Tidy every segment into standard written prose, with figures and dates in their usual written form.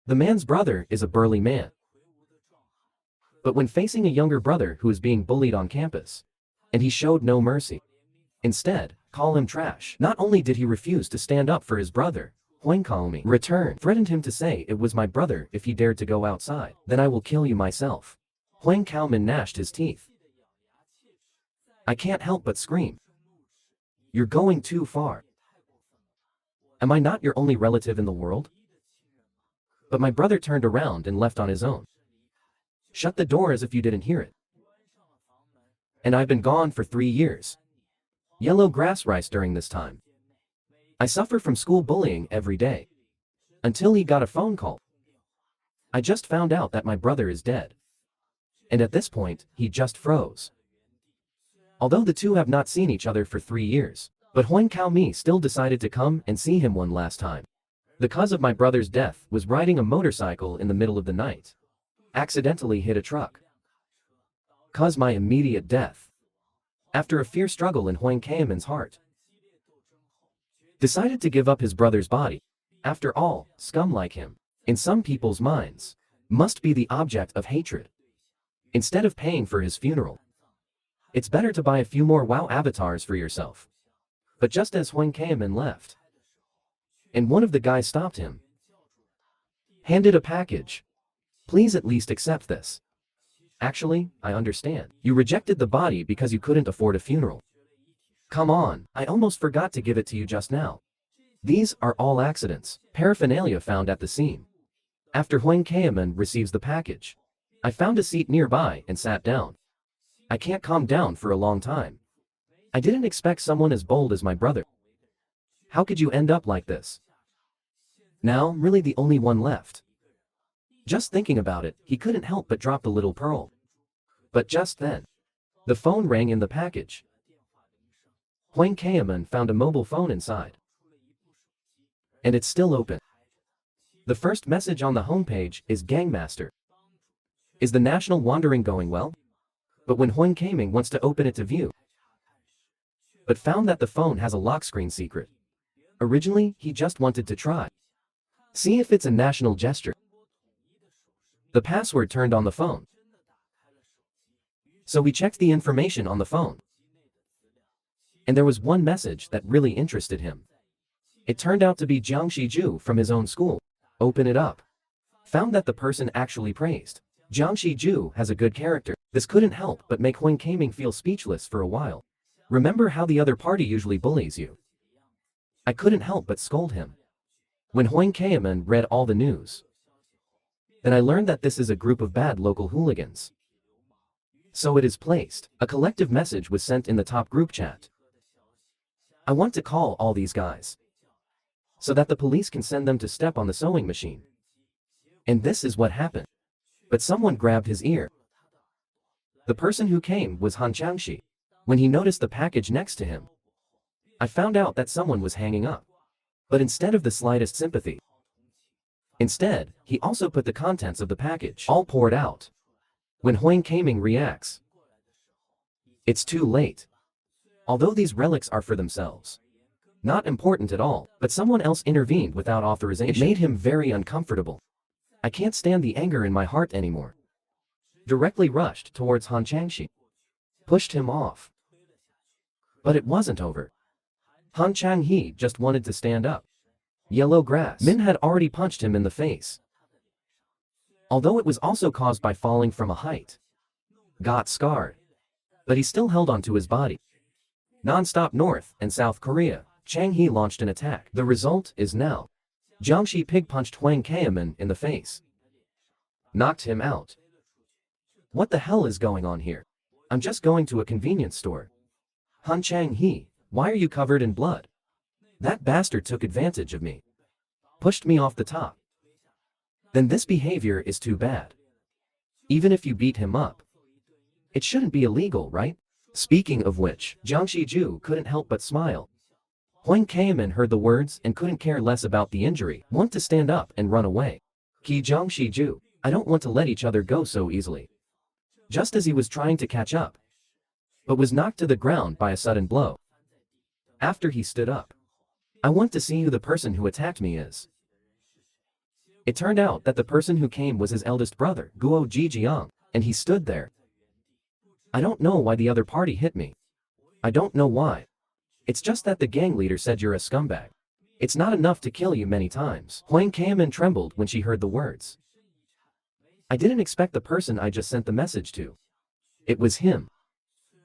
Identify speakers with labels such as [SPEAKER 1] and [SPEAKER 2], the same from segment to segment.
[SPEAKER 1] The man's brother is a burly man. But when facing a younger brother who is being bullied on campus, and he showed no mercy. Instead, call him trash. Not only did he refuse to stand up for his brother, Huang Kaomi returned, threatened him to say it was my brother if he dared to go outside. Then I will kill you myself. Huang Kaomin gnashed his teeth. I can't help but scream. You're going too far. Am I not your only relative in the world? But my brother turned around and left on his own. Shut the door as if you didn't hear it. And I've been gone for 3 years. Yellow grass rice during this time. I suffer from school bullying every day. Until he got a phone call. I just found out that my brother is dead. And at this point, he just froze. Although the two have not seen each other for 3 years, but Huang Kaomi still decided to come and see him one last time. The cause of my brother's death was riding a motorcycle in the middle of the night. Accidentally hit a truck. Caused my immediate death. After a fierce struggle in Huang Kaomin's heart. Decided to give up his brother's body. After all, scum like him, in some people's minds, must be the object of hatred. Instead of paying for his funeral, it's better to buy a few more WoW avatars for yourself. But just as Huang Kaomin left, and one of the guys stopped him, handed a package. Please at least accept this. Actually, I understand. You rejected the body because you couldn't afford a funeral. Come on, I almost forgot to give it to you just now. These are all accidents, paraphernalia found at the scene. After Huang Kaomin receives the package, I found a seat nearby and sat down. I can't calm down for a long time. I didn't expect someone as bold as my brother. How could you end up like this? Now, really the only one left. Just thinking about it, he couldn't help but drop the little pearl. But just then, the phone rang in the package. Huang Kaomin found a mobile phone inside. And it's still open. The first message on the homepage is Gangmaster. Is the national wandering going well? But when Huang Kaomin wants to open it to view, but found that the phone has a lock screen secret. Originally, he just wanted to try. See if it's a national gesture. The password turned on the phone. So we checked the information on the phone. And there was one message that really interested him. It turned out to be Jiang Shiju from his own school. Open it up. Found that the person actually praised. Jiang Shiju has a good character. This couldn't help but make Huang Kaomin feel speechless for a while. Remember how the other party usually bullies you? I couldn't help but scold him. When Huang Kaomin read all the news, then I learned that this is a group of bad local hooligans. So it is placed. A collective message was sent in the top group chat. I want to call all these guys, so that the police can send them to step on the sewing machine. And this is what happened. But someone grabbed his ear. The person who came was Han Changxi. When he noticed the package next to him, I found out that someone was hanging up. But instead of the slightest sympathy, instead, he also put the contents of the package all poured out. When Huang Kaomin reacts, it's too late. Although these relics are for themselves, not important at all, but someone else intervened without authorization. It made him very uncomfortable. I can't stand the anger in my heart anymore. Directly rushed towards Han Changxi. Pushed him off. But it wasn't over. Han Changhe just wanted to stand up. Yellow grass. Min had already punched him in the face. Although it was also caused by falling from a height. Got scarred. But he still held onto his body. Non-stop North and South Korea, Changhe launched an attack. The result is now. Jiangxi pig punched Huang Kaomin in the face. Knocked him out. What the hell is going on here? I'm just going to a convenience store. Han Changhe, why are you covered in blood? That bastard took advantage of me. Pushed me off the top. Then this behavior is too bad. Even if you beat him up, it shouldn't be illegal, right? Speaking of which, Jiang Shiju couldn't help but smile. Huang Kaomin heard the words and couldn't care less about the injury, want to stand up and run away. Ki Jiang Shiju, I don't want to let each other go so easily. Just as he was trying to catch up, but was knocked to the ground by a sudden blow. After he stood up, I want to see who the person who attacked me is. It turned out that the person who came was his eldest brother, Guo Jijiang, and he stood there. I don't know why the other party hit me. I don't know why. It's just that the gang leader said you're a scumbag. It's not enough to kill you many times. Huang Kaoman trembled when she heard the words. I didn't expect the person I just sent the message to. It was him.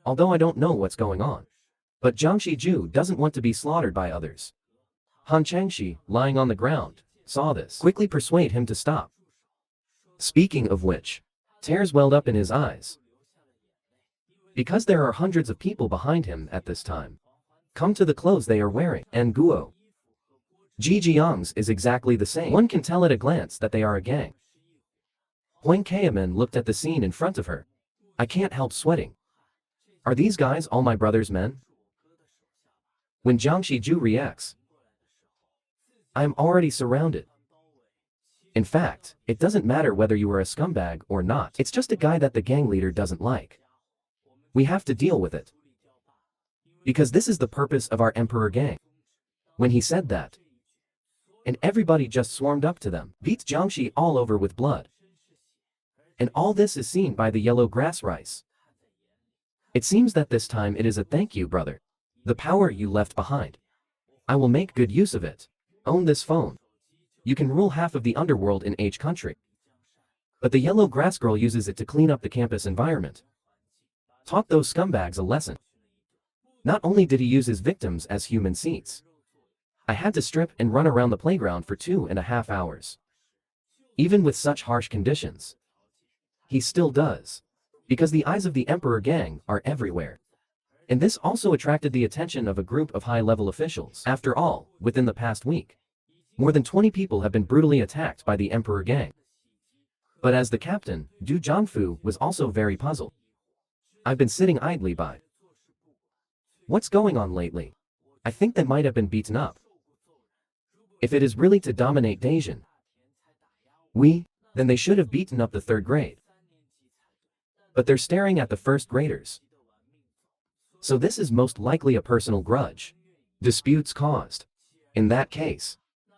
[SPEAKER 1] Although I don't know what's going on. But Jiang Shiju doesn't want to be slaughtered by others. Han Changshi, lying on the ground, saw this. Quickly persuade him to stop. Speaking of which, tears welled up in his eyes. Because there are hundreds of people behind him at this time. Come to the clothes they are wearing, and Guo Jijiang's is exactly the same. One can tell at a glance that they are a gang. Huang Kaoman looked at the scene in front of her. I can't help sweating. Are these guys all my brother's men? When Jiang Shiju reacts, I am already surrounded. In fact, it doesn't matter whether you are a scumbag or not. It's just a guy that the gang leader doesn't like. We have to deal with it. Because this is the purpose of our emperor gang. When he said that, and everybody just swarmed up to them, beats Jiangxi all over with blood. And all this is seen by the yellow grass rice. It seems that this time it is a thank you, brother. The power you left behind. I will make good use of it. Own this phone. You can rule half of the underworld in H country. But the yellow grass girl uses it to clean up the campus environment. Taught those scumbags a lesson. Not only did he use his victims as human seats. I had to strip and run around the playground for 2.5 hours. Even with such harsh conditions. He still does. Because the eyes of the Emperor gang are everywhere. And this also attracted the attention of a group of high-level officials. After all, within the past week, more than 20 people have been brutally attacked by the Emperor gang. But as the captain, Du Zhangfu was also very puzzled. I've been sitting idly by. What's going on lately? I think they might have been beaten up. If it is really to dominate Dacian, then they should have beaten up the 3rd grade. But they're staring at the 1st graders. So this is most likely a personal grudge. Disputes caused. In that case,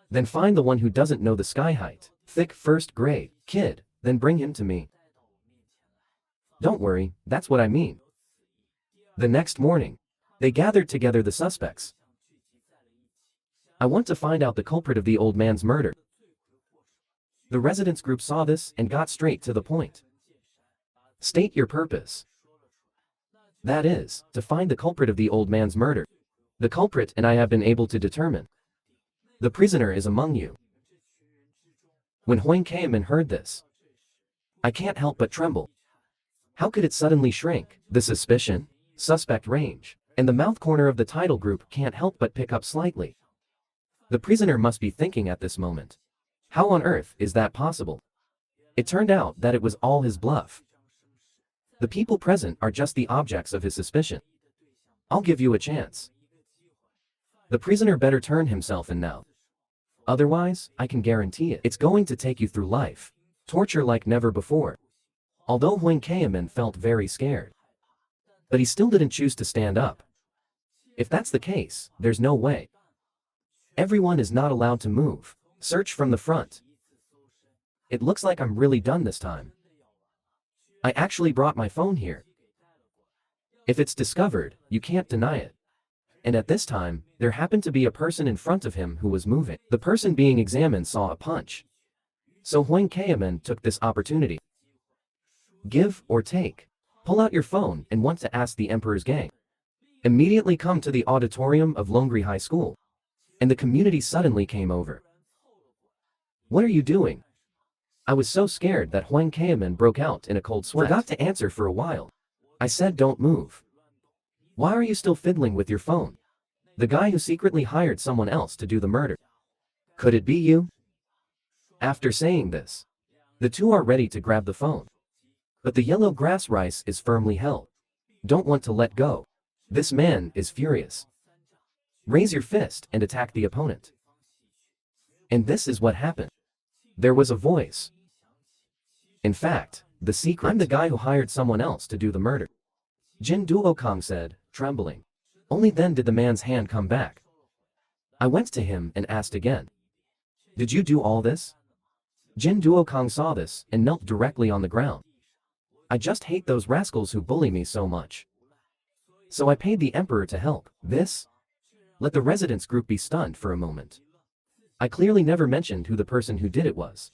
[SPEAKER 1] then find the one who doesn't know the sky height, thick 1st grade kid, then bring him to me. Don't worry, that's what I mean. The next morning, they gathered together the suspects. I want to find out the culprit of the old man's murder. The residents group saw this and got straight to the point. State your purpose. That is, to find the culprit of the old man's murder. The culprit and I have been able to determine. The prisoner is among you. When Huang Kaoman heard this, I can't help but tremble. How could it suddenly shrink? The suspicion, suspect range, and the mouth corner of the title group can't help but pick up slightly. The prisoner must be thinking at this moment. How on earth is that possible? It turned out that it was all his bluff. The people present are just the objects of his suspicion. I'll give you a chance. The prisoner better turn himself in now. Otherwise, I can guarantee it. It's going to take you through life. Torture like never before. Although Huang Kaoman felt very scared. But he still didn't choose to stand up. If that's the case, there's no way. Everyone is not allowed to move. Search from the front. It looks like I'm really done this time. I actually brought my phone here. If it's discovered, you can't deny it. And at this time, there happened to be a person in front of him who was moving. The person being examined saw a punch. So Huang Kaoman took this opportunity. Give or take. Pull out your phone and want to ask the Emperor's gang. Immediately come to the auditorium of Longri High School. And the community suddenly came over. What are you doing? I was so scared that Huang Kaoman broke out in a cold sweat. Forgot to answer for a while. I said don't move. Why are you still fiddling with your phone? The guy who secretly hired someone else to do the murder. Could it be you? After saying this, the two are ready to grab the phone. But the yellow grass rice is firmly held. Don't want to let go. This man is furious. Raise your fist and attack the opponent. And this is what happened. There was a voice. In fact, the secret. I'm the guy who hired someone else to do the murder. Jin Duokong said, trembling. Only then did the man's hand come back. I went to him and asked again. Did you do all this? Jin Duokong saw this and knelt directly on the ground. I just hate those rascals who bully me so much. So I paid the emperor to help. This? Let the residents group be stunned for a moment. I clearly never mentioned who the person who did it was.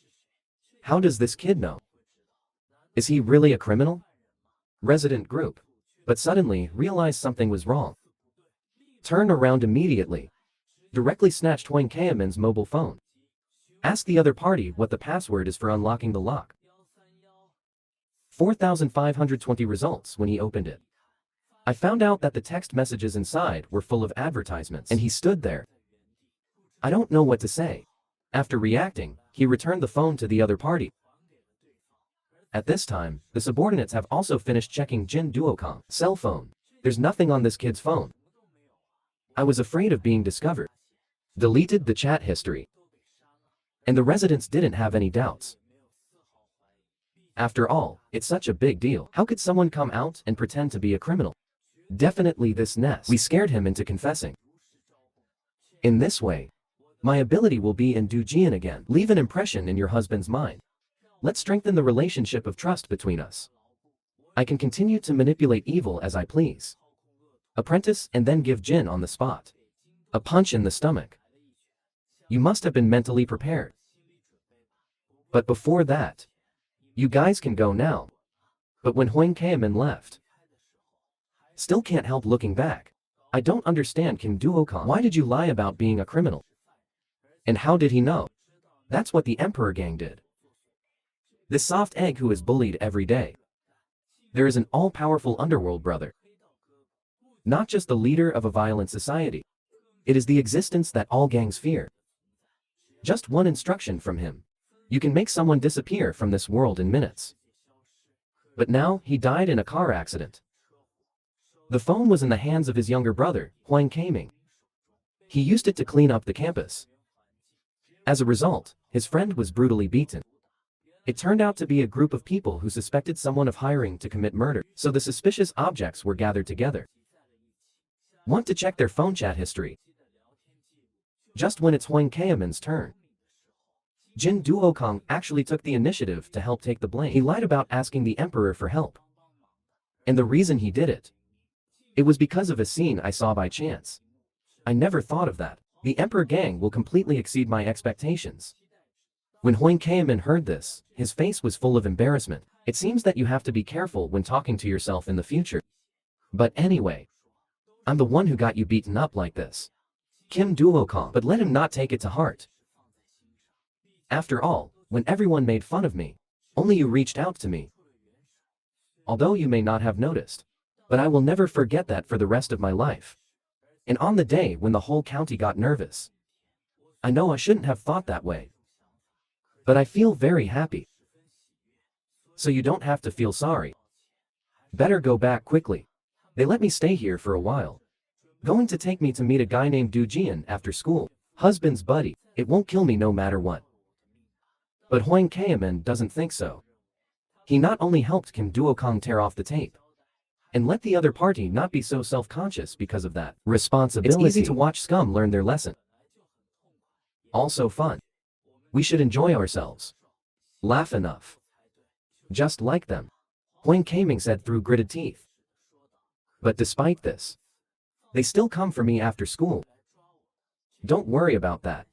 [SPEAKER 1] How does this kid know? Is he really a criminal? Resident group. But suddenly realized something was wrong. Turned around immediately. Directly snatched Huang Kaiman's mobile phone. Asked the other party what the password is for unlocking the lock. 4,520 results when he opened it. I found out that the text messages inside were full of advertisements, and he stood there. I don't know what to say. After reacting, he returned the phone to the other party. At this time, the subordinates have also finished checking Jin Duokong's cell phone. There's nothing on this kid's phone. I was afraid of being discovered. Deleted the chat history. And the residents didn't have any doubts. After all, it's such a big deal. How could someone come out and pretend to be a criminal? Definitely this nest. We scared him into confessing. In this way, my ability will be in Dujian again. Leave an impression in your husband's mind. Let's strengthen the relationship of trust between us. I can continue to manipulate evil as I please. Apprentice and then give Jin on the spot. A punch in the stomach. You must have been mentally prepared. But before that, you guys can go now. But when Huang Kaiman left, still can't help looking back. I don't understand Kim Duokong. Why did you lie about being a criminal? And how did he know? That's what the Emperor gang did. This soft egg who is bullied every day. There is an all-powerful underworld brother. Not just the leader of a violent society. It is the existence that all gangs fear. Just one instruction from him. You can make someone disappear from this world in minutes. But now, he died in a car accident. The phone was in the hands of his younger brother, Huang Kaiming. He used it to clean up the campus. As a result, his friend was brutally beaten. It turned out to be a group of people who suspected someone of hiring to commit murder, so the suspicious objects were gathered together. Want to check their phone chat history? Just when it's Huang Kaiman's turn. Jin Duokong actually took the initiative to help take the blame. He lied about asking the Emperor for help. And the reason he did it, it was because of a scene I saw by chance. I never thought of that. The Emperor gang will completely exceed my expectations. When Huang Kaiman heard this, his face was full of embarrassment. It seems that you have to be careful when talking to yourself in the future. But anyway, I'm the one who got you beaten up like this. Kim Duokong. But let him not take it to heart. After all, when everyone made fun of me, only you reached out to me. Although you may not have noticed. But I will never forget that for the rest of my life. And on the day when the whole county got nervous. I know I shouldn't have thought that way. But I feel very happy. So you don't have to feel sorry. Better go back quickly. They let me stay here for a while. Going to take me to meet a guy named Du Jian after school. Husband's buddy. It won't kill me no matter what. But Huang Kaiman doesn't think so. He not only helped Kim Duokong tear off the tape, and let the other party not be so self-conscious because of that responsibility. It's easy to watch scum learn their lesson. Also fun. We should enjoy ourselves. Laugh enough. Just like them. Huang Kaiming said through gritted teeth. But despite this, they still come for me after school. Don't worry about that.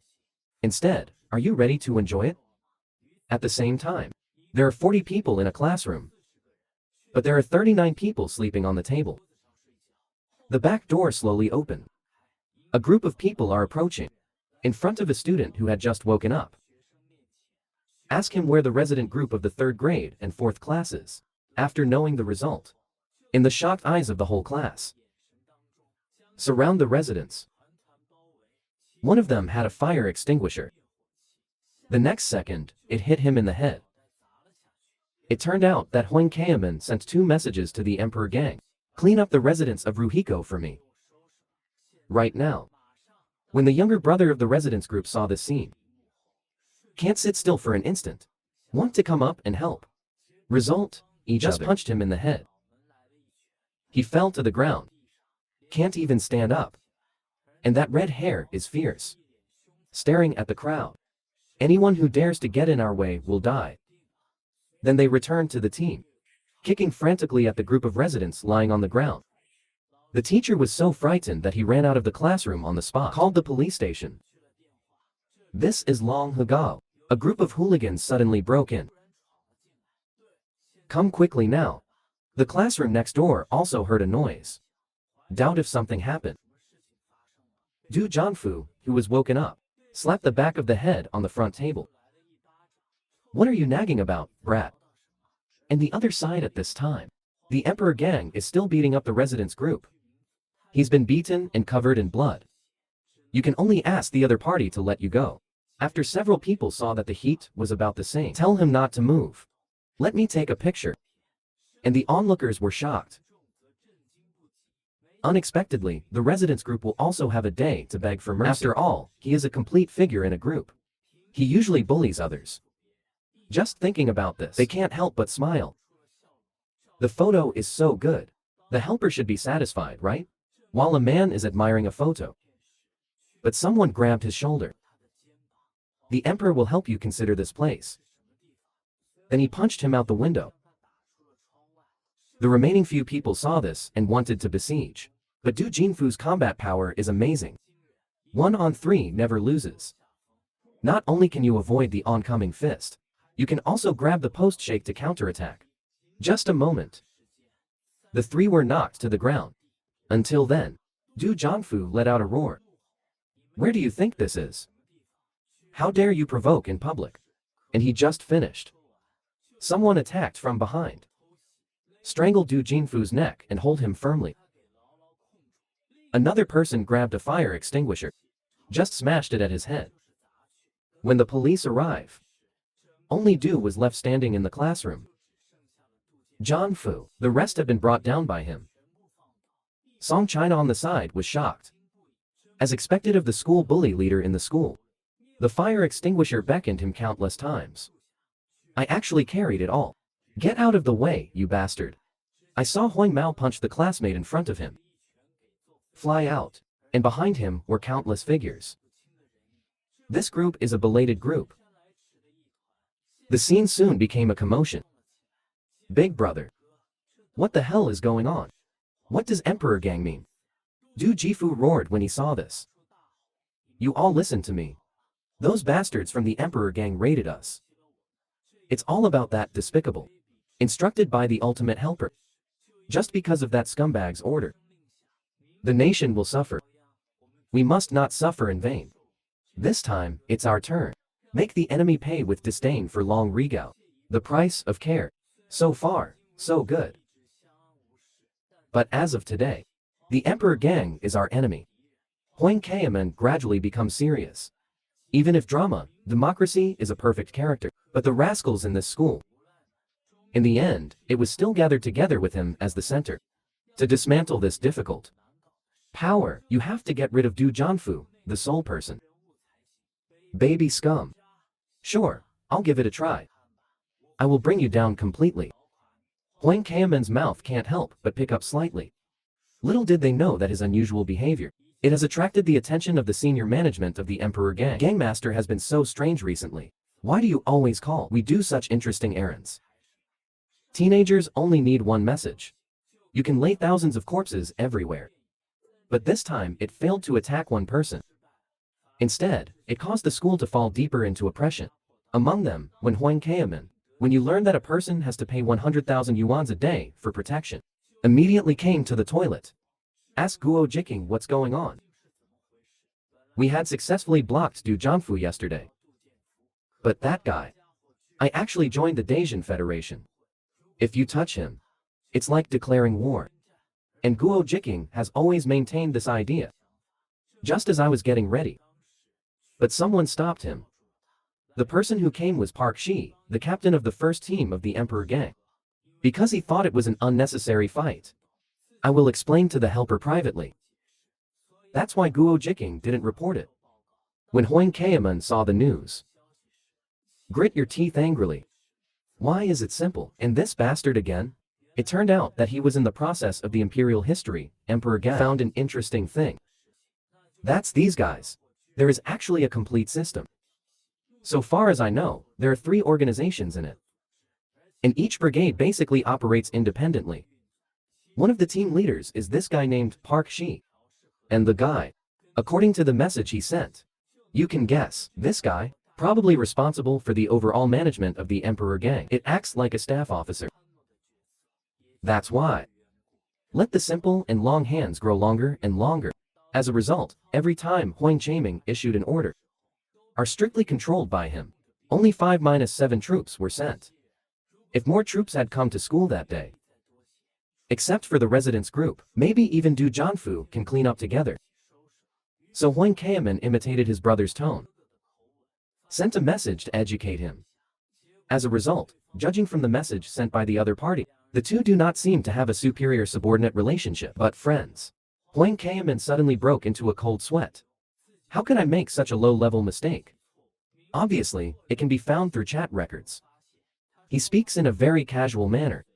[SPEAKER 1] Instead, are you ready to enjoy it? At the same time, there are 40 people in a classroom. But there are 39 people sleeping on the table. The back door slowly opened. A group of people are approaching, in front of a student who had just woken up. Ask him where the resident group of the 3rd grade and 4th classes, after knowing the result. In the shocked eyes of the whole class. Surround the residents. One of them had a fire extinguisher. The next second, it hit him in the head. It turned out that Huang Kaiman sent 2 messages to the Emperor gang. Clean up the residents of Ruhiko for me. Right now. When the younger brother of the residents group saw this scene. Can't sit still for an instant. Want to come up and help. Result, he just punched him in the head. He fell to the ground. Can't even stand up. And that red hair is fierce. Staring at the crowd. Anyone who dares to get in our way will die. Then they returned to the team, kicking frantically at the group of residents lying on the ground. The teacher was so frightened that he ran out of the classroom on the spot, called the police station. This is Long Hugao. A group of hooligans suddenly broke in. Come quickly now. The classroom next door also heard a noise. Doubt if something happened. Du Jianfu, who was woken up, slapped the back of the head on the front table. What are you nagging about, brat? And the other side at this time, the Emperor gang is still beating up the residents group. He's been beaten and covered in blood. You can only ask the other party to let you go. After several people saw that the heat was about the same, tell him not to move. Let me take a picture. And the onlookers were shocked. Unexpectedly, the residents group will also have a day to beg for mercy. After all, he is a complete figure in a group. He usually bullies others. Just thinking about this, they can't help but smile. The photo is so good. The helper should be satisfied, right? While a man is admiring a photo. But someone grabbed his shoulder. The emperor will help you consider this place. Then he punched him out the window. The remaining few people saw this and wanted to besiege. But Du Jinfu's combat power is amazing. 1 on 3 never loses. Not only can you avoid the oncoming fist, you can also grab the post shake to counterattack. Just a moment. The 3 were knocked to the ground. Until then, Du Jianfu let out a roar. Where do you think this is? How dare you provoke in public? And he just finished. Someone attacked from behind. Strangle Du Jinfu's neck and hold him firmly. Another person grabbed a fire extinguisher. Just smashed it at his head. When the police arrive, only Du was left standing in the classroom. Jianfu, the rest have been brought down by him. Song China on the side was shocked. As expected of the school bully leader in the school, the fire extinguisher beckoned him countless times. I actually carried it all. Get out of the way, you bastard. I saw Huang Mao punch the classmate in front of him. Fly out. And behind him were countless figures. This group is a belated group. The scene soon became a commotion. Big brother. What the hell is going on? What does Emperor Gang mean? Du Jifu roared when he saw this. You all listen to me. Those bastards from the Emperor Gang raided us. It's all about that despicable. Instructed by the ultimate helper. Just because of that scumbag's order. The nation will suffer. We must not suffer in vain. This time, it's our turn. Make the enemy pay with disdain for Long Rigao. The price of care. So far, so good. But as of today, the Emperor Gang is our enemy. Huang Kayaman gradually becomes serious. Even if drama, democracy is a perfect character, but the rascals in this school. In the end, it was still gathered together with him as the center. To dismantle this difficult power, you have to get rid of Du Jianfu, the sole person. Baby scum. Sure, I'll give it a try. I will bring you down completely. Huang Kayaman's mouth can't help but pick up slightly. Little did they know that his unusual behavior, it has attracted the attention of the senior management of the Emperor Gang. Gangmaster has been so strange recently. Why do you always call? We do such interesting errands. Teenagers only need one message. You can lay thousands of corpses everywhere. But this time, it failed to attack one person. Instead, it caused the school to fall deeper into oppression. Among them, when Huang Kayaman, when you learn that a person has to pay 100,000 yuans a day for protection, immediately came to the toilet. Ask Guo Jiking what's going on. We had successfully blocked Du Jianfu yesterday. But that guy. I actually joined the Dacian Federation. If you touch him, it's like declaring war. And Guo Jiking has always maintained this idea. Just as I was getting ready. But someone stopped him. The person who came was Park Shi, the captain of the first team of the Emperor Gang. Because he thought it was an unnecessary fight. I will explain to the helper privately. That's why Guo Jiking didn't report it. When Huang Kayaman saw the news. Grit your teeth angrily. Why is it simple? And this bastard again? It turned out that he was in the process of the imperial history. Emperor Gang found an interesting thing. That's these guys. There is actually a complete system. So far as I know, there are 3 organizations in it. And each brigade basically operates independently. One of the team leaders is this guy named Park Shi. And the guy, according to the message he sent, you can guess, this guy, probably responsible for the overall management of the Emperor gang. It acts like a staff officer. That's why. Let the simple and long hands grow longer and longer. As a result, every time Huang Chaiming issued an order, are strictly controlled by him. Only 5-7 troops were sent. If more troops had come to school that day, except for the residence group, maybe even Du Jianfu can clean up together. So Huang Kaiman imitated his brother's tone, sent a message to educate him. As a result, judging from the message sent by the other party, the two do not seem to have a superior-subordinate relationship, but friends. Huang Kaiman suddenly broke into a cold sweat. How could I make such a low-level mistake? Obviously, it can be found through chat records. He speaks in a very casual manner.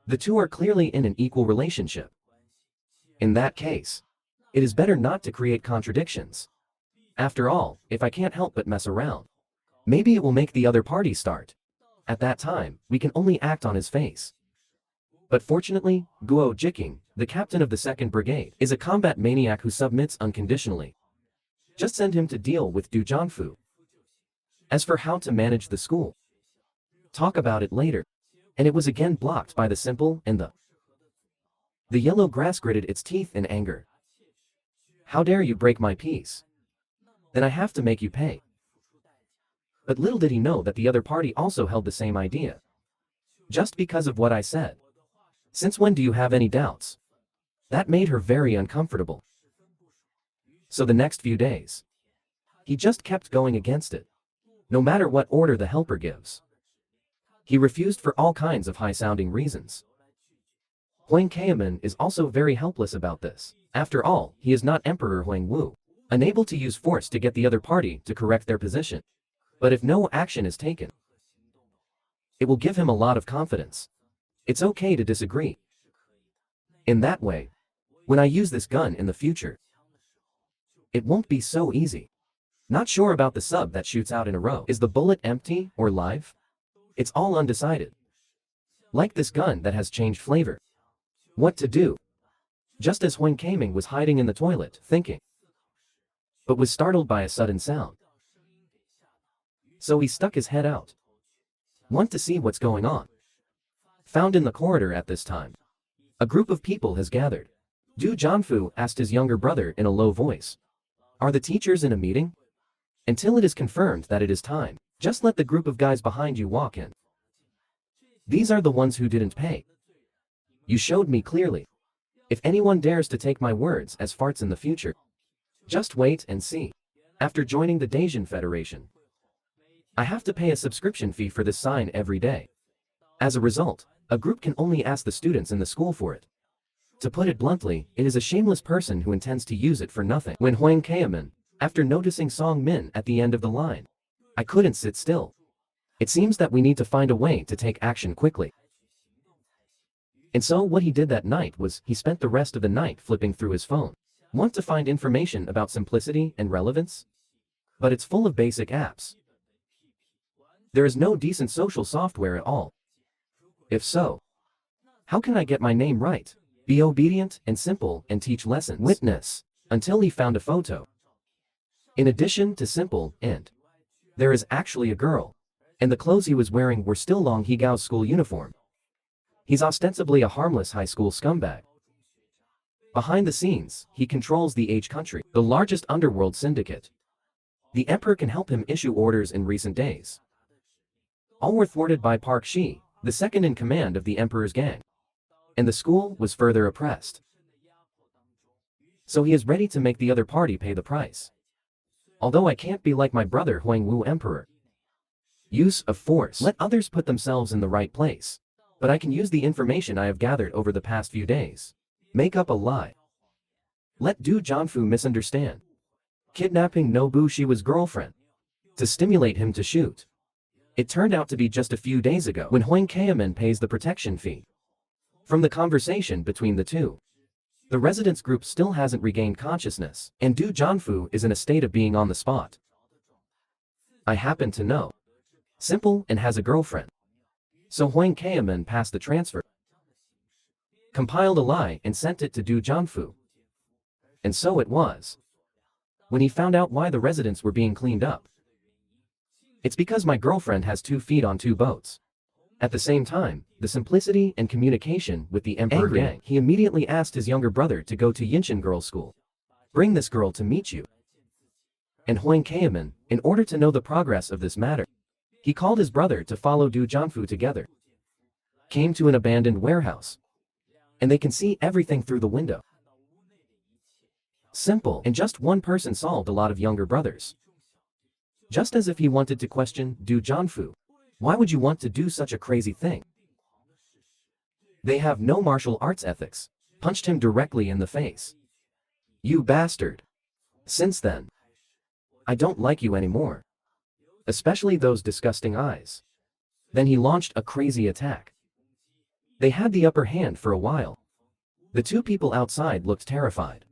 [SPEAKER 1] The two are clearly in an equal relationship. In that case, it is better not to create contradictions. After all, if I can't help but mess around, maybe it will make the other party start. At that time, we can only act on his face. But fortunately, Guo Jiking, the captain of the 2nd Brigade, is a combat maniac who submits unconditionally. Just send him to deal with Du Jianfu. As for how to manage the school, talk about it later. And it was again blocked by the simple and the yellow grass gritted its teeth in anger. How dare you break my peace? Then I have to make you pay. But little did he know that the other party also held the same idea. Just because of what I said. Since when do you have any doubts? That made her very uncomfortable. So the next few days, he just kept going against it. No matter what order the helper gives. He refused for all kinds of high-sounding reasons. Huang Kaiman is also very helpless about this. After all, he is not Emperor Huang Wu, unable to use force to get the other party to correct their position. But if no action is taken, it will give him a lot of confidence. It's okay to disagree. In that way, when I use this gun in the future, it won't be so easy. Not sure about the sub that shoots out in a row. Is the bullet empty or live? It's all undecided. Like this gun that has changed flavor. What to do? Just as Huang Kaiming was hiding in the toilet, thinking, but was startled by a sudden sound. So he stuck his head out. Want to see what's going on? Found in the corridor at this time, a group of people has gathered. Du Jianfu asked his younger brother in a low voice. Are the teachers in a meeting? Until it is confirmed that it is time, just let the group of guys behind you walk in. These are the ones who didn't pay. You showed me clearly. If anyone dares to take my words as farts in the future, just wait and see. After joining the Daisian Federation, I have to pay a subscription fee for this sign every day. As a result, a group can only ask the students in the school for it. To put it bluntly, it is a shameless person who intends to use it for nothing. When Huang Kaiman, after noticing Song Min at the end of the line, I couldn't sit still. It seems that we need to find a way to take action quickly. And so what he did that night was, he spent the rest of the night flipping through his phone. Want to find information about simplicity and relevance? But it's full of basic apps. There is no decent social software at all. If so, how can I get my name right? Be obedient and simple and teach lessons. Witness. Until he found a photo. In addition to simple and, there is actually a girl. And the clothes he was wearing were still Long Hegao's school uniform. He's ostensibly a harmless high school scumbag. Behind the scenes, he controls the H country, the largest underworld syndicate. The emperor can help him issue orders in recent days. All were thwarted by Park Shi, the second in command of the emperor's gang. And the school was further oppressed. So he is ready to make the other party pay the price. Although I can't be like my brother Huang Wu Emperor. Use of force. Let others put themselves in the right place. But I can use the information I have gathered over the past few days. Make up a lie. Let Du Jianfu misunderstand. Kidnapping Nobu Shiwa's girlfriend. To stimulate him to shoot. It turned out to be just a few days ago when Huang Kaiman pays the protection fee. From the conversation between the two, the residence group still hasn't regained consciousness, and Du Jianfu is in a state of being on the spot. I happen to know. Simple and has a girlfriend. So Huang Kaiman passed the transfer, compiled a lie and sent it to Du Jianfu. And so it was. When he found out why the residents were being cleaned up. It's because my girlfriend has 2 feet on 2 boats. At the same time, the simplicity and communication with the Emperor gang, he immediately asked his younger brother to go to Yinshan girls' school. Bring this girl to meet you. And Huang Kaiman, in order to know the progress of this matter, he called his brother to follow Du Jianfu together. Came to an abandoned warehouse. And they can see everything through the window. Simple, and just one person solved a lot of younger brothers. Just as if he wanted to question Du Jianfu. Why would you want to do such a crazy thing? They have no martial arts ethics. Punched him directly in the face. You bastard. Since then, I don't like you anymore. Especially those disgusting eyes. Then he launched a crazy attack. They had the upper hand for a while. The 2 people outside looked terrified.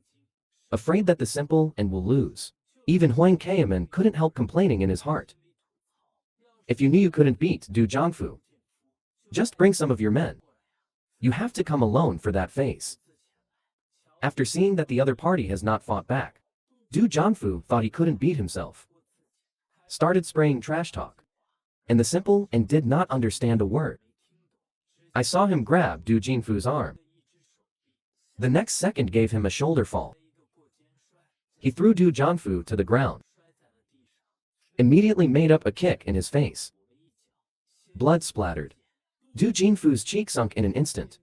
[SPEAKER 1] Afraid that the simple and will lose. Even Huang Kaiman couldn't help complaining in his heart. If you knew you couldn't beat Du Jianfu, just bring some of your men. You have to come alone for that face. After seeing that the other party has not fought back, Du Jianfu thought he couldn't beat himself. Started spraying trash talk. And the simple and did not understand a word. I saw him grab Du Jianfu's arm. The next second gave him a shoulder fall. He threw Du Jianfu to the ground. Immediately made up a kick in his face. Blood splattered. Du Jianfu's cheek sunk in an instant.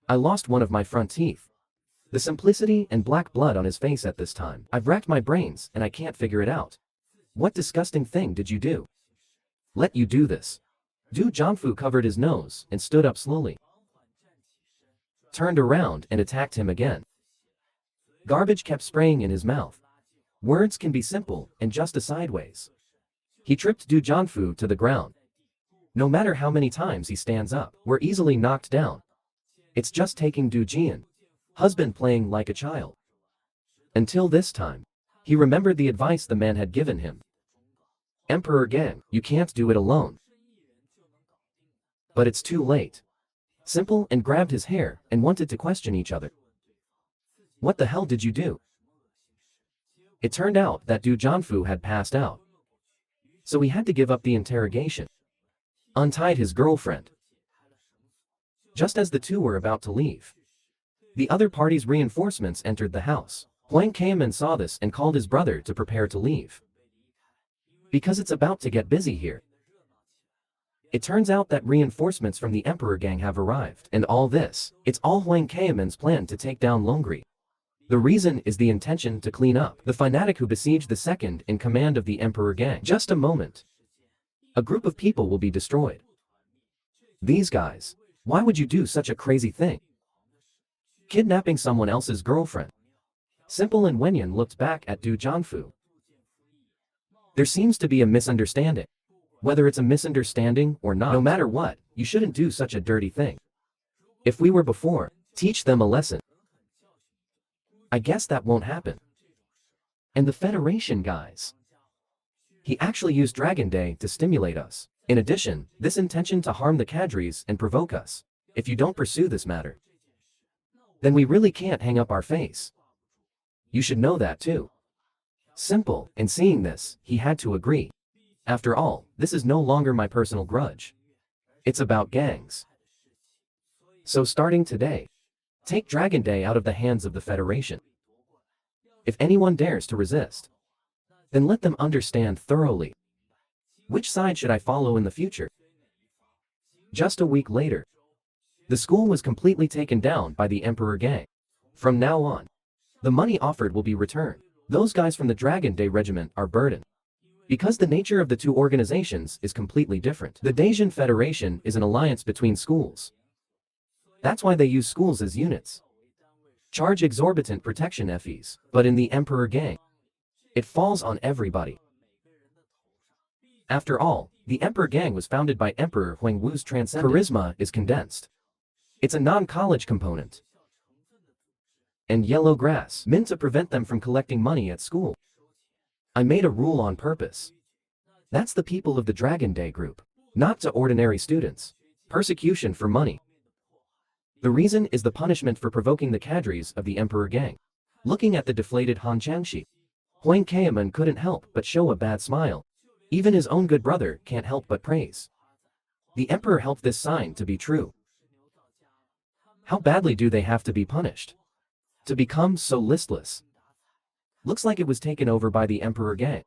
[SPEAKER 1] I lost one of my front teeth. The simplicity and black blood on his face at this time. I've racked my brains and I can't figure it out. What disgusting thing did you do? Let you do this. Du Jianfu covered his nose and stood up slowly. Turned around and attacked him again. Garbage kept spraying in his mouth. Words can be simple and just a sideways. He tripped Du Jianfu to the ground. No matter how many times he stands up, we're easily knocked down. It's just taking Du Jian, husband, playing like a child. Until this time, he remembered the advice the man had given him. Emperor Gang, you can't do it alone. But it's too late. Simple and grabbed his hair and wanted to question each other. What the hell did you do? It turned out that Du Jianfu had passed out. So he had to give up the interrogation. Untied his girlfriend. Just as the 2 were about to leave, the other party's reinforcements entered the house. Huang Kaiman saw this and called his brother to prepare to leave. Because it's about to get busy here. It turns out that reinforcements from the Emperor Gang have arrived. And all this, it's all Huang Kaiman's plan to take down Longri. The reason is the intention to clean up the fanatic who besieged the second in command of the Emperor Gang. Just a moment. A group of people will be destroyed. These guys, why would you do such a crazy thing? Kidnapping someone else's girlfriend. Simple and Wenyan looked back at Du Jianfu. There seems to be a misunderstanding. Whether it's a misunderstanding or not, no matter what, you shouldn't do such a dirty thing. If we were before, teach them a lesson. I guess that won't happen. And the Federation guys. He actually used Dragon Day to stimulate us. In addition, this intention to harm the cadres and provoke us. If you don't pursue this matter, then we really can't hang up our face. You should know that too. Simple, and seeing this, he had to agree. After all, this is no longer my personal grudge. It's about gangs. So starting today, take Dragon Day out of the hands of the Federation. If anyone dares to resist, then let them understand thoroughly. Which side should I follow in the future? Just a week later, the school was completely taken down by the Emperor Gang. From now on, the money offered will be returned. Those guys from the Dragon Day Regiment are burdened. Because the nature of the 2 organizations is completely different. The Daisian Federation is an alliance between schools. That's why they use schools as units. Charge exorbitant protection fees. But in the Emperor Gang, it falls on everybody. After all, the Emperor Gang was founded by Emperor Huang Wu's transcendent charisma is condensed. It's a non-college component. And yellow grass, meant to prevent them from collecting money at school. I made a rule on purpose. That's the people of the Dragon Day group. Not to ordinary students. Persecution for money. The reason is the punishment for provoking the cadres of the Emperor gang. Looking at the deflated Han Changxi, Huang Keaman couldn't help but show a bad smile. Even his own good brother can't help but praise. The Emperor helped this sign to be true. How badly do they have to be punished? To become so listless. Looks like it was taken over by the Emperor gang.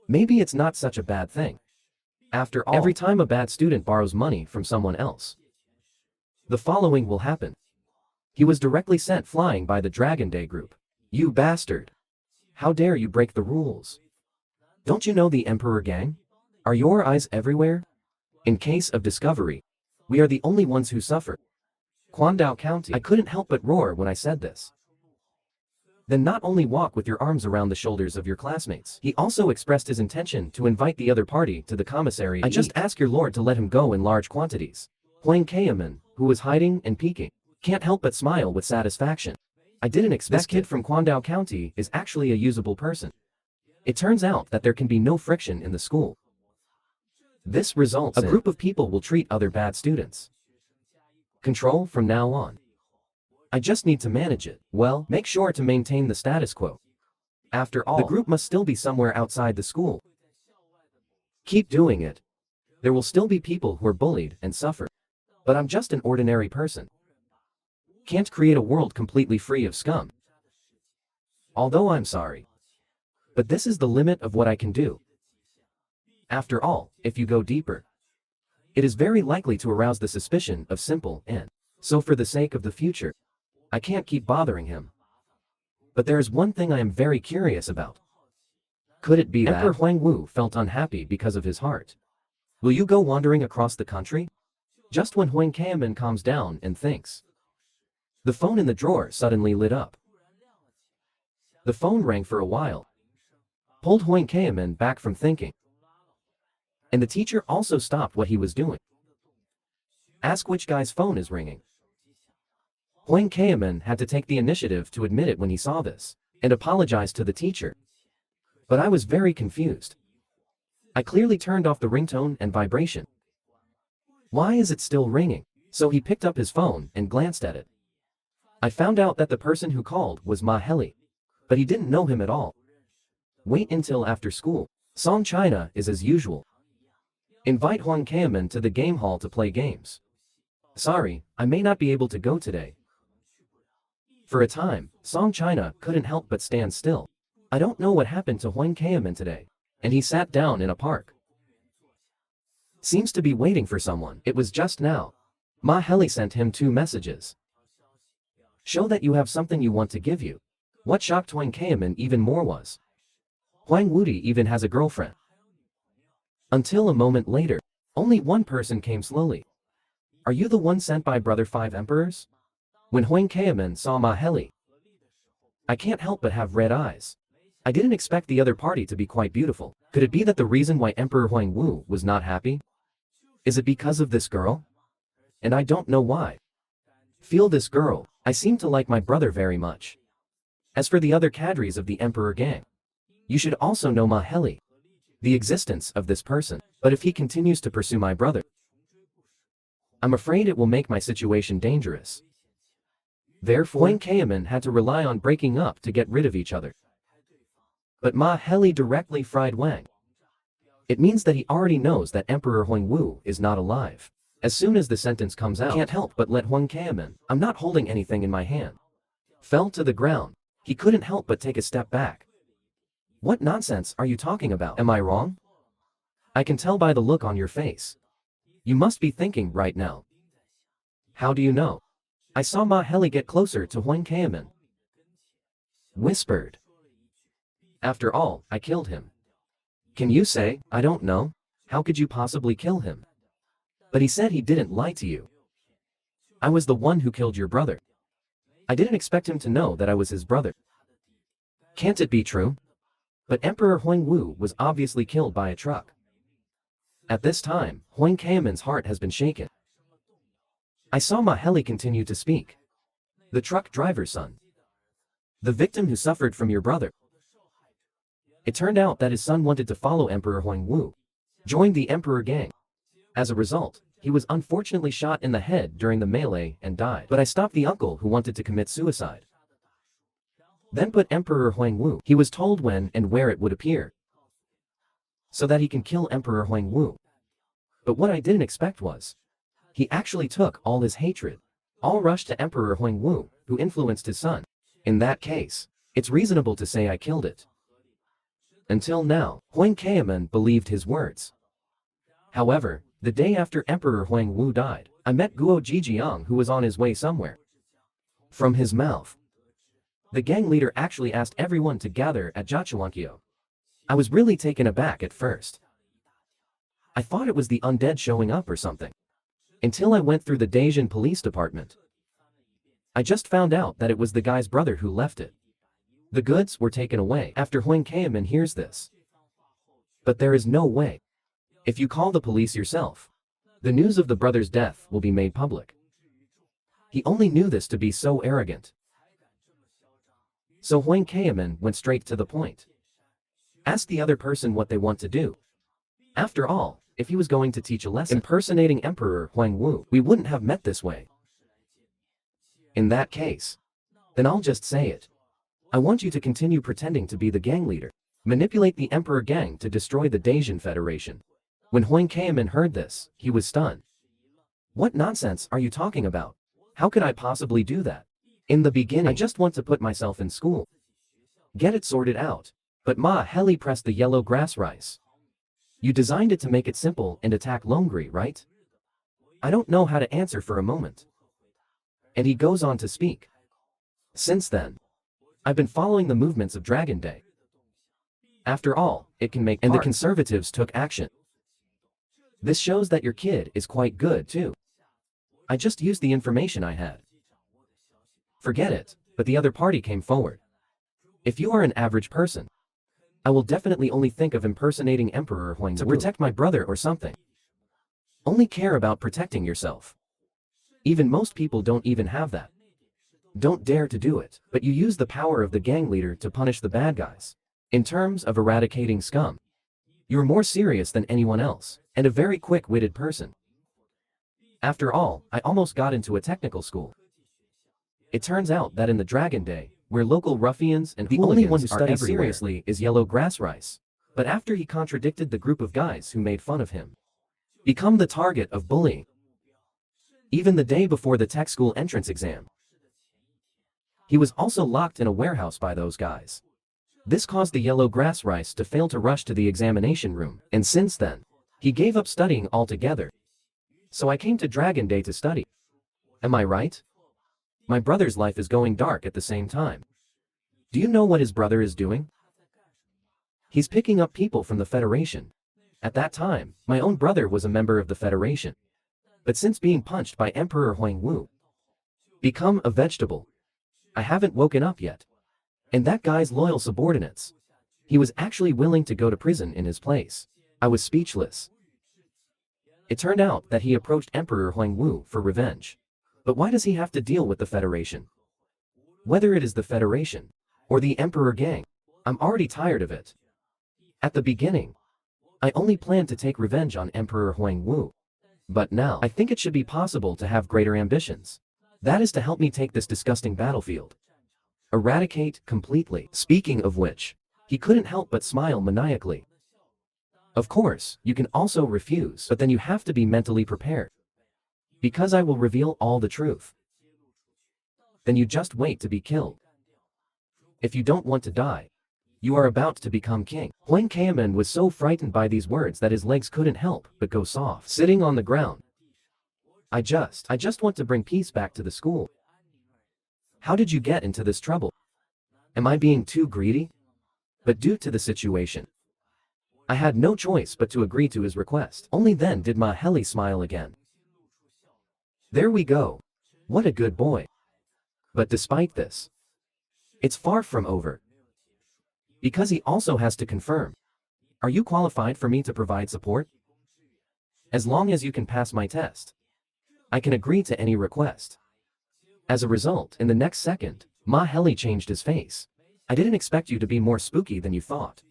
[SPEAKER 1] Maybe it's not such a bad thing. After all, every time a bad student borrows money from someone else, the following will happen. He was directly sent flying by the Dragon Day group. You bastard! How dare you break the rules? Don't you know the Emperor gang? Are your eyes everywhere? In case of discovery, we are the only ones who suffer. Quandao County. I couldn't help but roar when I said this. Then not only walk with your arms around the shoulders of your classmates, he also expressed his intention to invite the other party to the commissary. I just ask your lord to let him go in large quantities. Huang Keaman, who was hiding and peeking, can't help but smile with satisfaction. I didn't expect this kid from Quandao County is actually a usable person. It turns out that there can be no friction in the school. This results in a group of people will treat other bad students. Control from now on. I just need to manage it. Well, make sure to maintain the status quo. After all, the group must still be somewhere outside the school. Keep doing it. There will still be people who are bullied and suffer. But I'm just an ordinary person. Can't create a world completely free of scum. Although I'm sorry. But this is the limit of what I can do. After all, if you go deeper, it is very likely to arouse the suspicion of Simple and so for the sake of the future, I can't keep bothering him. But there is one thing I am very curious about. Could it be that Emperor Huang Wu felt unhappy because of his heart? Will you go wandering across the country? Just when Huang Keaman calms down and thinks. The phone in the drawer suddenly lit up. The phone rang for a while. Pulled Huang Keaman back from thinking. And the teacher also stopped what he was doing. Ask which guy's phone is ringing. Huang Keaman had to take the initiative to admit it when he saw this, and apologize to the teacher. But I was very confused. I clearly turned off the ringtone and vibration. Why is it still ringing? So he picked up his phone and glanced at it. I found out that the person who called was Ma Heli, but he didn't know him at all. Wait until after school. Song China is as usual. Invite Huang Keaman to the game hall to play games. Sorry, I may not be able to go today. For a time, Song China couldn't help but stand still. I don't know what happened to Huang Keaman today. And he sat down in a park. Seems to be waiting for someone. It was just now. Ma Heli sent him 2 messages. Show that you have something you want to give you. What shocked Huang Keaman even more was Huang Wudi even has a girlfriend. Until a moment later, only one person came slowly. Are you the one sent by Brother 5 Emperors? When Huang Keaman saw Ma Heli, I can't help but have red eyes. I didn't expect the other party to be quite beautiful. Could it be that the reason why Emperor Huang Wu was not happy? Is it because of this girl? And I don't know why. Feel this girl, I seem to like my brother very much. As for the other cadres of the Emperor gang, you should also know Ma Heli, the existence of this person. But if he continues to pursue my brother, I'm afraid it will make my situation dangerous. Therefore, Huang Keaman had to rely on breaking up to get rid of each other. But Ma Heli directly fried Wang. It means that he already knows that Emperor Huang Wu is not alive. As soon as the sentence comes out, I can't help but let Huang Keaman, I'm not holding anything in my hand, fell to the ground. He couldn't help but take a step back. What nonsense are you talking about? Am I wrong? I can tell by the look on your face. You must be thinking right now. How do you know? I saw Ma Heli get closer to Huang Keaman. Whispered. After all, I killed him. Can you say, I don't know? How could you possibly kill him? But he said he didn't lie to you. I was the one who killed your brother. I didn't expect him to know that I was his brother. Can't it be true? But Emperor Huang Wu was obviously killed by a truck. At this time, Huang Keaman's heart has been shaken. I saw Ma Heli continue to speak. The truck driver's son. The victim who suffered from your brother. It turned out that his son wanted to follow Emperor Huang Wu. joined the Emperor gang. As a result, he was unfortunately shot in the head during the melee and died. But I stopped the uncle who wanted to commit suicide. Then put Emperor Huangwu. He was told when and where it would appear, so that he can kill Emperor Huangwu. But what I didn't expect was, he actually took all his hatred, all rushed to Emperor Huangwu, who influenced his son. In that case, it's reasonable to say I killed it. Until now, Huang Qiamen believed his words. However, the day after Emperor Huangwu died, I met Guo Jijiang, who was on his way somewhere. From his mouth, the gang leader actually asked everyone to gather at Jiachuankyo. I was really taken aback at first. I thought it was the undead showing up or something. Until I went through the Daejeon police department. I just found out that it was the guy's brother who left it. The goods were taken away after Huang Qiamen hears this. But there is no way. If you call the police yourself, the news of the brother's death will be made public. He only knew this to be so arrogant. So Huang Qiamen went straight to the point. Asked the other person what they want to do. After all, if he was going to teach a lesson impersonating Emperor Huangwu, we wouldn't have met this way. In that case, then I'll just say it. I want you to continue pretending to be the gang leader. Manipulate the Emperor gang to destroy the Daejeon Federation. When Huang Qiamen heard this, he was stunned. What nonsense are you talking about? How could I possibly do that? In the beginning, I just want to put myself in school. Get it sorted out. But Ma Heli pressed the yellow grass rice. You designed it to make it simple and attack Longri, right? I don't know how to answer for a moment. And he goes on to speak. Since then, I've been following the movements of Dragon Day. After all, it can make and the conservatives took action. This shows that your kid is quite good too. I just used the information I had. Forget it, but the other party came forward. If you are an average person, I will definitely only think of impersonating Emperor Huang to protect my brother or something. Only care about protecting yourself. Even most people don't even have that. Don't dare to do it, but you use the power of the gang leader to punish the bad guys. In terms of eradicating scum, you're more serious than anyone else, and a very quick-witted person. After all, I almost got into a technical school. It turns out that in the Dragon Day, where local ruffians and the only one who studies seriously is Yellow Grass Rice. But after he contradicted the group of guys who made fun of him, become the target of bullying. Even the day before the tech school entrance exam, he was also locked in a warehouse by those guys. This caused the Yellow Grass Rice to fail to rush to the examination room, and since then, he gave up studying altogether. So I came to Dragon Day to study. Am I right? My brother's life is going dark at the same time. Do you know what his brother is doing? He's picking up people from the Federation. At that time, my own brother was a member of the Federation. But since being punched by Emperor Huangwu, become a vegetable. I haven't woken up yet. And that guy's loyal subordinates. He was actually willing to go to prison in his place. I was speechless. It turned out that he approached Emperor Huangwu for revenge. But why does he have to deal with the Federation? Whether it is the Federation or the Emperor gang, I'm already tired of it. At the beginning, I only planned to take revenge on Emperor Huangwu. But now, I think it should be possible to have greater ambitions. That is to help me take this disgusting battlefield. Eradicate completely. Speaking of which, he couldn't help but smile maniacally. Of course, you can also refuse, but then you have to be mentally prepared. Because I will reveal all the truth. Then you just wait to be killed. If you don't want to die, you are about to become king. Huang Qiamen was so frightened by these words that his legs couldn't help but go soft, sitting on the ground. I just want to bring peace back to the school. How did you get into this trouble? Am I being too greedy? But due to the situation, I had no choice but to agree to his request. Only then did Ma Heli smile again. There we go. What a good boy. But despite this, it's far from over. Because he also has to confirm. Are you qualified for me to provide support? As long as you can pass my test, I can agree to any request. As a result, in the next second, Ma Heli changed his face. I didn't expect you to be more spooky than you thought.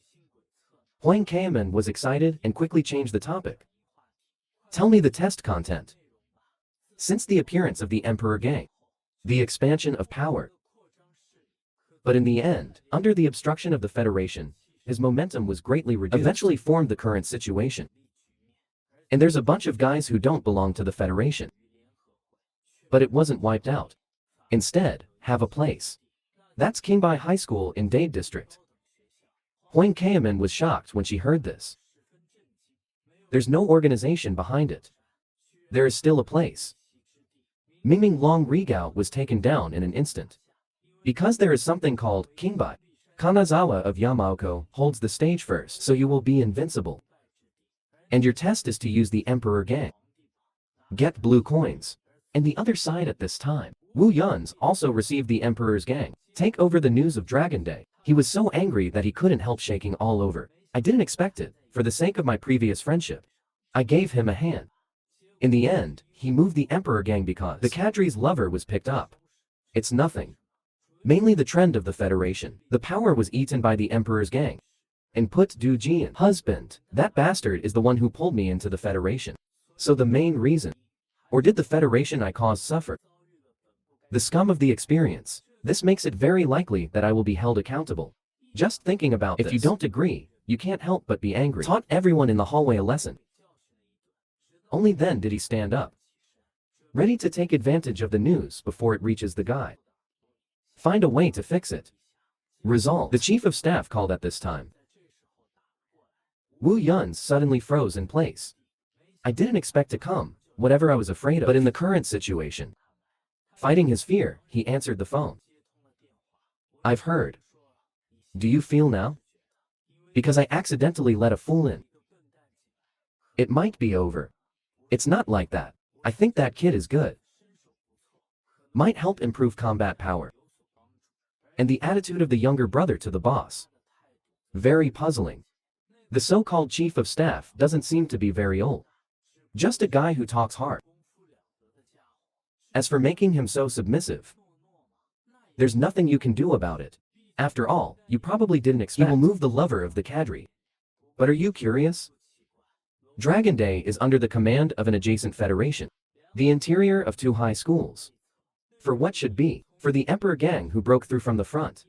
[SPEAKER 1] Huang Kaoman was excited and quickly changed the topic. Tell me the test content. Since the appearance of the Emperor Gang, the expansion of power. But in the end, under the obstruction of the Federation, his momentum was greatly reduced. Eventually formed the current situation. And there's a bunch of guys who don't belong to the Federation. But it wasn't wiped out. Instead, have a place. That's Qingbai High School in Dade District. Huang Kaoman was shocked when she heard this. There's no organization behind it. There is still a place. Mingming Long Rigao was taken down in an instant. Because there is something called Qingbai, Kanazawa of Yamaoka holds the stage first, so you will be invincible. And your test is to use the Emperor Gang. Get blue coins. And the other side at this time, Wu Yun's also received the Emperor's Gang. Take over the news of Dragon Day. He was so angry that he couldn't help shaking all over. I didn't expect it. For the sake of my previous friendship, I gave him a hand. In the end, he moved the Emperor Gang because the cadre's lover was picked up. It's nothing. Mainly the trend of the Federation. The power was eaten by the Emperor's Gang. And put Du Jian, husband, that bastard is the one who pulled me into the Federation. So the main reason. Or did the Federation I caused suffer? The scum of the experience. This makes it very likely that I will be held accountable. Just thinking about this. If you don't agree, you can't help but be angry. Taught everyone in the hallway a lesson. Only then did he stand up. Ready to take advantage of the news before it reaches the guy. Find a way to fix it. Resolve. The chief of staff called at this time. Wu Yun suddenly froze in place. I didn't expect to come, whatever I was afraid of. But in the current situation, fighting his fear, he answered the phone. I've heard. Do you feel now? Because I accidentally let a fool in. It might be over. It's not like that. I think that kid is good. Might help improve combat power. And the attitude of the younger brother to the boss. Very puzzling. The so-called chief of staff doesn't seem to be very old. Just a guy who talks hard. As for making him so submissive, there's nothing you can do about it. After all, you probably didn't expect he will move the lover of the cadre. But are you curious? Dragon Day is under the command of an adjacent federation. The interior of 2 high schools. For what should be, for the Emperor Gang who broke through from the front.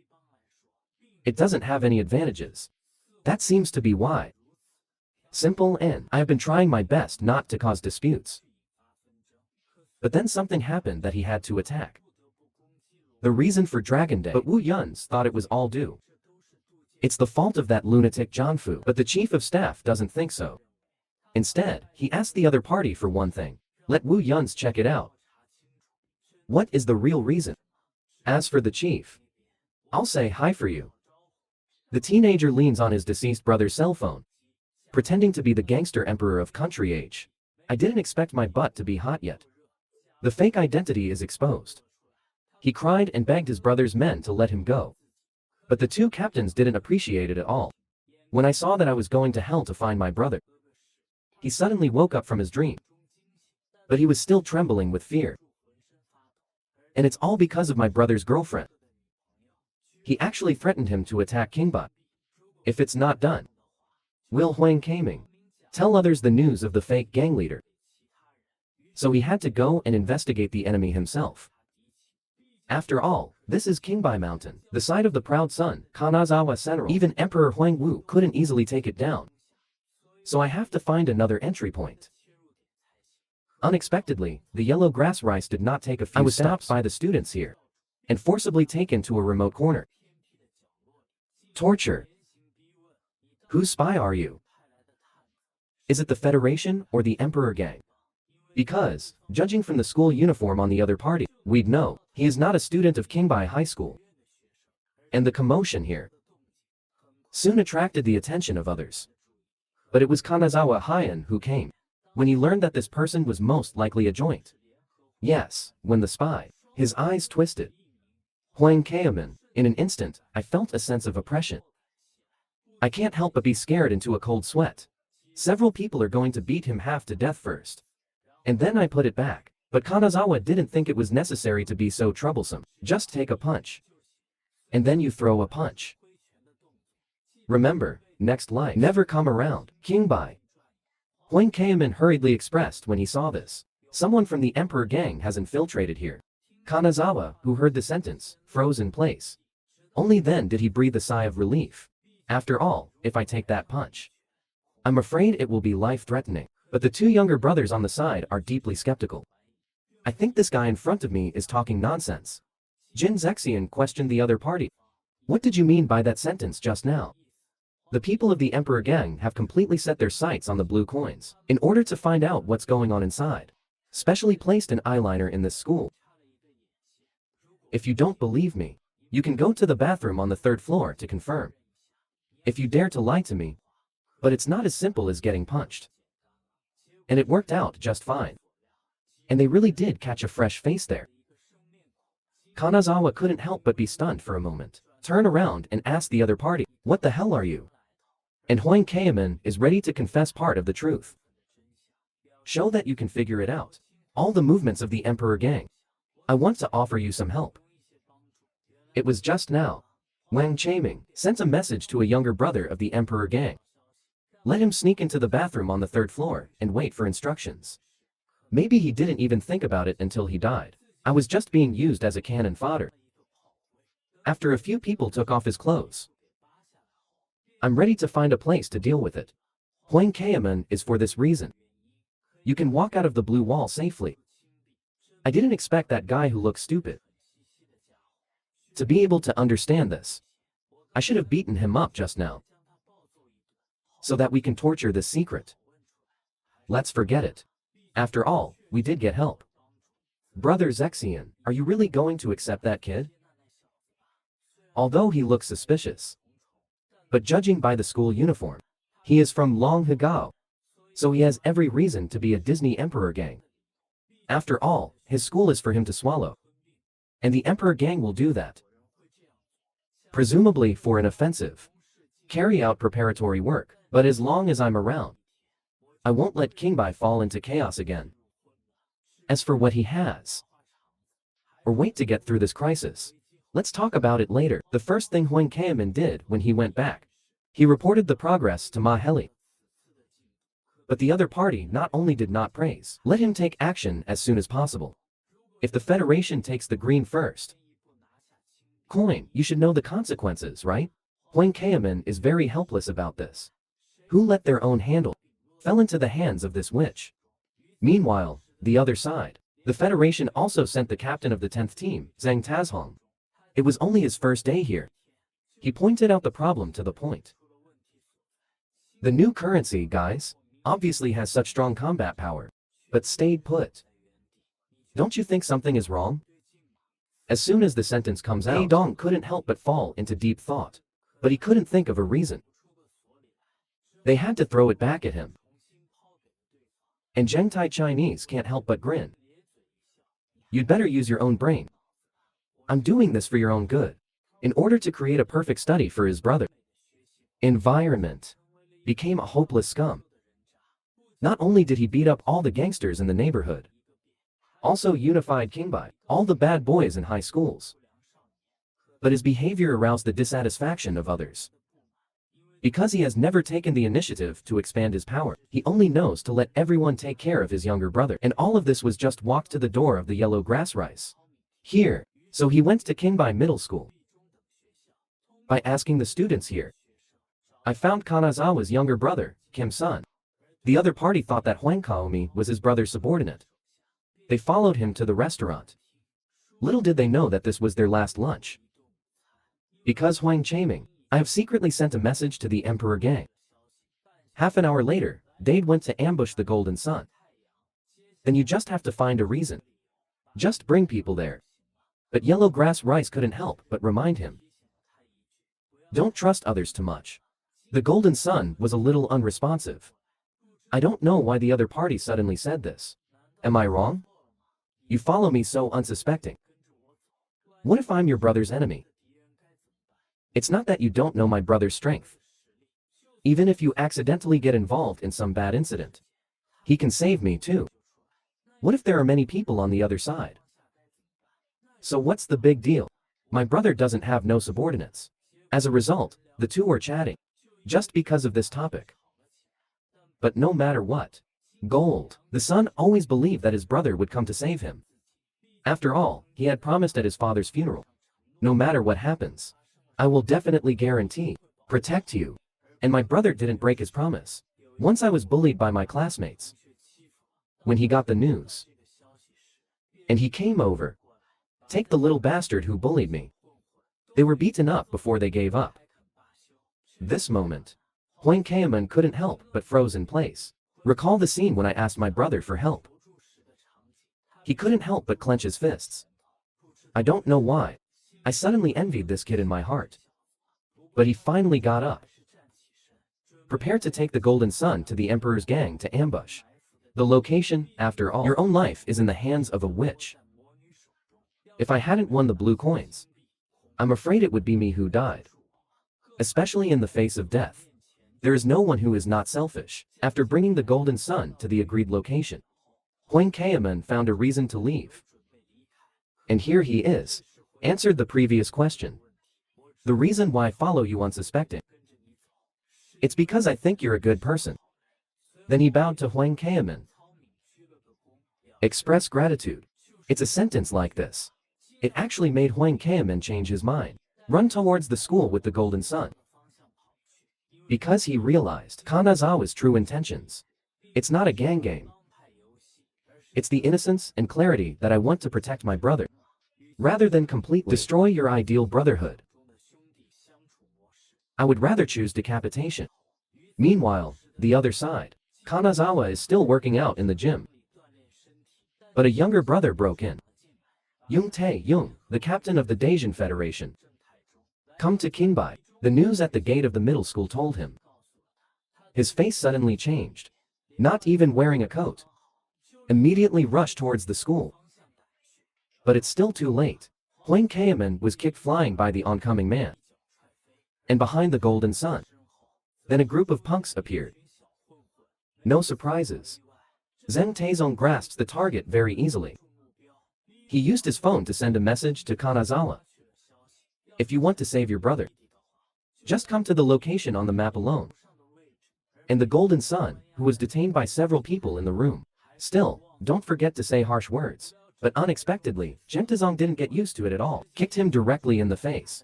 [SPEAKER 1] It doesn't have any advantages. That seems to be why. Simple and I have been trying my best not to cause disputes. But then something happened that he had to attack. The reason for Dragon Day, but Wu Yun's thought it was all due. It's the fault of that lunatic Jianfu, but the chief of staff doesn't think so. Instead, he asked the other party for one thing. Let Wu Yun's check it out. What is the real reason? As for the chief, I'll say hi for you. The teenager leans on his deceased brother's cell phone, pretending to be the gangster emperor of country age. I didn't expect my butt to be hot yet. The fake identity is exposed. He cried and begged his brother's men to let him go. But the 2 captains didn't appreciate it at all. When I saw that I was going to hell to find my brother, he suddenly woke up from his dream. But he was still trembling with fear. And it's all because of my brother's girlfriend. He actually threatened him to attack Qingbai. If it's not done, will Huang Kaoming tell others the news of the fake gang leader. So he had to go and investigate the enemy himself. After all, this is Qingbai Mountain, the site of the proud son, Kanazawa Senro. Even Emperor Huang Wu couldn't easily take it down. So I have to find another entry point. Unexpectedly, the yellow grass rice did not take a few steps. I was stopped by the students here and forcibly taken to a remote corner. Torture. Whose spy are you? Is it the Federation or the Emperor Gang? Because, judging from the school uniform on the other party, we'd know he is not a student of Qingbai High School. And the commotion here soon attracted the attention of others. But it was Kanazawa Heian who came when he learned that this person was most likely a joint. Yes, when the spy, his eyes twisted. Huang Kaoman, in an instant, I felt a sense of oppression. I can't help but be scared into a cold sweat. Several people are going to beat him half to death first. And then I put it back. But Kanazawa didn't think it was necessary to be so troublesome. Just take a punch. And then you throw a punch. Remember, next life never come around. King Bai. Huang Kaiman hurriedly expressed when he saw this. Someone from the Emperor gang has infiltrated here. Kanazawa, who heard the sentence, froze in place. Only then did he breathe a sigh of relief. After all, if I take that punch, I'm afraid it will be life-threatening. But the two younger brothers on the side are deeply skeptical. I think this guy in front of me is talking nonsense. Jin Zexian questioned the other party. What did you mean by that sentence just now? The people of the Emperor gang have completely set their sights on the blue coins, in order to find out what's going on inside. Specially placed an eyeliner in this school. If you don't believe me, you can go to the bathroom on the 3rd floor to confirm. If you dare to lie to me. But it's not as simple as getting punched. And it worked out just fine. And they really did catch a fresh face there. Kanazawa couldn't help but be stunned for a moment, turn around and ask the other party, what the hell are you? And Huang Kaiman is ready to confess part of the truth. Show that you can figure it out. All the movements of the Emperor gang. I want to offer you some help. It was just now. Wang Chaiming sent a message to a younger brother of the Emperor gang. Let him sneak into the bathroom on the 3rd floor and wait for instructions. Maybe he didn't even think about it until he died. I was just being used as a cannon fodder. After a few people took off his clothes, I'm ready to find a place to deal with it. Huang Kaiman is for this reason. You can walk out of the blue wall safely. I didn't expect that guy who looks stupid to be able to understand this. I should have beaten him up just now, so that we can torture this secret. Let's forget it. After all, we did get help. Brother Zexian, are you really going to accept that kid? Although he looks suspicious, but judging by the school uniform, he is from Long Hagao, so he has every reason to be a Disney Emperor gang. After all, his school is for him to swallow. And the Emperor gang will do that. Presumably for an offensive. Carry out preparatory work. But as long as I'm around, I won't let King Bai fall into chaos again. As for what he has, or wait to get through this crisis, let's talk about it later. The first thing Huang Kaiman did when he went back, he reported the progress to Ma Heli. But the other party not only did not praise, let him take action as soon as possible. If the Federation takes the green first coin, you should know the consequences, right? Huang Kaiman is very helpless about this. Who let their own handle fell into the hands of this witch. Meanwhile, the other side, the Federation also sent the captain of the 10th team, Zhang Tazhong. It was only his first day here. He pointed out the problem to the point. The new currency, guys, obviously has such strong combat power, but stayed put. Don't you think something is wrong? As soon as the sentence comes out, Dong couldn't help but fall into deep thought. But he couldn't think of a reason. They had to throw it back at him. And Zhengtai Chinese can't help but grin. You'd better use your own brain. I'm doing this for your own good. In order to create a perfect study for his brother. Environment became a hopeless scum. Not only did he beat up all the gangsters in the neighborhood, also unified Kingbai, all the bad boys in high schools. But his behavior aroused the dissatisfaction of others. Because he has never taken the initiative to expand his power, he only knows to let everyone take care of his younger brother. And all of this was just walked to the door of the yellow grass rice. Here, so he went to Kingbai Middle School. By asking the students here, I found Kanazawa's younger brother, Kim-sun. The other party thought that Huang Kaomi was his brother's subordinate. They followed him to the restaurant. Little did they know that this was their last lunch. Because Huang Chaiming, I have secretly sent a message to the Emperor gang. Half an hour later, Dade went to ambush the Golden Sun. Then you just have to find a reason. Just bring people there. But Yellow Grass Rice couldn't help but remind him. Don't trust others too much. The Golden Sun was a little unresponsive. I don't know why the other party suddenly said this. Am I wrong? You follow me so unsuspecting. What if I'm your brother's enemy? It's not that you don't know my brother's strength. Even if you accidentally get involved in some bad incident, he can save me too. What if there are many people on the other side? So what's the big deal? My brother doesn't have no subordinates. As a result, the two are chatting. just because of this topic. But no matter what, gold. The son always believed that his brother would come to save him. After all, he had promised at his father's funeral. No matter what happens, I will definitely guarantee, protect you. And my brother didn't break his promise. Once I was bullied by my classmates. When he got the news, and he came over, take the little bastard who bullied me. They were beaten up before they gave up. This moment, Huang Kaeman couldn't help but froze in place. Recall the scene when I asked my brother for help. He couldn't help but clench his fists. I don't know why. I suddenly envied this kid in my heart. But he finally got up, prepared to take the Golden Sun to the Emperor's gang to ambush. The location, after all, your own life is in the hands of a witch. If I hadn't won the blue coins, I'm afraid it would be me who died. Especially in the face of death. There is no one who is not selfish. After bringing the Golden Sun to the agreed location, Huang Kaeman found a reason to leave. And here he is. Answered the previous question. The reason why I follow you unsuspecting. It's because I think you're a good person. Then he bowed to Huang Kaeman. Express gratitude. It's a sentence like this. It actually made Huang Kaeman change his mind. Run towards the school with the Golden Sun. Because he realized Kanazawa's true intentions. It's not a gang game. It's the innocence and clarity that I want to protect my brother. Rather than completely destroy your ideal brotherhood. I would rather choose decapitation. Meanwhile, the other side. Kanazawa is still working out in the gym. But a younger brother broke in. Jung Tae-young, the captain of the Daejeon Federation. Come to Kinbai. The news at the gate of the middle school told him. His face suddenly changed. Not even wearing a coat. Immediately rushed towards the school. But it's still too late. Huang Kaeman was kicked flying by the oncoming man. And behind the Golden Sun. Then a group of punks appeared. No surprises. Zheng Taezong grasps the target very easily. He used his phone to send a message to Kanazawa. If you want to save your brother, just come to the location on the map alone. And the Golden Sun, who was detained by several people in the room. Still, don't forget to say harsh words. But unexpectedly, Zheng Taezong didn't get used to it at all. Kicked him directly in the face.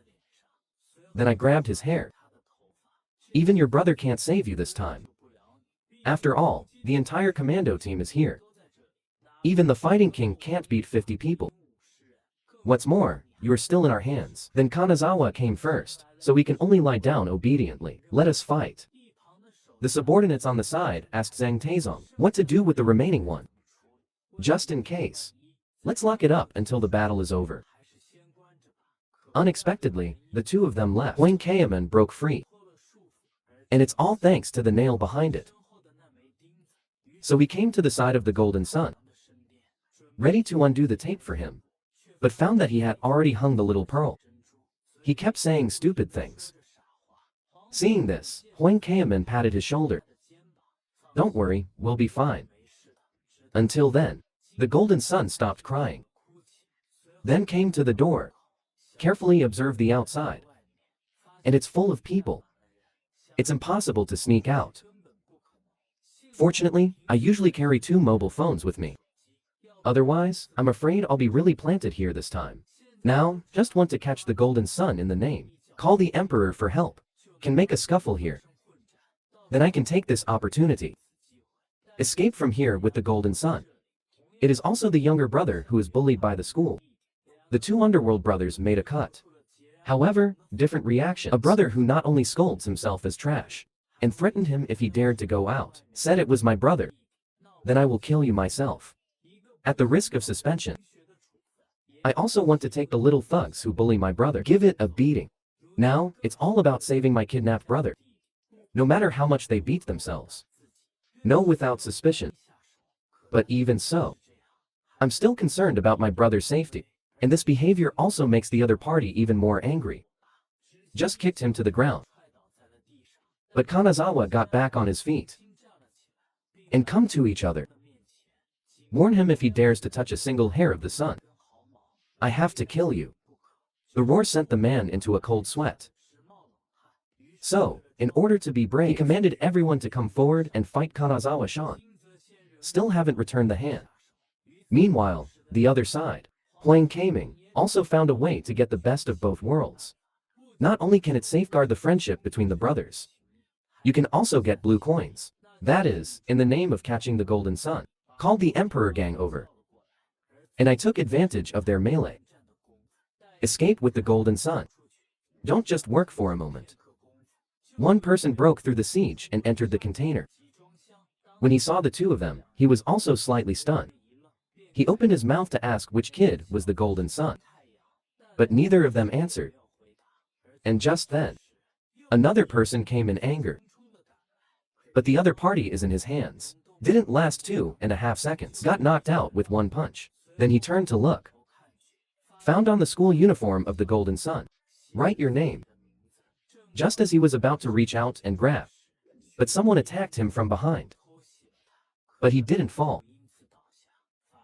[SPEAKER 1] Then I grabbed his hair. Even your brother can't save you this time. After all, the entire commando team is here. Even the fighting king can't beat 50 people. What's more, you are still in our hands. Then Kanazawa came first, so we can only lie down obediently. Let us fight. The subordinates on the side asked Zheng Taezong what to do with the remaining one. Just in case. Let's lock it up until the battle is over. Unexpectedly, the two of them left. Huang Kaeman broke free. And it's all thanks to the nail behind it. So we came to the side of the Golden Sun, ready to undo the tape for him, but found that he had already hung the little pearl. He kept saying stupid things. Seeing this, Huang Kaeman patted his shoulder. Don't worry, we'll be fine. Until then, the Golden Sun stopped crying. Then came to the door, carefully observed the outside. And it's full of people. It's impossible to sneak out. Fortunately, I usually carry 2 mobile phones with me. Otherwise, I'm afraid I'll be really planted here this time. Now, just want to catch the Golden Sun in the name. Call the Emperor for help. Can make a scuffle here. Then I can take this opportunity. Escape from here with the Golden Sun. It is also the younger brother who is bullied by the school. The 2 underworld brothers made a cut. However, different reaction. A brother who not only scolds himself as trash, and threatened him if he dared to go out, said it was my brother. Then I will kill you myself. At the risk of suspension. I also want to take the little thugs who bully my brother. Give it a beating. Now, it's all about saving my kidnapped brother. No matter how much they beat themselves. No, without suspicion. But even so, I'm still concerned about my brother's safety. And this behavior also makes the other party even more angry. Just kicked him to the ground. But Kanazawa got back on his feet. And come to each other. Warn him if he dares to touch a single hair of the sun. I have to kill you. The roar sent the man into a cold sweat. So, In order to be brave, he commanded everyone to come forward and fight Kanazawa-san. Still haven't returned the hand. Meanwhile, the other side, Huang Kaming, also found a way to get the best of both worlds. Not only can it safeguard the friendship between the brothers, you can also get blue coins. That is, in the name of catching the Golden Sun. Called the Emperor Gang over. And I took advantage of their melee. Escape with the Golden Sun. Don't just work for a moment. One person broke through the siege and entered the container. When he saw the two of them, he was also slightly stunned. He opened his mouth to ask which kid was the Golden Sun. But neither of them answered. And just then, another person came in anger. But the other party is in his hands. Didn't last 2.5 seconds. Got knocked out with one punch. Then he turned to look. Found on the school uniform of the Golden Sun. Write your name. Just as he was about to reach out and grab. But someone attacked him from behind. But he didn't fall.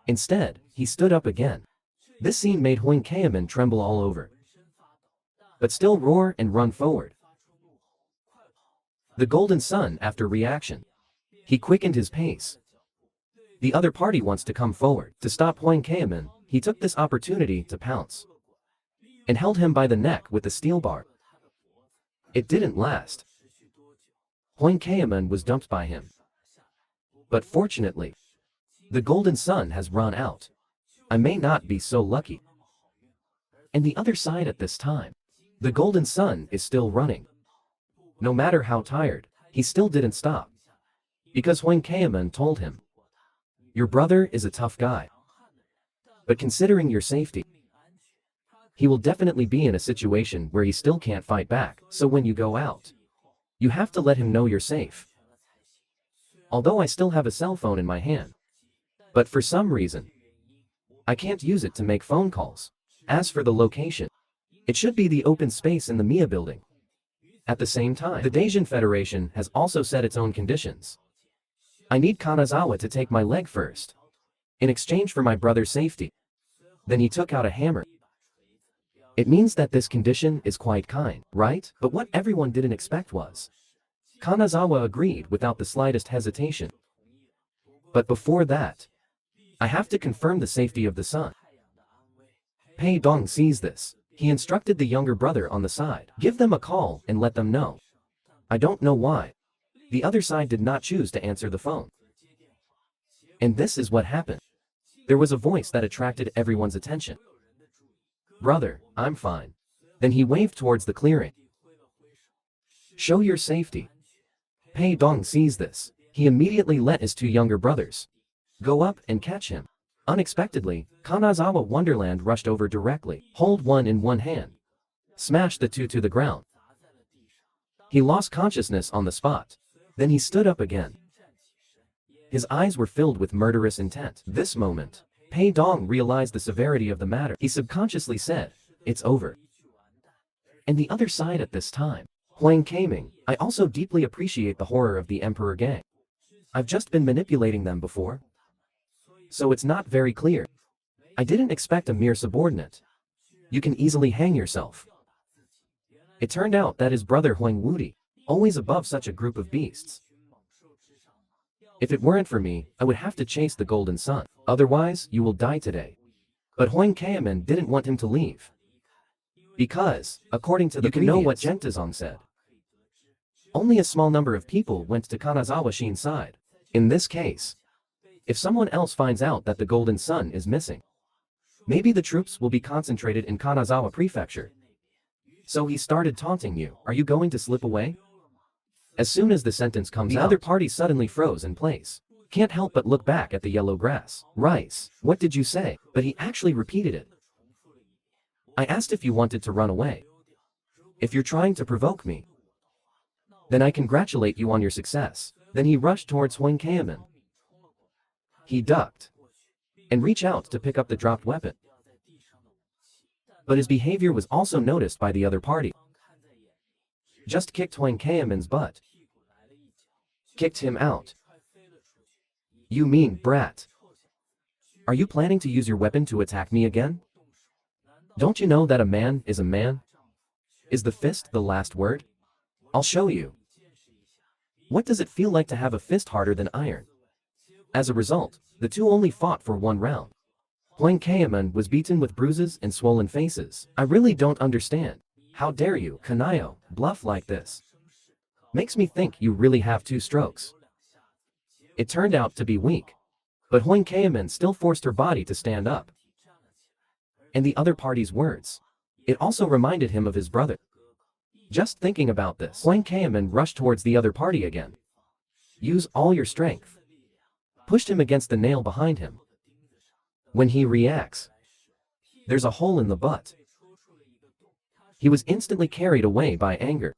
[SPEAKER 1] Instead, he stood up again. This scene made Huang Kaemin tremble all over. But still roar and run forward. The Golden Sun after reaction. He quickened his pace. The other party wants to come forward. To stop Huang Kaemin, he took this opportunity to pounce. And held him by the neck with the steel bar. It didn't last. Huang Kaemin was dumped by him. But fortunately, the Golden Sun has run out. I may not be so lucky. And the other side at this time, the Golden Sun is still running. No matter how tired, he still didn't stop. Because Huang Kaemin told him, your brother is a tough guy. But considering your safety, he will definitely be in a situation where he still can't fight back. So when you go out, you have to let him know you're safe. Although I still have a cell phone in my hand. But for some reason, I can't use it to make phone calls. As for the location, it should be the open space in the Mia building. At the same time, the Daisian Federation has also set its own conditions. I need Kanazawa to take my leg first, in exchange for my brother's safety. Then he took out a hammer. It means that this condition is quite kind, right? But what everyone didn't expect was, Kanazawa agreed without the slightest hesitation. But before that, I have to confirm the safety of the sun. Pei Dong sees this. He instructed the younger brother on the side. Give them a call and let them know. I don't know why. The other side did not choose to answer the phone. And this is what happened. There was a voice that attracted everyone's attention. Brother, I'm fine. Then he waved towards the clearing. Show your safety. Pei Dong sees this. He immediately let his two younger brothers go up and catch him. Unexpectedly, Kanazawa Wonderland rushed over directly, hold one in one hand, smashed the two to the ground. He lost consciousness on the spot. Then he stood up again. His eyes were filled with murderous intent. This moment, Pei Dong realized the severity of the matter. He subconsciously said, it's over. And the other side at this time, Huang Kaming, I also deeply appreciate the horror of the Emperor Gang. I've just been manipulating them before. So it's not very clear. I didn't expect a mere subordinate. You can easily hang yourself. It turned out that his brother Huang Wudi, always above such a group of beasts. If it weren't for me, I would have to chase the Golden Sun. Otherwise, you will die today. But Huang Kaemin didn't want him to leave. Because, according to the you know what Gentazong said. Only a small number of people went to Kanazawa Shin's side. In this case, if someone else finds out that the Golden Sun is missing, maybe the troops will be concentrated in Kanazawa Prefecture. So he started taunting you. Are you going to slip away? As soon as the sentence comes out, the other party suddenly froze in place. Can't help but look back at the yellow grass. Rice, what did you say? But he actually repeated it. I asked if you wanted to run away. If you're trying to provoke me, then I congratulate you on your success. Then he rushed towards Huang Kaemin. He ducked and reached out to pick up the dropped weapon. But his behavior was also noticed by the other party. Just kicked Huang Kaemin's butt. Kicked him out. You mean brat? Are you planning to use your weapon to attack me again? Don't you know that a man is a man? Is the fist the last word? I'll show you. What does it feel like to have a fist harder than iron? As a result, the two only fought for one round. Huang Kaiman was beaten with bruises and swollen faces. I really don't understand. How dare you, Kanayo, bluff like this? Makes me think you really have 2 strokes. It turned out to be weak. But Huang Kaiman still forced her body to stand up. And the other party's words. It also reminded him of his brother. Just thinking about this, Huang Kaiman rushed towards the other party again. Use all your strength. Pushed him against the nail behind him. When he reacts, there's a hole in the butt. He was instantly carried away by anger.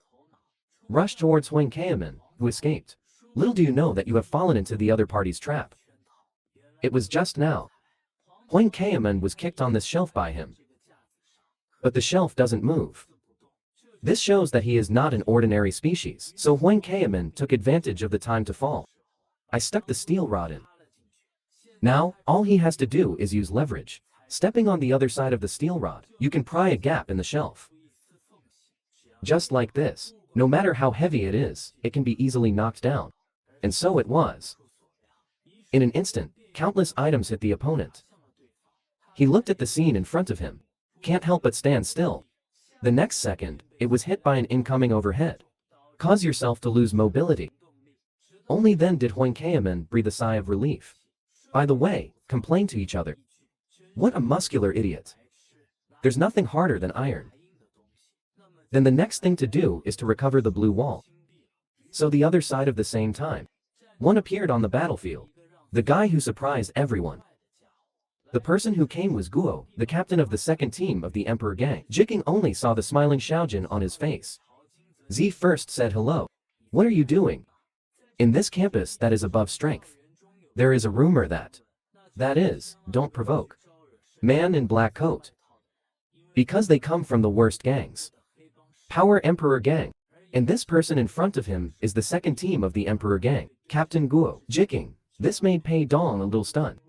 [SPEAKER 1] Rushed towards Huang Kaiman, who escaped. Little do you know that you have fallen into the other party's trap. It was just now. Huang Kaiman was kicked on this shelf by him. But the shelf doesn't move. This shows that he is not an ordinary species, so Huang Kaiman took advantage of the time to fall. I stuck the steel rod in. Now, all he has to do is use leverage. Stepping on the other side of the steel rod, you can pry a gap in the shelf. Just like this. No matter how heavy it is, it can be easily knocked down. And so it was. In an instant, countless items hit the opponent. He looked at the scene in front of him. Can't help but stand still. The next second, it was hit by an incoming overhead. Cause yourself to lose mobility. Only then did Huang Kaiman breathe a sigh of relief. By the way, complain to each other. What a muscular idiot. There's nothing harder than iron. Then the next thing to do is to recover the blue wall. So the other side of the same time. One appeared on the battlefield. The guy who surprised everyone. The person who came was Guo, the captain of the second team of the Emperor Gang. Jiking only saw the smiling Xiaojin on his face. Z first said hello. What are you doing? In this campus that is above strength. There is a rumor that is, don't provoke. Man in black coat. Because they come from the worst gangs. Power Emperor Gang. And this person in front of him is the second team of the Emperor Gang, Captain Guo. Jiking. This made Pei Dong a little stunned.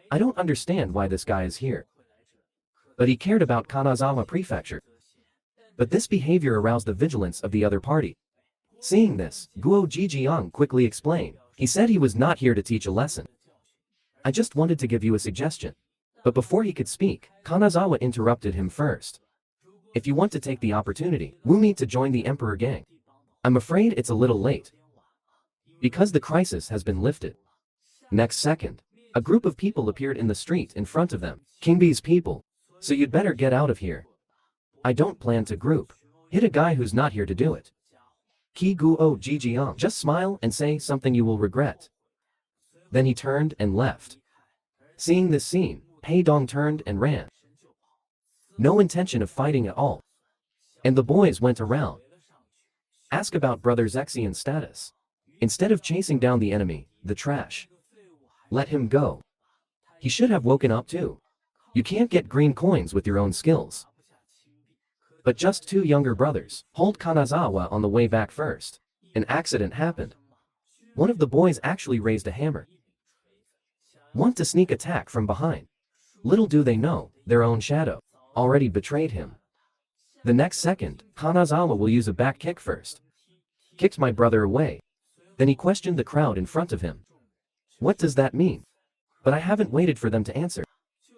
[SPEAKER 1] I don't understand why this guy is here. But he cared about Kanazawa Prefecture. But this behavior aroused the vigilance of the other party. Seeing this, Guo Jijiang quickly explained. He said he was not here to teach a lesson. I just wanted to give you a suggestion. But before he could speak, Kanazawa interrupted him first. If you want to take the opportunity, Wu me to join the Emperor Gang. I'm afraid it's a little late. Because the crisis has been lifted. Next second, a group of people appeared in the street in front of them. Kingby's people. So you'd better get out of here. I don't plan to group. Hit a guy who's not here to do it. Ki Guo Jijiang. Just smile and say something you will regret. Then he turned and left. Seeing this scene, Pei Dong turned and ran. No intention of fighting at all. And the boys went around. Ask about Brother Zexian's status. Instead of chasing down the enemy, the trash. Let him go. He should have woken up too. You can't get green coins with your own skills. But just 2 younger brothers hold Kanazawa on the way back first. An accident happened. One of the boys actually raised a hammer. Want to sneak attack from behind. Little do they know, their own shadow already betrayed him. The next second, Kanazawa will use a back kick first. Kicked my brother away. Then he questioned the crowd in front of him. What does that mean? But I haven't waited for them to answer.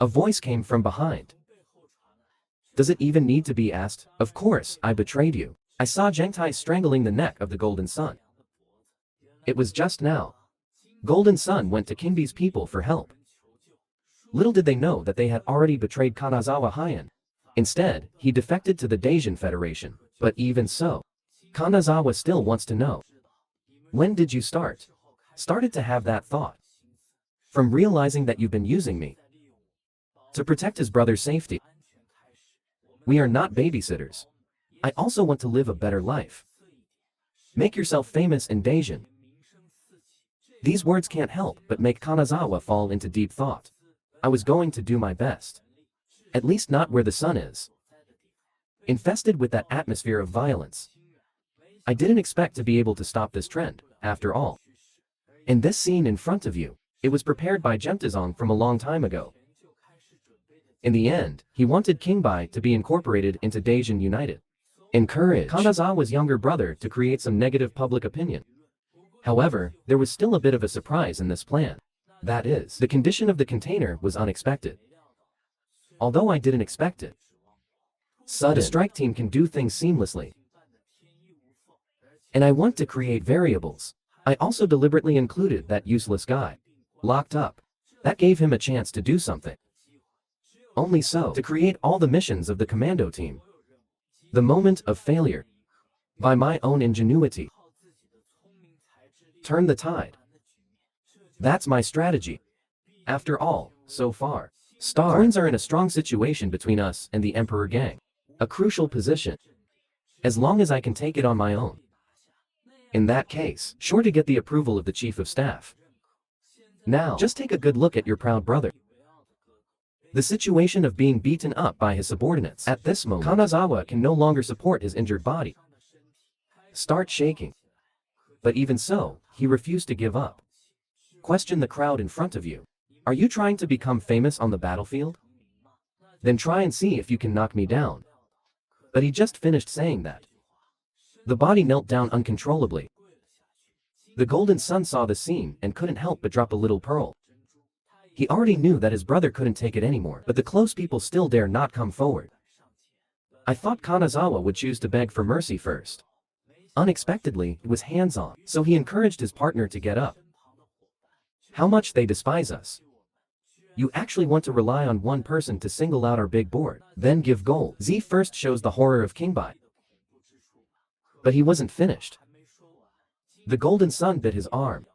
[SPEAKER 1] A voice came from behind. Does it even need to be asked? Of course, I betrayed you. I saw Zhengtai strangling the neck of the Golden Sun. It was just now. Golden Sun went to Kingby's people for help. Little did they know that they had already betrayed Kanazawa Heian. Instead, he defected to the Daisian Federation. But even so, Kanazawa still wants to know. When did you started to have that thought? From realizing that you've been using me to protect his brother's safety. We are not babysitters. I also want to live a better life. Make yourself famous in Daisian. These words can't help but make Kanazawa fall into deep thought. I was going to do my best. At least not where the sun is. Infested with that atmosphere of violence. I didn't expect to be able to stop this trend, after all. In this scene in front of you, it was prepared by Jemtazong from a long time ago. In the end, he wanted Kingbai to be incorporated into Daisian United. Encourage Kanazawa's younger brother to create some negative public opinion. However, there was still a bit of a surprise in this plan. That is, the condition of the container was unexpected. Although I didn't expect it. The strike team can do things seamlessly. And I want to create variables. I also deliberately included that useless guy. Locked up. That gave him a chance to do something. Only so, to create all the missions of the commando team. The moment of failure. By my own ingenuity. Turn the tide. That's my strategy. After all, so far, coins are in a strong situation between us and the Emperor gang. A crucial position. As long as I can take it on my own. In that case, sure to get the approval of the Chief of Staff. Now, just take a good look at your proud brother. The situation of being beaten up by his subordinates. At this moment, Kanazawa can no longer support his injured body. Start shaking. But even so, he refused to give up. Question the crowd in front of you. Are you trying to become famous on the battlefield? Then try and see if you can knock me down. But he just finished saying that. The body knelt down uncontrollably. The golden sun saw the scene and couldn't help but drop a little pearl. He already knew that his brother couldn't take it anymore, but the close people still dare not come forward. I thought Kanazawa would choose to beg for mercy first. Unexpectedly, it was hands-on, so he encouraged his partner to get up. How much they despise us. You actually want to rely on one person to single out our big board, then give gold. Z first shows the horror of Kingbai. But he wasn't finished. The golden sun bit his arm.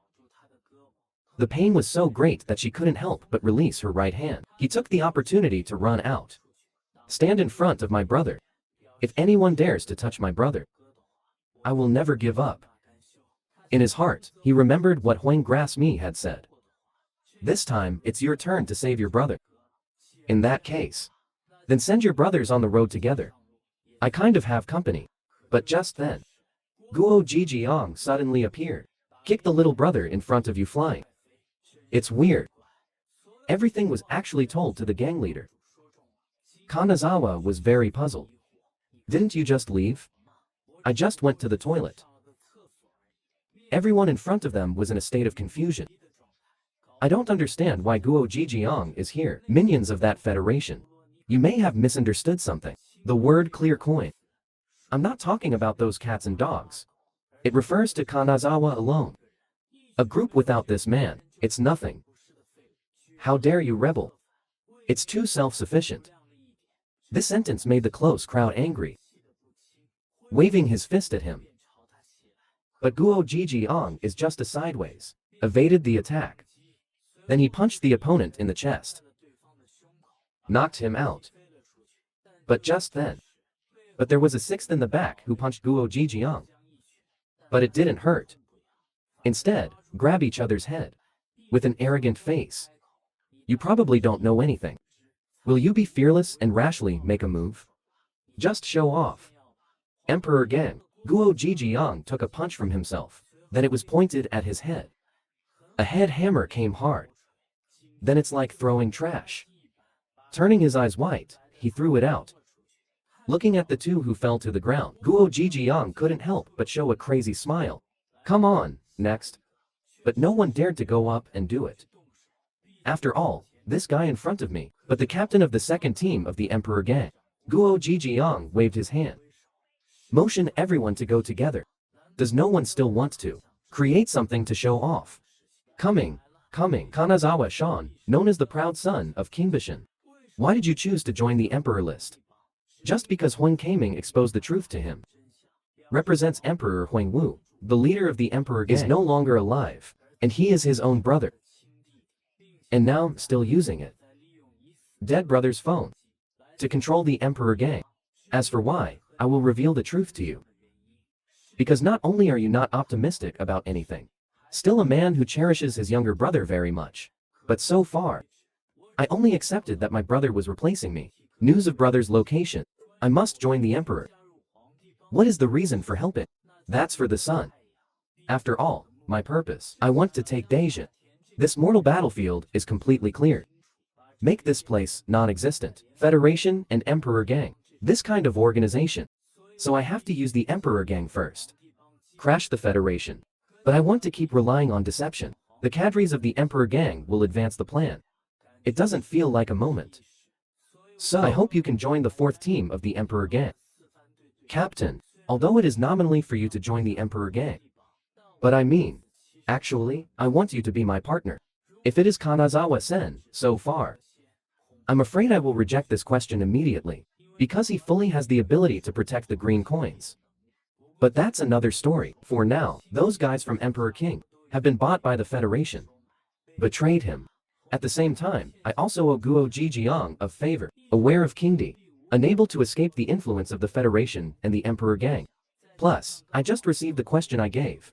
[SPEAKER 1] The pain was so great that she couldn't help but release her right hand. He took the opportunity to run out. Stand in front of my brother. If anyone dares to touch my brother, I will never give up. In his heart, he remembered what Huang Grass-Mi had said. This time, it's your turn to save your brother. In that case, then send your brothers on the road together. I kind of have company. But just then, Guo Jijiang suddenly appeared. Kick the little brother in front of you flying. It's weird. Everything was actually told to the gang leader. Kanazawa was very puzzled. Didn't you just leave? I just went to the toilet. Everyone in front of them was in a state of confusion. I don't understand why Guo Jijiang is here. Minions of that federation. You may have misunderstood something. The word clear coin. I'm not talking about those cats and dogs. It refers to Kanazawa alone. A group without this man, it's nothing. How dare you rebel? It's too self-sufficient. This sentence made the close crowd angry, waving his fist at him. But Guo Jijiang is just a sideways, evaded the attack. Then he punched the opponent in the chest. Knocked him out. But just then. But there was a sixth in the back who punched Guo Jijiang. But it didn't hurt. Instead, grab each other's head. With an arrogant face. You probably don't know anything. Will you be fearless and rashly make a move? Just show off. Emperor Gang. Guo Jijiang took a punch from himself. Then it was pointed at his head. A head hammer came hard. Then it's like throwing trash. Turning his eyes white, he threw it out. Looking at the two who fell to the ground, Guo Jijiang couldn't help but show a crazy smile. Come on, next. But no one dared to go up and do it. After all, this guy in front of me, but the captain of the second team of the Emperor Gang. Guo Jijiang waved his hand. Motion everyone to go together. Does no one still want to create something to show off? Coming. Kanazawa Shan, known as the proud son of King Bishan. Why did you choose to join the Emperor list? Just because Huang Kaming exposed the truth to him. Represents Emperor Huang Wu, the leader of the Emperor Gang, is no longer alive, and he is his own brother. And now, still using it. Dead brother's phone. To control the Emperor Gang. As for why, I will reveal the truth to you. Because not only are you not optimistic about anything, still a man who cherishes his younger brother very much. But so far, I only accepted that my brother was replacing me. News of brother's location. I must join the Emperor. What is the reason for helping? That's for the sun. After all, my purpose. I want to take Daejeon. This mortal battlefield is completely cleared. Make this place non-existent. Federation and Emperor Gang. This kind of organization. So I have to use the Emperor Gang first. Crash the Federation. But I want to keep relying on deception. The cadres of the Emperor gang will advance the plan. It doesn't feel like a moment. So, I hope you can join the 4th team of the Emperor gang. Captain, although it is nominally for you to join the Emperor gang. But I mean, actually, I want you to be my partner. If it is Kanazawa-sen, so far. I'm afraid I will reject this question immediately, because he fully has the ability to protect the green coins. But that's another story. For now, those guys from Emperor King have been bought by the Federation. Betrayed him. At the same time, I also owe Guo Jijiang a favor. Aware of Kingdi, unable to escape the influence of the Federation and the Emperor gang. Plus, I just received the question I gave.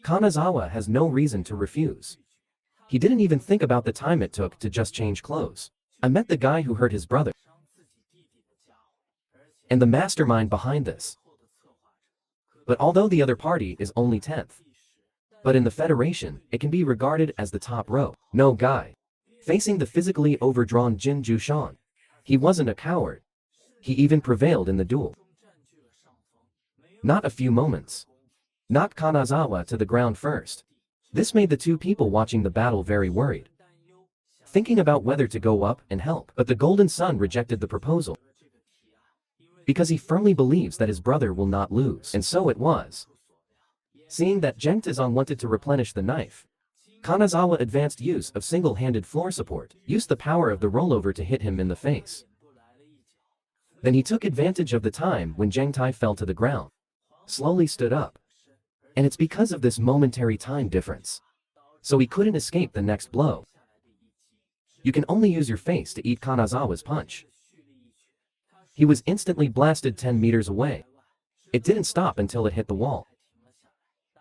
[SPEAKER 1] Kanazawa has no reason to refuse. He didn't even think about the time it took to just change clothes. I met the guy who hurt his brother. And the mastermind behind this. But although the other party is only 10th. But in the Federation, it can be regarded as the top row. No guy. Facing the physically overdrawn Jin Jushan. He wasn't a coward. He even prevailed in the duel. Not a few moments. Knocked Kanazawa to the ground first. This made the two people watching the battle very worried. Thinking about whether to go up and help, but the Golden Sun rejected the proposal. Because he firmly believes that his brother will not lose, and so it was. Seeing that Zheng Tizong wanted to replenish the knife, Kanazawa advanced use of single-handed floor support, used the power of the rollover to hit him in the face. Then he took advantage of the time when Zheng Tai fell to the ground, slowly stood up. And it's because of this momentary time difference. So he couldn't escape the next blow. You can only use your face to eat Kanazawa's punch. He was instantly blasted 10 meters away. It didn't stop until it hit the wall.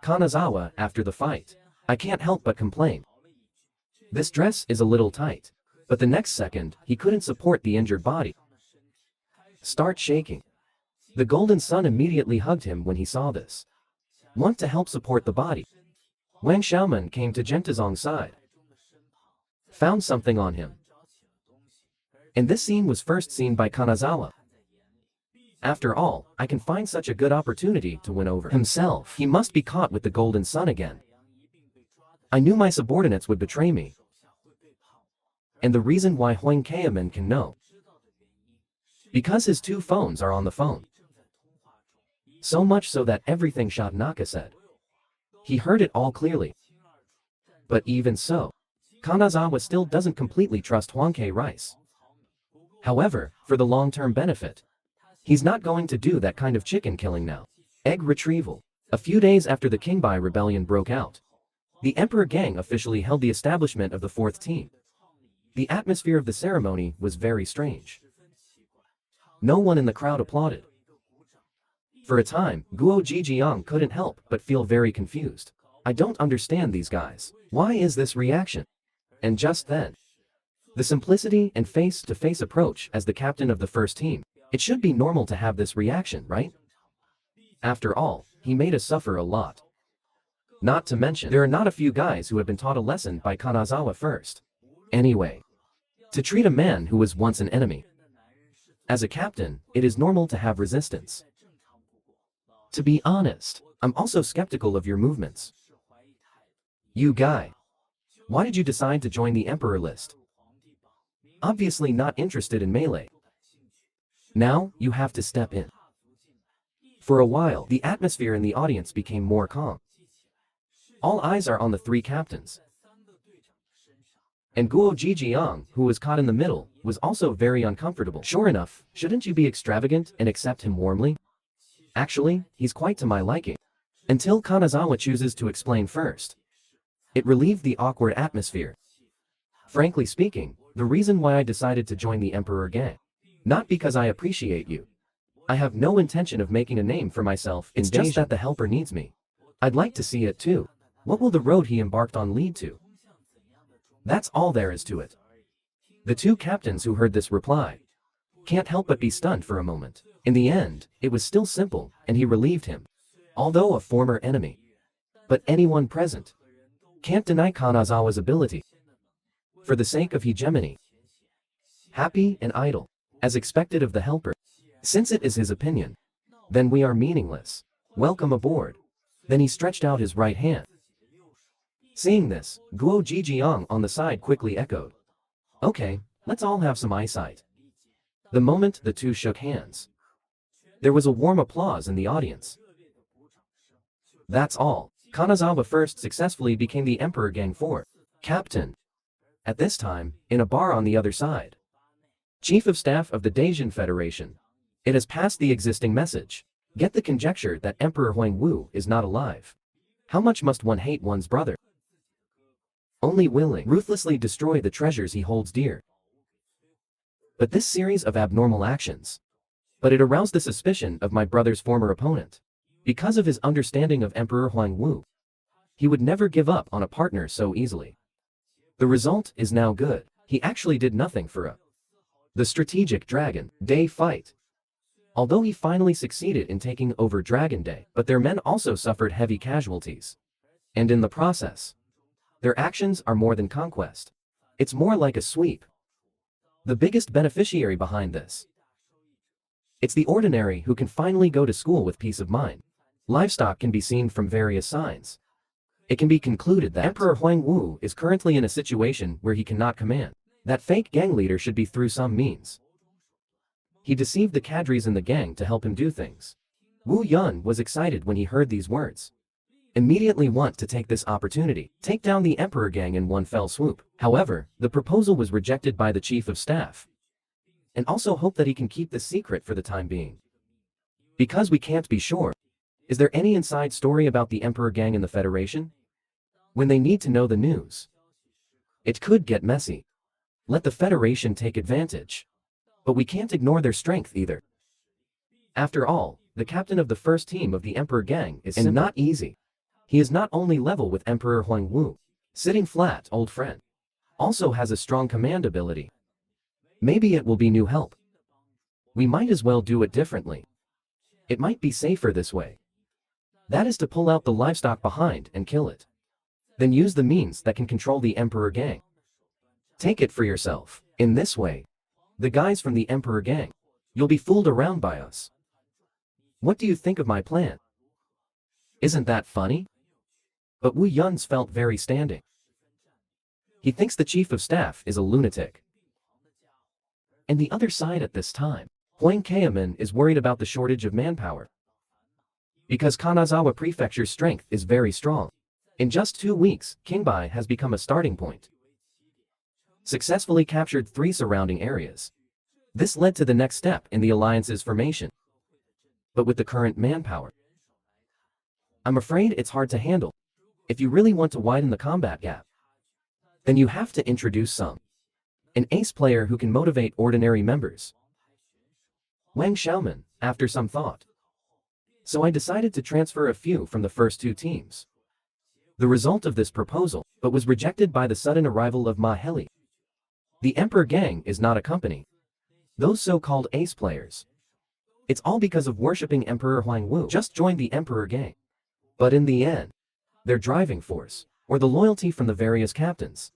[SPEAKER 1] Kanazawa, after the fight, I can't help but complain. This dress is a little tight. But the next second, he couldn't support the injured body. Start shaking. The Golden Sun immediately hugged him when he saw this. Want to help support the body. Wang Xiaoman came to Zheng Tizong's side. Found something on him. And this scene was first seen by Kanazawa. After all, I can find such a good opportunity to win over himself. He must be caught with the Golden Sun again. I knew my subordinates would betray me. And the reason why Huang Qiamen can know. Because his 2 phones are on the phone. So much so that everything Shodnaka said. He heard it all clearly. But even so, Kanazawa still doesn't completely trust Huang Ke Rice. However, for the long-term benefit, he's not going to do that kind of chicken killing now. Egg retrieval. A few days after the Qingbai rebellion broke out, the Emperor gang officially held the establishment of the 4th team. The atmosphere of the ceremony was very strange. No one in the crowd applauded. For a time, Guo Jijiang couldn't help but feel very confused. I don't understand these guys. Why is this reaction? And just then, the simplicity and face-to-face approach as the captain of the 1st team. It should be normal to have this reaction, right? After all, he made us suffer a lot. Not to mention, there are not a few guys who have been taught a lesson by Kanazawa first. Anyway, to treat a man who was once an enemy. As a captain, it is normal to have resistance. To be honest, I'm also skeptical of your movements. You guy. Why did you decide to join the Emperor list? Obviously not interested in melee. Now, you have to step in. For a while, the atmosphere in the audience became more calm. All eyes are on the 3 captains. And Guo Jijiang, who was caught in the middle, was also very uncomfortable. Sure enough, shouldn't you be extravagant and accept him warmly? Actually, he's quite to my liking. Until Kanazawa chooses to explain first. It relieved the awkward atmosphere. Frankly speaking, the reason why I decided to join the Emperor gang. Not because I appreciate you. I have no intention of making a name for myself. It's just that the helper needs me. I'd like to see it too. What will the road he embarked on lead to? That's all there is to it. The 2 captains who heard this reply can't help but be stunned for a moment. In the end, it was still simple, and he relieved him. Although a former enemy. But anyone present can't deny Kanazawa's ability. For the sake of hegemony. Happy and idle. As expected of the helper. Since it is his opinion, then we are meaningless. Welcome aboard. Then he stretched out his right hand. Seeing this, Guo Jijiang on the side quickly echoed. Okay, let's all have some eyesight. The moment the two shook hands, there was a warm applause in the audience. That's all. Kanazawa first successfully became the Emperor Gang 4 captain. At this time, in a bar on the other side, Chief of Staff of the Daisian Federation. It has passed the existing message. Get the conjecture that Emperor Huangwu is not alive. How much must one hate one's brother? Only willing ruthlessly destroy the treasures he holds dear. But this series of abnormal actions. But it aroused the suspicion of my brother's former opponent. Because of his understanding of Emperor Huangwu, he would never give up on a partner so easily. The result is now good. He actually did nothing for the strategic Dragon Day fight. Although he finally succeeded in taking over Dragon Day, but their men also suffered heavy casualties. And in the process, their actions are more than conquest. It's more like a sweep. The biggest beneficiary behind this. It's the ordinary who can finally go to school with peace of mind. Livestock can be seen from various signs. It can be concluded that Emperor Huangwu is currently in a situation where he cannot command. That fake gang leader should be through some means. He deceived the cadres in the gang to help him do things. Wu Yun was excited when he heard these words. Immediately want to take this opportunity, take down the Emperor Gang in one fell swoop. However, the proposal was rejected by the Chief of Staff. And also hope that he can keep the secret for the time being. Because we can't be sure. Is there any inside story about the Emperor Gang in the Federation? When they need to know the news, it could get messy. Let the Federation take advantage. But we can't ignore their strength either. After all, the captain of the first team of the Emperor Gang is not easy. He is not only level with Emperor Huangwu, sitting flat old friend, also has a strong command ability. Maybe it will be new help. We might as well do it differently. It might be safer this way. That is to pull out the livestock behind and kill it. Then use the means that can control the Emperor Gang. Take it for yourself. In this way, the guys from the Emperor Gang, you'll be fooled around by us. What do you think of my plan? Isn't that funny? But Wu Yun's felt very standing. He thinks the Chief of Staff is a lunatic. And the other side at this time, Huang Keiaman is worried about the shortage of manpower. Because Kanazawa Prefecture's strength is very strong. In just 2 weeks, Qingbai has become a starting point. Successfully captured 3 surrounding areas. This led to the next step in the alliance's formation. But with the current manpower, I'm afraid it's hard to handle. If you really want to widen the combat gap, then you have to introduce an ace player who can motivate ordinary members. Wang Xiaoman, after some thought. So I decided to transfer a few from the first 2 teams. The result of this proposal, but was rejected by the sudden arrival of Ma Heli. The Emperor Gang is not a company. Those so-called ace players. It's all because of worshipping Emperor Huangwu just joined the Emperor Gang. But in the end, their driving force, or the loyalty from the various captains.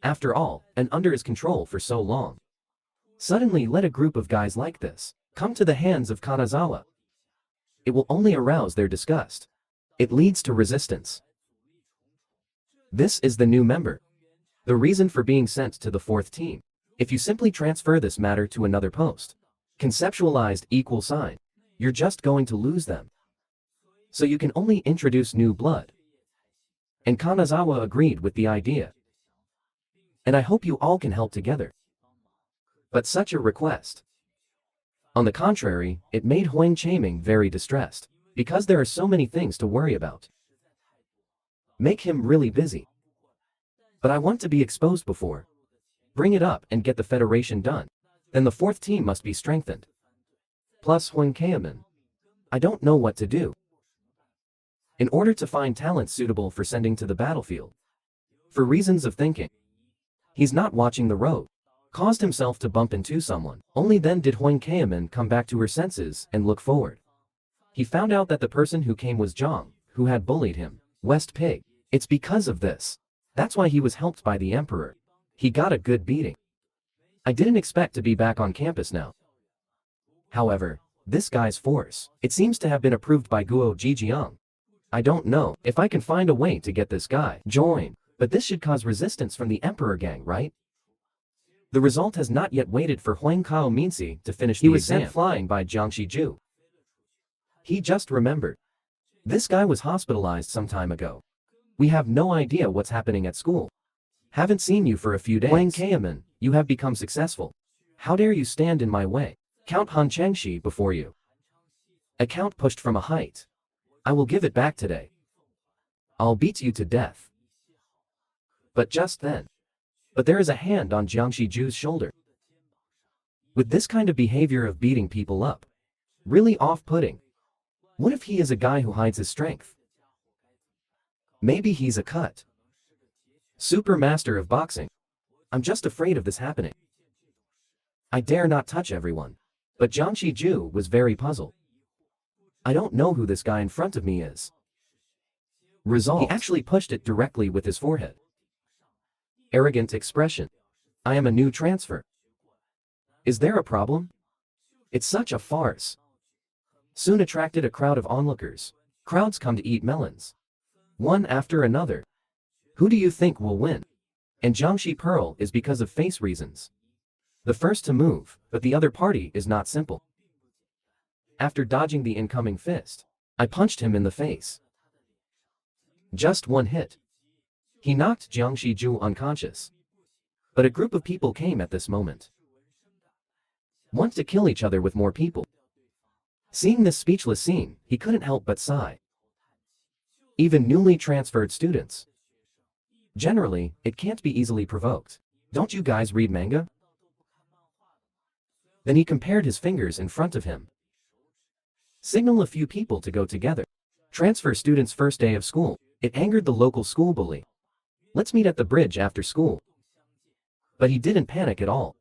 [SPEAKER 1] After all, and under his control for so long. Suddenly let a group of guys like this come to the hands of Kanazawa. It will only arouse their disgust. It leads to resistance. This is the new member. The reason for being sent to the 4th team. If you simply transfer this matter to another post, conceptualized equal sign, you're just going to lose them. So you can only introduce new blood. And Kanazawa agreed with the idea. And I hope you all can help together. But such a request. On the contrary, it made Huang Chaiming very distressed, because there are so many things to worry about. Make him really busy. But I want to be exposed before. Bring it up and get the Federation done. Then the 4th team must be strengthened. Plus Huang Keiaman. I don't know what to do. In order to find talent suitable for sending to the battlefield. For reasons of thinking. He's not watching the road. Caused himself to bump into someone. Only then did Huang Keiaman come back to her senses and look forward. He found out that the person who came was Zhang, who had bullied him. West Pig. It's because of this. That's why he was helped by the Emperor. He got a good beating. I didn't expect to be back on campus now. However, This guy's force. It seems to have been approved by Guo Jijiang. I don't know if I can find a way to get this guy join, but this should cause resistance from the Emperor gang, right? The result has not yet waited for Huang Kao Minsi to finish the exam. He was sent flying by Jiang Shiju. He just remembered. This guy was hospitalized some time ago. We have no idea what's happening at school. Haven't seen you for a few days. Huang Kaoman, you have become successful. How dare you stand in my way? Count Han Changxi before you. A count pushed from a height. I will give it back today. I'll beat you to death. But just then. But there is a hand on Jiang Shiju's shoulder. With this kind of behavior of beating people up. Really off-putting. What if he is a guy who hides his strength? Maybe he's a cut. Super master of boxing. I'm just afraid of this happening. I dare not touch everyone. But Jiang Shiju was very puzzled. I don't know who this guy in front of me is. Result. He actually pushed it directly with his forehead. Arrogant expression. I am a new transfer. Is there a problem? It's such a farce. Soon attracted a crowd of onlookers. Crowds come to eat melons. One after another. Who do you think will win? And Jiangxi Pearl is because of face reasons. The first to move, but the other party is not simple. After dodging the incoming fist, I punched him in the face. Just one hit. He knocked Jiang Shiju unconscious. But a group of people came at this moment. Want to kill each other with more people. Seeing this speechless scene, he couldn't help but sigh. Even newly transferred students. Generally, it can't be easily provoked. Don't you guys read manga? Then he compared his fingers in front of him. Signal a few people to go together. Transfer students' first day of school. It angered the local school bully. Let's meet at the bridge after school. But he didn't panic at all.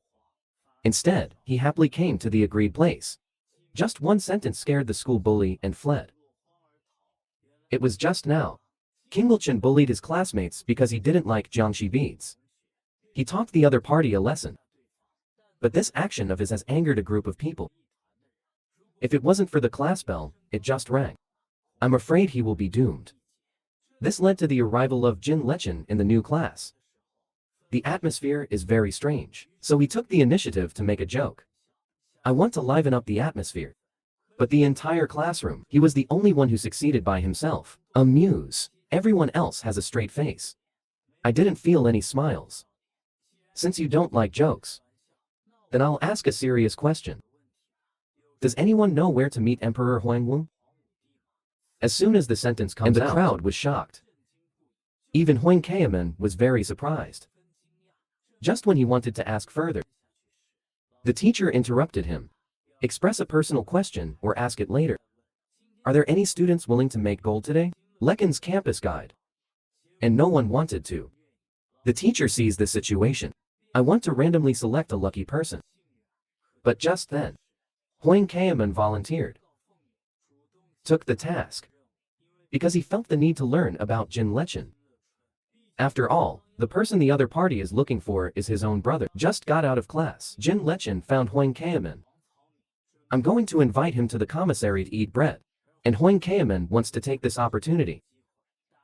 [SPEAKER 1] Instead, he happily came to the agreed place. Just one sentence scared the school bully and fled. It was just now. Kingelchen bullied his classmates because he didn't like Jiangxi beads. He taught the other party a lesson. But this action of his has angered a group of people. If it wasn't for the class bell, it just rang. I'm afraid he will be doomed. This led to the arrival of Jin Lechen in the new class. The atmosphere is very strange, so he took the initiative to make a joke. I want to liven up the atmosphere. But the entire classroom, he was the only one who succeeded by himself. Amuse. Everyone else has a straight face. I didn't feel any smiles. Since you don't like jokes, then I'll ask a serious question. Does anyone know where to meet Emperor Huangwu? As soon as the sentence comes out, and the crowd was shocked. Even Huang Kaoman was very surprised. Just when he wanted to ask further, the teacher interrupted him. Express a personal question or ask it later. Are there any students willing to make gold today? Lekin's campus guide. And no one wanted to. The teacher sees the situation. I want to randomly select a lucky person. But just then, Huang Kaoman volunteered. Took the task. Because he felt the need to learn about Jin Lechen. After all, the person the other party is looking for is his own brother. Just got out of class. Jin Lechen found Huang Kaoman. I'm going to invite him to the commissary to eat bread. And Huang Kaoman wants to take this opportunity.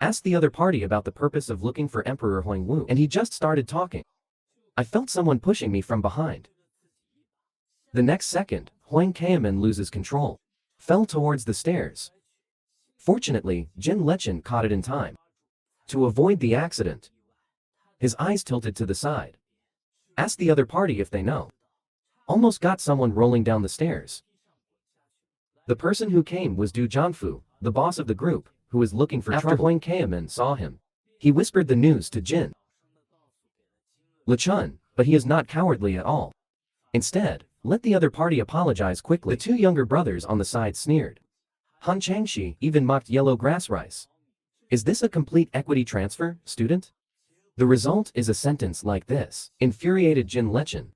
[SPEAKER 1] Asked the other party about the purpose of looking for Emperor Huangwu, and he just started talking. I felt someone pushing me from behind. The next second, Huang Kaoman loses control. Fell towards the stairs. Fortunately, Jin Lechen caught it in time. To avoid the accident, his eyes tilted to the side. Asked the other party if they know. Almost got someone rolling down the stairs. The person who came was Du Jianfu, the boss of the group, who was looking for trouble. After Huang Kaoman saw him, he whispered the news to Jin Lechun, but he is not cowardly at all. Instead, let the other party apologize quickly. The two younger brothers on the side sneered. Han Changxi even mocked yellow grass rice. Is this a complete equity transfer, student? The result is a sentence like this. Infuriated Jin Lechen.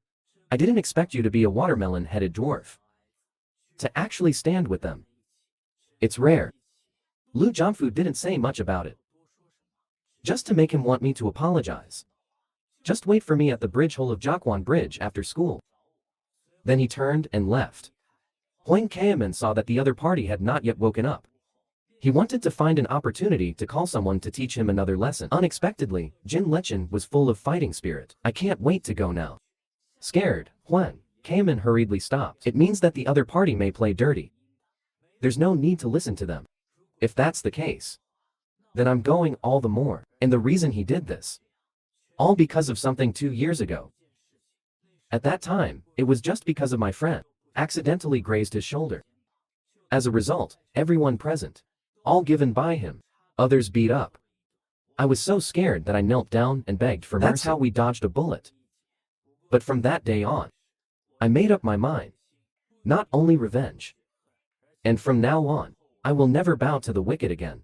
[SPEAKER 1] I didn't expect you to be a watermelon-headed dwarf. To actually stand with them. It's rare. Lu Jianfu didn't say much about it. Just to make him want me to apologize. Just wait for me at the bridge hole of Jiaquan Bridge after school. Then he turned and left. Huang Qiamen saw that the other party had not yet woken up. He wanted to find an opportunity to call someone to teach him another lesson. Unexpectedly, Jin Lechen was full of fighting spirit. I can't wait to go now. Scared, Huang Qiamen hurriedly stopped. It means that the other party may play dirty. There's no need to listen to them. If that's the case, then I'm going all the more. And the reason he did this, all because of something 2 years ago. At that time, it was just because of my friend accidentally grazed his shoulder. As a result, everyone present, all given by him, others beat up. I was so scared that I knelt down and begged for mercy. That's how we dodged a bullet. But from that day on, I made up my mind. Not only revenge. And from now on, I will never bow to the wicked again.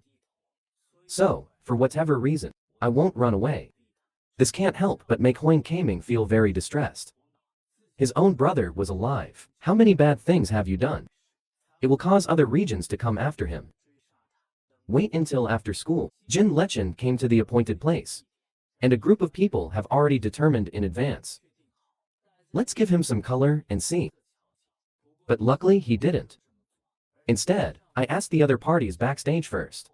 [SPEAKER 1] So, for whatever reason, I won't run away. This can't help but make Huang Qiamen feel very distressed. His own brother was alive. How many bad things have you done? It will cause other regions to come after him. Wait until after school. Jin Lechen came to the appointed place. And a group of people have already determined in advance. Let's give him some color and see. But luckily he didn't. Instead, I asked the other parties backstage first.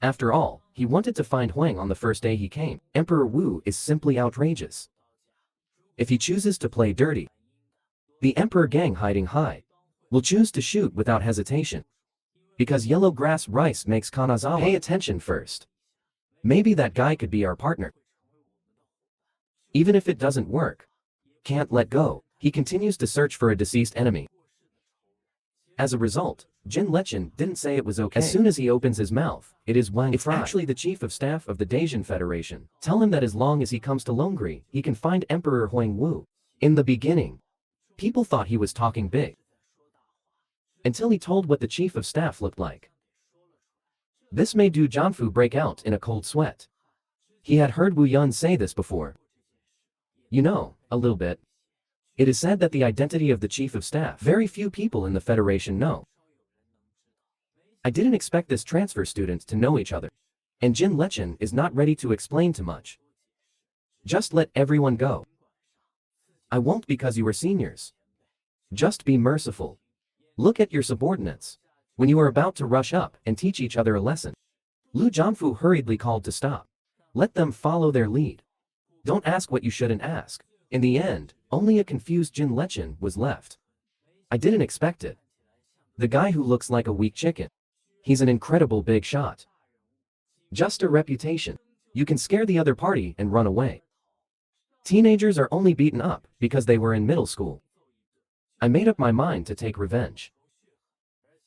[SPEAKER 1] After all, he wanted to find Huang on the first day he came. Emperor Wu is simply outrageous. If he chooses to play dirty, the Emperor gang hiding high will choose to shoot without hesitation. Because yellow grass rice makes Kanazawa pay attention first. Maybe that guy could be our partner. Even if it doesn't work, can't let go. He continues to search for a deceased enemy. As a result, Jin Lechen didn't say it was okay. As soon as he opens his mouth, it is Wang Fry. It's actually the chief of staff of the Dacian Federation. Tell him that as long as he comes to Longri, he can find Emperor Huang Wu. In the beginning, people thought he was talking big. Until he told what the chief of staff looked like. This made Du Jianfu break out in a cold sweat. He had heard Wu Yun say this before. You know, a little bit. It is said that the identity of the chief of staff, very few people in the Federation know. I didn't expect this transfer student to know each other. And Jin Lechen is not ready to explain too much. Just let everyone go. I won't because you are seniors. Just be merciful. Look at your subordinates. When you are about to rush up and teach each other a lesson. Lu Jianfu hurriedly called to stop. Let them follow their lead. Don't ask what you shouldn't ask. In the end, only a confused Jin Lechen was left. I didn't expect it. The guy who looks like a weak chicken. He's an incredible big shot. Just a reputation. You can scare the other party and run away. Teenagers are only beaten up because they were in middle school. I made up my mind to take revenge.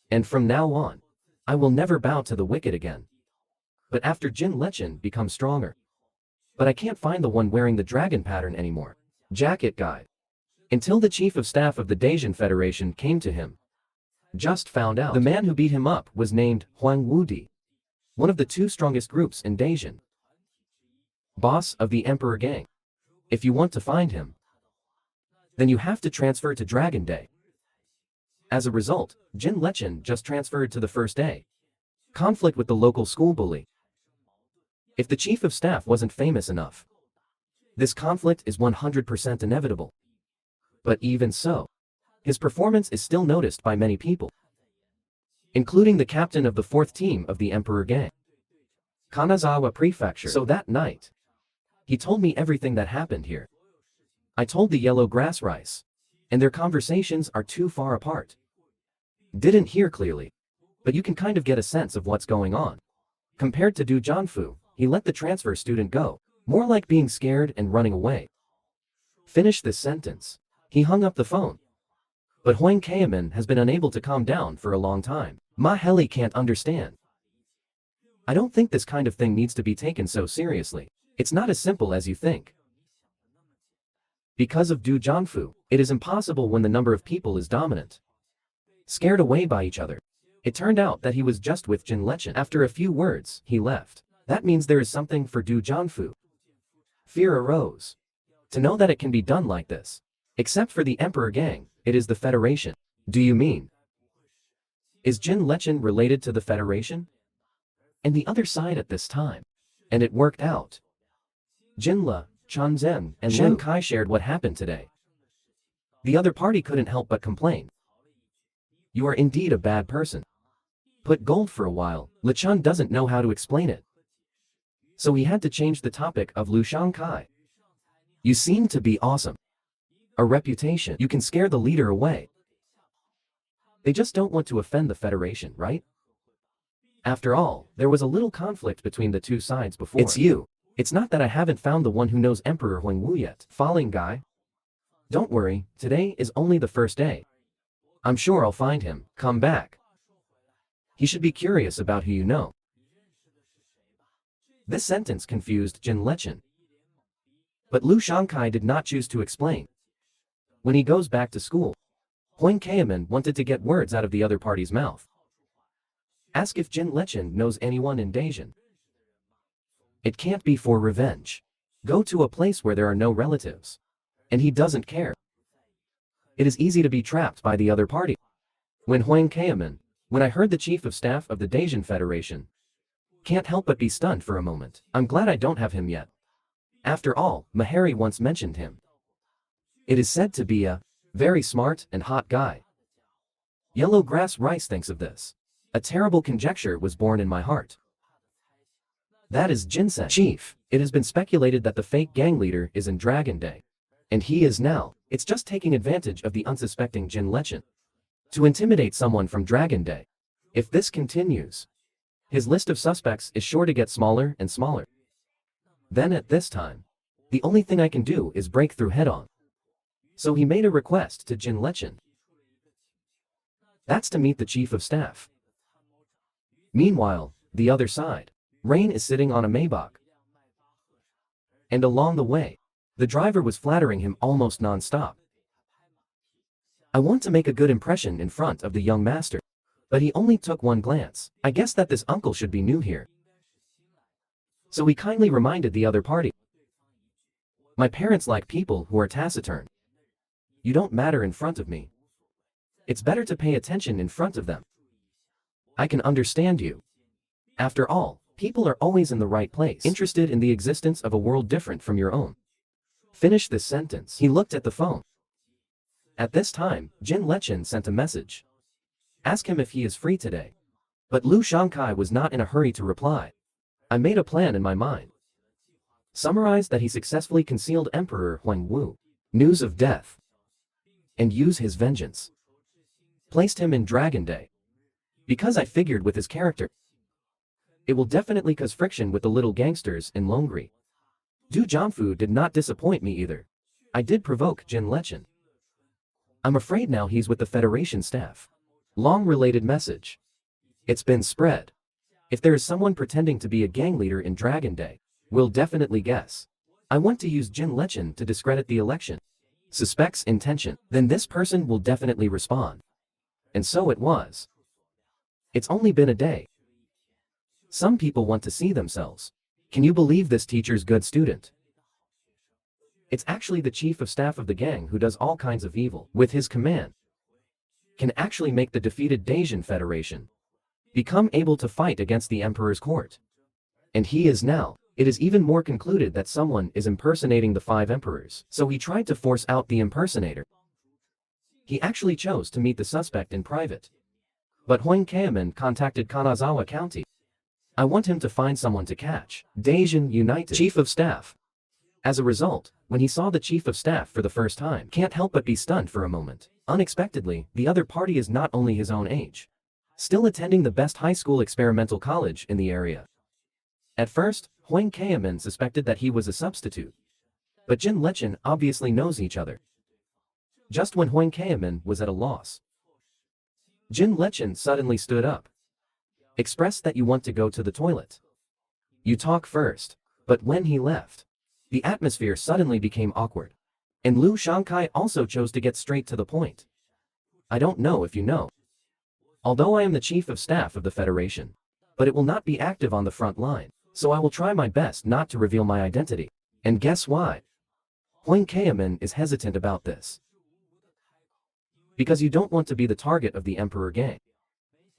[SPEAKER 1] And from now on, I will never bow to the wicked again. But after Jin Lechen becomes stronger. But I can't find the one wearing the dragon pattern anymore. Jacket guy. Until the chief of staff of the Dacian Federation came to him. Just found out the man who beat him up was named Huang Wudi. One of the 2 strongest groups in Dacian. Boss of the Emperor gang. If you want to find him, then you have to transfer to Dragon Day. As a result, Jin Lechen just transferred to the first day. Conflict with the local school bully. If the chief of staff wasn't famous enough, this conflict is 100% inevitable. But even so, his performance is still noticed by many people, including the captain of the 4th team of the Emperor gang, Kanazawa Prefecture. So that night, he told me everything that happened here. I told the yellow grass rice, and their conversations are too far apart. Didn't hear clearly, but you can kind of get a sense of what's going on. Compared to Du Jianfu, he let the transfer student go, more like being scared and running away. Finish this sentence. He hung up the phone. But Huang Qiamen has been unable to calm down for a long time. Ma Heli can't understand. I don't think this kind of thing needs to be taken so seriously. It's not as simple as you think. Because of Du Jianfu, it is impossible when the number of people is dominant. Scared away by each other. It turned out that he was just with Jin Lechen. After a few words, he left. That means there is something for Du Jianfu. Fear arose. To know that it can be done like this. Except for the Emperor gang, it is the Federation. Do you mean? Is Jin Lechen related to the Federation? And the other side at this time. And it worked out. Jinla, Chanzhen, and Shen Kai shared what happened today. The other party couldn't help but complain. You are indeed a bad person. Put gold for a while, Lichun doesn't know how to explain it. So he had to change the topic of Lu Shangkai. You seem to be awesome. A reputation, you can scare the leader away. They just don't want to offend the Federation, right? After all, there was a little conflict between the two sides before. It's you. It's not that I haven't found the one who knows Emperor Huangwu yet. Falling guy. Don't worry, today is only the first day. I'm sure I'll find him. Come back. He should be curious about who you know. This sentence confused Jin Lechen. But Lu Shangkai did not choose to explain. When he goes back to school, Huang Kaiman wanted to get words out of the other party's mouth. Ask if Jin Lechen knows anyone in Daejeon. It can't be for revenge. Go to a place where there are no relatives. And he doesn't care. It is easy to be trapped by the other party. When I heard the chief of staff of the Daejeon Federation, can't help but be stunned for a moment. I'm glad I don't have him yet. After all, Mahari once mentioned him. It is said to be a very smart and hot guy. Yellow Grass Rice thinks of this. A terrible conjecture was born in my heart. That is Jinsen. Chief, it has been speculated that the fake gang leader is in Dragon Day. And he is now. It's just taking advantage of the unsuspecting Jin Lechen to intimidate someone from Dragon Day. If this continues, his list of suspects is sure to get smaller and smaller. Then at this time, the only thing I can do is break through head-on. So he made a request to Jin Lechen. That's to meet the chief of staff. Meanwhile, the other side, Rain is sitting on a Maybach. And along the way, the driver was flattering him almost non-stop. I want to make a good impression in front of the young master. But he only took one glance. I guess that this uncle should be new here. So he kindly reminded the other party. My parents like people who are taciturn. You don't matter in front of me. It's better to pay attention in front of them. I can understand you. After all, people are always in the right place, interested in the existence of a world different from your own. Finish this sentence. He looked at the phone. At this time, Jin Lechen sent a message. Ask him if he is free today. But Lu Shangkai was not in a hurry to reply. I made a plan in my mind. Summarized that he successfully concealed Emperor Huangwu, news of death, and use his vengeance. Placed him in Dragon Day. Because I figured with his character, it will definitely cause friction with the little gangsters in Longri. Du Jianfu did not disappoint me either. I did provoke Jin Lechen. I'm afraid now he's with the Federation staff. Long related message. It's been spread. If there is someone pretending to be a gang leader in Dragon Day, we'll definitely guess. I want to use Jin Lechen to discredit the election. Suspects intention, then this person will definitely respond. And so it was. It's only been a day. Some people want to see themselves. Can you believe this teacher's good student? It's actually the chief of staff of the gang who does all kinds of evil, with his command. Can actually make the defeated Daejeon Federation become able to fight against the Emperor's court. And he is now. It is even more concluded that someone is impersonating the 5 emperors, so he tried to force out the impersonator. He actually chose to meet the suspect in private. But Huang Kaiman contacted Kanazawa County. I want him to find someone to catch. Daejeon United Chief of Staff. As a result, when he saw the Chief of Staff for the first time, can't help but be stunned for a moment. Unexpectedly, the other party is not only his own age, still attending the best high school experimental college in the area. At first, Huang Kaiman suspected that he was a substitute. But Jin Lechen obviously knows each other. Just when Huang Kaiman was at a loss, Jin Lechen suddenly stood up. Expressed that you want to go to the toilet. You talk first. But when he left, the atmosphere suddenly became awkward. And Lu Shangkai also chose to get straight to the point. I don't know if you know. Although I am the chief of staff of the Federation, but it will not be active on the front line, so I will try my best not to reveal my identity. And guess why? Huang Kaiman is hesitant about this. Because you don't want to be the target of the Emperor gang.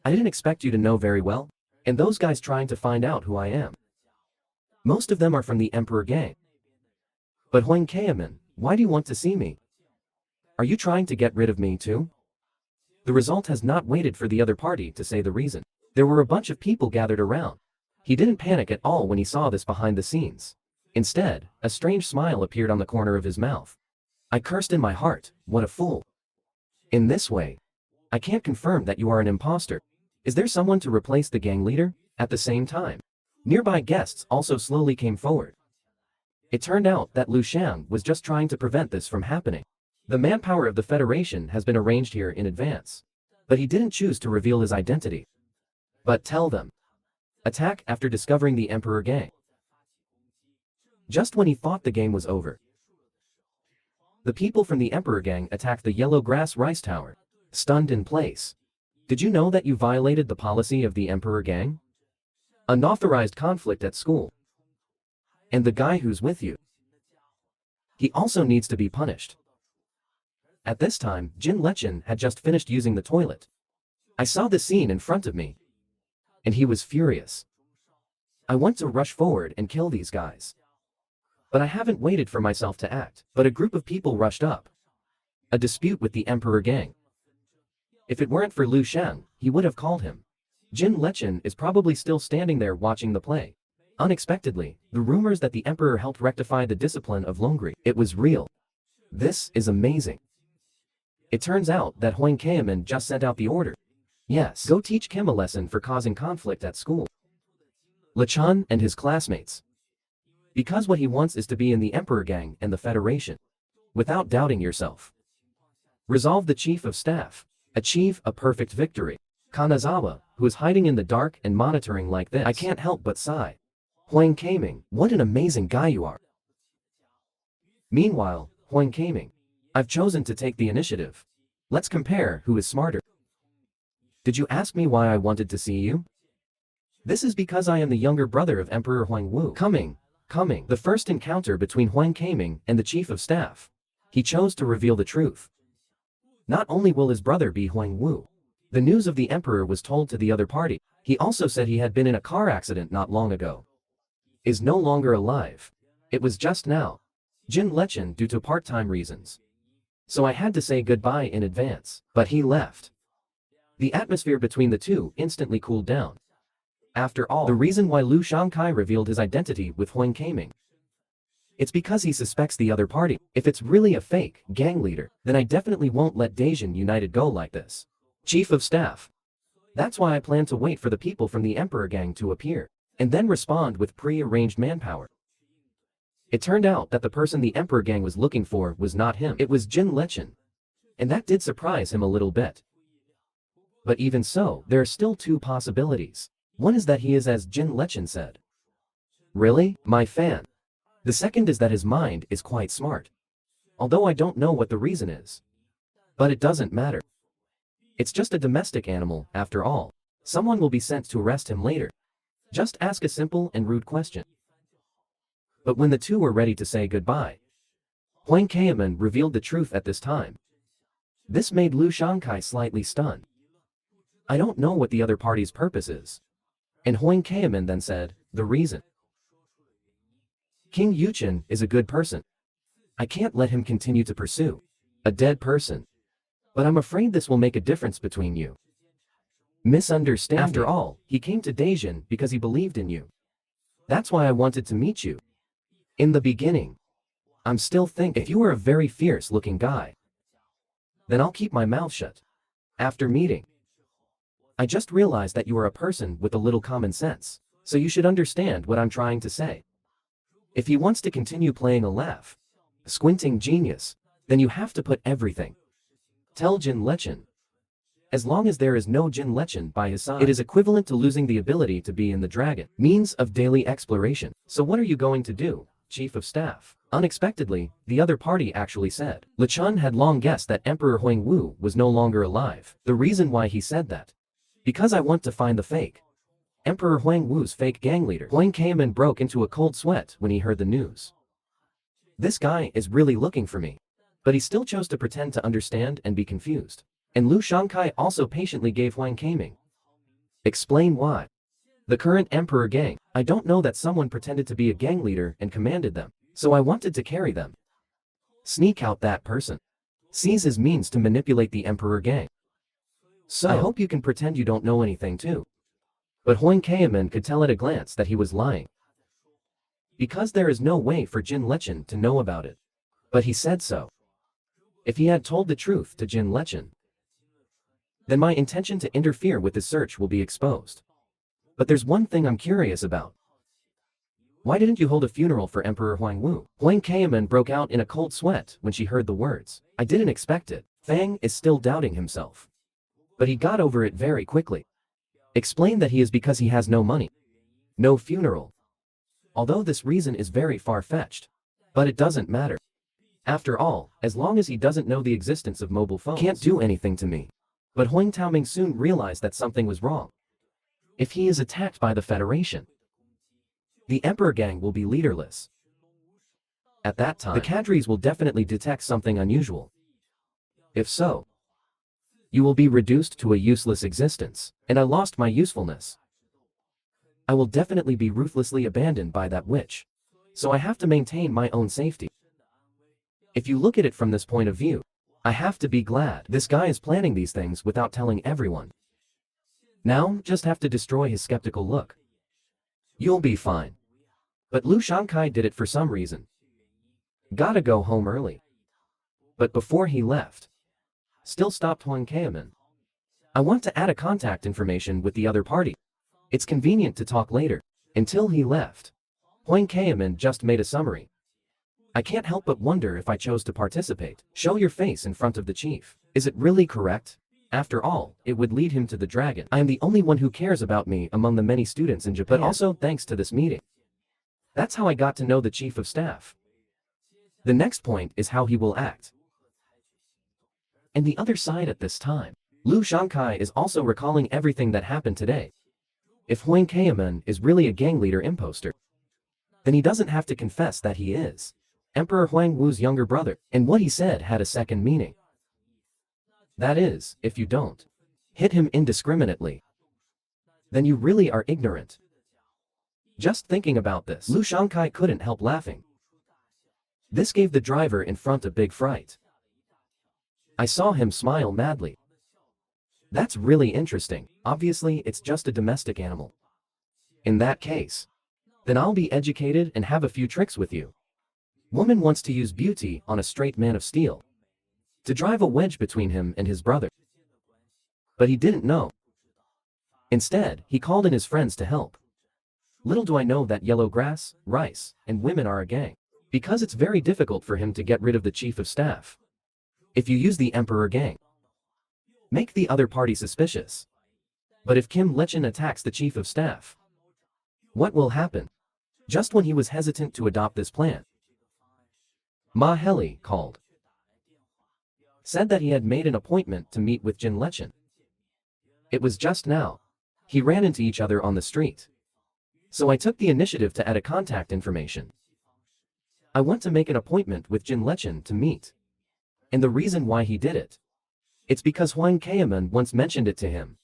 [SPEAKER 1] I didn't expect you to know very well, and those guys trying to find out who I am. Most of them are from the Emperor gang. But Huang Kaiman, why do you want to see me? Are you trying to get rid of me too? The result has not waited for the other party to say the reason. There were a bunch of people gathered around. He didn't panic at all when he saw this behind the scenes. Instead, a strange smile appeared on the corner of his mouth. I cursed in my heart, what a fool. In this way, I can't confirm that you are an imposter. Is there someone to replace the gang leader? At the same time, nearby guests also slowly came forward. It turned out that Lu Shang was just trying to prevent this from happening. The manpower of the Federation has been arranged here in advance. But he didn't choose to reveal his identity. But tell them. Attack after discovering the Emperor gang. Just when he thought the game was over, the people from the Emperor gang attacked the Yellow Grass Rice Tower, stunned in place. Did you know that you violated the policy of the Emperor gang? Unauthorized conflict at school. And the guy who's with you, he also needs to be punished. At this time, Jin Lechen had just finished using the toilet. I saw the scene in front of me, and he was furious. I want to rush forward and kill these guys. But I haven't waited for myself to act, but a group of people rushed up. A dispute with the Emperor gang. If it weren't for Lu Shang, he would have called him. Jin Lechen is probably still standing there watching the play. Unexpectedly, the rumors that the Emperor helped rectify the discipline of Longri, it was real. This is amazing. It turns out that Huang Kaiman just sent out the order. Yes, go teach Kim a lesson for causing conflict at school. Lechan and his classmates. Because what he wants is to be in the Emperor gang and the Federation. Without doubting yourself. Resolve the Chief of Staff. Achieve a perfect victory. Kanazawa, who is hiding in the dark and monitoring like this, I can't help but sigh. Huang Kaiming, what an amazing guy you are. Meanwhile, Huang Kaiming, I've chosen to take the initiative. Let's compare who is smarter. Did you ask me why I wanted to see you? This is because I am the younger brother of Emperor Huang Wu. Coming. The first encounter between Huang Kaiming and the Chief of Staff. He chose to reveal the truth. Not only will his brother be Huang Wu, the news of the Emperor was told to the other party. He also said he had been in a car accident not long ago. Is no longer alive. It was just now. Jin Lechen due to part-time reasons. So I had to say goodbye in advance, but he left. The atmosphere between the two instantly cooled down. After all, the reason why Lu Shangkai revealed his identity with Huang Kaiming, it's because he suspects the other party. If it's really a fake gang leader, then I definitely won't let Daisian United go like this. Chief of Staff. That's why I plan to wait for the people from the Emperor gang to appear, and then respond with pre-arranged manpower. It turned out that the person the Emperor gang was looking for was not him. It was Jin Lechen. And that did surprise him a little bit. But even so, there are still two possibilities. One is that he is as Jin Lechen said. Really? My fan. The second is that his mind is quite smart. Although I don't know what the reason is. But it doesn't matter. It's just a domestic animal, after all. Someone will be sent to arrest him later. Just ask a simple and rude question. But when the two were ready to say goodbye, Huang Kaiman revealed the truth at this time. This made Lu Shangkai slightly stunned. I don't know what the other party's purpose is. And Huang Kaiman then said, the reason. King Yuchen is a good person. I can't let him continue to pursue a dead person. But I'm afraid this will make a difference between you. Misunderstanding. After all, he came to Daisian because he believed in you. That's why I wanted to meet you. In the beginning, I'm still thinking if you were a very fierce-looking guy, then I'll keep my mouth shut. After meeting, I just realized that you are a person with a little common sense, so you should understand what I'm trying to say. If he wants to continue playing a laugh, a squinting genius, then you have to put everything. Tell Jin Lechen. As long as there is no Jin Lechen by his side, it is equivalent to losing the ability to be in the dragon. Means of daily exploration. So what are you going to do, Chief of Staff? Unexpectedly, the other party actually said. Lechan had long guessed that Emperor Huang Wu was no longer alive. The reason why he said that. Because I want to find the fake Emperor Huang Wu's fake gang leader. Huang Kaiman broke into a cold sweat when he heard the news. This guy is really looking for me. But he still chose to pretend to understand and be confused. And Lu Shangkai also patiently gave Huang Kaiming. Explain why. The current Emperor gang, I don't know that someone pretended to be a gang leader and commanded them, so I wanted to carry them. Sneak out that person. Seize his means to manipulate the Emperor gang. So, I hope you can pretend you don't know anything too. But Huang Kaiman could tell at a glance that he was lying. Because there is no way for Jin Lechen to know about it. But he said so. If he had told the truth to Jin Lechen, then my intention to interfere with his search will be exposed. But there's one thing I'm curious about. Why didn't you hold a funeral for Emperor Huang Wu? Huang Kaiman broke out in a cold sweat when she heard the words. I didn't expect it. Fang is still doubting himself. But he got over it very quickly. Explained that he is because he has no money. No funeral. Although this reason is very far-fetched. But it doesn't matter. After all, as long as he doesn't know the existence of mobile phones, can't do anything to me. But Huang Taoming soon realized that something was wrong. If he is attacked by the Federation, the Emperor Gang will be leaderless. At that time, the cadres will definitely detect something unusual. If so, you will be reduced to a useless existence, and I lost my usefulness. I will definitely be ruthlessly abandoned by that witch. So I have to maintain my own safety. If you look at it from this point of view, I have to be glad this guy is planning these things without telling everyone. Now, just have to destroy his skeptical look. You'll be fine. But Lu Shankai did it for some reason. Gotta go home early. But before he left, still stopped Huang Kaiman. I want to add a contact information with the other party. It's convenient to talk later. Until he left, Huang Kaiman just made a summary. I can't help but wonder if I chose to participate. Show your face in front of the chief. Is it really correct? After all, it would lead him to the dragon. I am the only one who cares about me among the many students in Japan. But also thanks to this meeting. That's how I got to know the chief of staff. The next point is how he will act. And the other side at this time, Lu Shankai is also recalling everything that happened today. If Huang Kaiman is really a gang leader imposter, then he doesn't have to confess that he is Emperor Huang Wu's younger brother, and what he said had a second meaning. That is, if you don't hit him indiscriminately, then you really are ignorant. Just thinking about this, Lu Shankai couldn't help laughing. This gave the driver in front a big fright. I saw him smile madly. That's really interesting. Obviously, it's just a domestic animal. In that case, then I'll be educated and have a few tricks with you. Woman wants to use beauty on a straight man of steel to drive a wedge between him and his brother. But he didn't know. Instead, he called in his friends to help. Little do I know that yellow grass, rice, and women are a gang. Because it's very difficult for him to get rid of the chief of staff. If you use the Emperor Gang, make the other party suspicious. But if Kim Lechen attacks the chief of staff, what will happen? Just when he was hesitant to adopt this plan, Ma Heli called. Said that he had made an appointment to meet with Jin Lechen. It was just now. He ran into each other on the street. So I took the initiative to add a contact information. I want to make an appointment with Jin Lechen to meet. And the reason why he did it, it's because Huang Kaiman once mentioned it to him.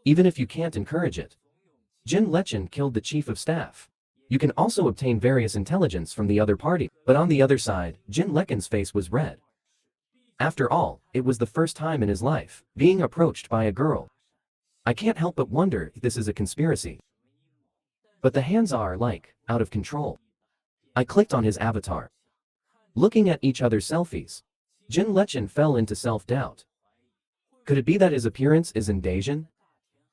[SPEAKER 1] Even if you can't encourage it, Jin Lechen killed the chief of staff. You can also obtain various intelligence from the other party. But on the other side, Jin Lechen's face was red. After all, it was the first time in his life being approached by a girl. I can't help but wonder if this is a conspiracy. But the hands are, like, out of control. I clicked on his avatar. Looking at each other's selfies, Jin Lechen fell into self-doubt. Could it be that his appearance is in Daejeon?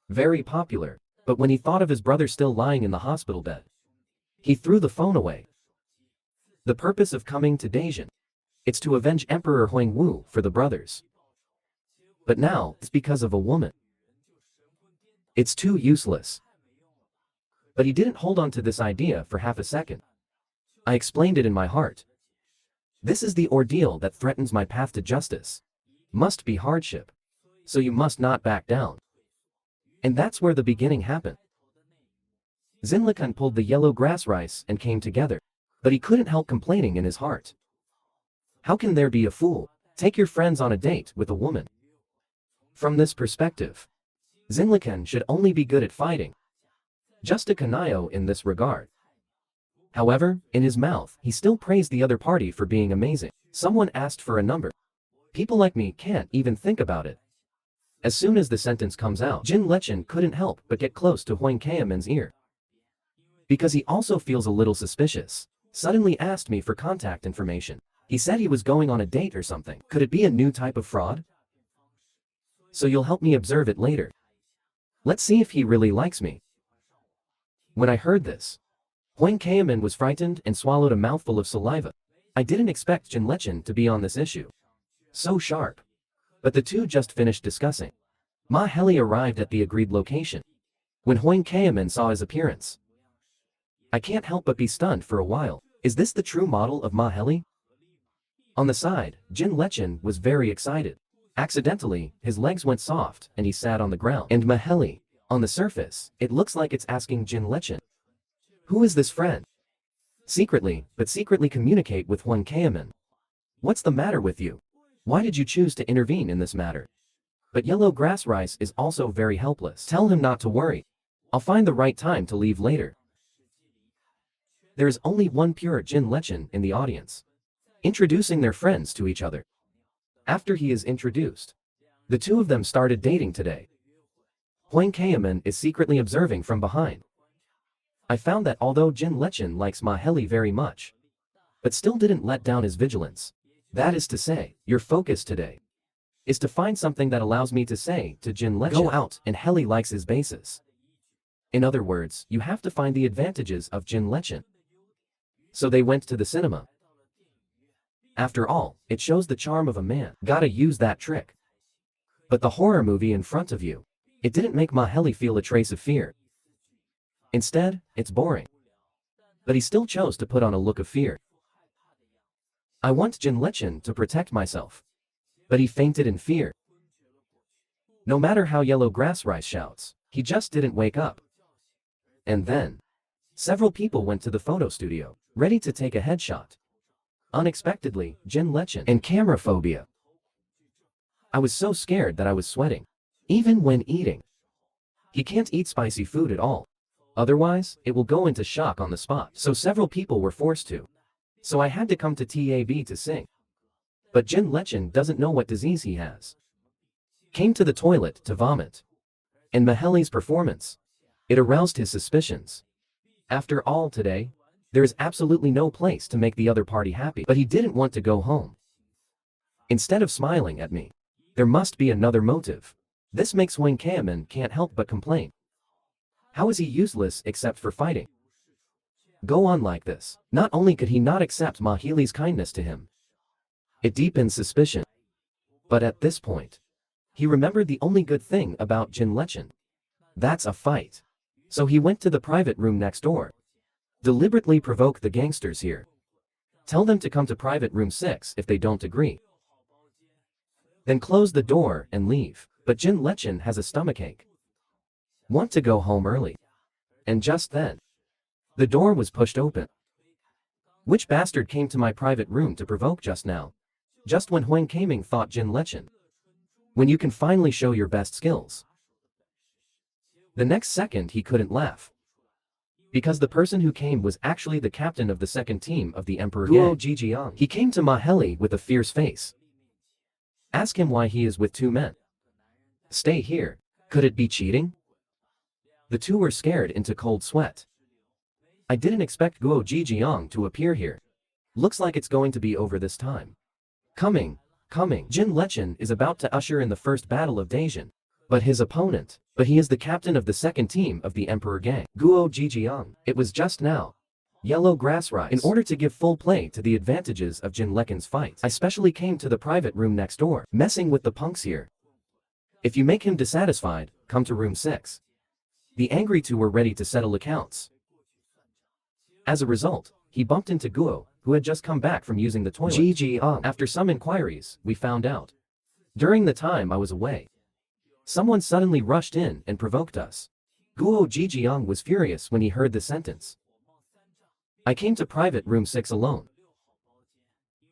[SPEAKER 1] Very popular, but when he thought of his brother still lying in the hospital bed, he threw the phone away. The purpose of coming to Daejeon, it's to avenge Emperor Huang Wu for the brothers. But now, it's because of a woman. It's too useless. But he didn't hold on to this idea for half a second. I explained it in my heart. This is the ordeal that threatens my path to justice. Must be hardship. So you must not back down. And that's where the beginning happened. Zinlikan pulled the yellow grass rice and came together. But he couldn't help complaining in his heart. How can there be a fool? Take your friends on a date with a woman. From this perspective, Zinlikan should only be good at fighting. Just a canayo in this regard. However, in his mouth, he still praised the other party for being amazing. Someone asked for a number. People like me can't even think about it. As soon as the sentence comes out, Jin Lechen couldn't help but get close to Huang Kaiman's ear. Because he also feels a little suspicious. Suddenly asked me for contact information. He said he was going on a date or something. Could it be a new type of fraud? So you'll help me observe it later. Let's see if he really likes me. When I heard this, Huang Kaiman was frightened and swallowed a mouthful of saliva. I didn't expect Jin Lechen to be on this issue. So sharp. But the two just finished discussing. Ma Heli arrived at the agreed location. When Huang Kaiman saw his appearance, I can't help but be stunned for a while. Is this the true model of Ma Heli? On the side, Jin Lechen was very excited. Accidentally, his legs went soft and he sat on the ground. And Ma Heli, on the surface, it looks like it's asking Jin Lechen, who is this friend? Secretly communicate with Huang Kaiman. What's the matter with you? Why did you choose to intervene in this matter? But Yellow Grass Rice is also very helpless. Tell him not to worry. I'll find the right time to leave later. There is only one pure Jin Lechen in the audience, introducing their friends to each other. After he is introduced, the two of them started dating today. Huang Kaiman is secretly observing from behind. I found that although Jin Lechen likes Ma Heli very much, but still didn't let down his vigilance. That is to say, your focus today is to find something that allows me to say to Jin Lechen, go out and Heli likes his bases. In other words, you have to find the advantages of Jin Lechen. So they went to the cinema. After all, it shows the charm of a man. Gotta use that trick. But the horror movie in front of you, it didn't make Ma Heli feel a trace of fear. Instead, it's boring. But he still chose to put on a look of fear. I want Jin Lechen to protect myself. But he fainted in fear. No matter how Yellow Grass Rice shouts, he just didn't wake up. And then, several people went to the photo studio, ready to take a headshot. Unexpectedly, Jin Lechen and camera phobia. I was so scared that I was sweating. Even when eating. He can't eat spicy food at all. Otherwise, it will go into shock on the spot. So several people were forced to. So I had to come to TAB to sing. But Jin Lechen doesn't know what disease he has. Came to the toilet to vomit. And Ma Heli's performance, it aroused his suspicions. After all today, there is absolutely no place to make the other party happy. But he didn't want to go home. Instead of smiling at me, there must be another motive. This makes Huang Kaiman can't help but complain. How is he useless except for fighting? Go on like this. Not only could he not accept Ma Heli's kindness to him, it deepened suspicion. But at this point, he remembered the only good thing about Jin Lechen. That's a fight. So he went to the private room next door. Deliberately provoke the gangsters here. Tell them to come to private room 6 if they don't agree. Then close the door and leave. But Jin Lechen has a stomachache. Want to go home early. And just then, the door was pushed open. Which bastard came to my private room to provoke just now? Just when Huang Kaiman thought Jin Lechen. When you can finally show your best skills. The next second he couldn't laugh. Because the person who came was actually the captain of the second team of the Emperor Gang. He came to Ma Heli with a fierce face. Ask him why he is with two men. Stay here. Could it be cheating? The two were scared into cold sweat. I didn't expect Guo Jijiang to appear here. Looks like it's going to be over this time. Coming. Jin Lechen is about to usher in the first battle of Daejeon. But he is the captain of the second team of the Emperor Gang. Guo Jijiang. It was just now. Yellow Grass Rice. In order to give full play to the advantages of Jin Lechen's fight, I specially came to the private room next door, messing with the punks here. If you make him dissatisfied, come to room 6. The angry two were ready to settle accounts. As a result, he bumped into Guo, who had just come back from using the toilet. After some inquiries, we found out. During the time I was away, someone suddenly rushed in and provoked us. Guo Jijiang was furious when he heard the sentence. I came to private room 6 alone.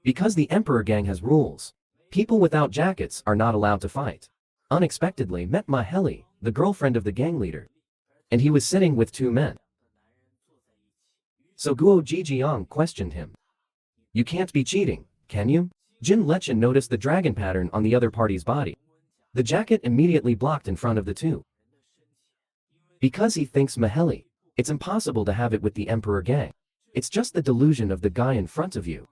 [SPEAKER 1] Because the Emperor Gang has rules. People without jackets are not allowed to fight. Unexpectedly met Ma Heli, the girlfriend of the gang leader. And he was sitting with two men. So Guo Jijiang questioned him. You can't be cheating, can you? Jin Lechen noticed the dragon pattern on the other party's body. The jacket immediately blocked in front of the two. Because he thinks Maheli, it's impossible to have it with the Emperor gang. It's just the delusion of the guy in front of you.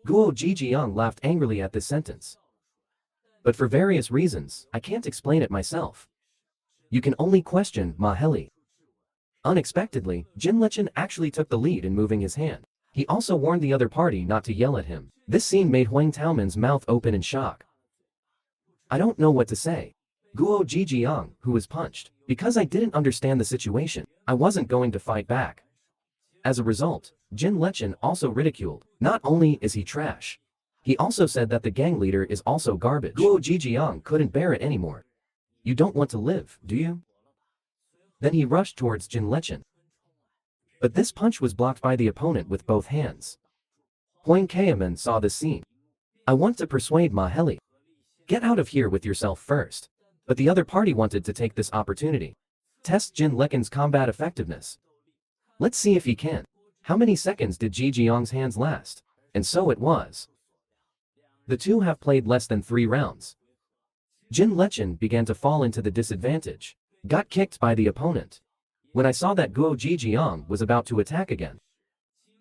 [SPEAKER 1] Guo Jijiang laughed angrily at this sentence. But for various reasons, I can't explain it myself. You can only question Maheli. Unexpectedly, Jin Lechen actually took the lead in moving his hand. He also warned the other party not to yell at him. This scene made Huang Taoman's mouth open in shock. I don't know what to say. Guo Jijiang, who was punched. Because I didn't understand the situation, I wasn't going to fight back. As a result, Jin Lechen also ridiculed. Not only is he trash, he also said that the gang leader is also garbage. Guo Jijiang couldn't bear it anymore. You don't want to live, do you? Then he rushed towards Jin Lechen. But this punch was blocked by the opponent with both hands. Huang Kayaman saw this scene. I want to persuade Maheli. Get out of here with yourself first. But the other party wanted to take this opportunity. Test Jin Lechen's combat effectiveness. Let's see if he can. How many seconds did Jijiang's hands last? And so it was. The two have played less than 3 rounds. Jin Lechen began to fall into the disadvantage. Got kicked by the opponent. When I saw that Guo Jijiang was about to attack again,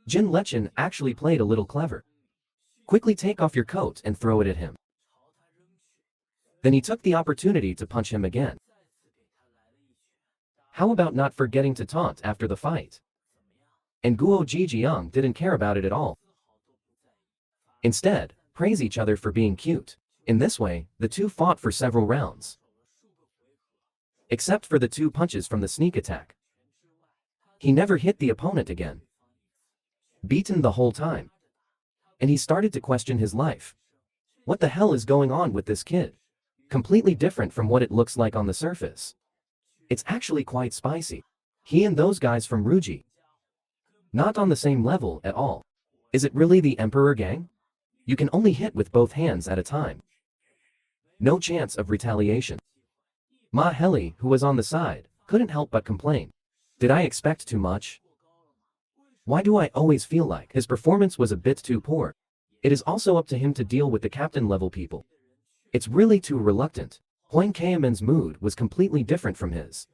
[SPEAKER 1] Jin Lechen actually played a little clever. Quickly take off your coat and throw it at him. Then he took the opportunity to punch him again. How about not forgetting to taunt after the fight? And Guo Jijiang didn't care about it at all. Instead, praise each other for being cute. In this way, the two fought for several rounds. Except for the 2 punches from the sneak attack. He never hit the opponent again. Beaten the whole time. And he started to question his life. What the hell is going on with this kid? Completely different from what it looks like on the surface. It's actually quite spicy. He and those guys from Ruji. Not on the same level at all. Is it really the Emperor gang? You can only hit with both hands at a time. No chance of retaliation. Maheli, who was on the side, couldn't help but complain. Did I expect too much? Why do I always feel like his performance was a bit too poor? It is also up to him to deal with the captain level people. It's really too reluctant. Huang Kayaman's mood was completely different from his.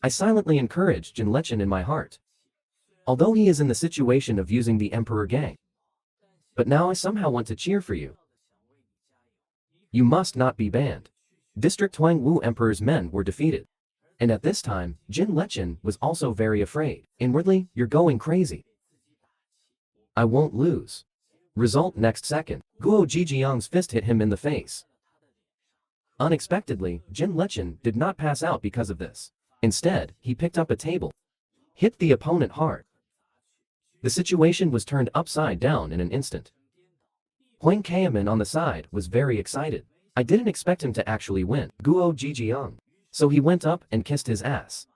[SPEAKER 1] I silently encouraged Jin Lechen in my heart. Although he is in the situation of using the Emperor gang. But now I somehow want to cheer for you. You must not be banned. District Huangwu Emperor's men were defeated. And at this time, Jin Lechen was also very afraid. Inwardly, you're going crazy. I won't lose. Result next second. Guo Jijiang's fist hit him in the face. Unexpectedly, Jin Lechen did not pass out because of this. Instead, he picked up a table. Hit the opponent hard. The situation was turned upside down in an instant. Huang Kayaman on the side was very excited. I didn't expect him to actually win. Guo Jijiang. So he went up and kissed his ass.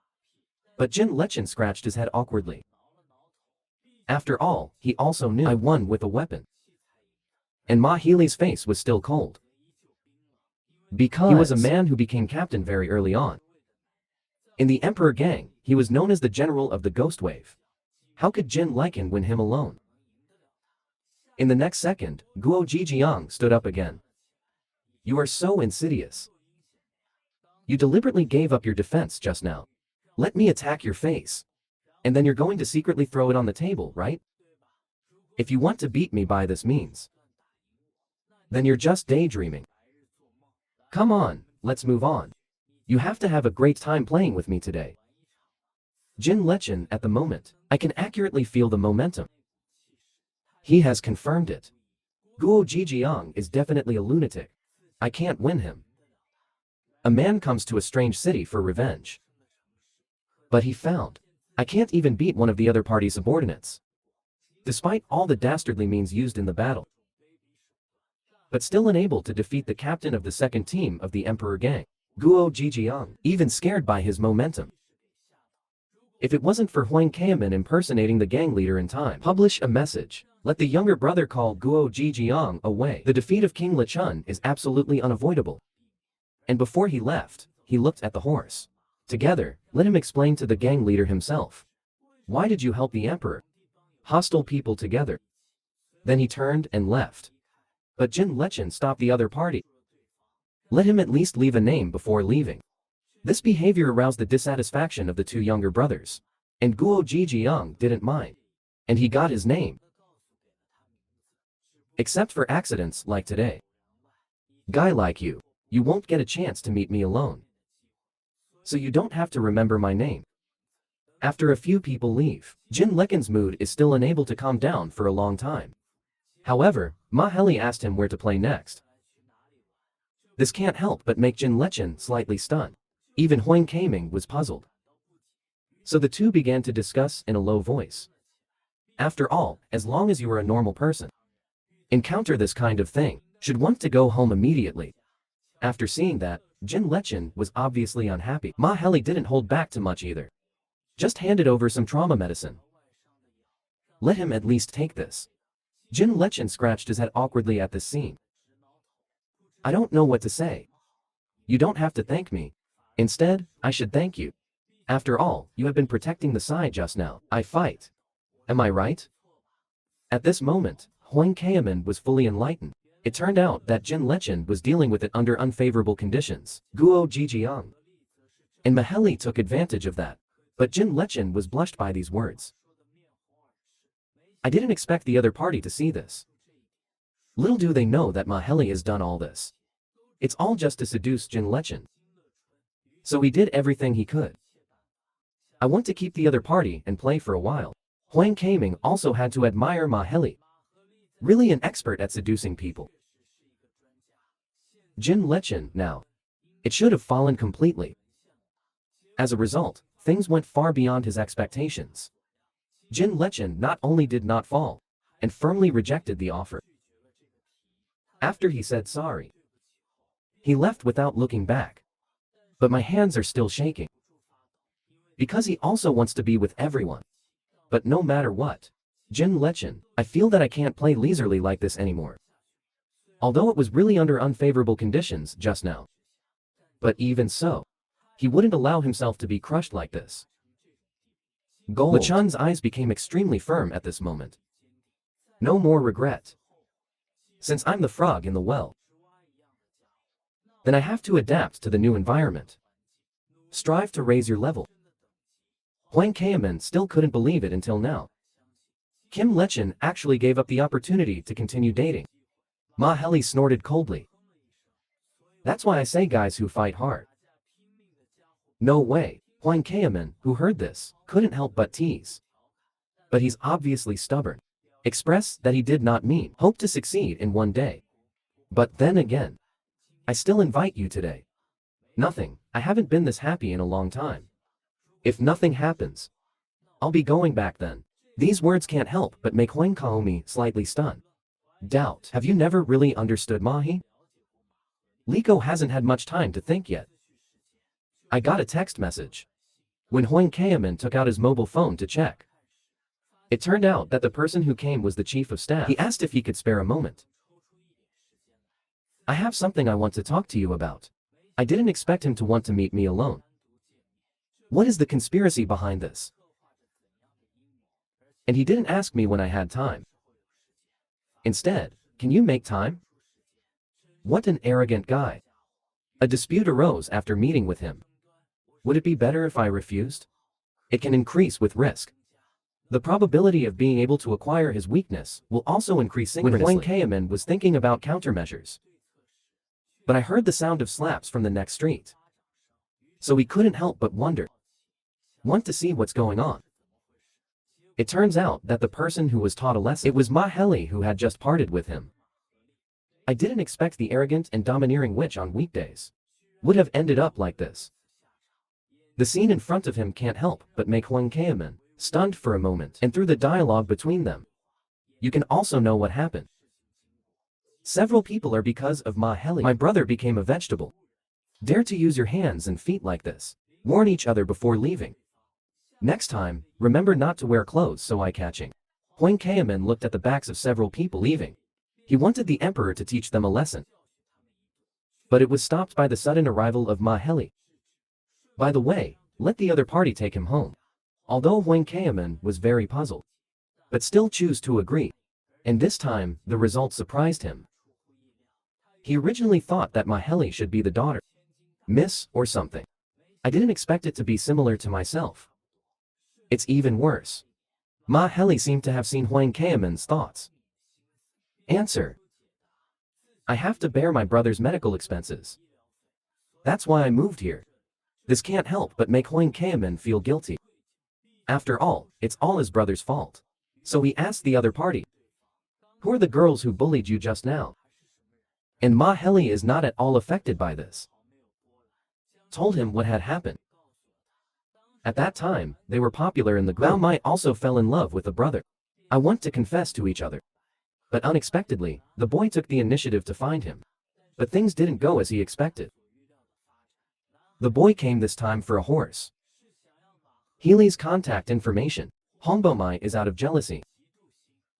[SPEAKER 1] But Jin Lechen scratched his head awkwardly. After all, he also knew I won with a weapon. And Mahili's face was still cold. Because he was a man who became captain very early on. In the Emperor gang, he was known as the general of the Ghost Wave. How could Jin Lechen win him alone? In the next second, Guo Jijiang stood up again. You are so insidious. You deliberately gave up your defense just now. Let me attack your face. And then you're going to secretly throw it on the table, right? If you want to beat me by this means, then you're just daydreaming. Come on, let's move on. You have to have a great time playing with me today. Jin Lechen at the moment, I can accurately feel the momentum. He has confirmed it. Guo Jijiang is definitely a lunatic. I can't win him. A man comes to a strange city for revenge. But he found, I can't even beat one of the other party's subordinates. Despite all the dastardly means used in the battle. But still unable to defeat the captain of the second team of the Emperor gang, Guo Jijiang, even scared by his momentum. If it wasn't for Huang Kayaman impersonating the gang leader in time, publish a message. Let the younger brother call Guo Jijiang away. The defeat of King Lechun is absolutely unavoidable. And before he left, he looked at the horse. Together, let him explain to the gang leader himself. Why did you help the emperor? Hostile people together. Then he turned and left. But Jin Lechen stopped the other party. Let him at least leave a name before leaving. This behavior aroused the dissatisfaction of the two younger brothers. And Guo Jijiang didn't mind. And he got his name. Except for accidents like today. Guy like you won't get a chance to meet me alone. So you don't have to remember my name. After a few people leave, Jin Lekin's mood is still unable to calm down for a long time. However, Ma Heli asked him where to play next. This can't help but make Jin Lechen slightly stunned. Even Huang Keiming was puzzled. So the two began to discuss in a low voice. After all, as long as you are a normal person, encounter this kind of thing, should want to go home immediately. After seeing that, Jin Lechen was obviously unhappy. Ma Heli didn't hold back too much either. Just handed over some trauma medicine. Let him at least take this. Jin Lechen scratched his head awkwardly at this scene. I don't know what to say. You don't have to thank me. Instead, I should thank you. After all, you have been protecting the side just now. I fight. Am I right? At this moment, Huang Keiming was fully enlightened. It turned out that Jin Lechen was dealing with it under unfavorable conditions. Guo Jijiang and Ma Heli took advantage of that. But Jin Lechen was blushed by these words. I didn't expect the other party to see this. Little do they know that Ma Heli has done all this. It's all just to seduce Jin Lechen. So he did everything he could. I want to keep the other party and play for a while. Huang Keiming also had to admire Ma Heli. Really an expert at seducing people. Jin Lechen, now. It should have fallen completely. As a result, things went far beyond his expectations. Jin Lechen not only did not fall, and firmly rejected the offer. After he said sorry, he left without looking back. But my hands are still shaking. Because he also wants to be with everyone. But no matter what, Jin Lechen, I feel that I can't play leisurely like this anymore. Although it was really under unfavorable conditions just now. But even so, he wouldn't allow himself to be crushed like this. Gold. Lechan's eyes became extremely firm at this moment. No more regret. Since I'm the frog in the well, then I have to adapt to the new environment. Strive to raise your level. Huang Keiming still couldn't believe it until now. Kim Lechen actually gave up the opportunity to continue dating. Ma Heli snorted coldly. That's why I say guys who fight hard. No way. Huang Keiming, who heard this, couldn't help but tease. But he's obviously stubborn. Express that he did not mean hope to succeed in one day. But then again, I still invite you today. Nothing, I haven't been this happy in a long time. If nothing happens, I'll be going back then. These words can't help but make Huang Kaomi slightly stunned. Doubt. Have you never really understood Mahi? Liko hasn't had much time to think yet. I got a text message. When Huang Keiming took out his mobile phone to check, it turned out that the person who came was the chief of staff. He asked if he could spare a moment. I have something I want to talk to you about. I didn't expect him to want to meet me alone. What is the conspiracy behind this? And he didn't ask me when I had time. Instead, can you make time? What an arrogant guy. A dispute arose after meeting with him. Would it be better if I refused? It can increase with risk. The probability of being able to acquire his weakness will also increase synchronously. When Huang Keiming was thinking about countermeasures. But I heard the sound of slaps from the next street. So he couldn't help but wonder. Want to see what's going on. It turns out that the person who was taught a lesson, it was Ma Heli who had just parted with him. I didn't expect the arrogant and domineering witch on weekdays would have ended up like this. The scene in front of him can't help but make Huang Keiming stunned for a moment, and through the dialogue between them, you can also know what happened. Several people are because of Ma Heli. My brother became a vegetable. Dare to use your hands and feet like this. Warn each other before leaving. Next time, remember not to wear clothes so eye-catching. Huang Keiming looked at the backs of several people leaving. He wanted the emperor to teach them a lesson. But it was stopped by the sudden arrival of Ma Heli. By the way, let the other party take him home. Although Huang Keiming was very puzzled, but still chose to agree. And this time, the result surprised him. He originally thought that Ma Heli should be the daughter, Miss or something. I didn't expect it to be similar to myself. It's even worse. Ma Heli seemed to have seen Huang Kaiman's thoughts. Answer. I have to bear my brother's medical expenses. That's why I moved here. This can't help but make Huang Kaiman feel guilty. After all, it's all his brother's fault. So he asked the other party, who are the girls who bullied you just now? And Ma Heli is not at all affected by this. Told him what had happened. At that time, they were popular in the group. Bao Mai also fell in love with the brother. I want to confess to each other. But unexpectedly, the boy took the initiative to find him. But things didn't go as he expected. The boy came this time for a horse. Healy's contact information. Hongbo Mai is out of jealousy.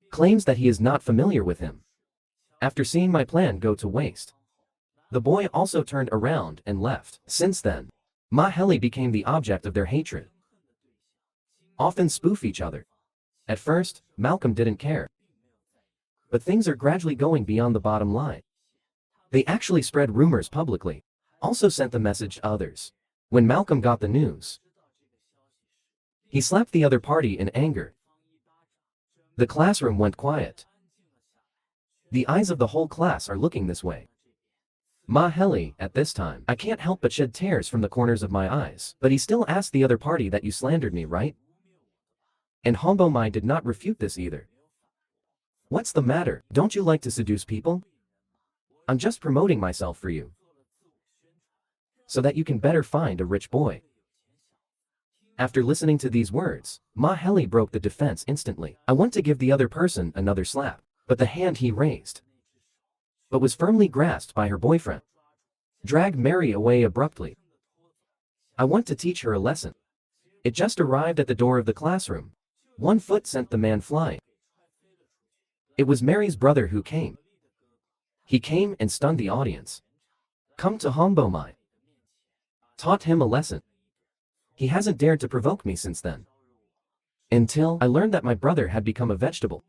[SPEAKER 1] Claims that he is not familiar with him. After seeing my plan go to waste, the boy also turned around and left. Since then, Ma Heli became the object of their hatred. Often spoof each other. At first, Malcolm didn't care. But things are gradually going beyond the bottom line. They actually spread rumors publicly. Also sent the message to others. When Malcolm got the news, he slapped the other party in anger. The classroom went quiet. The eyes of the whole class are looking this way. Ma Heli, at this time, I can't help but shed tears from the corners of my eyes. But he still asked the other party that you slandered me, right? And Hongbo Mai did not refute this either. What's the matter? Don't you like to seduce people? I'm just promoting myself for you, so that you can better find a rich boy. After listening to these words, Ma Heli broke the defense instantly. I want to give the other person another slap, but the hand he raised, but was firmly grasped by her boyfriend, dragged Mary away abruptly. I want to teach her a lesson. It just arrived at the door of the classroom. One foot sent the man flying. It was Mary's brother who came. He came and stunned the audience. Come to Hongbo Mai. Taught him a lesson. He hasn't dared to provoke me since then. Until I learned that my brother had become a vegetable.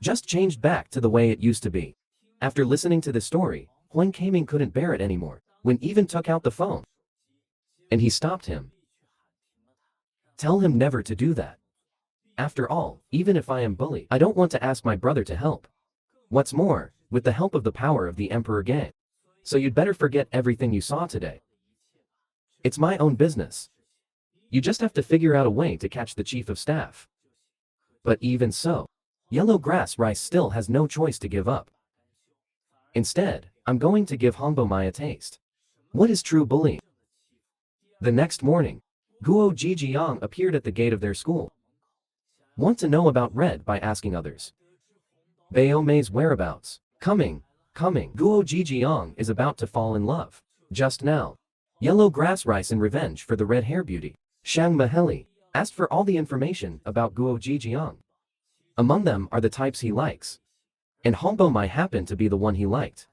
[SPEAKER 1] Just changed back to the way it used to be. After listening to this story, Huang Kaiming couldn't bear it anymore, when even took out the phone. And he stopped him. Tell him never to do that. After all, even if I am bullied, I don't want to ask my brother to help. What's more, with the help of the power of the Emperor Gang. So you'd better forget everything you saw today. It's my own business. You just have to figure out a way to catch the chief of staff. But even so, Yellow Grass Rice still has no choice to give up. Instead, I'm going to give Hongbo Mai a taste. What is true bullying? The next morning, Guo Jijiang appeared at the gate of their school. Want to know about Red by asking others. Bao Mei's whereabouts. Coming. Guo Jijiang is about to fall in love. Just now, Yellow Grass Rice in revenge for the red hair beauty, Shang Maheli, asked for all the information about Guo Jijiang. Among them are the types he likes. And Hongbo Mai happened to be the one he liked.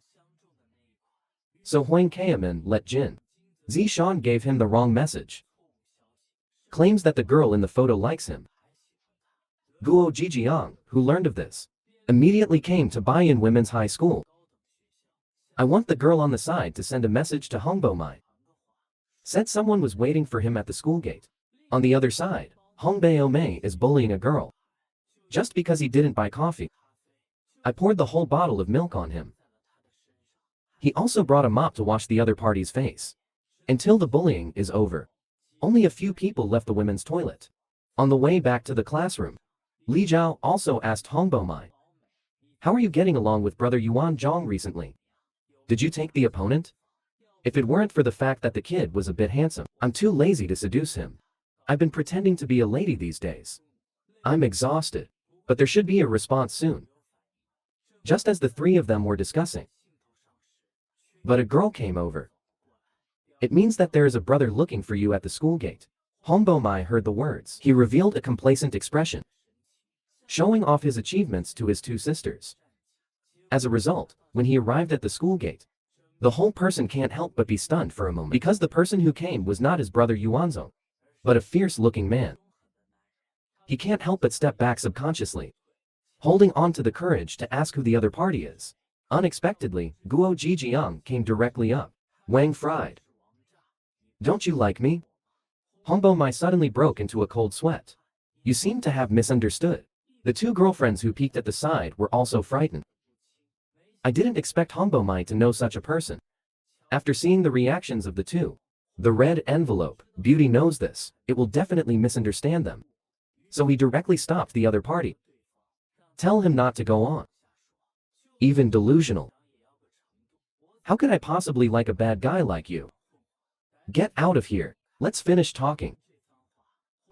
[SPEAKER 1] So Huang Kaiman let Jin Zishan gave him the wrong message. Claims that the girl in the photo likes him. Guo Jijiang, who learned of this, immediately came to Baiyan Women's High School. I want the girl on the side to send a message to Hongbo Mai. Said someone was waiting for him at the school gate. On the other side, Hongbao Mei is bullying a girl. Just because he didn't buy coffee. I poured the whole bottle of milk on him. He also brought a mop to wash the other party's face. Until the bullying is over. Only a few people left the women's toilet. On the way back to the classroom, Li Zhao also asked Hongbo Mai, how are you getting along with brother Yuan Zhong recently? Did you take the opponent? If it weren't for the fact that the kid was a bit handsome, I'm too lazy to seduce him. I've been pretending to be a lady these days. I'm exhausted, but there should be a response soon. Just as the three of them were discussing. But a girl came over. It means that there is a brother looking for you at the school gate. Hongbo Mai heard the words. He revealed a complacent expression, showing off his achievements to his two sisters. As a result, when he arrived at the school gate, the whole person can't help but be stunned for a moment, because the person who came was not his brother Yuanzong, but a fierce-looking man. He can't help but step back subconsciously, holding on to the courage to ask who the other party is. Unexpectedly, Guo Jijiang came directly up. Wang fried. Don't you like me? Hongbo Mai suddenly broke into a cold sweat. You seem to have misunderstood. The two girlfriends who peeked at the side were also frightened. I didn't expect Hongbo Mai to know such a person. After seeing the reactions of the two, the red envelope, Beauty knows this, it will definitely misunderstand them. So he directly stopped the other party. Tell him not to go on. Even delusional. How could I possibly like a bad guy like you? Get out of here. Let's finish talking.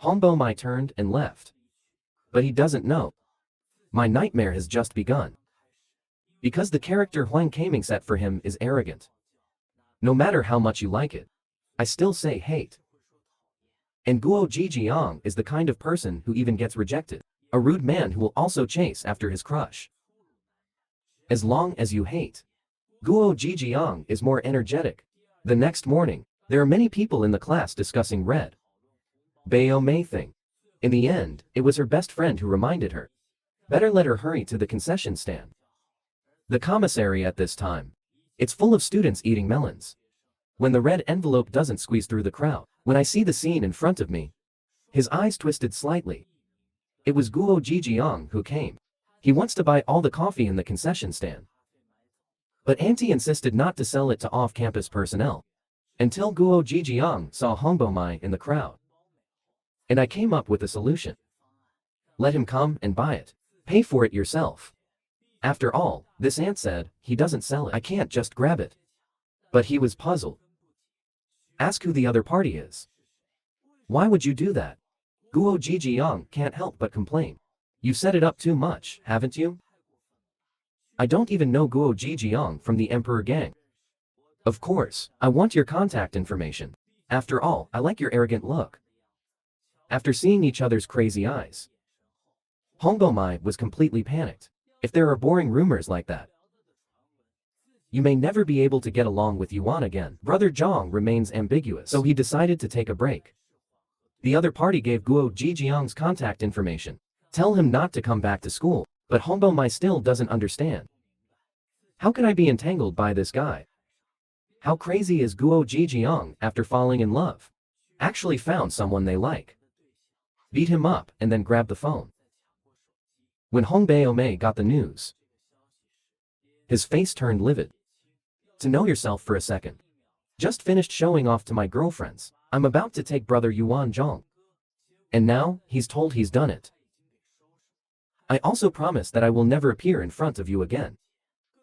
[SPEAKER 1] Hongbo Mai turned and left. But he doesn't know. My nightmare has just begun. Because the character Huang Kaming set for him is arrogant. No matter how much you like it, I still say hate. And Guo Jijiang is the kind of person who even gets rejected. A rude man who will also chase after his crush. As long as you hate. Guo Jijiang is more energetic. The next morning, there are many people in the class discussing Red Bao Mei thing. In the end, it was her best friend who reminded her. Better let her hurry to the concession stand. The commissary at this time. It's full of students eating melons. When the red envelope doesn't squeeze through the crowd, when I see the scene in front of me. His eyes twisted slightly. It was Guo Jijiang who came. He wants to buy all the coffee in the concession stand. But Auntie insisted not to sell it to off-campus personnel. Until Guo Jijiang saw Hongbo Mai in the crowd. And I came up with a solution. Let him come and buy it. Pay for it yourself. After all, this aunt said, he doesn't sell it. I can't just grab it. But he was puzzled. Ask who the other party is. Why would you do that? Guo Jijiang can't help but complain. You set it up too much, haven't you? I don't even know Guo Jijiang from the Emperor Gang. Of course, I want your contact information. After all, I like your arrogant look. After seeing each other's crazy eyes, Hongbo Mai was completely panicked. If there are boring rumors like that, you may never be able to get along with Yuan again. Brother Zhang remains ambiguous, so he decided to take a break. The other party gave Guo Jijiang's contact information. Tell him not to come back to school, but Hongbo Mai still doesn't understand. How can I be entangled by this guy? How crazy is Guo Jijiang after falling in love? Actually found someone they like. Beat him up and then grab the phone. When Hong Bao-mei got the news, his face turned livid. To know yourself for a second. Just finished showing off to my girlfriends. I'm about to take brother Yuan Zhang. And now, he's told he's done it. I also promise that I will never appear in front of you again.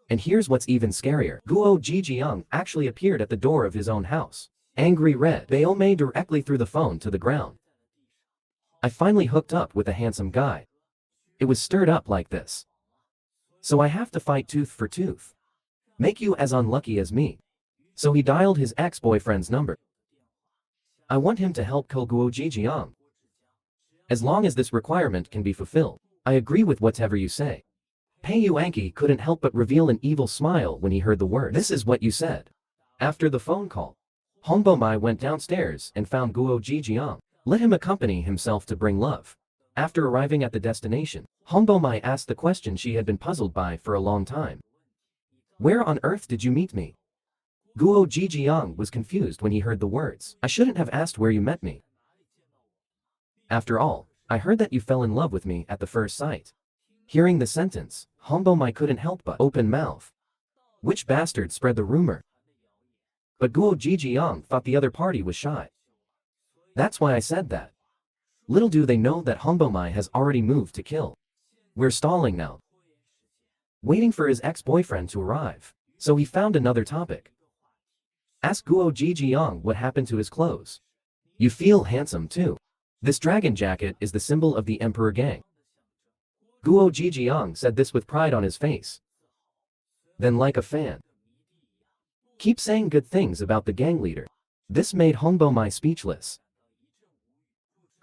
[SPEAKER 1] And here's what's even scarier. Guo Jijiang actually appeared at the door of his own house. Angry Red Bao-mei directly threw the phone to the ground. I finally hooked up with a handsome guy. It was stirred up like this. So I have to fight tooth for tooth. Make you as unlucky as me. So he dialed his ex-boyfriend's number. I want him to help kill Guo Jijiang. As long as this requirement can be fulfilled, I agree with whatever you say. Pei Yuanqi couldn't help but reveal an evil smile when he heard the word. This is what you said. After the phone call, Hongbo Mai went downstairs and found Guo Jijiang. Let him accompany himself to bring love. After arriving at the destination, Hongbo Mai asked the question she had been puzzled by for a long time. Where on earth did you meet me? Guo Jijiang was confused when he heard the words. I shouldn't have asked where you met me. After all, I heard that you fell in love with me at the first sight. Hearing the sentence, Hongbo Mai couldn't help but open mouth. Which bastard spread the rumor? But Guo Jijiang thought the other party was shy. That's why I said that. Little do they know that Hongbo Mai has already moved to kill. We're stalling now. Waiting for his ex-boyfriend to arrive. So he found another topic. Ask Guo Jijiang what happened to his clothes. You feel handsome too. This dragon jacket is the symbol of the Emperor Gang. Guo Jijiang said this with pride on his face. Then like a fan. Keep saying good things about the gang leader. This made Hongbo Mai speechless.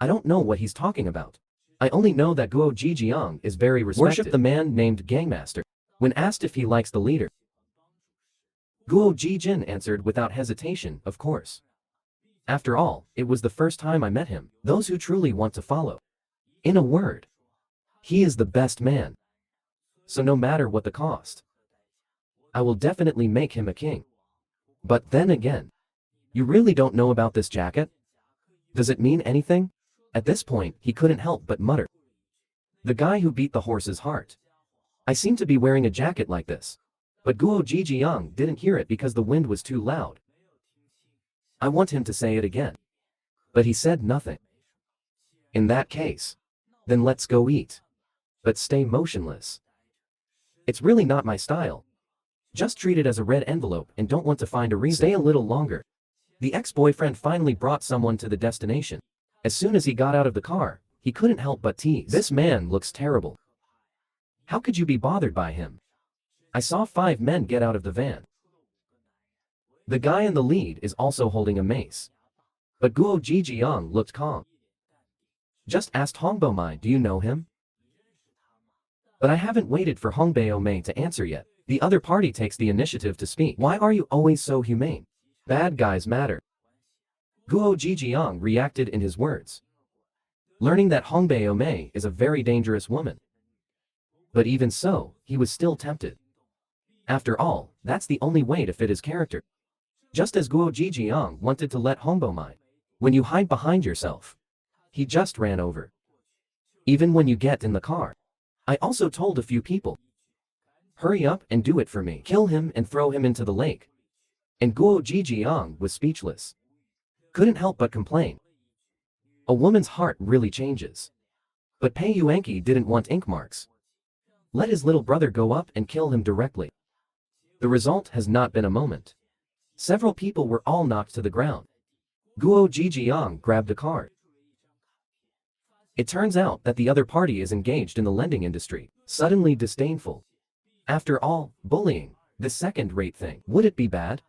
[SPEAKER 1] I don't know what he's talking about. I only know that Guo Jijiang is very respected. Worship the man named Gangmaster. When asked if he likes the leader, Guo Jijin answered without hesitation, of course. After all, it was the first time I met him. Those who truly want to follow. In a word, he is the best man. So no matter what the cost. I will definitely make him a king. But then again, you really don't know about this jacket? Does it mean anything? At this point, he couldn't help but mutter. The guy who beat the horse's heart. I seem to be wearing a jacket like this. But Guo Jijiang didn't hear it because the wind was too loud. I want him to say it again. But he said nothing. In that case, then let's go eat. But stay motionless. It's really not my style. Just treat it as a red envelope and don't want to find a reason. Stay a little longer. The ex-boyfriend finally brought someone to the destination. As soon as he got out of the car, he couldn't help but tease. This man looks terrible. How could you be bothered by him? I saw 5 men get out of the van. The guy in the lead is also holding a mace. But Guo Jijiang looked calm. Just asked Hongbo Mai, do you know him? But I haven't waited for Hongbeo Mei to answer yet. The other party takes the initiative to speak. Why are you always so humane? Bad guys matter. Guo Jijiang reacted in his words, learning that Hongbeo Mei is a very dangerous woman. But even so, he was still tempted. After all, that's the only way to fit his character. Just as Guo Jijiang wanted to let Hongbo Mai, when you hide behind yourself, he just ran over. Even when you get in the car. I also told a few people, hurry up and do it for me. Kill him and throw him into the lake. And Guo Jijiang was speechless. Couldn't help but complain. A woman's heart really changes. But Pei Yuanqi didn't want ink marks. Let his little brother go up and kill him directly. The result has not been a moment. Several people were all knocked to the ground. Guo Jijiang grabbed a card. It turns out that the other party is engaged in the lending industry, suddenly disdainful. After all, bullying, the second-rate thing. Would it be bad?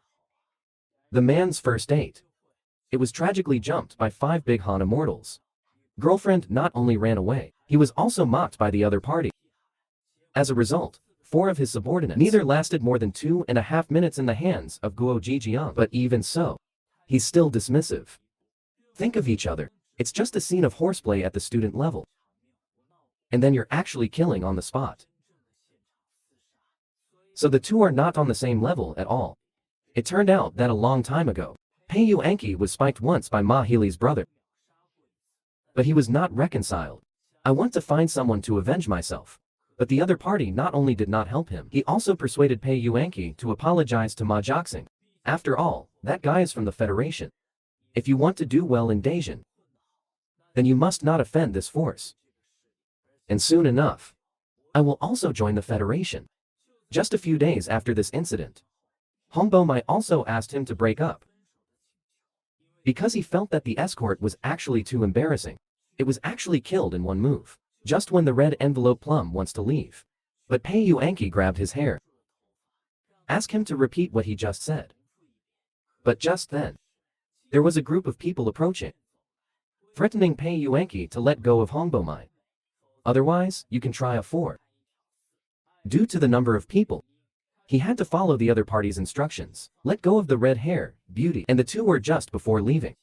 [SPEAKER 1] The man's first date. It was tragically jumped by 5 big Han immortals. Girlfriend not only ran away, he was also mocked by the other party. As a result, 4 of his subordinates neither lasted more than 2.5 minutes in the hands of Guo Jijiang. But even so, he's still dismissive. Think of each other. It's just a scene of horseplay at the student level. And then you're actually killing on the spot. So the two are not on the same level at all. It turned out that a long time ago, Pei Yuanqi was spiked once by Ma Healy's brother. But he was not reconciled. I want to find someone to avenge myself. But the other party not only did not help him, he also persuaded Pei Yuanqi to apologize to Ma Jiaxing. After all, that guy is from the Federation. If you want to do well in Daejeon, then you must not offend this force. And soon enough, I will also join the Federation. Just a few days after this incident, Hongbo Mai also asked him to break up. Because he felt that the escort was actually too embarrassing. It was actually killed in one move. Just when the red envelope plum wants to leave. But Pei Yuanqi grabbed his hair. Ask him to repeat what he just said. But just then, there was a group of people approaching, threatening Pei Yuanqi to let go of Hongbo Mai. Otherwise, you can try a 4. Due to the number of people, he had to follow the other party's instructions. Let go of the red hair, beauty, and the 2 were just before leaving.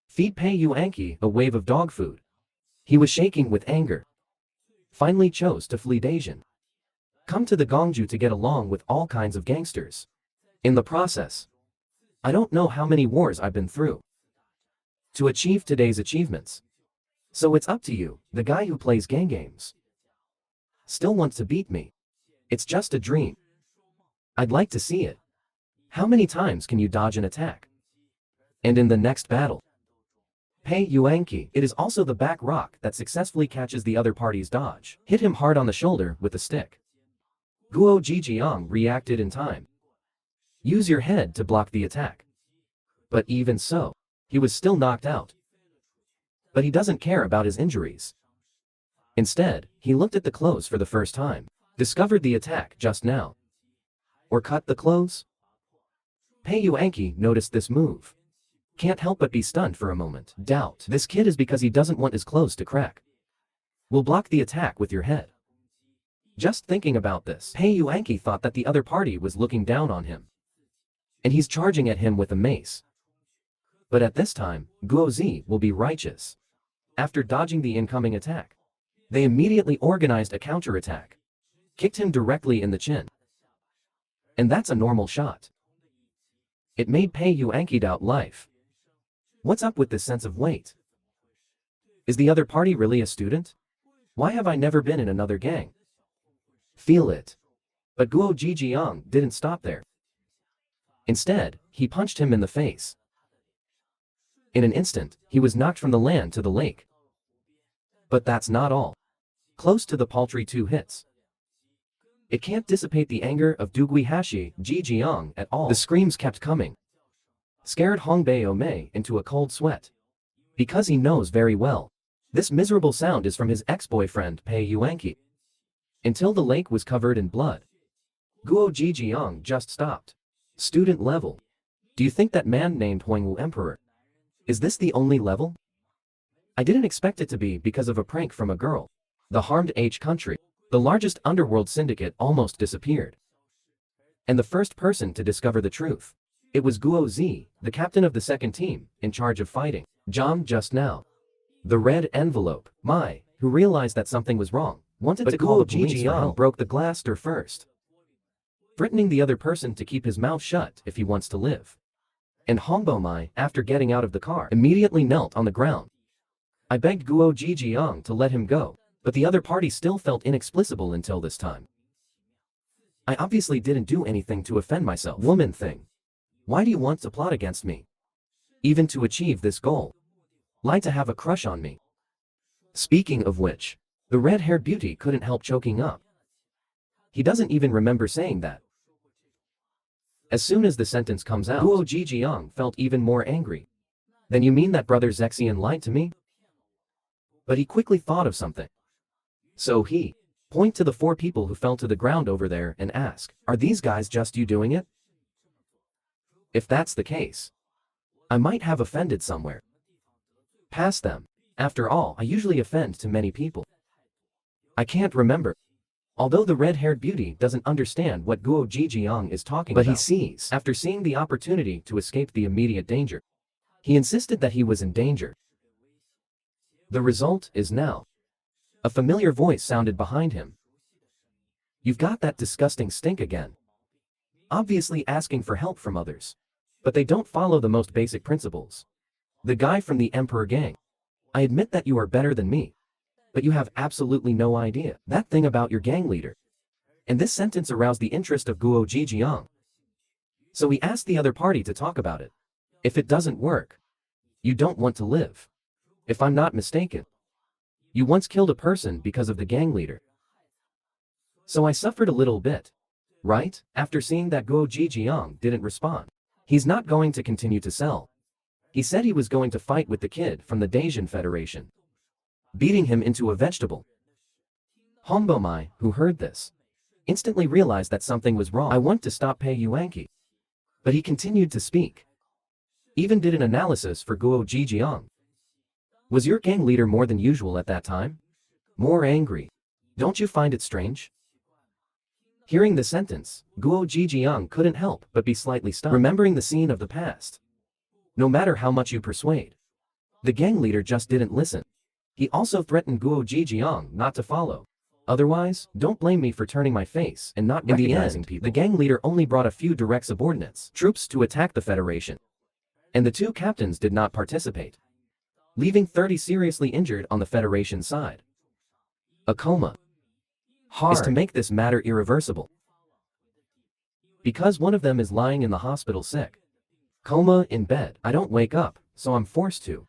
[SPEAKER 1] Feed Pei Yuanqi a wave of dog food. He was shaking with anger. Finally chose to flee Daejeon. Come to the Gongju to get along with all kinds of gangsters. In the process, I don't know how many wars I've been through to achieve today's achievements. So it's up to you, the guy who plays gang games. Still wants to beat me. It's just a dream. I'd like to see it. How many times can you dodge an attack? And in the next battle, Pei Yuanqi, it is also the back rock that successfully catches the other party's dodge. Hit him hard on the shoulder with a stick. Guo Jijiang reacted in time. Use your head to block the attack. But even so, he was still knocked out. But he doesn't care about his injuries. Instead, he looked at the clothes for the first time. Discovered the attack just now. Or cut the clothes? Pei Yuanqi noticed this move. Can't help but be stunned for a moment. Doubt. This kid is because he doesn't want his clothes to crack. Will block the attack with your head. Just thinking about this, Pei Yuanqi thought that the other party was looking down on him. And he's charging at him with a mace. But at this time, Guo Zi will be righteous. After dodging the incoming attack, they immediately organized a counterattack. Kicked him directly in the chin. And that's a normal shot. It made Pei Yuanqi doubt life. What's up with this sense of weight? Is the other party really a student? Why have I never been in another gang? Feel it. But Guo Jijiang didn't stop there. Instead, he punched him in the face. In an instant, he was knocked from the land to the lake. But that's not all. Close to the paltry 2 hits. It can't dissipate the anger of Dugui Hashi Jijiang at all. The screams kept coming. Scared Hongbei Omei into a cold sweat. Because he knows very well. This miserable sound is from his ex-boyfriend Pei Yuanqi. Until the lake was covered in blood. Guo Jijiang just stopped. Student level. Do you think that man named Huangwu Emperor? Is this the only level? I didn't expect it to be because of a prank from a girl. The harmed H country. The largest underworld syndicate almost disappeared. And the first person to discover the truth. It was Guo Zi, the captain of the second team, in charge of fighting Zhang just now. The red envelope, Mai, who realized that something was wrong, wanted to call the police for help. Broke the glass door first, threatening the other person to keep his mouth shut if he wants to live. And Hongbo Mai, after getting out of the car, immediately knelt on the ground. I begged Guo Jijiang to let him go, but the other party still felt inexplicable until this time. I obviously didn't do anything to offend myself. Woman thing. Why do you want to plot against me? Even to achieve this goal. Lie to have a crush on me. Speaking of which, the red-haired beauty couldn't help choking up. He doesn't even remember saying that. As soon as the sentence comes out, Guo Jijiang felt even more angry. Then you mean that brother Zexian lied to me? But he quickly thought of something. So he point to the 4 people who fell to the ground over there and ask, are these guys just you doing it? If that's the case, I might have offended somewhere. Pass them. After all, I usually offend to many people. I can't remember. Although the red-haired beauty doesn't understand what Guo Jijiang is talking about. But he sees, after seeing the opportunity to escape the immediate danger. He insisted that he was in danger. The result is now. A familiar voice sounded behind him. You've got that disgusting stink again. Obviously asking for help from others. But they don't follow the most basic principles. The guy from the Emperor gang. I admit that you are better than me. But you have absolutely no idea that thing about your gang leader. And this sentence aroused the interest of Guo Jijiang. So he asked the other party to talk about it. If it doesn't work, you don't want to live. If I'm not mistaken, you once killed a person because of the gang leader. So I suffered a little bit. Right? After seeing that Guo Jijiang didn't respond. He's not going to continue to sell. He said he was going to fight with the kid from the Daisian Federation. Beating him into a vegetable. Hongbo Mai, who heard this, instantly realized that something was wrong. I want to stop Pei Yuanqi. But he continued to speak. Even did an analysis for Guo Jijiang. Was your gang leader more than usual at that time? More angry. Don't you find it strange? Hearing the sentence, Guo Jijiang couldn't help but be slightly stunned, remembering the scene of the past. No matter how much you persuade, the gang leader just didn't listen. He also threatened Guo Jijiang not to follow. Otherwise, don't blame me for turning my face and not recognizing people. The gang leader only brought a few direct subordinates, troops to attack the Federation. And the 2 captains did not participate, leaving 30 seriously injured on the Federation side. A coma is to make this matter irreversible. Because one of them is lying in the hospital sick. Coma in bed. I don't wake up, so I'm forced to.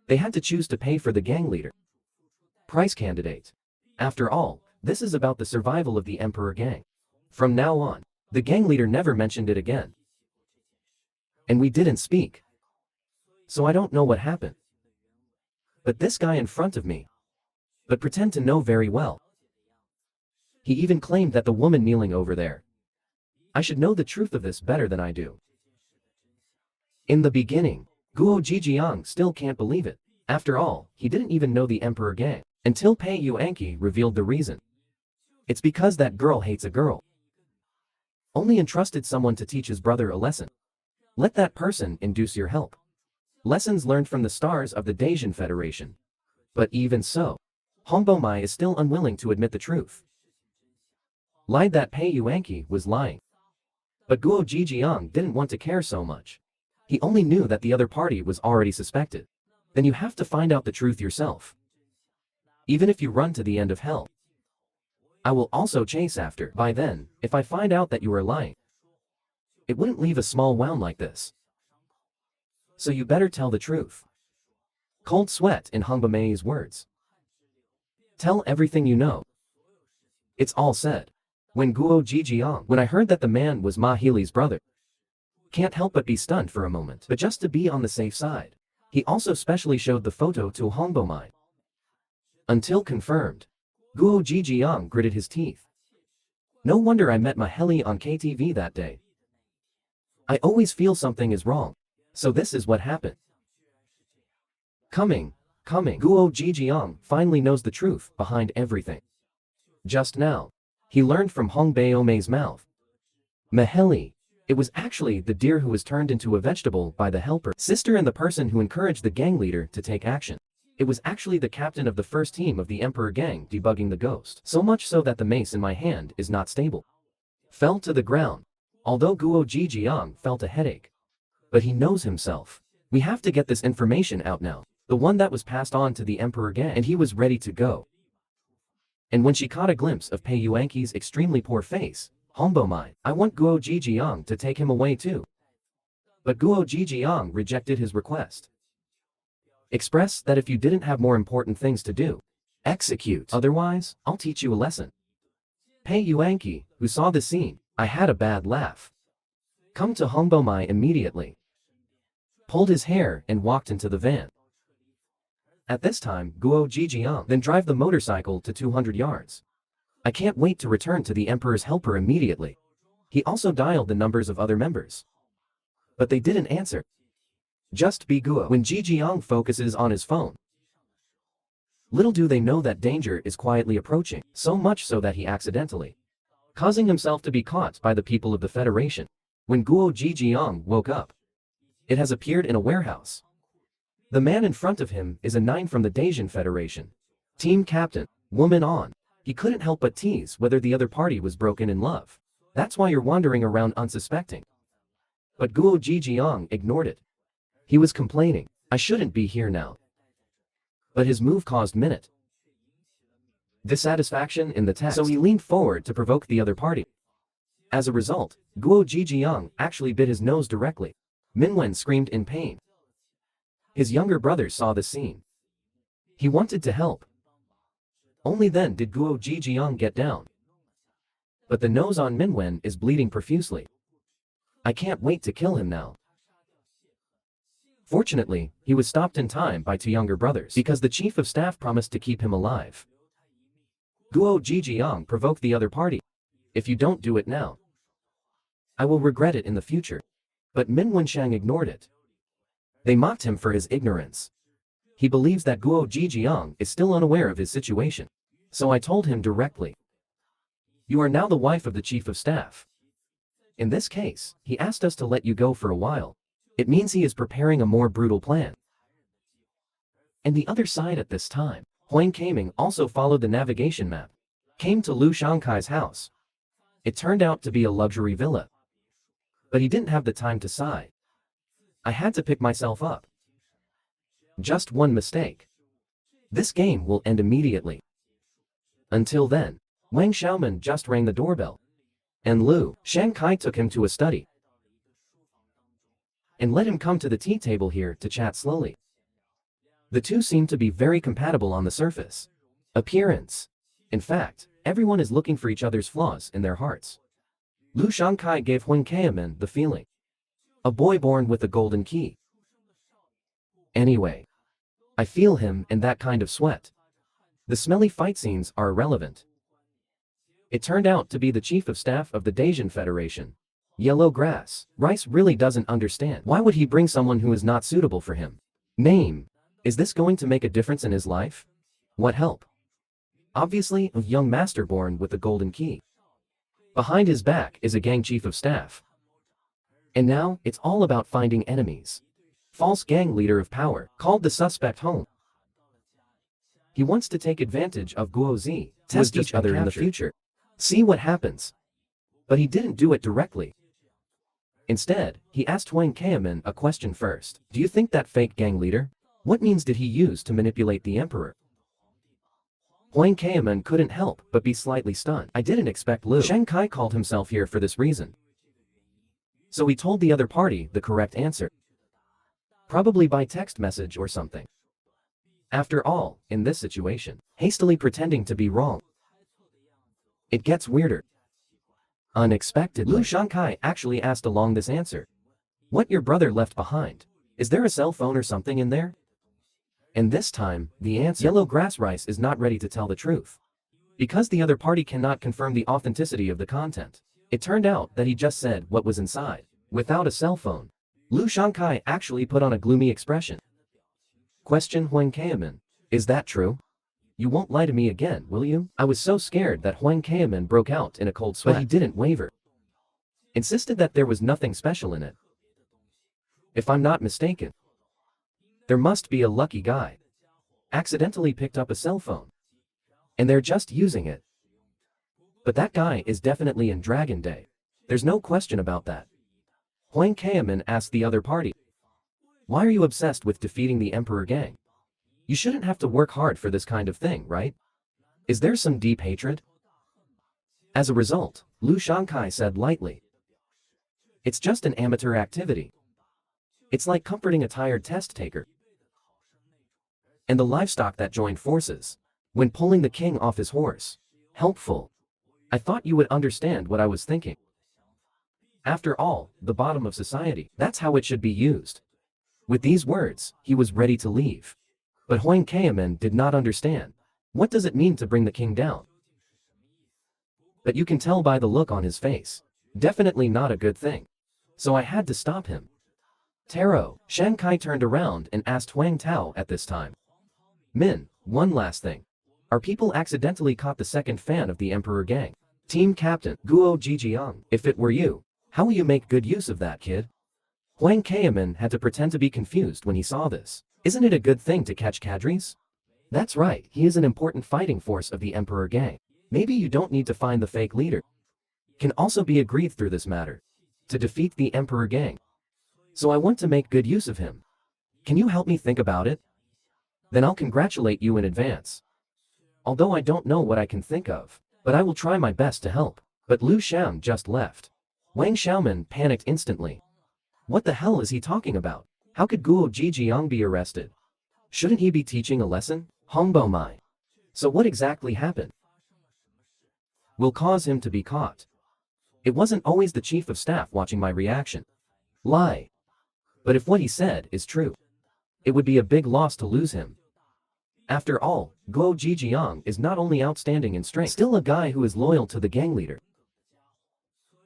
[SPEAKER 1] They had to choose to pay for the gang leader. Price candidate. After all, this is about the survival of the Emperor gang. From now on, the gang leader never mentioned it again. And we didn't speak. So I don't know what happened. But this guy in front of me. But pretend to know very well. He even claimed that the woman kneeling over there. I should know the truth of this better than I do. In the beginning, Guo Jijiang still can't believe it. After all, he didn't even know the Emperor gang, until Pei Yuanqi revealed the reason. It's because that girl hates a girl. Only entrusted someone to teach his brother a lesson. Let that person induce your help. Lessons learned from the stars of the Daisian Federation. But even so, Hongbo Mai is still unwilling to admit the truth. Lied that Pei Yuanqi was lying. But Guo Jijiang didn't want to care so much. He only knew that the other party was already suspected. Then you have to find out the truth yourself. Even if you run to the end of hell, I will also chase after. By then, if I find out that you are lying, it wouldn't leave a small wound like this. So you better tell the truth. Cold sweat in Hung Bamei's words. Tell everything you know. It's all said. When I heard that the man was Ma Healy's brother, can't help but be stunned for a moment. But just to be on the safe side, he also specially showed the photo to Hong Bamei. Until confirmed, Guo Jijiang gritted his teeth. No wonder I met Ma Healy on KTV that day. I always feel something is wrong. So this is what happened. Coming. Guo Jijiang finally knows the truth behind everything. Just now, he learned from Hong Baomei's mouth. Ma Healy, it was actually the deer who was turned into a vegetable by the helper sister and the person who encouraged the gang leader to take action. It was actually the captain of the first team of the Emperor gang debugging the ghost. So much so that the mace in my hand is not stable. Fell to the ground. Although Guo Jijiang felt a headache. But he knows himself. We have to get this information out now. The one that was passed on to the Emperor gang. And he was ready to go. And when she caught a glimpse of Pei Yuanqi's extremely poor face, Hong Bamei, I want Guo Jijiang to take him away too. But Guo Jijiang rejected his request. Express that if you didn't have more important things to do, execute. Otherwise, I'll teach you a lesson. Pei Yuanqi, who saw the scene, I had a bad laugh. Come to Hong Bamei immediately. Pulled his hair and walked into the van. At this time, Guo Jijiang then drive the motorcycle to 200 yards. I can't wait to return to the Emperor's helper immediately. He also dialed the numbers of other members. But they didn't answer. Just be Guo. When Jijiang focuses on his phone, little do they know that danger is quietly approaching, so much so that he accidentally causing himself to be caught by the people of the Federation. When Guo Jijiang woke up, it has appeared in a warehouse. The man in front of him is a 9 from the Daisian Federation. Team captain, woman on. He couldn't help but tease whether the other party was broken in love. That's why you're wandering around unsuspecting. But Guo Jijiang ignored it. He was complaining, I shouldn't be here now. But his move caused minute dissatisfaction in the text, so he leaned forward to provoke the other party. As a result, Guo Jijiang actually bit his nose directly. Minwen screamed in pain. His younger brother saw the scene. He wanted to help. Only then did Guo Jijiang get down. But the nose on Minwen is bleeding profusely. I can't wait to kill him now. Fortunately, he was stopped in time by 2 younger brothers because the chief of staff promised to keep him alive. Guo Jijiang provoked the other party. If you don't do it now, I will regret it in the future. But Min Wenshang ignored it. They mocked him for his ignorance. He believes that Guo Jijiang is still unaware of his situation. So I told him directly. You are now the wife of the chief of staff. In this case, he asked us to let you go for a while. It means he is preparing a more brutal plan. And the other side at this time, Huang Kaming also followed the navigation map. Came to Lu Shangkai's house. It turned out to be a luxury villa. But he didn't have the time to sigh. I had to pick myself up. Just one mistake. This game will end immediately. Until then, Wang Xiaoman just rang the doorbell. And Lu Shangkai took him to a study. And let him come to the tea table here to chat slowly. The two seem to be very compatible on the surface. Appearance. In fact, everyone is looking for each other's flaws in their hearts. Lu Shangkai gave Huang Kayaman the feeling. A boy born with a golden key. Anyway, I feel him and that kind of sweat. The smelly fight scenes are irrelevant. It turned out to be the chief of staff of the Daisian Federation. Yellow grass. Rice really doesn't understand. Why would he bring someone who is not suitable for him? Name. Is this going to make a difference in his life? What help? Obviously, a young master born with a golden key. Behind his back is a gang chief of staff. And now, it's all about finding enemies. False gang leader of power, called the suspect home. He wants to take advantage of Guo Zi, test each other in the future. See what happens. But he didn't do it directly. Instead, he asked Huang Keaman a question first. Do you think that fake gang leader? What means did he use to manipulate the emperor? Huang Keaman couldn't help but be slightly stunned. I didn't expect Lu Shangkai called himself here for this reason. So he told the other party the correct answer. Probably by text message or something. After all, in this situation, hastily pretending to be wrong. It gets weirder. Unexpectedly, Lu Shangkai actually asked along this answer. What your brother left behind? Is there a cell phone or something in there? And this time, the answer, yellow grass rice is not ready to tell the truth. Because the other party cannot confirm the authenticity of the content. It turned out that he just said what was inside. Without a cell phone. Lu Shangkai actually put on a gloomy expression. Question Huang Keaman. Is that true? You won't lie to me again, will you? I was so scared that Huang Keaman broke out in a cold sweat. But he didn't waver. Insisted that there was nothing special in it. If I'm not mistaken, there must be a lucky guy. Accidentally picked up a cell phone. And they're just using it. But that guy is definitely in Dragon Day. There's no question about that. Huang Keaman asked the other party. Why are you obsessed with defeating the Emperor gang? You shouldn't have to work hard for this kind of thing, right? Is there some deep hatred? As a result, Lu Shangkai said lightly. It's just an amateur activity. It's like comforting a tired test taker. And the livestock that joined forces. When pulling the king off his horse. Helpful. I thought you would understand what I was thinking. After all, the bottom of society, that's how it should be used. With these words, he was ready to leave. But Huang Keaman did not understand. What does it mean to bring the king down? But you can tell by the look on his face. Definitely not a good thing. So I had to stop him. Taro, Shangkai turned around and asked Huang Tao at this time. Min, one last thing. Our people accidentally caught the second fan of the Emperor gang. Team Captain, Guo Jijiang. If it were you, how will you make good use of that, kid? Huang Keaman had to pretend to be confused when he saw this. Isn't it a good thing to catch cadres? That's right, he is an important fighting force of the Emperor gang. Maybe you don't need to find the fake leader. Can also be agreed through this matter. To defeat the Emperor gang. So I want to make good use of him. Can you help me think about it? Then I'll congratulate you in advance. Although I don't know what I can think of, but I will try my best to help. But Lu Xiang just left. Wang Xiaoman panicked instantly. What the hell is he talking about? How could Guo Jijiang be arrested? Shouldn't he be teaching a lesson? Hongbo Mai. So what exactly happened? Will cause him to be caught. It wasn't always the chief of staff watching my reaction. Lie. But if what he said is true, it would be a big loss to lose him. After all, Guo Jijiang is not only outstanding in strength, still a guy who is loyal to the gang leader.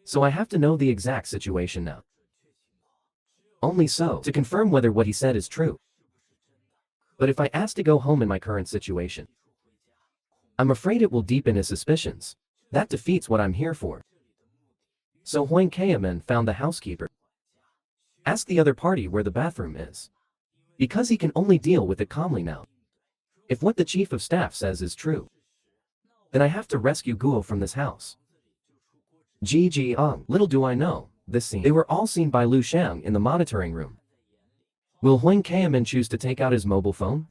[SPEAKER 1] So I have to know the exact situation now. Only so, to confirm whether what he said is true. But if I ask to go home in my current situation, I'm afraid it will deepen his suspicions. That defeats what I'm here for. So Huang Keaman found the housekeeper. Asked the other party where the bathroom is. Because he can only deal with it calmly now. If what the chief of staff says is true, then I have to rescue Guo from this house. Jijiang, little do I know, this scene. They were all seen by Lu Xiang in the monitoring room. Will Huang Keaman choose to take out his mobile phone?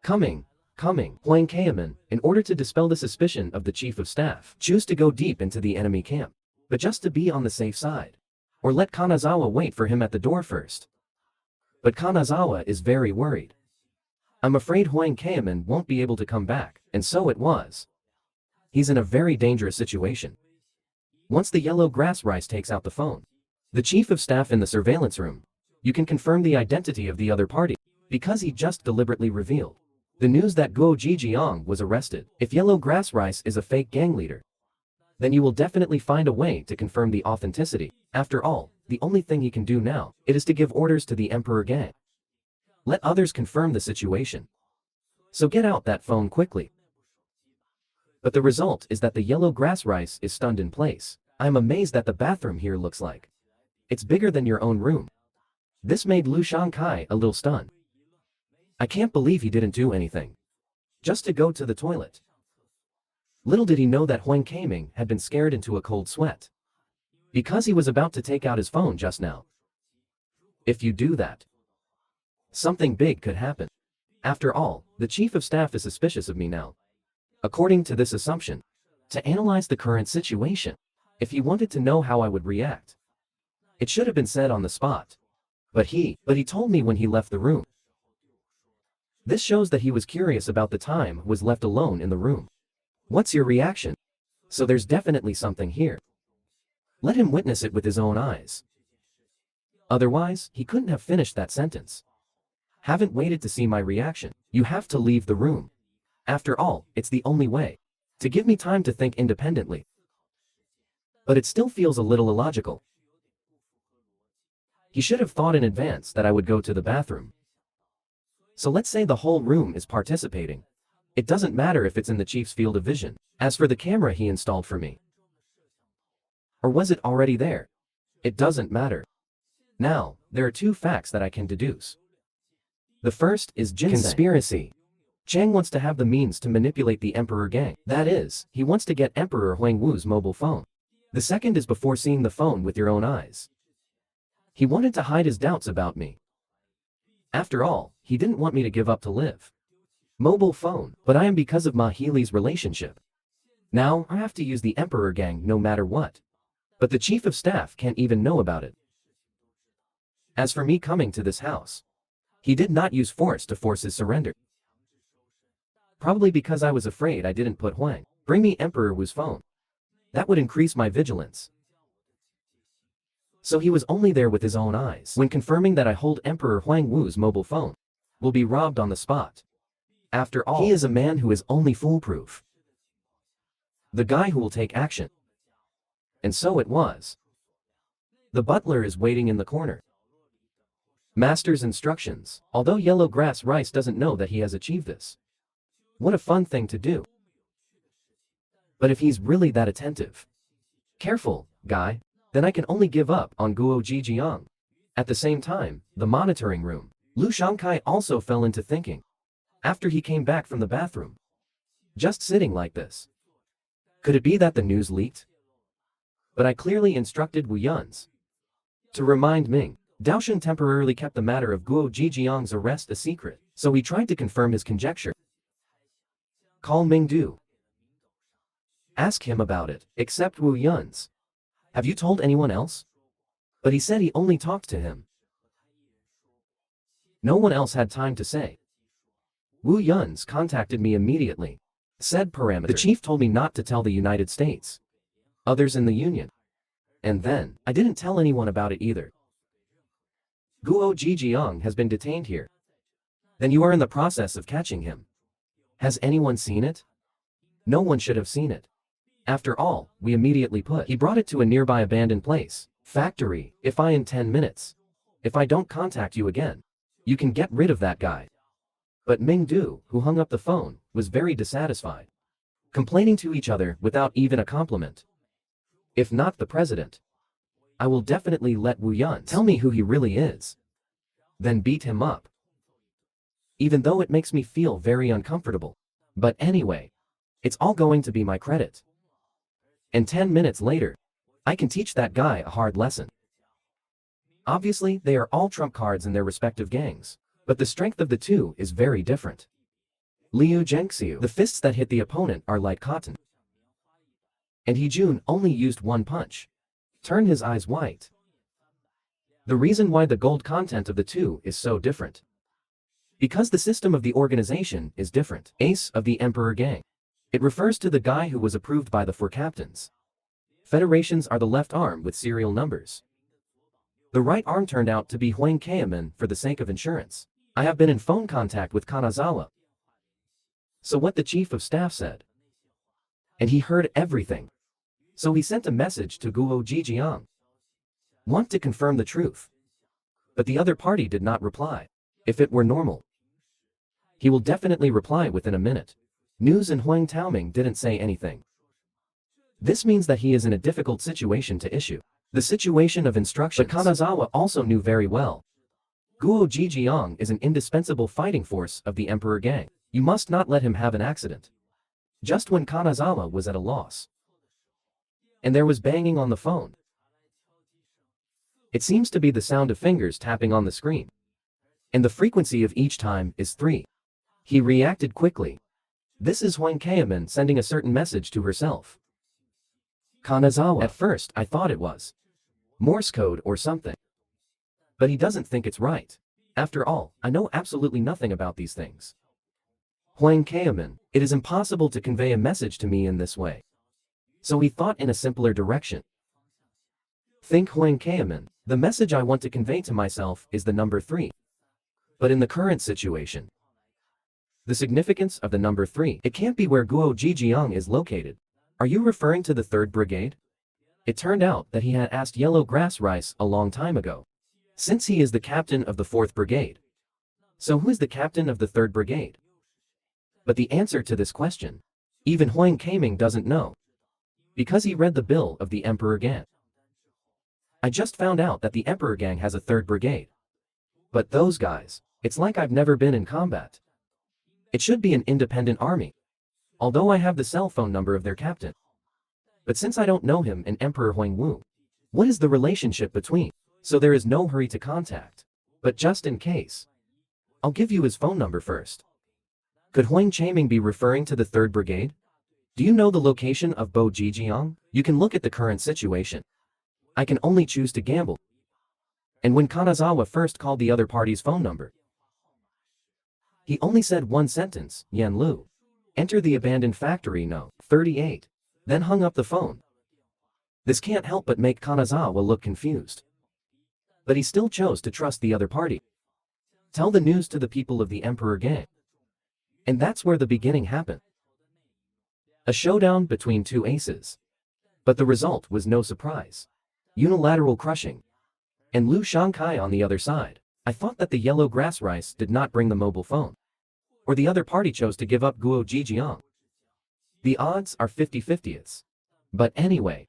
[SPEAKER 1] Coming, Huang Keaman, in order to dispel the suspicion of the chief of staff, choose to go deep into the enemy camp. But just to be on the safe side. Or let Kanazawa wait for him at the door first. But Kanazawa is very worried. I'm afraid Huang Keaman won't be able to come back, and so it was. He's in a very dangerous situation. Once the yellow grass rice takes out the phone, the chief of staff in the surveillance room, you can confirm the identity of the other party, because he just deliberately revealed the news that Guo Jijiang was arrested. If yellow grass rice is a fake gang leader, then you will definitely find a way to confirm the authenticity. After all, the only thing he can do now, it is to give orders to the Emperor gang. Let others confirm the situation. So get out that phone quickly. But the result is that the yellow grass rice is stunned in place. I'm amazed that the bathroom here looks like. It's bigger than your own room. This made Lu Shangkai a little stunned. I can't believe he didn't do anything. Just to go to the toilet. Little did he know that Huang Keaman had been scared into a cold sweat. because he was about to take out his phone just now. If you do that, something big could happen. After all, the chief of staff is suspicious of me now. According to this assumption, to analyze the current situation, if he wanted to know how I would react, it should have been said on the spot. But he told me when he left the room. This shows that he was curious about the time was left alone in the room. What's your reaction? So there's definitely something here. Let him witness it with his own eyes. Otherwise, he couldn't have finished that sentence. Haven't waited to see my reaction. You have to leave the room. After all, it's the only way to give me time to think independently. But it still feels a little illogical. He should have thought in advance that I would go to the bathroom. So let's say the whole room is participating. It doesn't matter if it's in the chief's field of vision. As for the camera he installed for me, or was it already there? It doesn't matter. Now, there are two facts that I can deduce. The first is ginseng. Conspiracy. Chang wants to have the means to manipulate the Emperor gang. That is, he wants to get Emperor Huangwu's mobile phone. The second is before seeing the phone with your own eyes. He wanted to hide his doubts about me. After all, he didn't want me to give up to live. Mobile phone, but I am because of Ma Healy's relationship. Now, I have to use the Emperor gang no matter what. But the chief of staff can't even know about it. As for me coming to this house, he did not use force to force his surrender. Probably because I was afraid I didn't put Huang. Bring me Emperor Wu's phone. That would increase my vigilance. So he was only there with his own eyes when confirming that I hold Emperor Huangwu's mobile phone. Will be robbed on the spot. After all, he is a man who is only foolproof. The guy who will take action. And so it was. The butler is waiting in the corner. Master's instructions, although Yellow Grass Rice doesn't know that he has achieved this. What a fun thing to do. But if he's really that attentive. Careful, guy. Then I can only give up on Guo Jijiang. At the same time, the monitoring room. Lu Shangkai also fell into thinking. After he came back from the bathroom. Just sitting like this. Could it be that the news leaked? But I clearly instructed Wu Yun's to remind Ming. Daoshan temporarily kept the matter of Guo Jijiang's arrest a secret, so he tried to confirm his conjecture. Call Ming Du. Ask him about it, except Wu Yun's. Have you told anyone else? But he said he only talked to him. No one else had time to say. Wu Yun's contacted me immediately. Said parameter. The chief told me not to tell the United States. Others in the Union. And then, I didn't tell anyone about it either. Guo Jijiang has been detained here. Then you are in the process of catching him. Has anyone seen it? No one should have seen it. After all, we immediately he brought it to a nearby abandoned place. Factory, if in 10 minutes. If I don't contact you again, you can get rid of that guy. But Ming Du, who hung up the phone, was very dissatisfied. Complaining to each other without even a compliment. If not the president, I will definitely let Wu Yun tell me who he really is. Then beat him up. Even though it makes me feel very uncomfortable. But anyway, it's all going to be my credit. And 10 minutes later, I can teach that guy a hard lesson. Obviously, they are all trump cards in their respective gangs, but the strength of the two is very different. Liu Zhengxiu, the fists that hit the opponent are like cotton. And He Jun only used one punch. Turned his eyes white. The reason why the gold content of the two is so different. Because the system of the organization is different. Ace of the Emperor Gang. It refers to the guy who was approved by the 4 captains. Federations are the left arm with serial numbers. The right arm turned out to be Huang Keiaman for the sake of insurance. I have been in phone contact with Kanazawa. So what the chief of staff said. And he heard everything. So he sent a message to Guo Jijiang. Want to confirm the truth. But the other party did not reply. If it were normal, he will definitely reply within a minute. News and Huang Taoming didn't say anything. This means that he is in a difficult situation to issue the situation of instructions. But Kanazawa also knew very well. Guo Jijiang is an indispensable fighting force of the Emperor Gang. You must not let him have an accident. Just when Kanazawa was at a loss. And there was banging on the phone. It seems to be the sound of fingers tapping on the screen. And the frequency of each time is 3. He reacted quickly. This is Huang Keiman sending a certain message to herself. Kanazawa. At first, I thought it was Morse code or something. But he doesn't think it's right. After all, I know absolutely nothing about these things. Huang Keiman, it is impossible to convey a message to me in this way. So he thought in a simpler direction. Think Huang Keiman, the message I want to convey to myself is the number 3. But in the current situation, the significance of the number 3, it can't be where Guo Jijiang is located. Are you referring to the 3rd Brigade? It turned out that he had asked Yellow Grass Rice a long time ago, since he is the captain of the 4th Brigade. So who is the captain of the 3rd Brigade? But the answer to this question, even Huang Keiman doesn't know, because he read the bill of the Emperor Gang. I just found out that the Emperor Gang has a 3rd Brigade. But those guys, it's like I've never been in combat. It should be an independent army, although I have the cell phone number of their captain. But since I don't know him and Emperor Huang Wu, what is the relationship between? So there is no hurry to contact. But just in case, I'll give you his phone number first. Could Huang Keiman be referring to the 3rd Brigade? Do you know the location of Bo Jijiang? You can look at the current situation. I can only choose to gamble. And when Kanazawa first called the other party's phone number, he only said one sentence, Yan Lu. Enter the abandoned factory no. 38. Then hung up the phone. This can't help but make Kanazawa look confused. But he still chose to trust the other party. Tell the news to the people of the Emperor Gang. And that's where the beginning happened. A showdown between 2 aces. But the result was no surprise. Unilateral crushing. And Lu Shangkai on the other side. I thought that the Yellow Grass Rice did not bring the mobile phone. Or the other party chose to give up Guo Jijiang. The odds are 50-50. But anyway,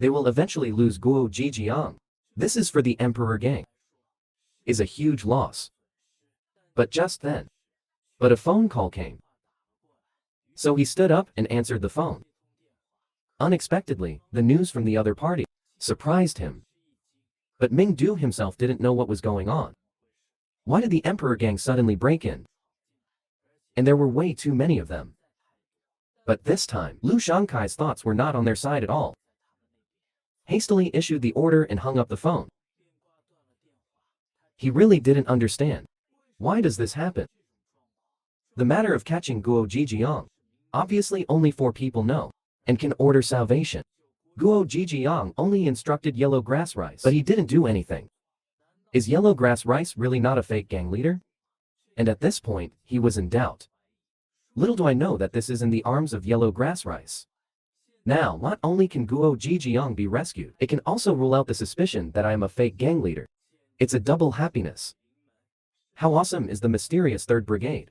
[SPEAKER 1] they will eventually lose Guo Jijiang. This is for the Emperor Gang. Is a huge loss. But just then. But a phone call came. So he stood up and answered the phone. Unexpectedly, the news from the other party surprised him. But Ming Du himself didn't know what was going on. Why did the Emperor Gang suddenly break in? And there were way too many of them. But this time, Lu Shangkai's thoughts were not on their side at all. Hastily issued the order and hung up the phone. He really didn't understand. Why does this happen? The matter of catching Guo Jijiang. Obviously only 4 people know, and can order salvation. Guo Jijiang only instructed Yellow Grass Rice, but he didn't do anything. Is Yellow Grass Rice really not a fake gang leader? And at this point, he was in doubt. Little do I know that this is in the arms of Yellow Grass Rice. Now, not only can Guo Jijiang be rescued, it can also rule out the suspicion that I am a fake gang leader. It's a double happiness. How awesome is the mysterious 3rd Brigade?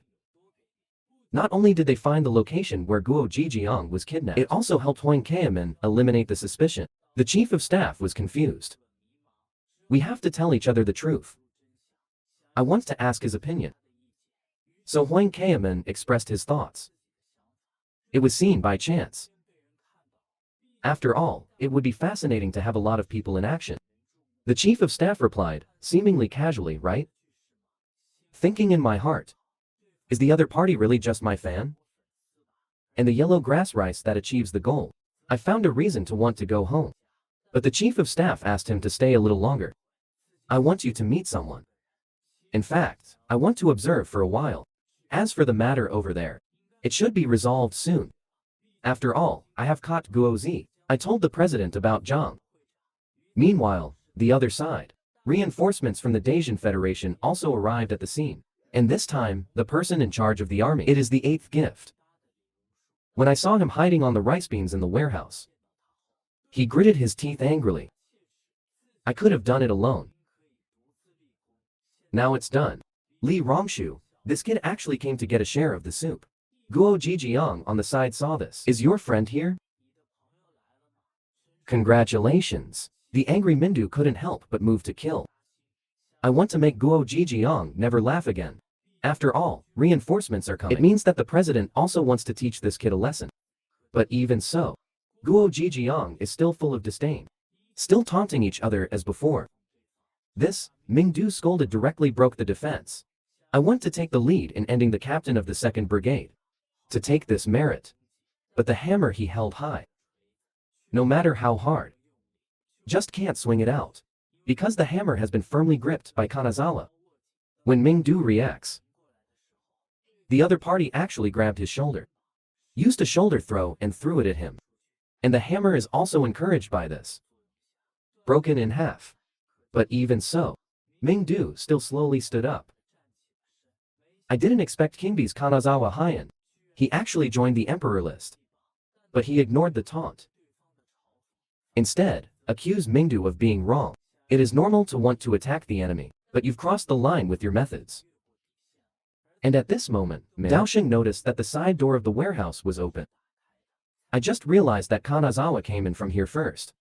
[SPEAKER 1] Not only did they find the location where Guo Jijiang was kidnapped, it also helped Huang Keiman eliminate the suspicion. The chief of staff was confused. We have to tell each other the truth. I want to ask his opinion. So Huang Keiman expressed his thoughts. It was seen by chance. After all, it would be fascinating to have a lot of people in action. The chief of staff replied, seemingly casually, right? Thinking in my heart. Is the other party really just my fan? And the Yellow Grass Rice that achieves the goal. I found a reason to want to go home. But the chief of staff asked him to stay a little longer. I want you to meet someone. In fact, I want to observe for a while. As for the matter over there, it should be resolved soon. After all, I have caught Guo Zi. I told the president about Zhang. Meanwhile, the other side. Reinforcements from the Dacian Federation also arrived at the scene. And this time, the person in charge of the army. It is the 8th gift. When I saw him hiding on the rice beans in the warehouse, he gritted his teeth angrily. I could have done it alone. Now it's done. Li Rongshu, this kid actually came to get a share of the soup. Guo Jijiang on the side saw this. Is your friend here? Congratulations. The angry Mindu couldn't help but move to kill. I want to make Guo Jijiang never laugh again. After all, reinforcements are coming. It means that the president also wants to teach this kid a lesson. But even so, Guo Jijiang is still full of disdain. Still taunting each other as before. This, Mingdu scolded, directly broke the defense. I want to take the lead in ending the captain of the 2nd Brigade. To take this merit. But the hammer he held high. No matter how hard. Just can't swing it out. Because the hammer has been firmly gripped by Kanazawa. When Mingdu reacts, the other party actually grabbed his shoulder. Used a shoulder throw and threw it at him. And the hammer is also encouraged by this. Broken in half. But even so, Mingdu still slowly stood up. I didn't expect Kingby's Kanazawa Heian. He actually joined the emperor list. But he ignored the taunt. Instead, accused Mingdu of being wrong. It is normal to want to attack the enemy, but you've crossed the line with your methods. And at this moment, Daosheng noticed that the side door of the warehouse was open. I just realized that Kanazawa came in from here first.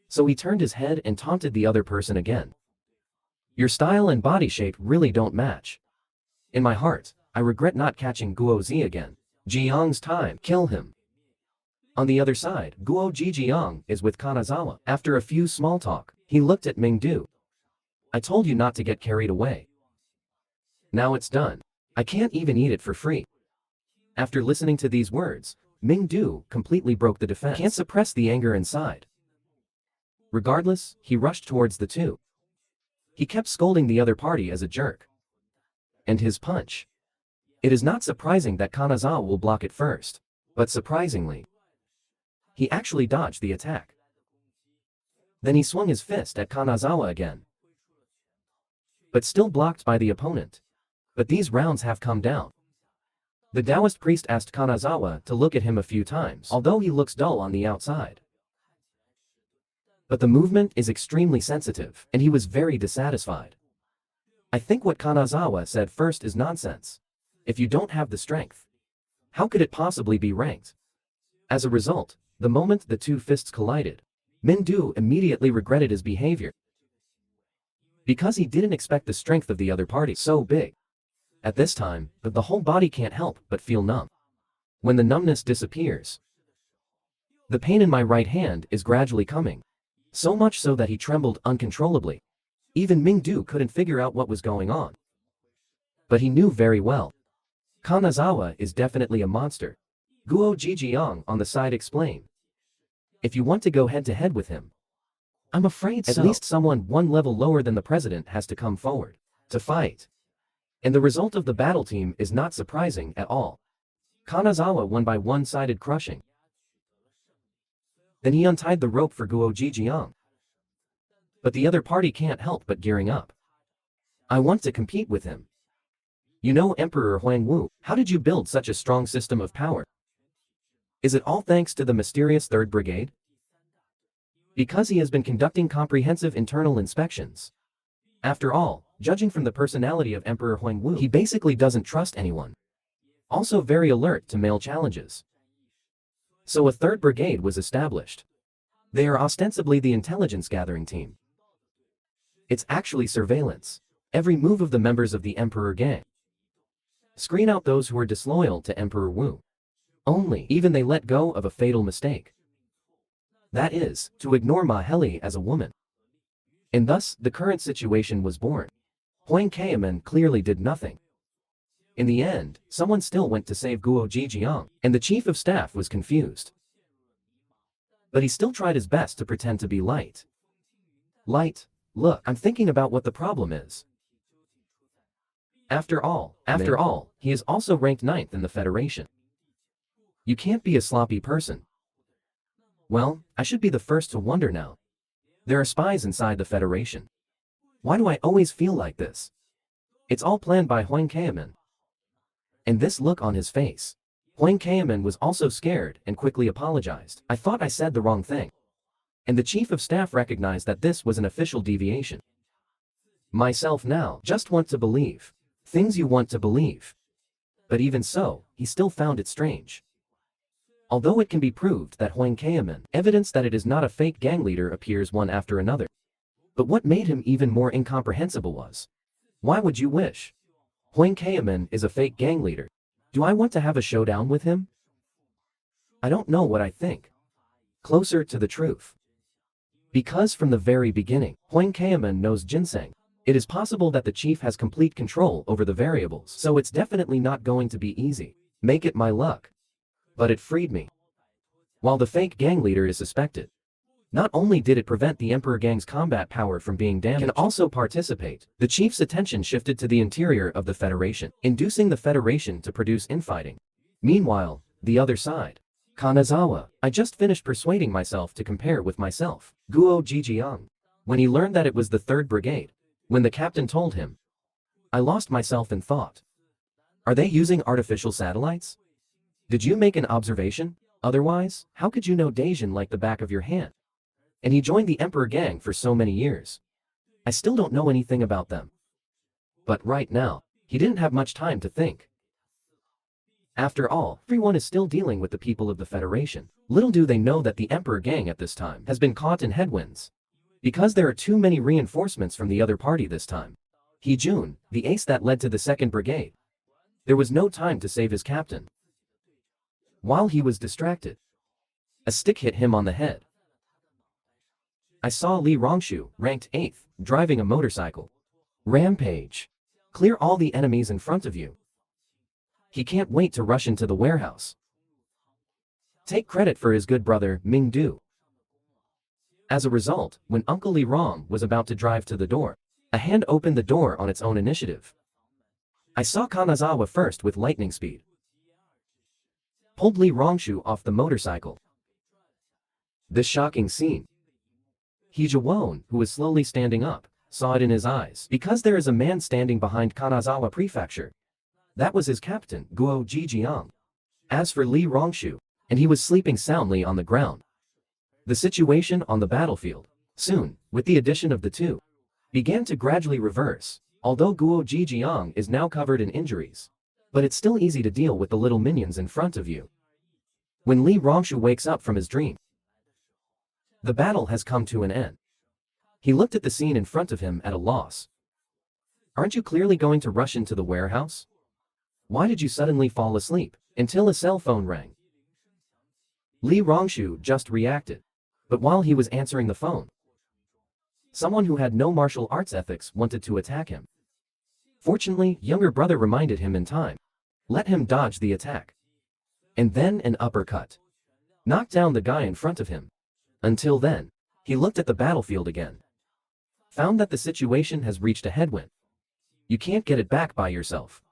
[SPEAKER 1] So he turned his head and taunted the other person again. Your style and body shape really don't match. In my heart, I regret not catching Guo Zi again. Jiang's time, kill him. On the other side, Guo Jijiang is with Kanazawa. After a few small talk, he looked at Mingdu. I told you not to get carried away. Now it's done. I can't even eat it for free. After listening to these words, Mingdu completely broke the defense. Can't suppress the anger inside. Regardless, he rushed towards the two. He kept scolding the other party as a jerk. And his punch. It is not surprising that Kanazawa will block it first. But surprisingly, he actually dodged the attack. Then he swung his fist at Kanazawa again. But still blocked by the opponent. But these rounds have come down. The Taoist priest asked Kanazawa to look at him a few times, although he looks dull on the outside. But the movement is extremely sensitive, and he was very dissatisfied. I think what Kanazawa said first is nonsense. If you don't have the strength, how could it possibly be ranked? As a result, the moment the two fists collided, Mingdu immediately regretted his behavior. Because he didn't expect the strength of the other party so big. At this time, the whole body can't help but feel numb. When the numbness disappears, the pain in my right hand is gradually coming. So much so that he trembled uncontrollably. Even Mingdu couldn't figure out what was going on. But he knew very well. Kanazawa is definitely a monster. Guo Jijiang on the side explained. If you want to go head-to-head with him, I'm afraid so. At least someone one level lower than the president has to come forward to fight. And the result of the battle team is not surprising at all. Kanazawa won by one-sided crushing. Then he untied the rope for Guo Jijiang. But the other party can't help but gearing up. I want to compete with him. You know Emperor Huang Wu, how did you build such a strong system of power? Is it all thanks to the mysterious 3rd Brigade? Because he has been conducting comprehensive internal inspections. After all, judging from the personality of Emperor Huang Wu, he basically doesn't trust anyone. Also very alert to male challenges. So a 3rd Brigade was established. They are ostensibly the intelligence gathering team. It's actually surveillance. Every move of the members of the Emperor gang. Screen out those who are disloyal to Emperor Wu. Only even they let go of a fatal mistake. That is, to ignore Ma Heli as a woman. And thus, the current situation was born. Huang Kaiman clearly did nothing. In the end, someone still went to save Guo Jijiang, and the chief of staff was confused. But he still tried his best to pretend to be light. Light, look, I'm thinking about what the problem is. After all, he is also ranked 9th in the Federation. You can't be a sloppy person. Well, I should be the first to wonder now. There are spies inside the Federation. Why do I always feel like this? It's all planned by Huang Kaiman. And this look on his face. Huang Kaiman was also scared and quickly apologized. I thought I said the wrong thing. And the chief of staff recognized that this was an official deviation. Myself now just want to believe. Things you want to believe. But even so, he still found it strange. Although it can be proved that Huang Kaiman, evidence that it is not a fake gang leader appears one after another. But what made him even more incomprehensible was, why would you wish? Huang Kaiman is a fake gang leader. Do I want to have a showdown with him? I don't know what I think. Closer to the truth. Because from the very beginning, Huang Kaiman knows ginseng. It is possible that the chief has complete control over the variables, so it's definitely not going to be easy. Make it my luck. But it freed me. While the fake gang leader is suspected, not only did it prevent the Emperor Gang's combat power from being damaged, can also participate. The chief's attention shifted to the interior of the Federation, inducing the Federation to produce infighting. Meanwhile, the other side. Kanazawa, I just finished persuading myself to compare with myself. Guo Jijiang. When he learned that it was the 3rd Brigade, when the captain told him, I lost myself in thought. Are they using artificial satellites? Did you make an observation? Otherwise, how could you know Daijin like the back of your hand? And he joined the Emperor Gang for so many years. I still don't know anything about them. But right now, he didn't have much time to think. After all, everyone is still dealing with the people of the Federation. Little do they know that the Emperor Gang at this time has been caught in headwinds. Because there are too many reinforcements from the other party this time. Hee-jun, the ace that led to the 2nd Brigade. There was no time to save his captain. While he was distracted, a stick hit him on the head. I saw Li Rongshu, ranked 8th, driving a motorcycle. Rampage. Clear all the enemies in front of you. He can't wait to rush into the warehouse. Take credit for his good brother, Ming Du. As a result, when Uncle Li Rong was about to drive to the door, a hand opened the door on its own initiative. I saw Kanazawa first with lightning speed. Pulled Li Rongshu off the motorcycle. This shocking scene. Hee-jun, who was slowly standing up, saw it in his eyes. Because there is a man standing behind Kanazawa Prefecture. That was his captain, Guo Jijiang. As for Li Rongshu, and he was sleeping soundly on the ground. The situation on the battlefield, soon, with the addition of the two, began to gradually reverse, although Guo Jijiang is now covered in injuries. But it's still easy to deal with the little minions in front of you. When Li Rongshu wakes up from his dream, the battle has come to an end. He looked at the scene in front of him at a loss. Aren't you clearly going to rush into the warehouse? Why did you suddenly fall asleep? Until a cell phone rang. Li Rongshu just reacted. But while he was answering the phone, someone who had no martial arts ethics wanted to attack him. Fortunately, younger brother reminded him in time. Let him dodge the attack. And then an uppercut. Knocked down the guy in front of him. Until then, he looked at the battlefield again. Found that the situation has reached a headwind. You can't get it back by yourself.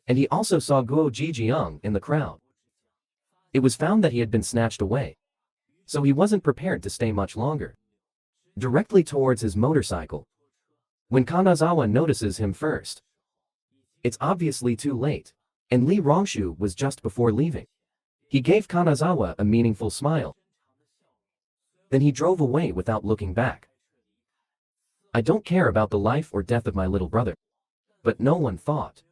[SPEAKER 1] And he also saw Guo Jijiang in the crowd. It was found that he had been snatched away. So he wasn't prepared to stay much longer. Directly towards his motorcycle. When Kanazawa notices him first, it's obviously too late. And Li Rongshu was just before leaving. He gave Kanazawa a meaningful smile. Then he drove away without looking back. I don't care about the life or death of my little brother. But no one thought.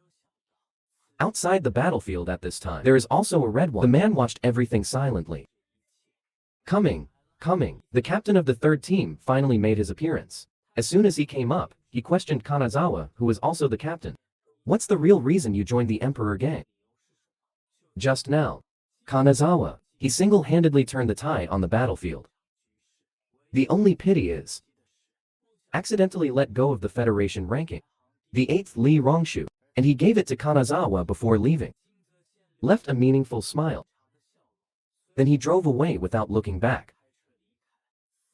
[SPEAKER 1] Outside the battlefield at this time, there is also a red one. The man watched everything silently. Coming. The captain of the 3rd team finally made his appearance. As soon as he came up, he questioned Kanazawa, who was also the captain. What's the real reason you joined the Emperor Gang? Just now. Kanazawa, he single-handedly turned the tide on the battlefield. The only pity is, accidentally let go of the Federation ranking. The 8th Li Rongshu, and he gave it to Kanazawa before leaving. Left a meaningful smile. Then he drove away without looking back.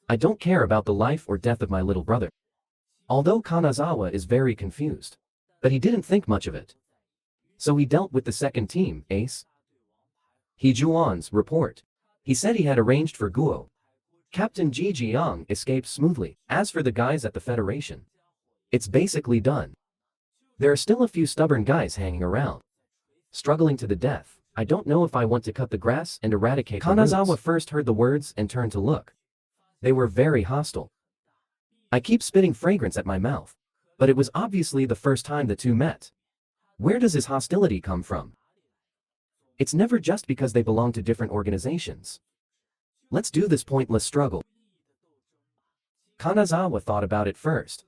[SPEAKER 1] I don't care about the life or death of my little brother. Although Kanazawa is very confused. But he didn't think much of it. So he dealt with the 2nd team, ace. Hee-jun's report. He said he had arranged for Guo. Captain Jijiang escaped smoothly. As for the guys at the Federation, it's basically done. There are still a few stubborn guys hanging around. Struggling to the death. I don't know if I want to cut the grass and eradicate the roots. Kanazawa first heard the words and turned to look. They were very hostile. I keep spitting fragrance at my mouth. But it was obviously the first time the two met. Where does his hostility come from? It's never just because they belong to different organizations. Let's do this pointless struggle. Kanazawa thought about it first.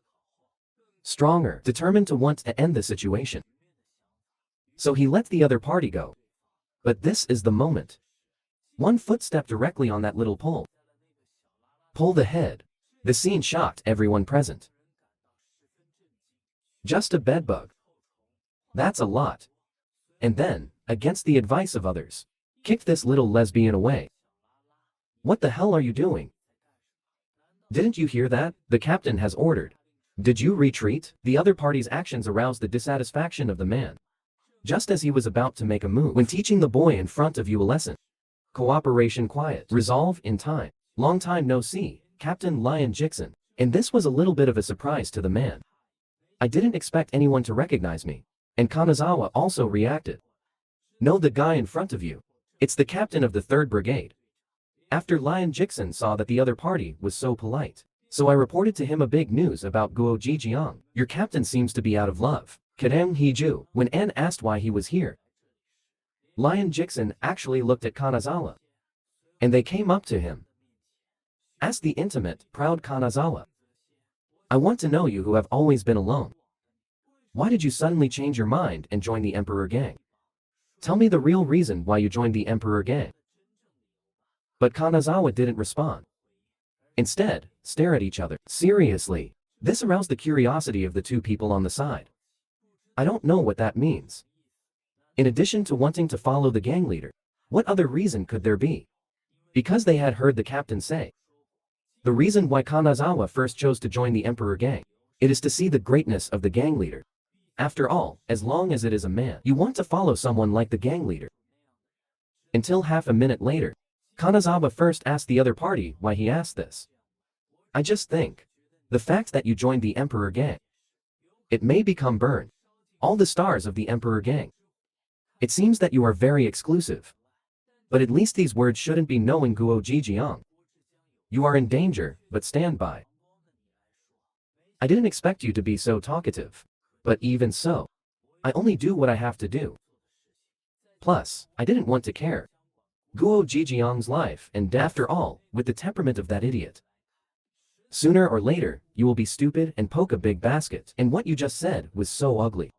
[SPEAKER 1] Stronger, determined to want to end the situation. So he let the other party go. But this is the moment. One footstep directly on that little pole. Pull the head. The scene shocked everyone present. Just a bedbug. That's a lot. And then, against the advice of others, kicked this little lesbian away. What the hell are you doing? Didn't you hear that? The captain has ordered. Did you retreat? The other party's actions aroused the dissatisfaction of the man. Just as he was about to make a move when teaching the boy in front of you a lesson. Cooperation quiet. Resolve in time. Long time no see, Captain Lion Jixon. And this was a little bit of a surprise to the man. I didn't expect anyone to recognize me. And Kanazawa also reacted. Know the guy in front of you. It's the captain of the 3rd Brigade. After Lion Jixon saw that the other party was so polite. So I reported to him a big news about Guo Jijiang. Your captain seems to be out of love. Kadang Hiju. When Anne asked why he was here, Lion Jixon actually looked at Kanazawa. And they came up to him. Asked the intimate, proud Kanazawa. I want to know you who have always been alone. Why did you suddenly change your mind and join the Emperor Gang? Tell me the real reason why you joined the Emperor Gang. But Kanazawa didn't respond. Instead, stare at each other. Seriously. This aroused the curiosity of the two people on the side. I don't know what that means. In addition to wanting to follow the gang leader, what other reason could there be? Because they had heard the captain say. The reason why Kanazawa first chose to join the Emperor Gang. It is to see the greatness of the gang leader. After all, as long as it is a man, you want to follow someone like the gang leader. Until half a minute later, Kanazawa first asked the other party why he asked this. I just think. The fact that you joined the Emperor Gang. It may become burn. All the stars of the Emperor Gang. It seems that you are very exclusive. But at least these words shouldn't be knowing Guo Jijiang. You are in danger, but stand by. I didn't expect you to be so talkative. But even so, I only do what I have to do. Plus, I didn't want to care. Guo Jijiang's life and death, after all, with the temperament of that idiot. Sooner or later, you will be stupid and poke a big basket. And what you just said was so ugly.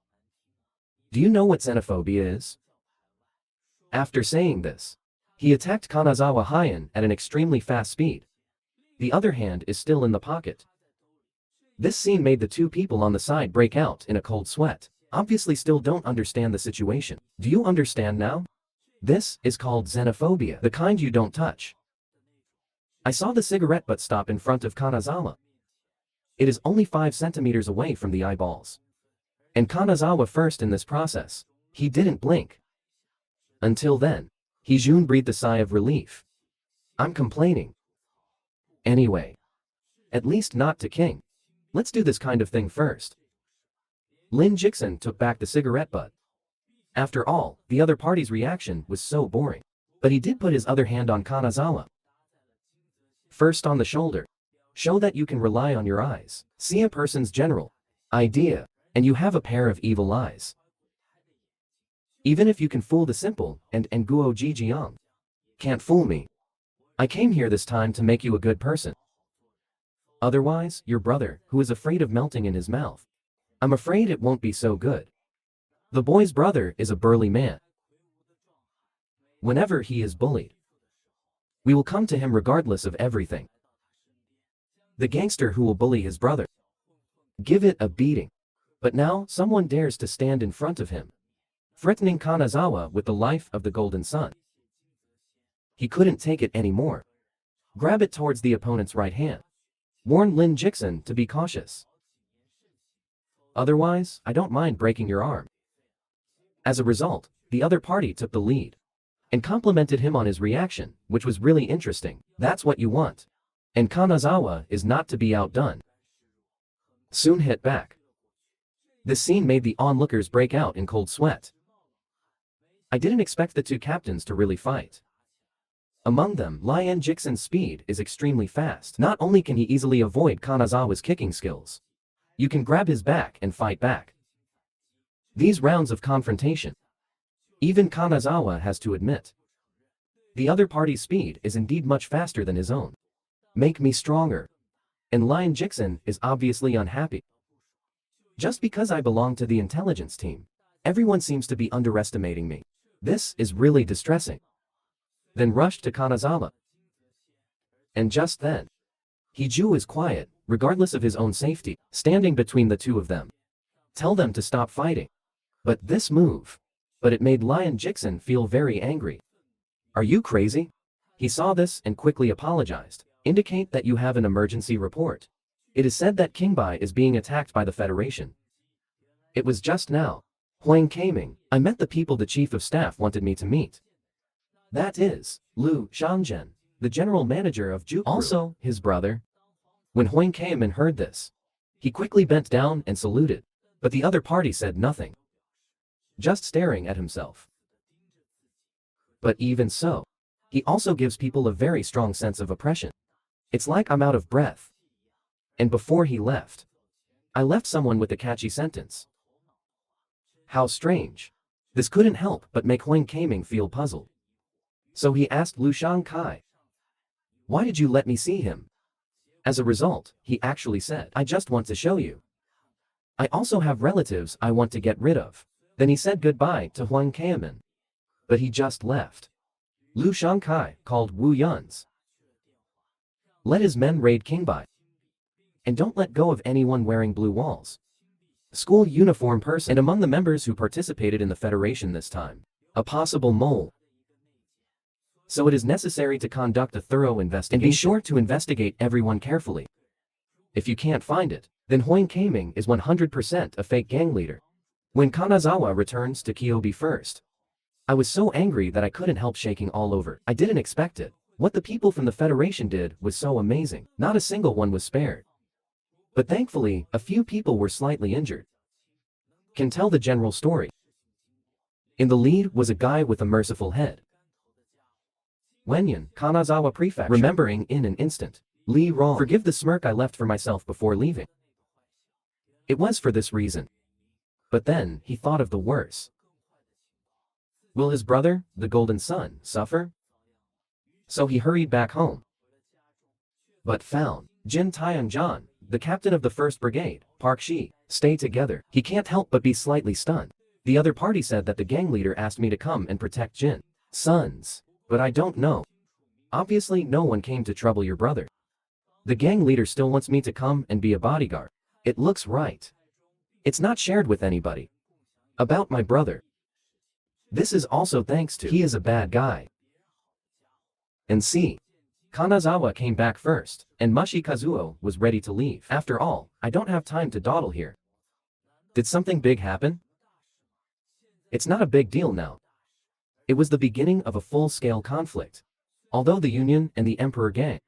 [SPEAKER 1] Do you know what xenophobia is? After saying this, he attacked Kanazawa Heian at an extremely fast speed. The other hand is still in the pocket. This scene made the two people on the side break out in a cold sweat. Obviously still don't understand the situation. Do you understand now? This is called xenophobia, the kind you don't touch. I saw the cigarette butt stop in front of Kanazawa. It is only 5 centimeters away from the eyeballs. And Kanazawa first in this process. He didn't blink. Until then, Hijun breathed a sigh of relief. I'm complaining. Anyway. At least not to King. Let's do this kind of thing first. Lin Jixon took back the cigarette butt. After all, the other party's reaction was so boring. But he did put his other hand on Kanazawa. First on the shoulder. Show that you can rely on your eyes. See a person's general idea, and you have a pair of evil eyes. Even if you can fool the simple, and Guo Jijiang can't fool me. I came here this time to make you a good person. Otherwise, your brother, who is afraid of melting in his mouth. I'm afraid it won't be so good. The boy's brother is a burly man. Whenever he is bullied, we will come to him regardless of everything. The gangster who will bully his brother. Give it a beating. But now, someone dares to stand in front of him, threatening Kanazawa with the life of the Golden Sun. He couldn't take it anymore. Grab it towards the opponent's right hand. Warn Lin Jixon to be cautious. Otherwise, I don't mind breaking your arm. As a result, the other party took the lead and complimented him on his reaction, which was really interesting. That's what you want. And Kanazawa is not to be outdone. Soon hit back. This scene made the onlookers break out in cold sweat. I didn't expect the two captains to really fight. Among them, Lian Jixon's speed is extremely fast. Not only can he easily avoid Kanazawa's kicking skills, you can grab his back and fight back. These rounds of confrontation, even Kanazawa has to admit, the other party's speed is indeed much faster than his own. Make me stronger. And Lian Jixon is obviously unhappy. Just because I belong to the intelligence team, everyone seems to be underestimating me. This is really distressing. Then rushed to Kanazawa. And just then, Hiju is quiet, regardless of his own safety, standing between the two of them. Tell them to stop fighting. But it made Lion Jixin feel very angry. Are you crazy? He saw this and quickly apologized. Indicate that you have an emergency report. It is said that Qingbai is being attacked by the Federation. It was just now. Huang Kaming, I met the people the chief of staff wanted me to meet. That is, Liu Shangzhen, the general manager of Ju. Also, his brother. When Huang Kaming heard this, he quickly bent down and saluted. But the other party said nothing. Just staring at himself. But even so, he also gives people a very strong sense of oppression. It's like I'm out of breath. And before he left, I left someone with a catchy sentence. How strange. This couldn't help but make Huang Kaming feel puzzled. So he asked Lu Shangkai, why did you let me see him? As a result, he actually said, I just want to show you. I also have relatives I want to get rid of. Then he said goodbye to Huang Kaming. But he just left. Lu Shangkai called Wu Yun's. Let his men raid Qingbai. And don't let go of anyone wearing blue walls. School uniform person. And among the members who participated in the Federation this time, a possible mole. So it is necessary to conduct a thorough investigation. And be sure to investigate everyone carefully. If you can't find it, then Huang Kaming is 100% a fake gang leader. When Kanazawa returns to Kyobi first, I was so angry that I couldn't help shaking all over. I didn't expect it. What the people from the Federation did was so amazing. Not a single one was spared. But thankfully, a few people were slightly injured. Can tell the general story. In the lead was a guy with a merciful head. Wenyan, Kanazawa Prefecture. Remembering in an instant. Li Rong. Forgive the smirk I left for myself before leaving. It was for this reason. But then, he thought of the worse. Will his brother, the Golden Sun, suffer? So he hurried back home. But found Jin Tianjan, the captain of the 1st Brigade, Park Shi, stay together. He can't help but be slightly stunned. The other party said that the gang leader asked me to come and protect Jin Sons. But I don't know. Obviously no one came to trouble your brother. The gang leader still wants me to come and be a bodyguard. It looks right. It's not shared with anybody. About my brother. This is also thanks to he is a bad guy. And see. Kanazawa came back first, and Mushi Kazuo was ready to leave. After all, I don't have time to dawdle here. Did something big happen? It's not a big deal now. It was the beginning of a full-scale conflict. Although the Union and the Emperor Gang,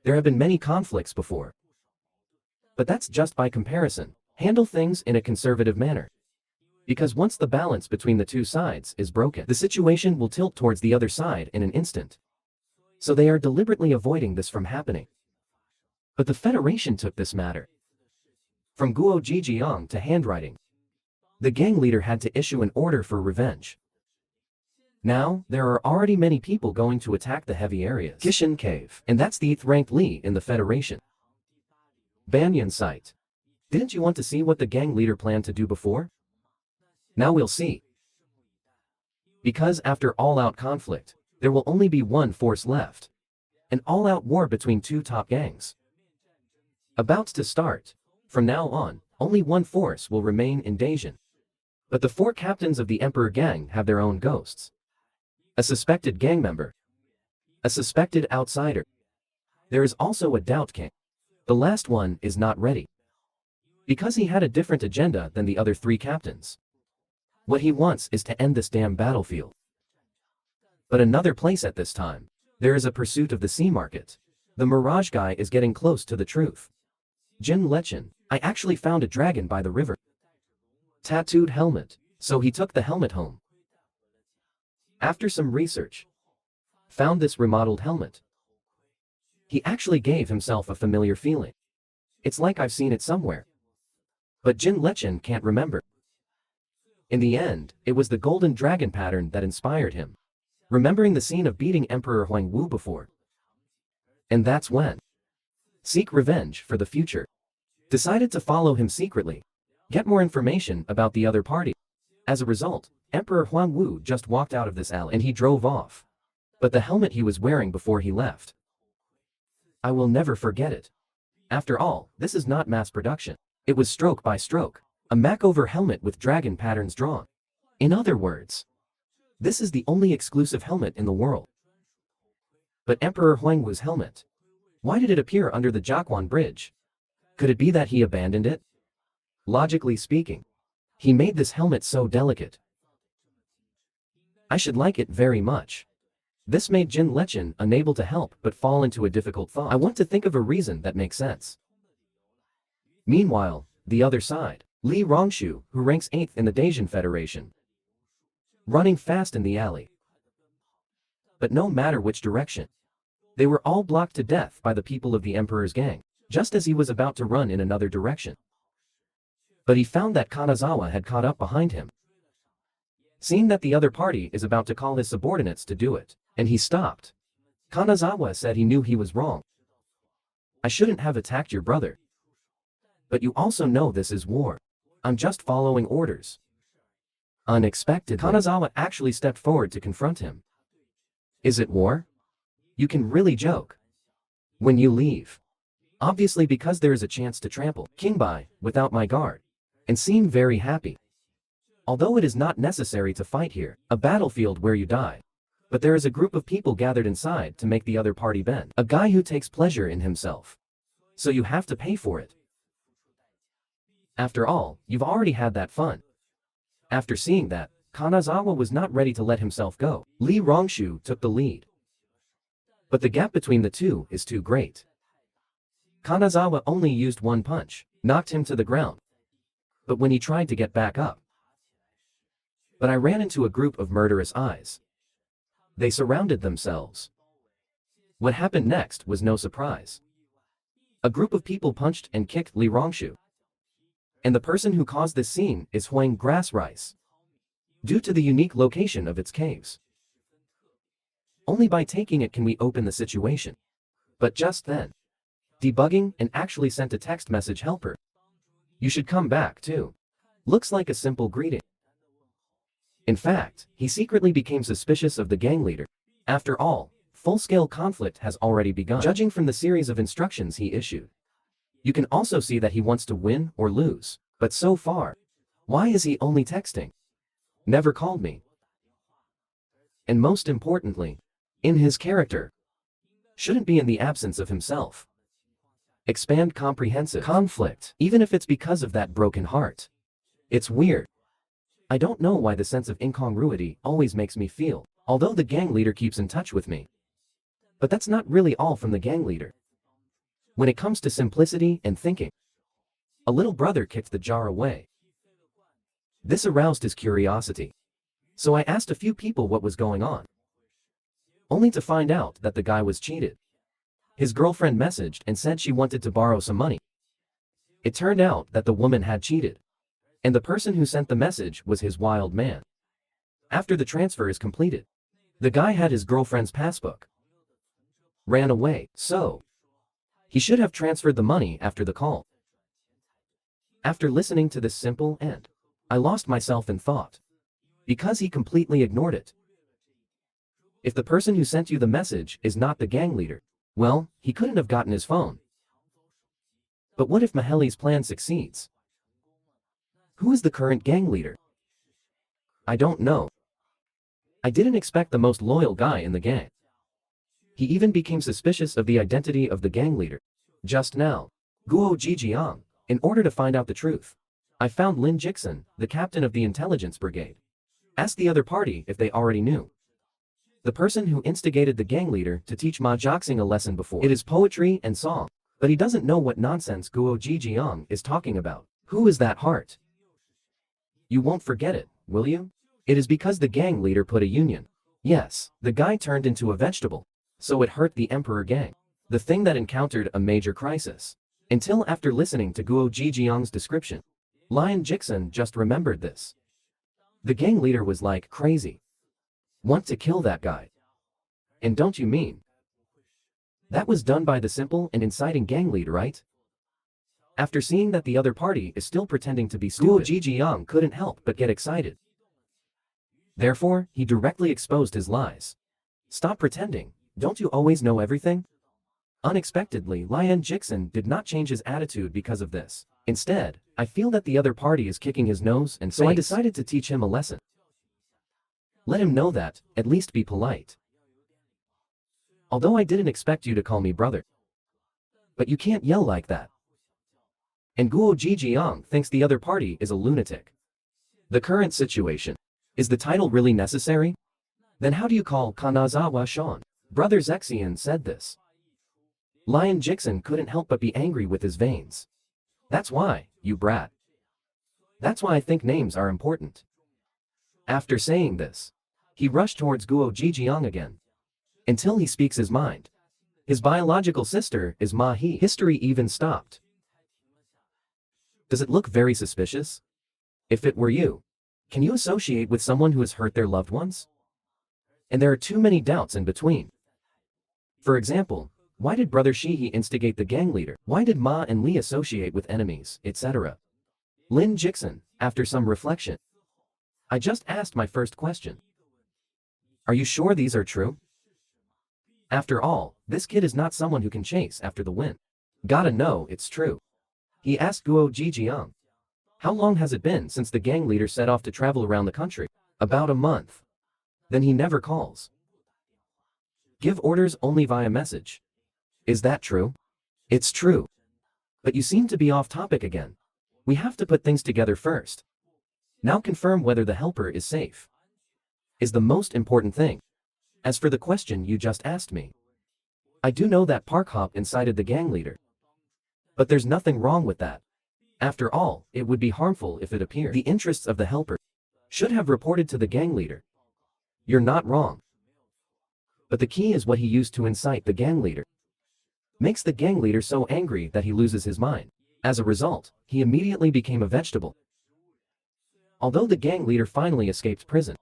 [SPEAKER 1] there have been many conflicts before. But that's just by comparison. Handle things in a conservative manner. Because once the balance between the two sides is broken, the situation will tilt towards the other side in an instant. So they are deliberately avoiding this from happening. But the Federation took this matter. From Guo Jijiang to handwriting. The gang leader had to issue an order for revenge. Now, there are already many people going to attack the heavy areas. Kishin Cave. And that's the 8th ranked Li in the Federation. Banyan site. Didn't you want to see what the gang leader planned to do before? Now we'll see. Because after all-out conflict, there will only be one force left. An all-out war between two top gangs. About to start. From now on, only one force will remain in Daejeon. But the 4 captains of the Emperor Gang have their own ghosts. A suspected gang member. A suspected outsider. There is also a doubt king. The last one is not ready. Because he had a different agenda than the other 3 captains. What he wants is to end this damn battlefield. But another place at this time. There is a pursuit of the sea market. The Mirage guy is getting close to the truth. Jin Lechen, I actually found a dragon by the river. Tattooed helmet, so he took the helmet home. After some research, found this remodeled helmet. He actually gave himself a familiar feeling. It's like I've seen it somewhere. But Jin Lechen can't remember. In the end, it was the golden dragon pattern that inspired him. Remembering the scene of beating Emperor Huang Wu before. And that's when. Seek revenge for the future. Decided to follow him secretly. Get more information about the other party. As a result, Emperor Huang Wu just walked out of this alley and he drove off. But the helmet he was wearing before he left. I will never forget it. After all, this is not mass production. It was stroke by stroke. A makeover helmet with dragon patterns drawn. In other words, this is the only exclusive helmet in the world. But Emperor Huangwu's helmet. Why did it appear under the Jiaquan Bridge? Could it be that he abandoned it? Logically speaking, he made this helmet so delicate. I should like it very much. This made Jin Lechen unable to help but fall into a difficult thought. I want to think of a reason that makes sense. Meanwhile, the other side, Li Rongshu, who ranks 8th in the Dacian Federation, running fast in the alley. But no matter which direction, they were all blocked to death by the people of the Emperor's gang, just as he was about to run in another direction. But he found that Kanazawa had caught up behind him. Seeing that the other party is about to call his subordinates to do it, and he stopped. Kanazawa said he knew he was wrong. I shouldn't have attacked your brother. But you also know this is war. I'm just following orders. Unexpectedly, Kanazawa actually stepped forward to confront him. Is it war? You can really joke. When you leave. Obviously because there is a chance to trample Kingbai without my guard. And seem very happy. Although it is not necessary to fight here, a battlefield where you die. But there is a group of people gathered inside to make the other party bend. A guy who takes pleasure in himself. So you have to pay for it. After all, you've already had that fun. After seeing that, Kanazawa was not ready to let himself go. Li Rongshu took the lead. But the gap between the two is too great. Kanazawa only used one punch, knocked him to the ground. But when he tried to get back up, I ran into a group of murderous eyes. They surrounded themselves. What happened next was no surprise. A group of people punched and kicked Li Rongshu. And the person who caused this scene is Huang Grass Rice. Due to the unique location of its caves. Only by taking it can we open the situation. But just then, debugging and actually sent a text message helper. You should come back too. Looks like a simple greeting. In fact, he secretly became suspicious of the gang leader. After all, full-scale conflict has already begun. Judging from the series of instructions he issued, you can also see that he wants to win or lose. But so far, why is he only texting? Never called me. And most importantly, in his character, shouldn't be in the absence of himself. Expand comprehensive conflict, even if it's because of that broken heart. It's weird. I don't know why the sense of incongruity always makes me feel, although the gang leader keeps in touch with me. But that's not really all from the gang leader. When it comes to simplicity and thinking, a little brother kicked the jar away. This aroused his curiosity. So I asked a few people what was going on. Only to find out that the guy was cheated. His girlfriend messaged and said she wanted to borrow some money. It turned out that the woman had cheated. And the person who sent the message was his wild man. After the transfer is completed, the guy had his girlfriend's passbook. Ran away, so he should have transferred the money after the call. After listening to this simple end, I lost myself in thought. Because he completely ignored it. If the person who sent you the message is not the gang leader, well, he couldn't have gotten his phone. But what if Maheli's plan succeeds? Who is the current gang leader? I don't know. I didn't expect the most loyal guy in the gang. He even became suspicious of the identity of the gang leader. Just now, Guo Jijiang, in order to find out the truth, I found Lin Jixin, the captain of the intelligence brigade. Asked the other party if they already knew. The person who instigated the gang leader to teach Ma Jiaxing a lesson before. It is poetry and song, but he doesn't know what nonsense Guo Jijiang is talking about. Who is that heart? You won't forget it, will you? It is because the gang leader put a union. Yes, the guy turned into a vegetable. So it hurt the Emperor gang. The thing that encountered a major crisis. Until after listening to Guo Jijiang's description. Lion Jixin just remembered this. The gang leader was like crazy. Want to kill that guy. And don't you mean? That was done by the simple and inciting gang leader, right? After seeing that the other party is still pretending to be stupid, Guo Jijiang couldn't help but get excited. Therefore, he directly exposed his lies. Stop pretending, don't you always know everything? Unexpectedly, Lian Jixin did not change his attitude because of this. Instead, I feel that the other party is kicking his nose, and so I decided to teach him a lesson. Let him know that, at least be polite. Although I didn't expect you to call me brother. But you can't yell like that. And Guo Jijiang thinks the other party is a lunatic. The current situation. Is the title really necessary? Then how do you call Kanazawa Sean? Brother Zexian said this. Lion Jixin couldn't help but be angry with his veins. That's why, you brat. That's why I think names are important. After saying this, he rushed towards Guo Jijiang again. Until he speaks his mind. His biological sister is Ma He. History even stopped. Does it look very suspicious? If it were you, can you associate with someone who has hurt their loved ones? And there are too many doubts in between. For example, why did Brother Shihi instigate the gang leader? Why did Ma and Li associate with enemies, etc.? Lin Jixin, after some reflection. I just asked my first question. Are you sure these are true? After all, this kid is not someone who can chase after the wind. Gotta know it's true. He asked Guo Jijiang. How long has it been since the gang leader set off to travel around the country? About a month. Then he never calls. Give orders only via message. Is that true? It's true. But you seem to be off topic again. We have to put things together first. Now confirm whether the helper is safe. Is the most important thing. As for the question you just asked me. I do know that Park Hop incited the gang leader. But there's nothing wrong with that. After all, it would be harmful if it appeared. The interests of the helper should have reported to the gang leader. You're not wrong. But the key is what he used to incite the gang leader. Makes the gang leader so angry that he loses his mind. As a result, he immediately became a vegetable. Although the gang leader finally escaped prison.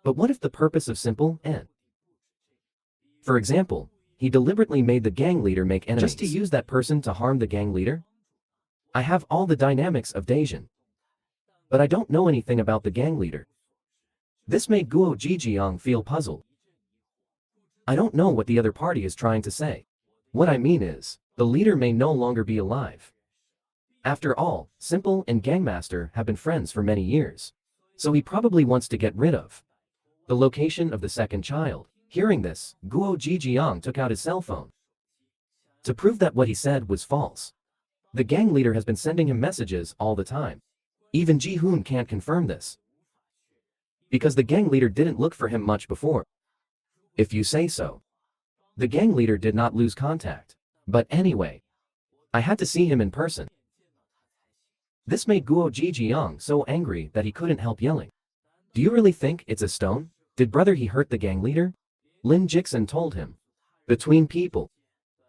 [SPEAKER 1] But what if the purpose of simple and? For example, he deliberately made the gang leader make enemies. Just to use that person to harm the gang leader? I have all the dynamics of Daijin. But I don't know anything about the gang leader. This made Guo Jijiang feel puzzled. I don't know what the other party is trying to say. What I mean is, the leader may no longer be alive. After all, Simple and Gangmaster have been friends for many years. So he probably wants to get rid of the location of the second child. Hearing this, Guo Jijiang took out his cell phone. To prove that what he said was false. The gang leader has been sending him messages all the time. Even Ji-hoon can't confirm this. Because the gang leader didn't look for him much before. If you say so. The gang leader did not lose contact. But anyway, I had to see him in person. This made Guo Jijiang so angry that he couldn't help yelling. Do you really think it's a stone? Did brother he hurt the gang leader? Lin Jixin told him. Between people,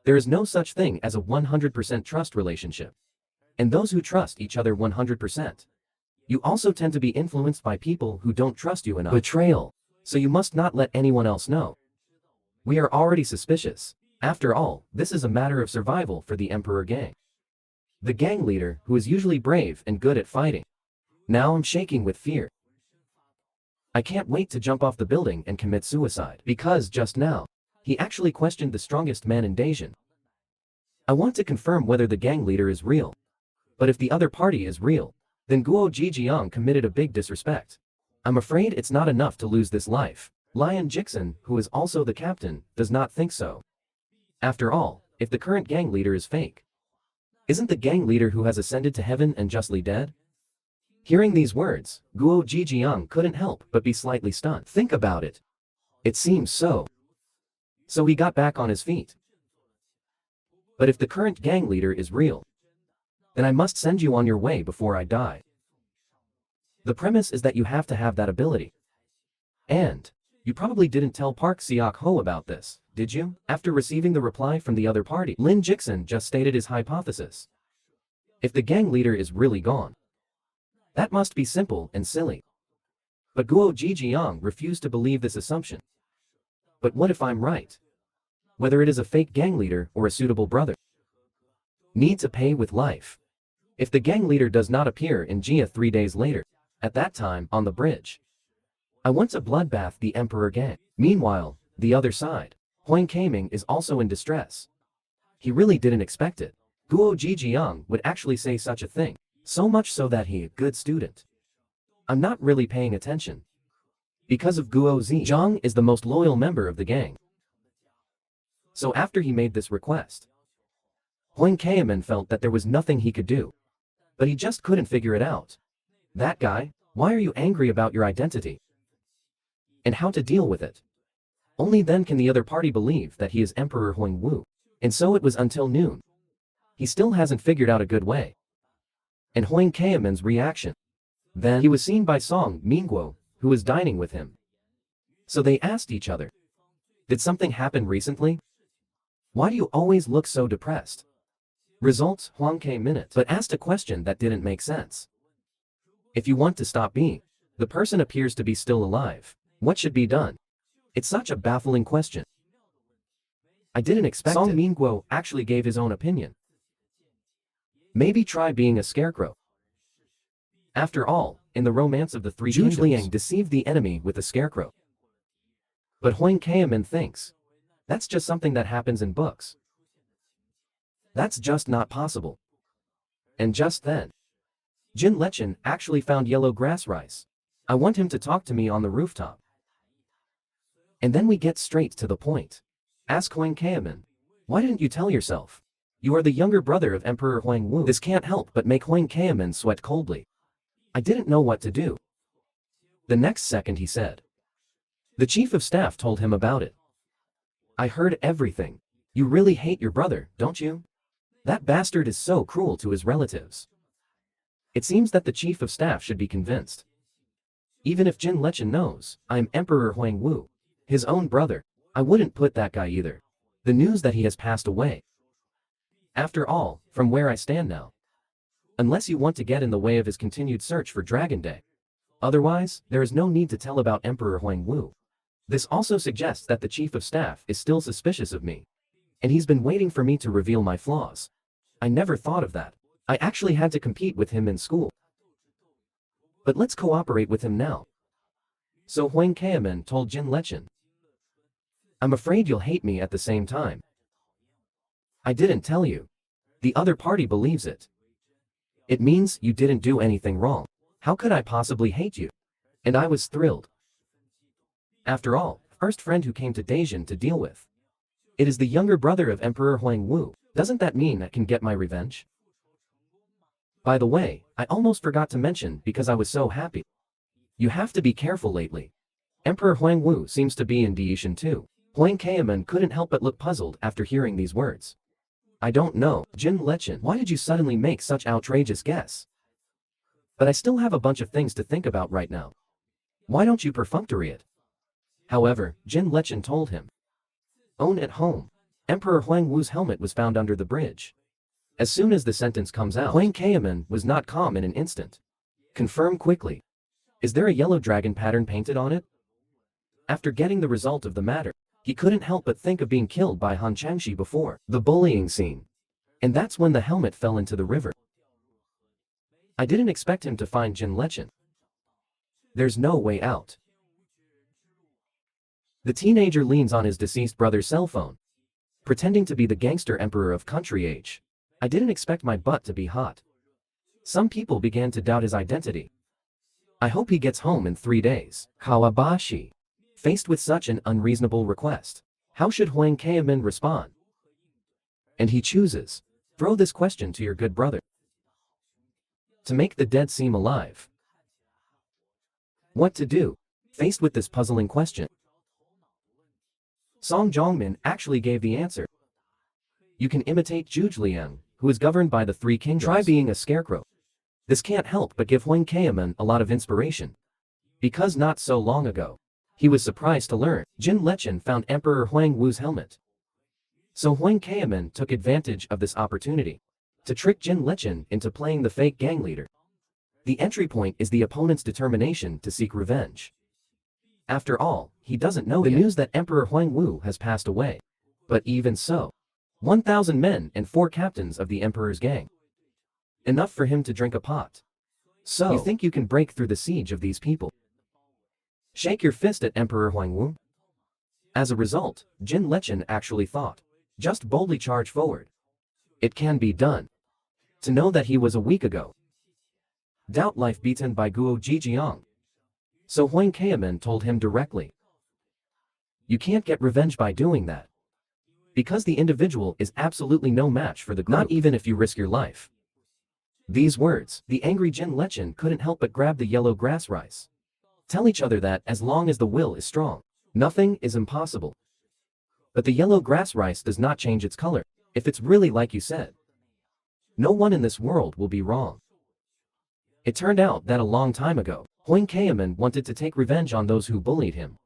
[SPEAKER 1] there is no such thing as a 100% trust relationship. And those who trust each other 100%. You also tend to be influenced by people who don't trust you enough. Betrayal. So you must not let anyone else know. We are already suspicious. After all, this is a matter of survival for the Emperor gang. The gang leader, who is usually brave and good at fighting. Now I'm shaking with fear. I can't wait to jump off the building and commit suicide. Because just now, he actually questioned the strongest man in Daijin. I want to confirm whether the gang leader is real. But if the other party is real, then Guo Jijiang committed a big disrespect. I'm afraid it's not enough to lose this life. Lion Jixin, who is also the captain, does not think so. After all, if the current gang leader is fake, isn't the gang leader who has ascended to heaven and justly dead? Hearing these words, Guo Jijiang couldn't help but be slightly stunned. Think about it. It seems so. So he got back on his feet. But if the current gang leader is real, then I must send you on your way before I die. The premise is that you have to have that ability. And you probably didn't tell Park Seok-ho about this, did you? After receiving the reply from the other party, Lin Jixin just stated his hypothesis. If the gang leader is really gone, that must be simple and silly. But Guo Jijiang refused to believe this assumption. But what if I'm right? Whether it is a fake gang leader or a suitable brother. Need to pay with life. If the gang leader does not appear in Jia 3 days later, at that time, on the bridge, I want to bloodbath the Emperor gang. Meanwhile, the other side, Huang Kaming is also in distress. He really didn't expect it. Guo Jijiang would actually say such a thing. So much so that he, good student. I'm not really paying attention. Because of Guo Zhang is the most loyal member of the gang. So after he made this request, Huang Kaeman felt that there was nothing he could do. But he just couldn't figure it out. That guy, why are you angry about your identity? And how to deal with it? Only then can the other party believe that he is Emperor Huang Wu. And so it was until noon. He still hasn't figured out a good way. And Huang Kaeman's reaction. Then he was seen by Song Mingguo, who was dining with him. So they asked each other, did something happen recently? Why do you always look so depressed? Results, Huang Kaeman but asked a question that didn't make sense. If you want to stop being, the person appears to be still alive. What should be done? It's such a baffling question. I didn't expect Song Mingguo actually gave his own opinion. Maybe try being a scarecrow. After all, in the romance of the Three Kingdoms, Zhuge Liang deceived the enemy with a scarecrow. But Huang Kaeman thinks, that's just something that happens in books. That's just not possible. And just then, Jin Lechen actually found yellow grass rice. I want him to talk to me on the rooftop. And then we get straight to the point. Ask Huang Kaeman, why didn't you tell yourself? You are the younger brother of Emperor Huang Wu. This can't help but make Huang Kaeman sweat coldly. I didn't know what to do. The next second he said. The chief of staff told him about it. I heard everything. You really hate your brother, don't you? That bastard is so cruel to his relatives. It seems that the chief of staff should be convinced. Even if Jin Lechen knows, I'm Emperor Huang Wu, his own brother, I wouldn't put that guy either. The news that he has passed away. After all, from where I stand now. Unless you want to get in the way of his continued search for Dragon Day. Otherwise, there is no need to tell about Emperor Huang Wu. This also suggests that the chief of staff is still suspicious of me. And he's been waiting for me to reveal my flaws. I never thought of that. I actually had to compete with him in school. But let's cooperate with him now. So Huang Kaeman told Jin Lechen. I'm afraid you'll hate me at the same time. I didn't tell you. The other party believes it. It means you didn't do anything wrong. How could I possibly hate you? And I was thrilled. After all, first friend who came to Daejeon to deal with. It is the younger brother of Emperor Huang Wu. Doesn't that mean I can get my revenge? By the way, I almost forgot to mention because I was so happy. You have to be careful lately. Emperor Huang Wu seems to be in Daejeon too. Huang Kaeman couldn't help but look puzzled after hearing these words. I don't know, Jin Lechen, why did you suddenly make such outrageous guess? But I still have a bunch of things to think about right now. Why don't you perfunctory it? However, Jin Lechen told him. Own at home. Emperor Huang Wu's helmet was found under the bridge. As soon as the sentence comes out, Huang Kaeman was not calm in an instant. Confirm quickly. Is there a yellow dragon pattern painted on it? After getting the result of the matter, he couldn't help but think of being killed by Han Changshi before the bullying scene. And that's when the helmet fell into the river. I didn't expect him to find Jin Lechen. There's no way out. The teenager leans on his deceased brother's cell phone, pretending to be the gangster emperor of country age. I didn't expect my butt to be hot. Some people began to doubt his identity. I hope he gets home in 3 days. Kawabashi. Faced with such an unreasonable request, how should Huang Kaeman respond? And he chooses. Throw this question to your good brother. To make the dead seem alive. What to do? Faced with this puzzling question, Song Zhongmin actually gave the answer. You can imitate Zhuge Liang, who is governed by the Three Kingdoms. Try being a scarecrow. This can't help but give Huang Kaeman a lot of inspiration. Because not so long ago, he was surprised to learn Jin Lechen found Emperor Huang Wu's helmet. So Huang Kaeman took advantage of this opportunity to trick Jin Lechen into playing the fake gang leader. The entry point is the opponent's determination to seek revenge. After all, he doesn't know the news that Emperor Huang Wu has passed away. But even so, 1,000 men and 4 captains of the Emperor's gang. Enough for him to drink a pot. So, you think you can break through the siege of these people? Shake your fist at Emperor Huang Wu? As a result, Jin Lechen actually thought. Just boldly charge forward. It can be done. To know that he was a week ago. Doubt life beaten by Guo Jijiang. So Huang Kaiman told him directly. You can't get revenge by doing that. Because the individual is absolutely no match for the group, not even if you risk your life. These words, the angry Jin Lechen couldn't help but grab the yellow grass rice. Tell each other that as long as the will is strong, nothing is impossible. But the yellow grass rice does not change its color, if it's really like you said. No one in this world will be wrong. It turned out that a long time ago, Huang Kaiman wanted to take revenge on those who bullied him.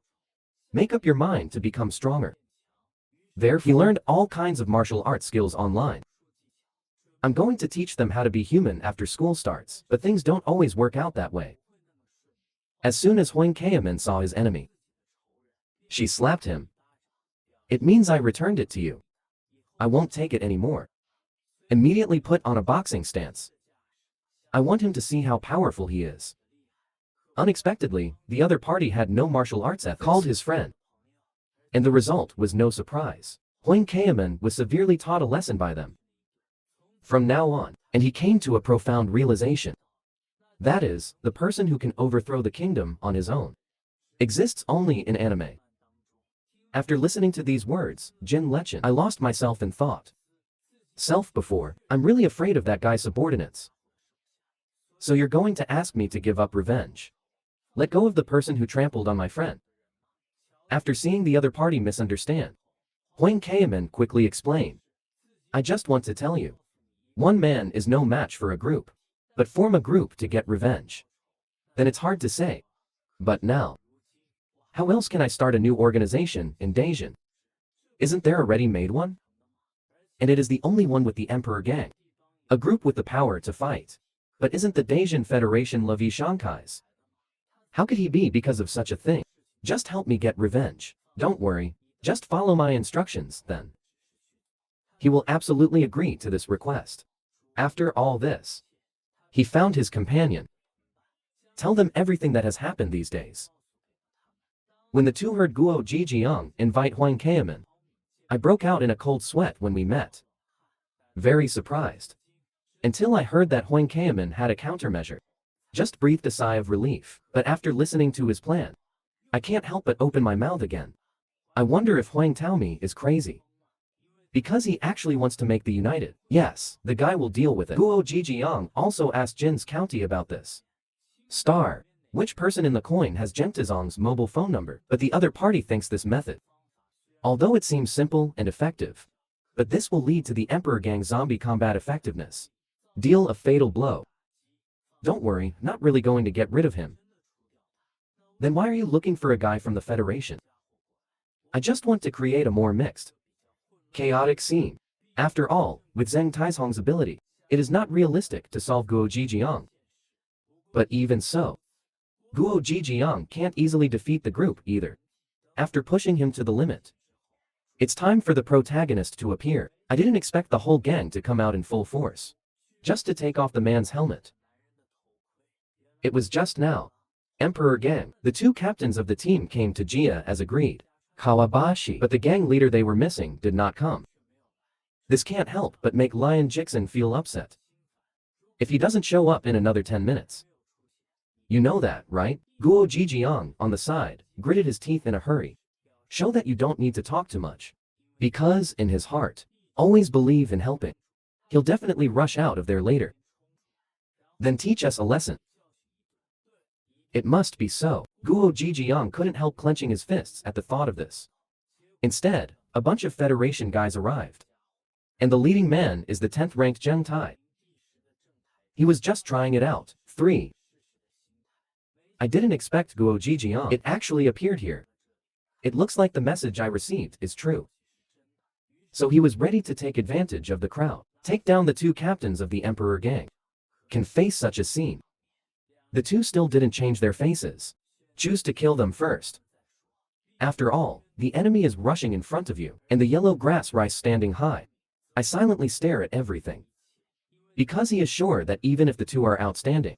[SPEAKER 1] Make up your mind to become stronger. Therefore, he learned all kinds of martial arts skills online. I'm going to teach them how to be human after school starts, but things don't always work out that way. As soon as Huang Kaiman saw his enemy, she slapped him. It means I returned it to you. I won't take it anymore. Immediately put on a boxing stance. I want him to see how powerful he is. Unexpectedly, the other party had no martial arts ethics. Called his friend. And the result was no surprise. Huang Kaiman was severely taught a lesson by them. From now on, and he came to a profound realization. That is, the person who can overthrow the kingdom on his own exists only in anime. After listening to these words, Jin Lechen, I lost myself in thought. Self before, I'm really afraid of that guy's subordinates. So you're going to ask me to give up revenge. Let go of the person who trampled on my friend. After seeing the other party misunderstand, Huang Kaiman quickly explained. I just want to tell you. One man is no match for a group. But form a group to get revenge. Then it's hard to say. But now. How else can I start a new organization in Daejeon? Isn't there a ready-made one? And it is the only one with the Emperor Gang. A group with the power to fight. But isn't the Daejeon Federation Levi Shankai's? How could he be because of such a thing? Just help me get revenge. Don't worry. Just follow my instructions, then. He will absolutely agree to this request. After all this, he found his companion. Tell them everything that has happened these days. When the two heard Guo Jijiang invite Huang Kaiman, I broke out in a cold sweat when we met. Very surprised. Until I heard that Huang Kaiman had a countermeasure. Just breathed a sigh of relief, but after listening to his plan, I can't help but open my mouth again. I wonder if Huang Taomi is crazy. Because he actually wants to make the united. Yes, the guy will deal with it. Guo Jijiang also asked Jin's county about this. Star. Which person in the coin has Jentazong's mobile phone number? But the other party thinks this method. Although it seems simple and effective. But this will lead to the Emperor Gang zombie combat effectiveness. Deal a fatal blow. Don't worry, not really going to get rid of him. Then why are you looking for a guy from the Federation? I just want to create a more mixed, chaotic scene. After all, with Zheng Taizong's ability, it is not realistic to solve Guo Jijiang. But even so, Guo Jijiang can't easily defeat the group either. After pushing him to the limit, it's time for the protagonist to appear. I didn't expect the whole gang to come out in full force, just to take off the man's helmet. It was just now. Emperor Gang, the two captains of the team came to Jia as agreed. Kawabashi, but the gang leader they were missing did not come. This can't help but make Lion Jixin feel upset. If he doesn't show up in another 10 minutes. You know that, right? Guo Jijiang, on the side, gritted his teeth in a hurry. Show that you don't need to talk too much. Because, in his heart, always believe in helping. He'll definitely rush out of there later. Then teach us a lesson. It must be so. Guo Jijiang couldn't help clenching his fists at the thought of this. Instead, a bunch of Federation guys arrived. And the leading man is the 10th ranked Zheng Tai. He was just trying it out. 3. I didn't expect Guo Jijiang. It actually appeared here. It looks like the message I received is true. So he was ready to take advantage of the crowd. Take down the two captains of the Emperor Gang. Can face such a scene. The two still didn't change their faces. Choose to kill them first. After all, the enemy is rushing in front of you, and the yellow grass rice standing high. I silently stare at everything. Because he is sure that even if the two are outstanding,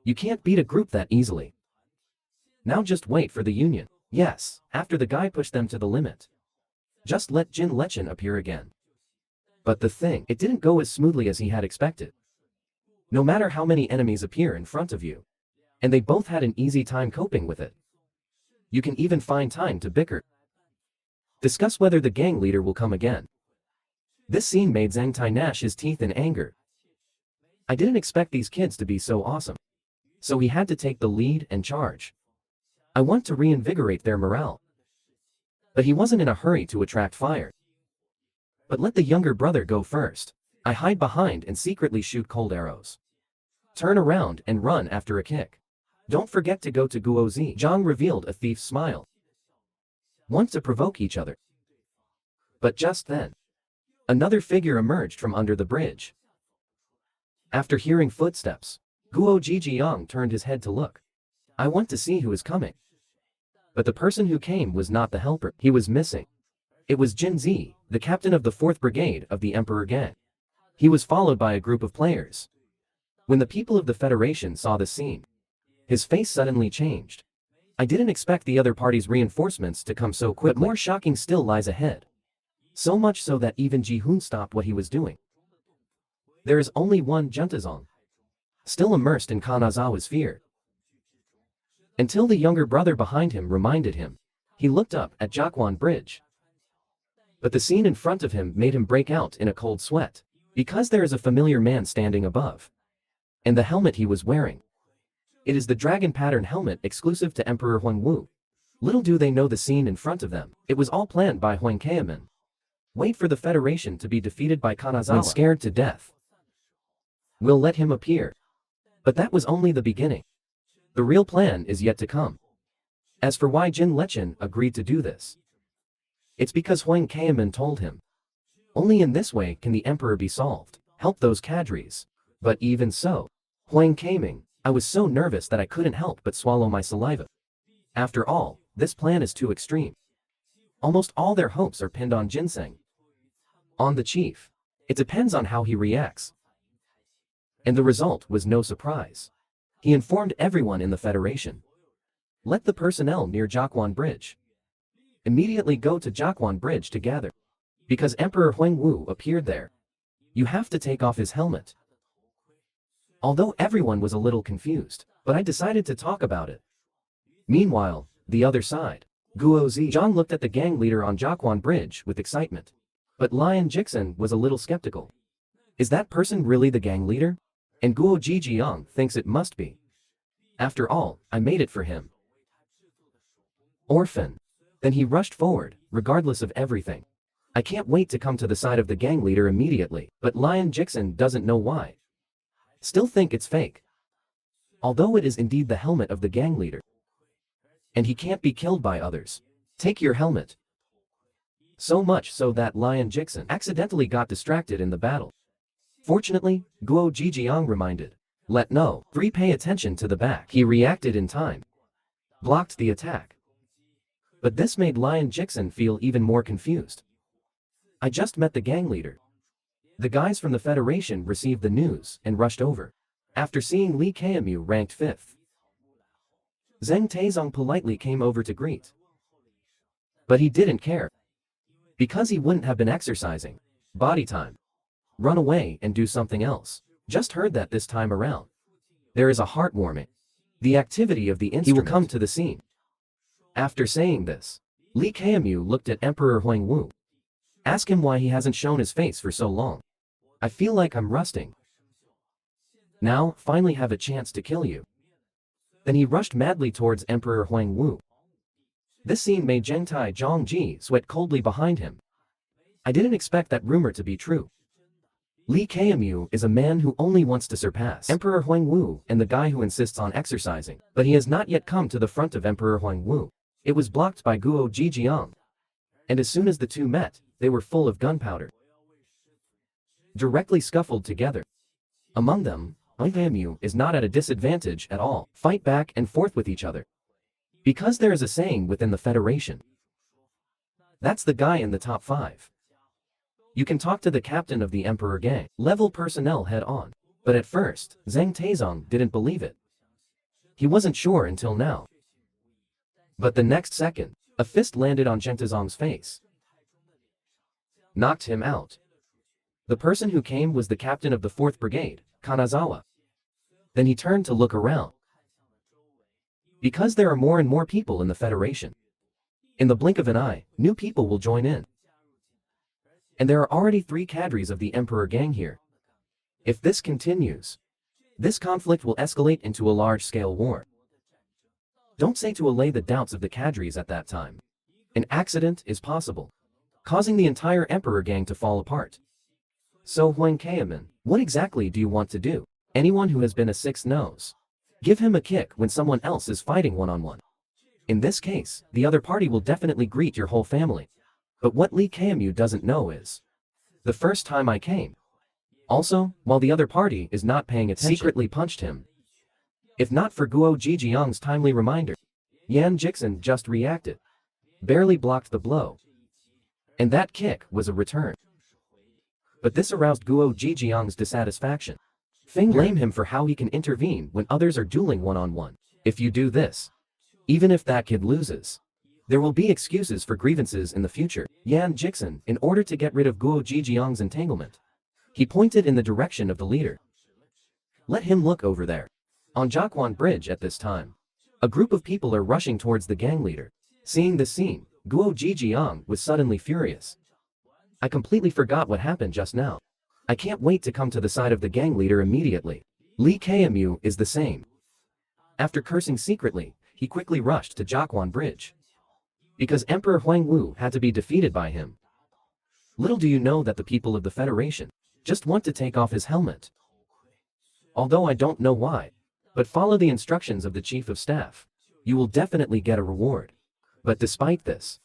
[SPEAKER 1] you can't beat a group that easily. Now just wait for the union. Yes, after the guy pushed them to the limit. Just let Jin Lechen appear again. But it didn't go as smoothly as he had expected. No matter how many enemies appear in front of you, and they both had an easy time coping with it. You can even find time to bicker. Discuss whether the gang leader will come again. This scene made Zhang Tai gnash his teeth in anger. I didn't expect these kids to be so awesome. So he had to take the lead and charge. I want to reinvigorate their morale. But he wasn't in a hurry to attract fire. But let the younger brother go first. I hide behind and secretly shoot cold arrows. Turn around and run after a kick. Don't forget to go to Guozi. Zhang revealed a thief's smile. Want to provoke each other. But just then, another figure emerged from under the bridge. After hearing footsteps, Guo Jijiang turned his head to look. I want to see who is coming. But the person who came was not the helper. He was missing. It was Jin Zi, the captain of the 4th Brigade of the Emperor Gang. He was followed by a group of players. When the people of the Federation saw the scene, his face suddenly changed. I didn't expect the other party's reinforcements to come so quickly. But more shocking still lies ahead. So much so that even Ji-hoon stopped what he was doing. There is only one Juntazong, still immersed in Kanazawa's fear. Until the younger brother behind him reminded him. He looked up at Jiaquan Bridge. But the scene in front of him made him break out in a cold sweat. Because there is a familiar man standing above. And the helmet he was wearing. It is the dragon pattern helmet exclusive to Emperor Huang Wu. Little do they know the scene in front of them. It was all planned by Huang Keimin. Wait for the Federation to be defeated by Kanazawa. When scared to death, we'll let him appear. But that was only the beginning. The real plan is yet to come. As for why Jin Lechen agreed to do this, it's because Huang Keimin told him. Only in this way can the emperor be solved. Help those cadres. But even so, Huang Keimin, I was so nervous that I couldn't help but swallow my saliva. After all, this plan is too extreme. Almost all their hopes are pinned on ginseng. On the chief. It depends on how he reacts. And the result was no surprise. He informed everyone in the Federation. Let the personnel near Jiaquan Bridge immediately go to Jiaquan Bridge to gather. Because Emperor Huang Wu appeared there. You have to take off his helmet. Although everyone was a little confused, but I decided to talk about it. Meanwhile, the other side. Guo Zhang looked at the gang leader on Jiaquan Bridge with excitement. But Lion Jixin was a little skeptical. Is that person really the gang leader? And Guo Jijiang thinks it must be. After all, I made it for him. Orphan. Then he rushed forward, regardless of everything. I can't wait to come to the side of the gang leader immediately, but Lion Jixin doesn't know why. Still think it's fake. Although it is indeed the helmet of the gang leader. And he can't be killed by others. Take your helmet. So much so that Lion Jixin accidentally got distracted in the battle. Fortunately, Guo Jijiang reminded. Let no. 3 pay attention to the back. He reacted in time. Blocked the attack. But this made Lion Jixin feel even more confused. I just met the gang leader. The guys from the Federation received the news and rushed over. After seeing Li Keimu ranked 5th. Zheng Taizong politely came over to greet. But he didn't care. Because he wouldn't have been exercising. Body time. Run away and do something else. Just heard that this time around. There is a heartwarming. The activity of the instrument. He will come to the scene. After saying this, Li Keimu looked at Emperor Huang Wu. Ask him why he hasn't shown his face for so long. I feel like I'm rusting. Now, finally have a chance to kill you. Then he rushed madly towards Emperor Huang Wu. This scene made Zhengtai Zhongji sweat coldly behind him. I didn't expect that rumor to be true. Li Keimu is a man who only wants to surpass Emperor Huang Wu and the guy who insists on exercising, but he has not yet come to the front of Emperor Huang Wu. It was blocked by Guo Jijiang. And as soon as the two met, they were full of gunpowder. Directly scuffled together. Among them, Li Keimu is not at a disadvantage at all. Fight back and forth with each other. Because there is a saying within the Federation. That's the guy in the top 5. You can talk to the captain of the Emperor Gang level personnel head on. But at first, Zheng Taizong didn't believe it. He wasn't sure until now. But the next second, a fist landed on Zheng Taizong's face. Knocked him out. The person who came was the captain of the 4th Brigade, Kanazawa. Then he turned to look around. Because there are more and more people in the Federation. In the blink of an eye, new people will join in. And there are already 3 cadres of the Emperor gang here. If this continues, this conflict will escalate into a large-scale war. Don't say to allay the doubts of the cadres at that time. An accident is possible, causing the entire Emperor gang to fall apart. So Huang Kaemin, what exactly do you want to do? Anyone who has been a 6 knows. Give him a kick when someone else is fighting one-on-one. In this case, the other party will definitely greet your whole family. But what Lee Kaemu doesn't know is, the first time I came. Also, while the other party is not paying attention, secretly punched him. If not for Guo Jijiang's timely reminder, Yan Jixin just reacted. Barely blocked the blow. And that kick was a return. But this aroused Guo Jijiang's dissatisfaction. Feng blamed him for how he can intervene when others are dueling one-on-one. If you do this, even if that kid loses, there will be excuses for grievances in the future. Yan Jixin, in order to get rid of Guo Jijiang's entanglement, he pointed in the direction of the leader. Let him look over there. On Jiaquan Bridge at this time, a group of people are rushing towards the gang leader. Seeing this scene, Guo Jijiang was suddenly furious. I completely forgot what happened just now. I can't wait to come to the side of the gang leader immediately. Lee Kaemu is the same. After cursing secretly, he quickly rushed to Jiaquan Bridge. Because Emperor Huang Wu had to be defeated by him. Little do you know that the people of the Federation just want to take off his helmet. Although I don't know why, but follow the instructions of the Chief of Staff. You will definitely get a reward. But despite this,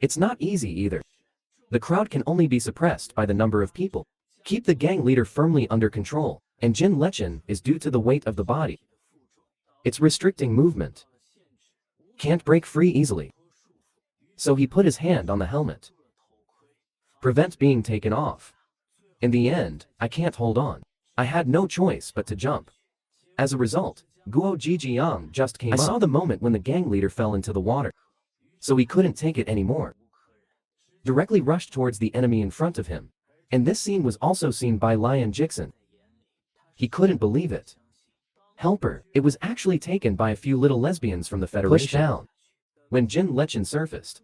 [SPEAKER 1] it's not easy either. The crowd can only be suppressed by the number of people. Keep the gang leader firmly under control, and Jin Lechen is due to the weight of the body. It's restricting movement. Can't break free easily. So he put his hand on the helmet. Prevent being taken off. In the end, I can't hold on. I had no choice but to jump. As a result, Guo Jijiang just came up. I saw the moment when the gang leader fell into the water. So he couldn't take it anymore. Directly rushed towards the enemy in front of him. And this scene was also seen by Lion Jixin. He couldn't believe it. Helper, it was actually taken by a few little lesbians from the Federation. Pushed down. When Jin Lechen surfaced.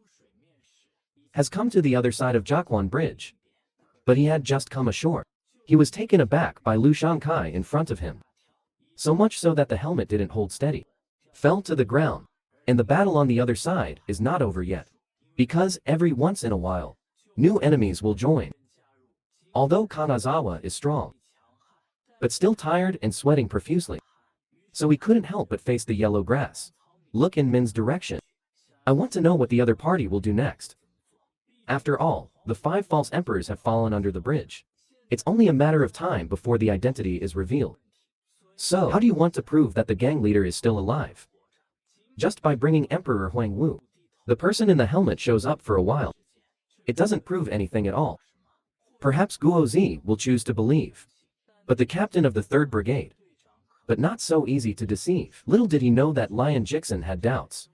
[SPEAKER 1] Has come to the other side of Jiaquan Bridge. But he had just come ashore. He was taken aback by Lu Shangkai in front of him. So much so that the helmet didn't hold steady. Fell to the ground. And the battle on the other side is not over yet. Because every once in a while, new enemies will join. Although Kanazawa is strong, but still tired and sweating profusely. So he couldn't help but face the yellow grass. Look in Min's direction. I want to know what the other party will do next. After all, the 5 false emperors have fallen under the bridge. It's only a matter of time before the identity is revealed. So, how do you want to prove that the gang leader is still alive? Just by bringing Emperor Huang Wu. The person in the helmet shows up for a while. It doesn't prove anything at all. Perhaps Guo Zi will choose to believe. But the captain of the 3rd Brigade. But not so easy to deceive. Little did he know that Lion Jixin had doubts.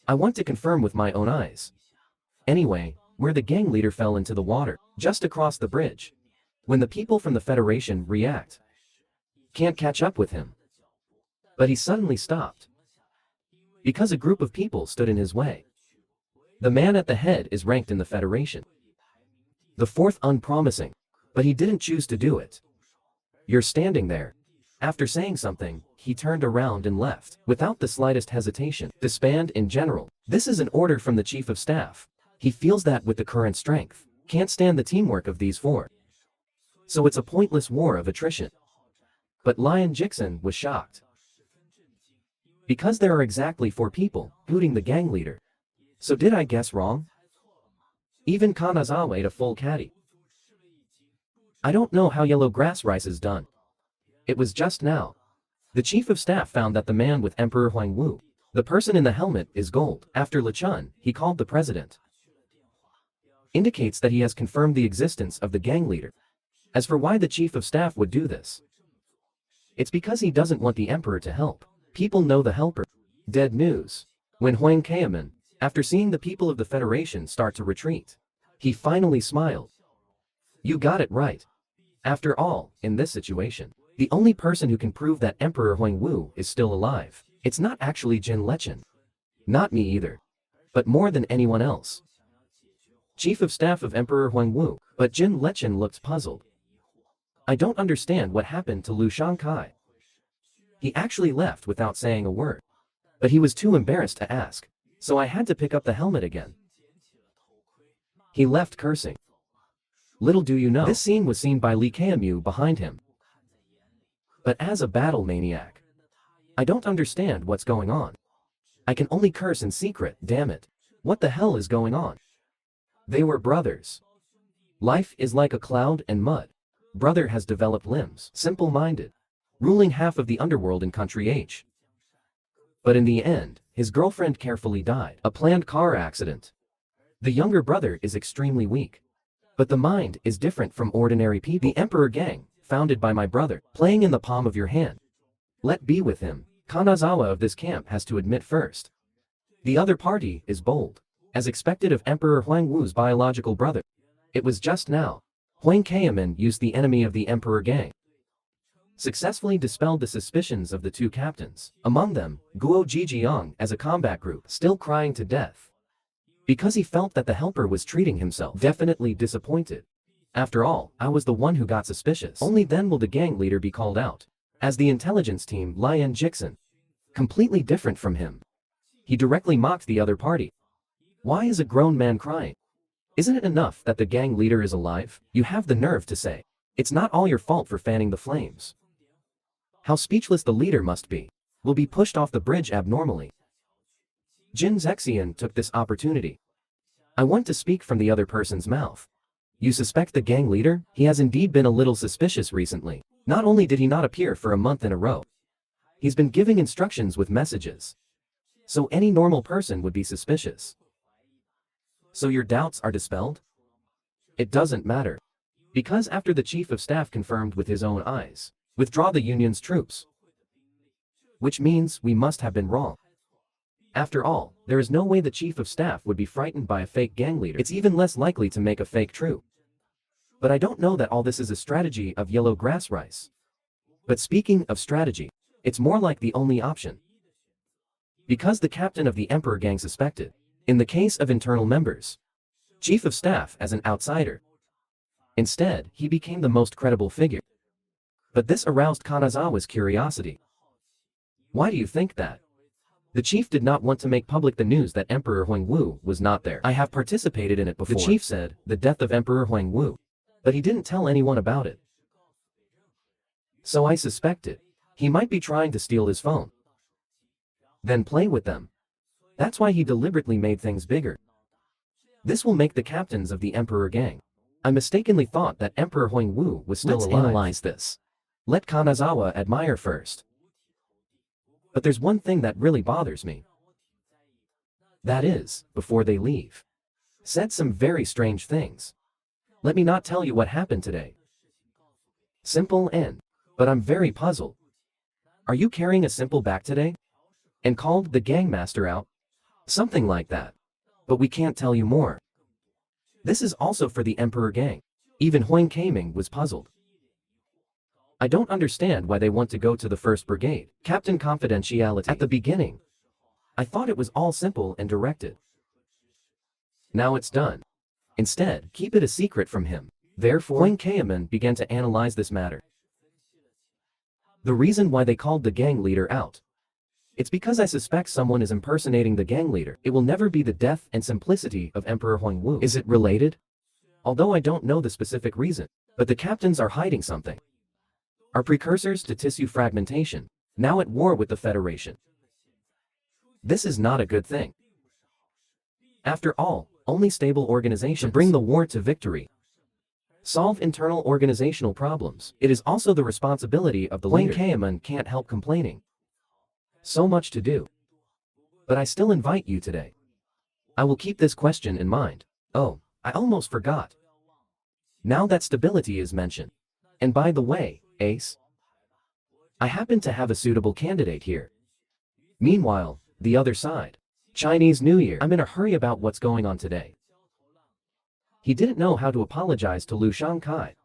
[SPEAKER 1] I want to confirm with my own eyes. Anyway, where the gang leader fell into the water, just across the bridge. When the people from the Federation react. Can't catch up with him. But he suddenly stopped. Because a group of people stood in his way. The man at the head is ranked in the Federation. The 4th unpromising. But he didn't choose to do it. You're standing there. After saying something, he turned around and left, without the slightest hesitation. Disband in general. This is an order from the Chief of Staff. He feels that with the current strength, can't stand the teamwork of these 4. So it's a pointless war of attrition. But Lion Jixin was shocked. Because there are exactly 4 people, including the gang leader. So did I guess wrong? Even Kanazawa ate a full caddy. I don't know how yellow grass rice is done. It was just now. The Chief of Staff found that the man with Emperor Huang Wu, the person in the helmet, is gold. After Lechun, he called the president. Indicates that he has confirmed the existence of the gang leader. As for why the Chief of Staff would do this, it's because he doesn't want the Emperor to help. People know the helper. Dead news. When Huang Kaemin, after seeing the people of the Federation start to retreat, he finally smiled. You got it right. After all, in this situation, the only person who can prove that Emperor Huangwu is still alive, it's not actually Jin Lechen. Not me either. But more than anyone else. Chief of Staff of Emperor Huangwu, but Jin Lechen looked puzzled. I don't understand what happened to Lu Shangkai. He actually left without saying a word. But he was too embarrassed to ask, so I had to pick up the helmet again. He left cursing. Little do you know, this scene was seen by Li Kemu behind him. But as a battle maniac, I don't understand what's going on. I can only curse in secret, damn it. What the hell is going on? They were brothers. Life is like a cloud and mud. Brother has developed limbs, simple-minded, ruling half of the underworld in Country H. But in the end, his girlfriend carefully died, a planned car accident. The younger brother is extremely weak. But the mind is different from ordinary people. The Emperor Gang, founded by my brother, playing in the palm of your hand. Let be with him. Kanazawa of this camp has to admit first. The other party is bold, as expected of Emperor Huangwu's biological brother. It was just now. Huang Kaiman used the enemy of the Emperor Gang. Successfully dispelled the suspicions of the two captains, among them, Guo Jijiang as a combat group, still crying to death. Because he felt that the helper was treating himself, definitely disappointed. After all, I was the one who got suspicious. Only then will the gang leader be called out. As the intelligence team, Lian Jixin. Completely different from him. He directly mocked the other party. Why is a grown man crying? Isn't it enough that the gang leader is alive? You have the nerve to say, it's not all your fault for fanning the flames. How speechless the leader must be. Will be pushed off the bridge abnormally. Jin Zexian took this opportunity. I want to speak from the other person's mouth. You suspect the gang leader? He has indeed been a little suspicious recently. Not only did he not appear for a month in a row, he's been giving instructions with messages. So any normal person would be suspicious. So your doubts are dispelled? It doesn't matter. Because after the chief of staff confirmed with his own eyes, withdraw the Union's troops. Which means we must have been wrong. After all, there is no way the chief of staff would be frightened by a fake gang leader. It's even less likely to make a fake troop. But I don't know that all this is a strategy of yellow grass rice. But speaking of strategy, it's more like the only option. Because the captain of the Emperor Gang suspected, in the case of internal members, chief of staff as an outsider. Instead, he became the most credible figure. But this aroused Kanazawa's curiosity. Why do you think that? The chief did not want to make public the news that Emperor Huangwu was not there. I have participated in it before. The chief said, the death of Emperor Huangwu. But he didn't tell anyone about it. So I suspected, he might be trying to steal his phone. Then play with them. That's why he deliberately made things bigger. This will make the captains of the Emperor Gang. I mistakenly thought that Emperor Huangwu was still alive. Let's analyze this. Let Kanazawa admire first. But there's one thing that really bothers me. That is, before they leave, said some very strange things. Let me not tell you what happened today. Simple and, but I'm very puzzled. Are you carrying a simple back today? And called the gangmaster out? Something like that. But we can't tell you more. This is also for the Emperor Gang. Even Huang Kaiming was puzzled. I don't understand why they want to go to the 1st Brigade. Captain Confidentiality. At the beginning, I thought it was all simple and directed. Now it's done. Instead, keep it a secret from him. Therefore, Huang Kaiman began to analyze this matter. The reason why they called the gang leader out. It's because I suspect someone is impersonating the gang leader. It will never be the death and simplicity of Emperor Huangwu. Is it related? Although I don't know the specific reason, but the captains are hiding something. Are precursors to tissue fragmentation, now at war with the Federation. This is not a good thing. After all, only stable organizations bring the war to victory. Solve internal organizational problems. It is also the responsibility of the leader. Huang Kaiman can't help complaining. So much to do. But I still invite you today. I will keep this question in mind. Oh, I almost forgot. Now that stability is mentioned. And by the way, Ace, I happen to have a suitable candidate here. Meanwhile, the other side. Chinese New Year. I'm in a hurry about what's going on today. He didn't know how to apologize to Lu Shangkai.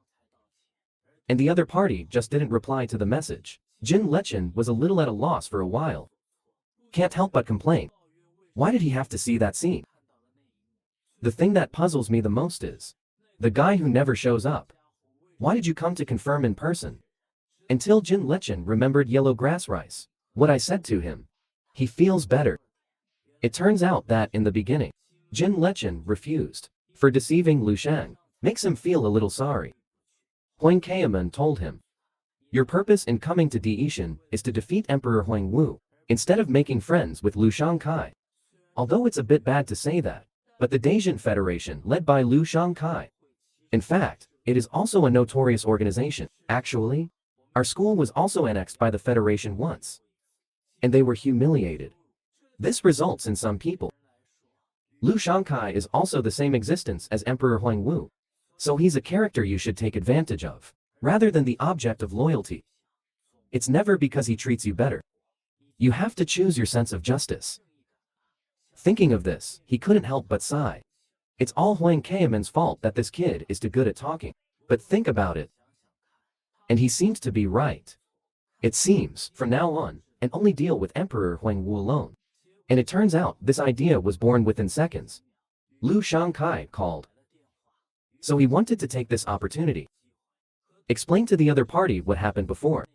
[SPEAKER 1] And the other party just didn't reply to the message. Jin Lechen was a little at a loss for a while. Can't help but complain. Why did he have to see that scene? The thing that puzzles me the most is the guy who never shows up. Why did you come to confirm in person? Until Jin Lechen remembered yellow grass rice. What I said to him. He feels better. It turns out that, in the beginning, Jin Lechen refused. For deceiving Lu Shang. Makes him feel a little sorry. Huang Kaiman told him. Your purpose in coming to Deishan is to defeat Emperor Huang Wu, instead of making friends with Lu Shangkai. Although it's a bit bad to say that, but the Daishan Federation led by Lu Shangkai. In fact, it is also a notorious organization. Actually, our school was also annexed by the Federation once. And they were humiliated. This results in some people. Lu Shangkai is also the same existence as Emperor Huang Wu. So he's a character you should take advantage of, rather than the object of loyalty. It's never because he treats you better. You have to choose your sense of justice. Thinking of this, he couldn't help but sigh. It's all Huang Kaiman's fault that this kid is too good at talking. But think about it. And he seems to be right. It seems, from now on, and only deal with Emperor Huang Wu alone. And it turns out this idea was born within seconds. Lu Shangkai called. So he wanted to take this opportunity. Explain to the other party what happened before.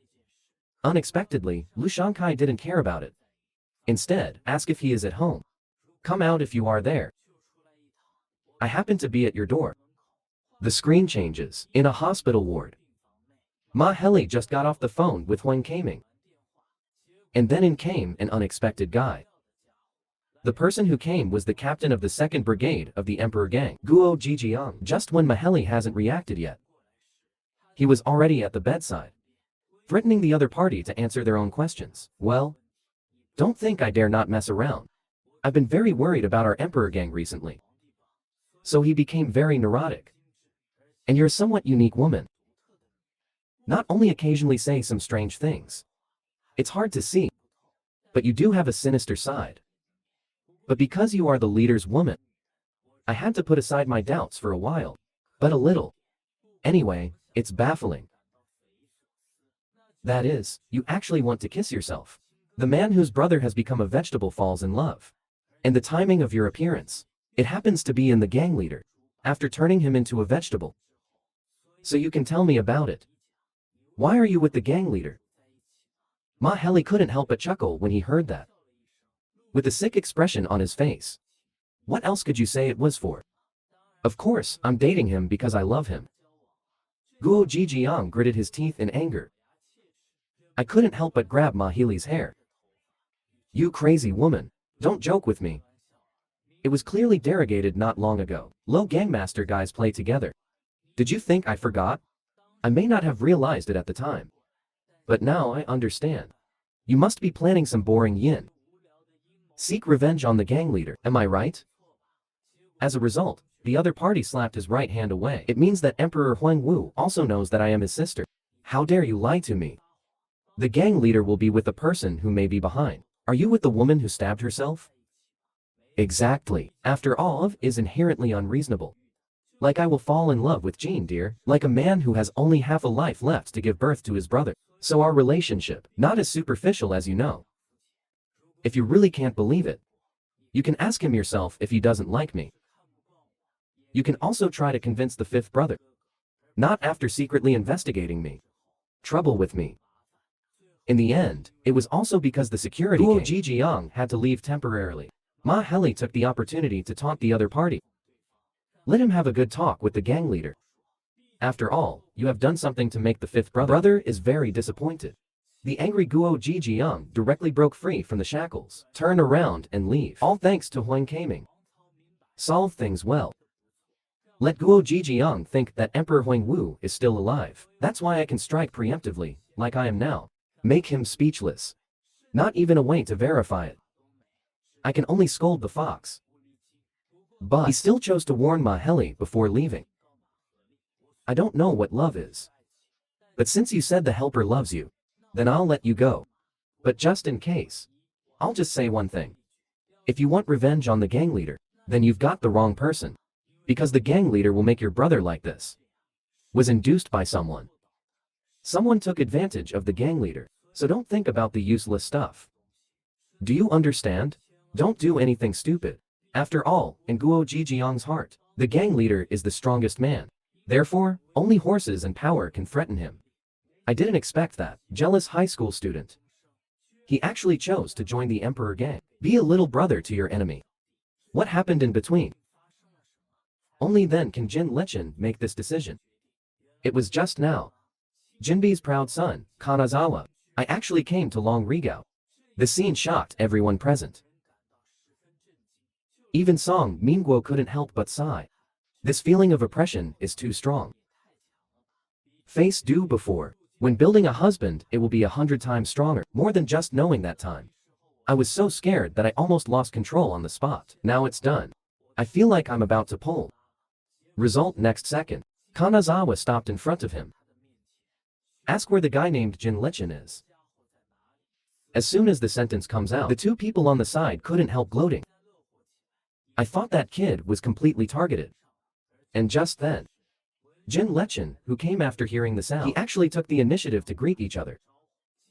[SPEAKER 1] Unexpectedly, Lu Shangkai didn't care about it. Instead, ask if he is at home. Come out if you are there. I happen to be at your door. The screen changes, in a hospital ward. Ma Heli just got off the phone with Huang Kaiming. And then in came an unexpected guy. The person who came was the captain of the 2nd Brigade of the Emperor Gang, Guo Jijiang, just when Maheli hasn't reacted yet. He was already at the bedside, threatening the other party to answer their own questions. Well, don't think I dare not mess around. I've been very worried about our Emperor Gang recently. So he became very neurotic. And you're a somewhat unique woman. Not only occasionally say some strange things. It's hard to see. But you do have a sinister side. But because you are the leader's woman, I had to put aside my doubts for a while. But a little. Anyway, it's baffling. That is, you actually want to kiss yourself. The man whose brother has become a vegetable falls in love. And the timing of your appearance. It happens to be in the gang leader. After turning him into a vegetable. So you can tell me about it. Why are you with the gang leader? Ma Heli couldn't help but chuckle when he heard that. With a sick expression on his face. What else could you say it was for? Of course, I'm dating him because I love him. Guo Jijiang gritted his teeth in anger. I couldn't help but grab Ma Heli's hair. You crazy woman. Don't joke with me. It was clearly derogated not long ago. Low gangmaster guys play together. Did you think I forgot? I may not have realized it at the time. But now I understand. You must be planning some boring yin. Seek revenge on the gang leader, am I right? As a result, the other party slapped his right hand away. It means that Emperor Huang Wu also knows that I am his sister. How dare you lie to me? The gang leader will be with the person who may be behind. Are you with the woman who stabbed herself? Exactly. After all, is inherently unreasonable. Like I will fall in love with Jean, dear. Like a man who has only half a life left to give birth to his brother. So our relationship, not as superficial as you know. If you really can't believe it, you can ask him yourself if he doesn't like me. You can also try to convince the 5th brother. Not after secretly investigating me. Trouble with me. In the end, it was also because the security Guo Jijiang had to leave temporarily. Ma Heli took the opportunity to taunt the other party. Let him have a good talk with the gang leader. After all, you have done something to make the 5th brother is very disappointed. The angry Guo Jijiang directly broke free from the shackles, turn around and leave. All thanks to Huang Kaiming. Solve things well. Let Guo Jijiang think that Emperor Huang Wu is still alive. That's why I can strike preemptively, like I am now. Make him speechless. Not even a way to verify it. I can only scold the fox. But he still chose to warn Ma Heli before leaving. I don't know what love is. But since you said the helper loves you, then I'll let you go. But just in case, I'll just say one thing. If you want revenge on the gang leader, then you've got the wrong person. Because the gang leader will make your brother like this. Was induced by someone. Someone took advantage of the gang leader, so don't think about the useless stuff. Do you understand? Don't do anything stupid. After all, in Guo Jijiang's heart, the gang leader is the strongest man. Therefore, only horses and power can threaten him. I didn't expect that. Jealous high school student. He actually chose to join the Emperor gang. Be a little brother to your enemy. What happened in between? Only then can Jin Lichen make this decision. It was just now. Jinbi's proud son, Kanazawa. I actually came to Long Rigao. The scene shocked everyone present. Even Song Mingguo couldn't help but sigh. This feeling of oppression is too strong. Face due before. When building a husband, it will be 100 times stronger, more than just knowing that time. I was so scared that I almost lost control on the spot. Now it's done. I feel like I'm about to pull. Result next second. Kanazawa stopped in front of him. Ask where the guy named Jin Lichen is. As soon as the sentence comes out, the two people on the side couldn't help gloating. I thought that kid was completely targeted. And just then, Jin Lichen, who came after hearing the sound, he actually took the initiative to greet each other.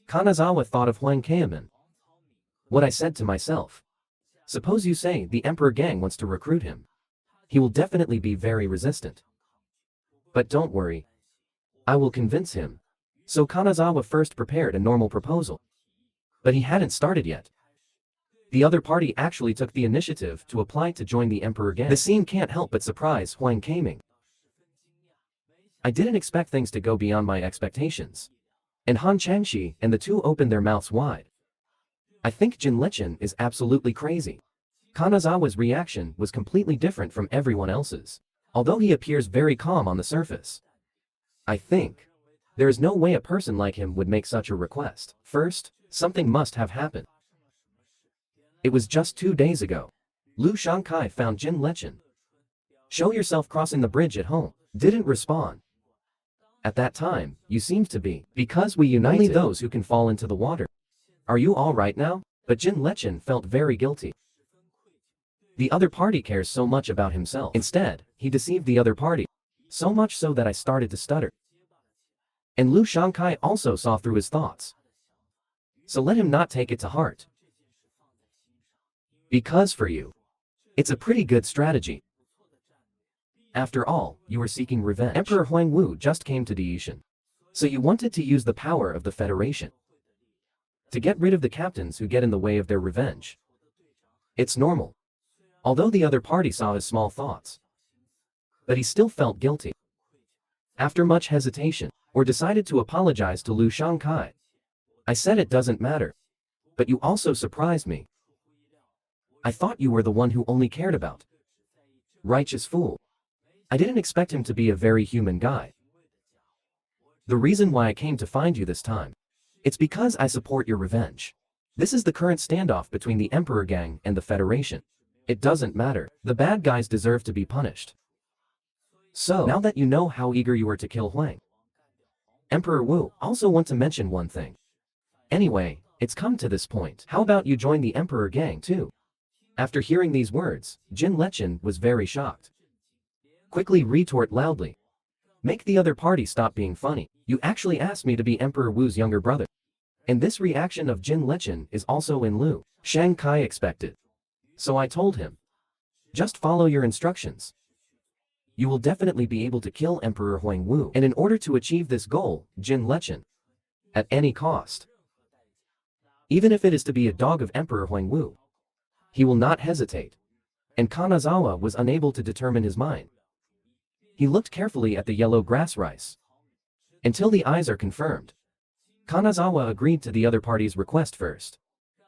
[SPEAKER 1] Kanazawa thought of Huang Keiman. What I said to myself. Suppose you say the Emperor gang wants to recruit him. He will definitely be very resistant. But don't worry. I will convince him. So Kanazawa first prepared a normal proposal. But he hadn't started yet. The other party actually took the initiative to apply to join the Emperor gang. The scene can't help but surprise Huang Keiman. I didn't expect things to go beyond my expectations. And Han Changxi and the two opened their mouths wide. I think Jin Lichen is absolutely crazy. Kanazawa's reaction was completely different from everyone else's, although he appears very calm on the surface. I think there is no way a person like him would make such a request. First, something must have happened. It was just 2 days ago. Lu Shangkai found Jin Lichen. Show yourself crossing the bridge at home. Didn't respond. At that time, you seemed to be. Because we united only those who can fall into the water. Are you all right now? But Jin Lichen felt very guilty. The other party cares so much about himself. Instead, he deceived the other party. So much so that I started to stutter. And Lu Shangkai also saw through his thoughts. So let him not take it to heart. Because for you, it's a pretty good strategy. After all, you were seeking revenge. Emperor Huangwu just came to Deishan. So you wanted to use the power of the Federation to get rid of the captains who get in the way of their revenge. It's normal. Although the other party saw his small thoughts. But he still felt guilty. After much hesitation, or decided to apologize to Lu Shangkai. I said it doesn't matter. But you also surprised me. I thought you were the one who only cared about. Righteous fool. I didn't expect him to be a very human guy. The reason why I came to find you this time. It's because I support your revenge. This is the current standoff between the Emperor gang and the Federation. It doesn't matter. The bad guys deserve to be punished. So, now that you know how eager you were to kill Huang, Emperor Wu, also want to mention one thing. Anyway, it's come to this point. How about you join the Emperor gang too? After hearing these words, Jin Lichen was very shocked. Quickly retort loudly. Make the other party stop being funny. You actually asked me to be Emperor Wu's younger brother. And this reaction of Jin Lichen is also in Lu Shangkai expected. So I told him. Just follow your instructions. You will definitely be able to kill Emperor Huangwu. And in order to achieve this goal, Jin Lichen, at any cost, even if it is to be a dog of Emperor Huangwu, he will not hesitate. And Kanazawa was unable to determine his mind. He looked carefully at the yellow grass rice. Until the eyes are confirmed. Kanazawa agreed to the other party's request first.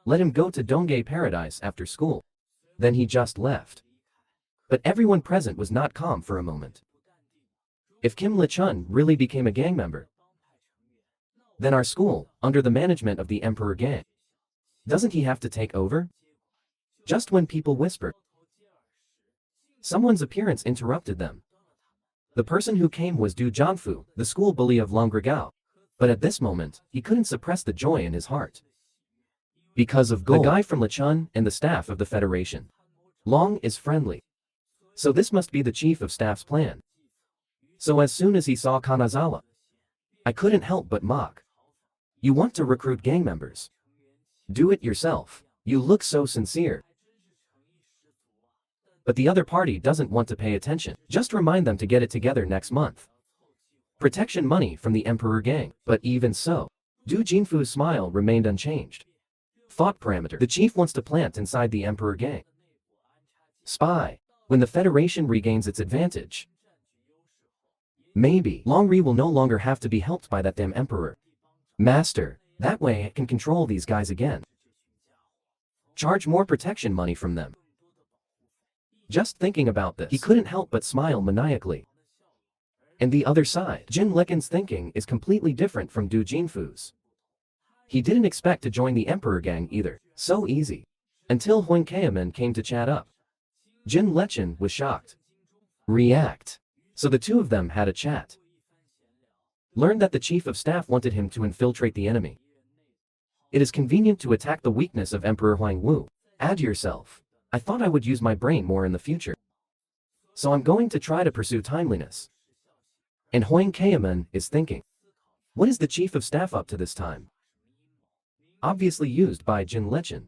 [SPEAKER 1] Let him go to Dongye Paradise after school. Then he just left. But everyone present was not calm for a moment. If Kim Lichun really became a gang member, then our school, under the management of the Emperor gang, doesn't he have to take over? Just when people whispered, someone's appearance interrupted them. The person who came was Du Jianfu, the school bully of Longrigao. But at this moment, he couldn't suppress the joy in his heart. Because of gold. The guy from Lichun and the staff of the Federation. Long is friendly. So this must be the chief of staff's plan. So as soon as he saw Kanazawa, I couldn't help but mock. You want to recruit gang members? Do it yourself. You look so sincere. But the other party doesn't want to pay attention. Just remind them to get it together next month. Protection money from the Emperor gang. But even so, Du Jinfu's smile remained unchanged. Thought parameter. The chief wants to plant inside the Emperor gang. Spy. When the Federation regains its advantage. Maybe Longri will no longer have to be helped by that damn Emperor. Master. That way I can control these guys again. Charge more protection money from them. Just thinking about this, he couldn't help but smile maniacally. And the other side, Jin Lekin's thinking is completely different from Du Jinfu's. He didn't expect to join the Emperor gang either, so easy. Until Huang Kaemin came to chat up. Jin Lechen was shocked. React. So the two of them had a chat. Learned that the chief of staff wanted him to infiltrate the enemy. It is convenient to attack the weakness of Emperor Huang Wu. Add yourself. I thought I would use my brain more in the future. So I'm going to try to pursue timeliness. And Huang Kaemin is thinking. What is the chief of staff up to this time? Obviously used by Jin Lechen.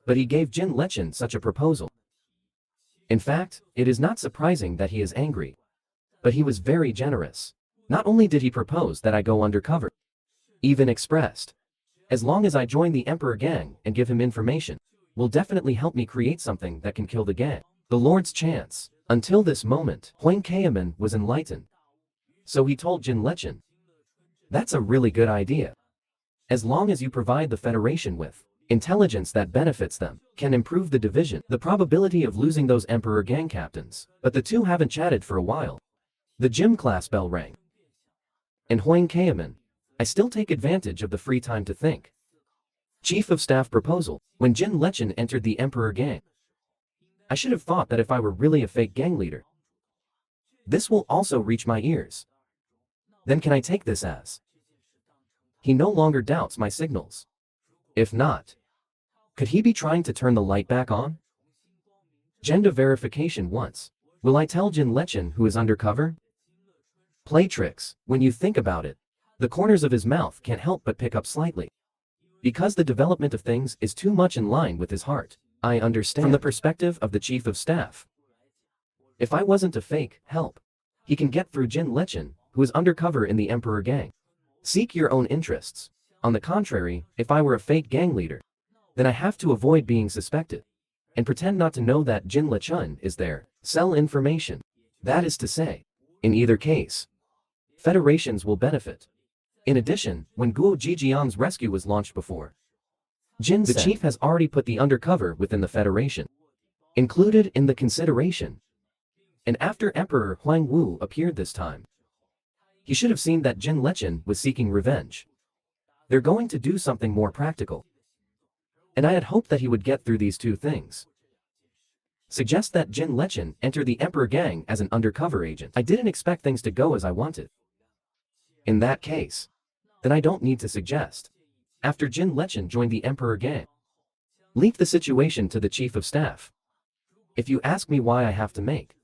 [SPEAKER 1] But he gave Jin Lechen such a proposal. In fact, it is not surprising that he is angry. But he was very generous. Not only did he propose that I go undercover, even expressed, as long as I join the Emperor gang and give him information, will definitely help me create something that can kill the gang. The Lord's chance. Until this moment, Huang Kaemin was enlightened. So he told Jin Lechen, that's a really good idea. As long as you provide the Federation with intelligence that benefits them, can improve the division, the probability of losing those Emperor gang captains. But the two haven't chatted for a while. The gym class bell rang. And Huang Kaemin, I still take advantage of the free time to think. Chief of Staff proposal. When Jin Lechen entered the Emperor gang, I should have thought that if I were really a fake gang leader, this will also reach my ears. Then can I take this as he no longer doubts my signals? If not, could he be trying to turn the light back on? Gender verification once. Will I tell Jin Lechen who is undercover? Play tricks. When you think about it, the corners of his mouth can't help but pick up slightly. Because the development of things is too much in line with his heart. I understand. From the perspective of the chief of staff. If I wasn't a fake help, he can get through Jin Lechen, who is undercover in the Emperor gang. Seek your own interests. On the contrary, if I were a fake gang leader, then I have to avoid being suspected. And pretend not to know that Jin Lechen is there. Sell information. That is to say, in either case, federations will benefit. In addition, when Guo Jijiang's rescue was launched before, Jin the chief has already put the undercover within the federation, included in the consideration. And after Emperor Huang Wu appeared this time, he should have seen that Jin Lechen was seeking revenge. They're going to do something more practical. And I had hoped that he would get through these two things. Suggest that Jin Lechen enter the Emperor gang as an undercover agent. I didn't expect things to go as I wanted. In that case, then I don't need to suggest. After Jin Lechen joined the Emperor gang, leave the situation to the chief of staff. If you ask me why I have to make,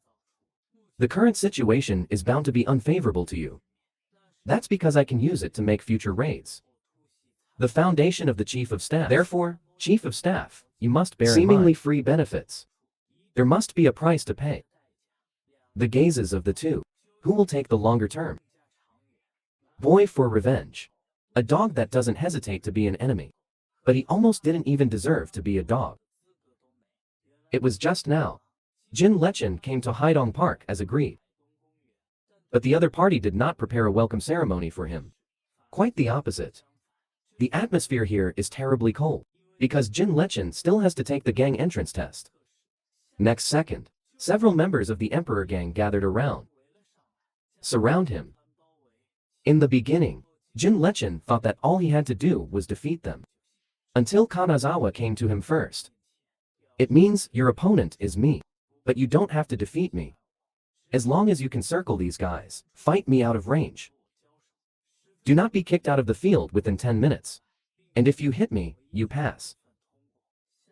[SPEAKER 1] the current situation is bound to be unfavorable to you. That's because I can use it to make future raids. The foundation of the chief of staff. Therefore, chief of staff, you must bear seemingly free benefits. There must be a price to pay. The gazes of the two. Who will take the longer term? Boy for revenge. A dog that doesn't hesitate to be an enemy. But he almost didn't even deserve to be a dog. It was just now. Jin Lechen came to Haidong Park as agreed. But the other party did not prepare a welcome ceremony for him. Quite the opposite. The atmosphere here is terribly cold, because Jin Lechen still has to take the gang entrance test. Next second, several members of the Emperor gang gathered around. Surround him. In the beginning, Jin Lechen thought that all he had to do was defeat them. Until Kanazawa came to him first. It means your opponent is me. But you don't have to defeat me. As long as you can circle these guys, fight me out of range. Do not be kicked out of the field within 10 minutes. And if you hit me, you pass.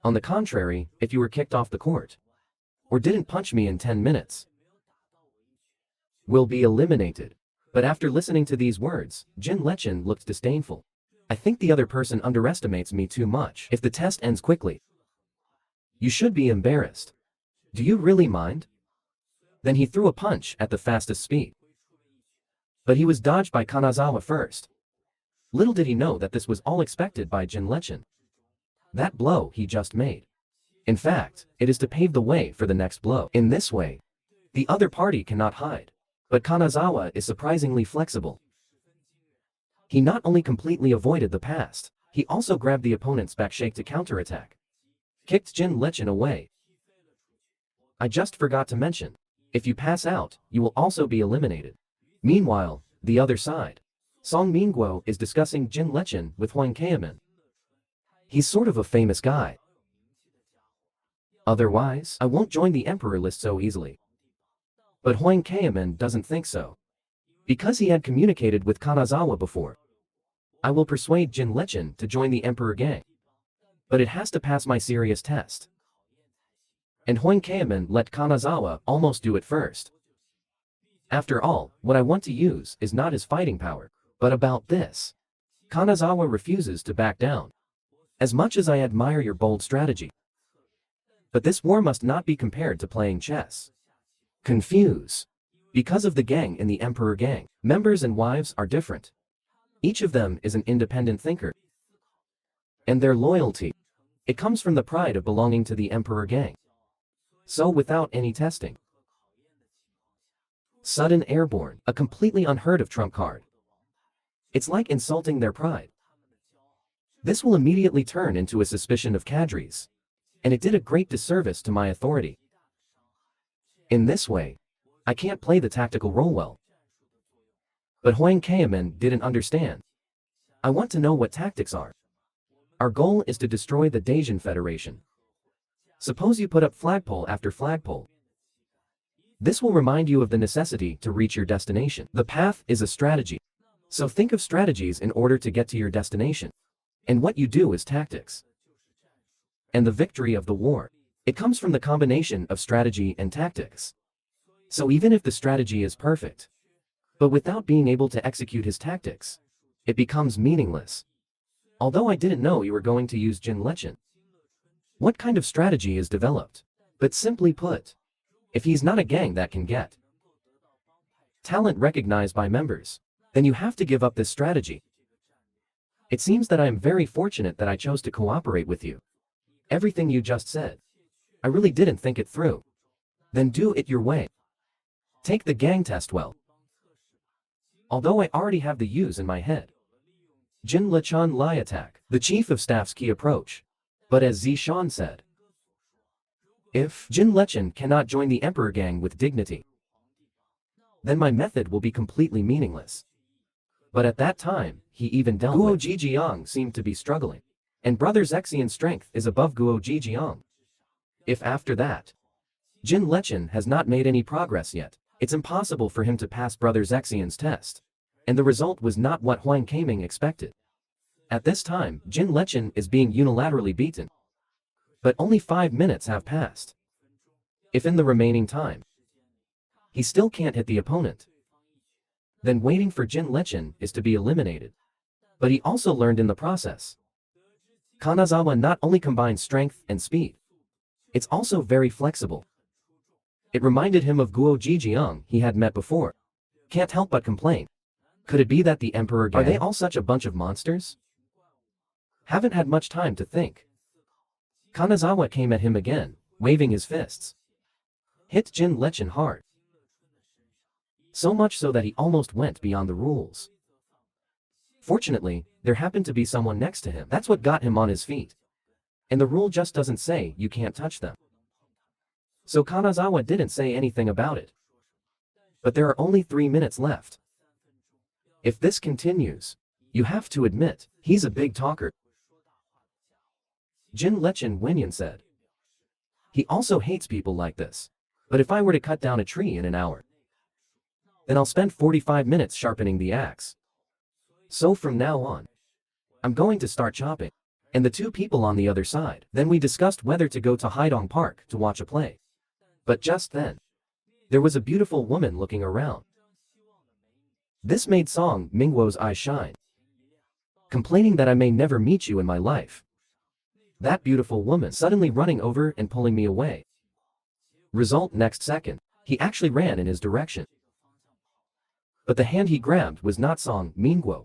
[SPEAKER 1] On the contrary, if you were kicked off the court, or didn't punch me in 10 minutes will be eliminated. But after listening to these words, Jin Lechen looked disdainful. I think the other person underestimates me too much. If the test ends quickly, you should be embarrassed. Do you really mind? Then he threw a punch at the fastest speed. But he was dodged by Kanazawa first. Little did he know that this was all expected by Jin Lechen. That blow he just made. In fact, it is to pave the way for the next blow. In this way, the other party cannot hide. But Kanazawa is surprisingly flexible. He not only completely avoided the past, he also grabbed the opponent's back shake to counterattack. Kicked Jin Lechen away. I just forgot to mention, if you pass out, you will also be eliminated. Meanwhile, the other side. Song Mingguo is discussing Jin Lechen with Huang Keimin. He's sort of a famous guy. Otherwise, I won't join the emperor list so easily. But Huang Keimin doesn't think so. Because he had communicated with Kanazawa before. I will persuade Jin Lechen to join the emperor gang. But it has to pass my serious test. And Huang Keimin let Kanazawa almost do it first. After all, what I want to use is not his fighting power, but about this. Kanazawa refuses to back down. As much as I admire your bold strategy. But this war must not be compared to playing chess. Confuse. Because of the gang in the emperor gang, members and wives are different. Each of them is an independent thinker. And their loyalty, it comes from the pride of belonging to the emperor gang. So without any testing. Sudden airborne, a completely unheard of trump card. It's like insulting their pride. This will immediately turn into a suspicion of cadres. And it did a great disservice to my authority. In this way, I can't play the tactical role well. But Huang Keimin didn't understand. I want to know what tactics are. Our goal is to destroy the Dacian Federation. Suppose you put up flagpole after flagpole. This will remind you of the necessity to reach your destination. The path is a strategy. So think of strategies in order to get to your destination. And what you do is tactics. And the victory of the war, it comes from the combination of strategy and tactics. So even if the strategy is perfect, but without being able to execute his tactics, it becomes meaningless. Although I didn't know you were going to use Jin Lechen. What kind of strategy is developed? But simply put, if he's not a gang that can get talent recognized by members, then you have to give up this strategy. It seems that I am very fortunate that I chose to cooperate with you. Everything you just said, I really didn't think it through. Then do it your way. Take the gang test well. Although I already have the use in my head. Jin Lechen Lai attack, the chief of staff's key approach. But as Zishan said, if Jin Lechen cannot join the emperor gang with dignity, then my method will be completely meaningless. But at that time, he even dealt Guo Jijiang seemed to be struggling. And Brother Zexian's strength is above Guo Jijiang. If after that, Jin Lechen has not made any progress yet, it's impossible for him to pass Brother Zexian's test. And the result was not what Huang Keimin expected. At this time, Jin Lechen is being unilaterally beaten. But only 5 minutes have passed. If in the remaining time, he still can't hit the opponent, then waiting for Jin Lechen is to be eliminated. But he also learned in the process. Kanazawa not only combines strength and speed, it's also very flexible. It reminded him of Guo Jijiang he had met before. Can't help but complain. Could it be that the emperor gang, are they all such a bunch of monsters? Haven't had much time to think. Kanazawa came at him again, waving his fists. Hit Jin Lechen hard. So much so that he almost went beyond the rules. Fortunately, there happened to be someone next to him. That's what got him on his feet. And the rule just doesn't say you can't touch them. So Kanazawa didn't say anything about it. But there are only 3 minutes left. If this continues, you have to admit, he's a big talker. Jin Lechen Wenyan said. He also hates people like this. But if I were to cut down a tree in an hour, then I'll spend 45 minutes sharpening the axe. So from now on, I'm going to start chopping. And the two people on the other side. Then we discussed whether to go to Haidong Park to watch a play. But just then, there was a beautiful woman looking around. This made Song Mingguo's eyes shine, complaining that I may never meet you in my life. That beautiful woman suddenly running over and pulling me away. Result next second, he actually ran in his direction. But the hand he grabbed was not Song Mingguo,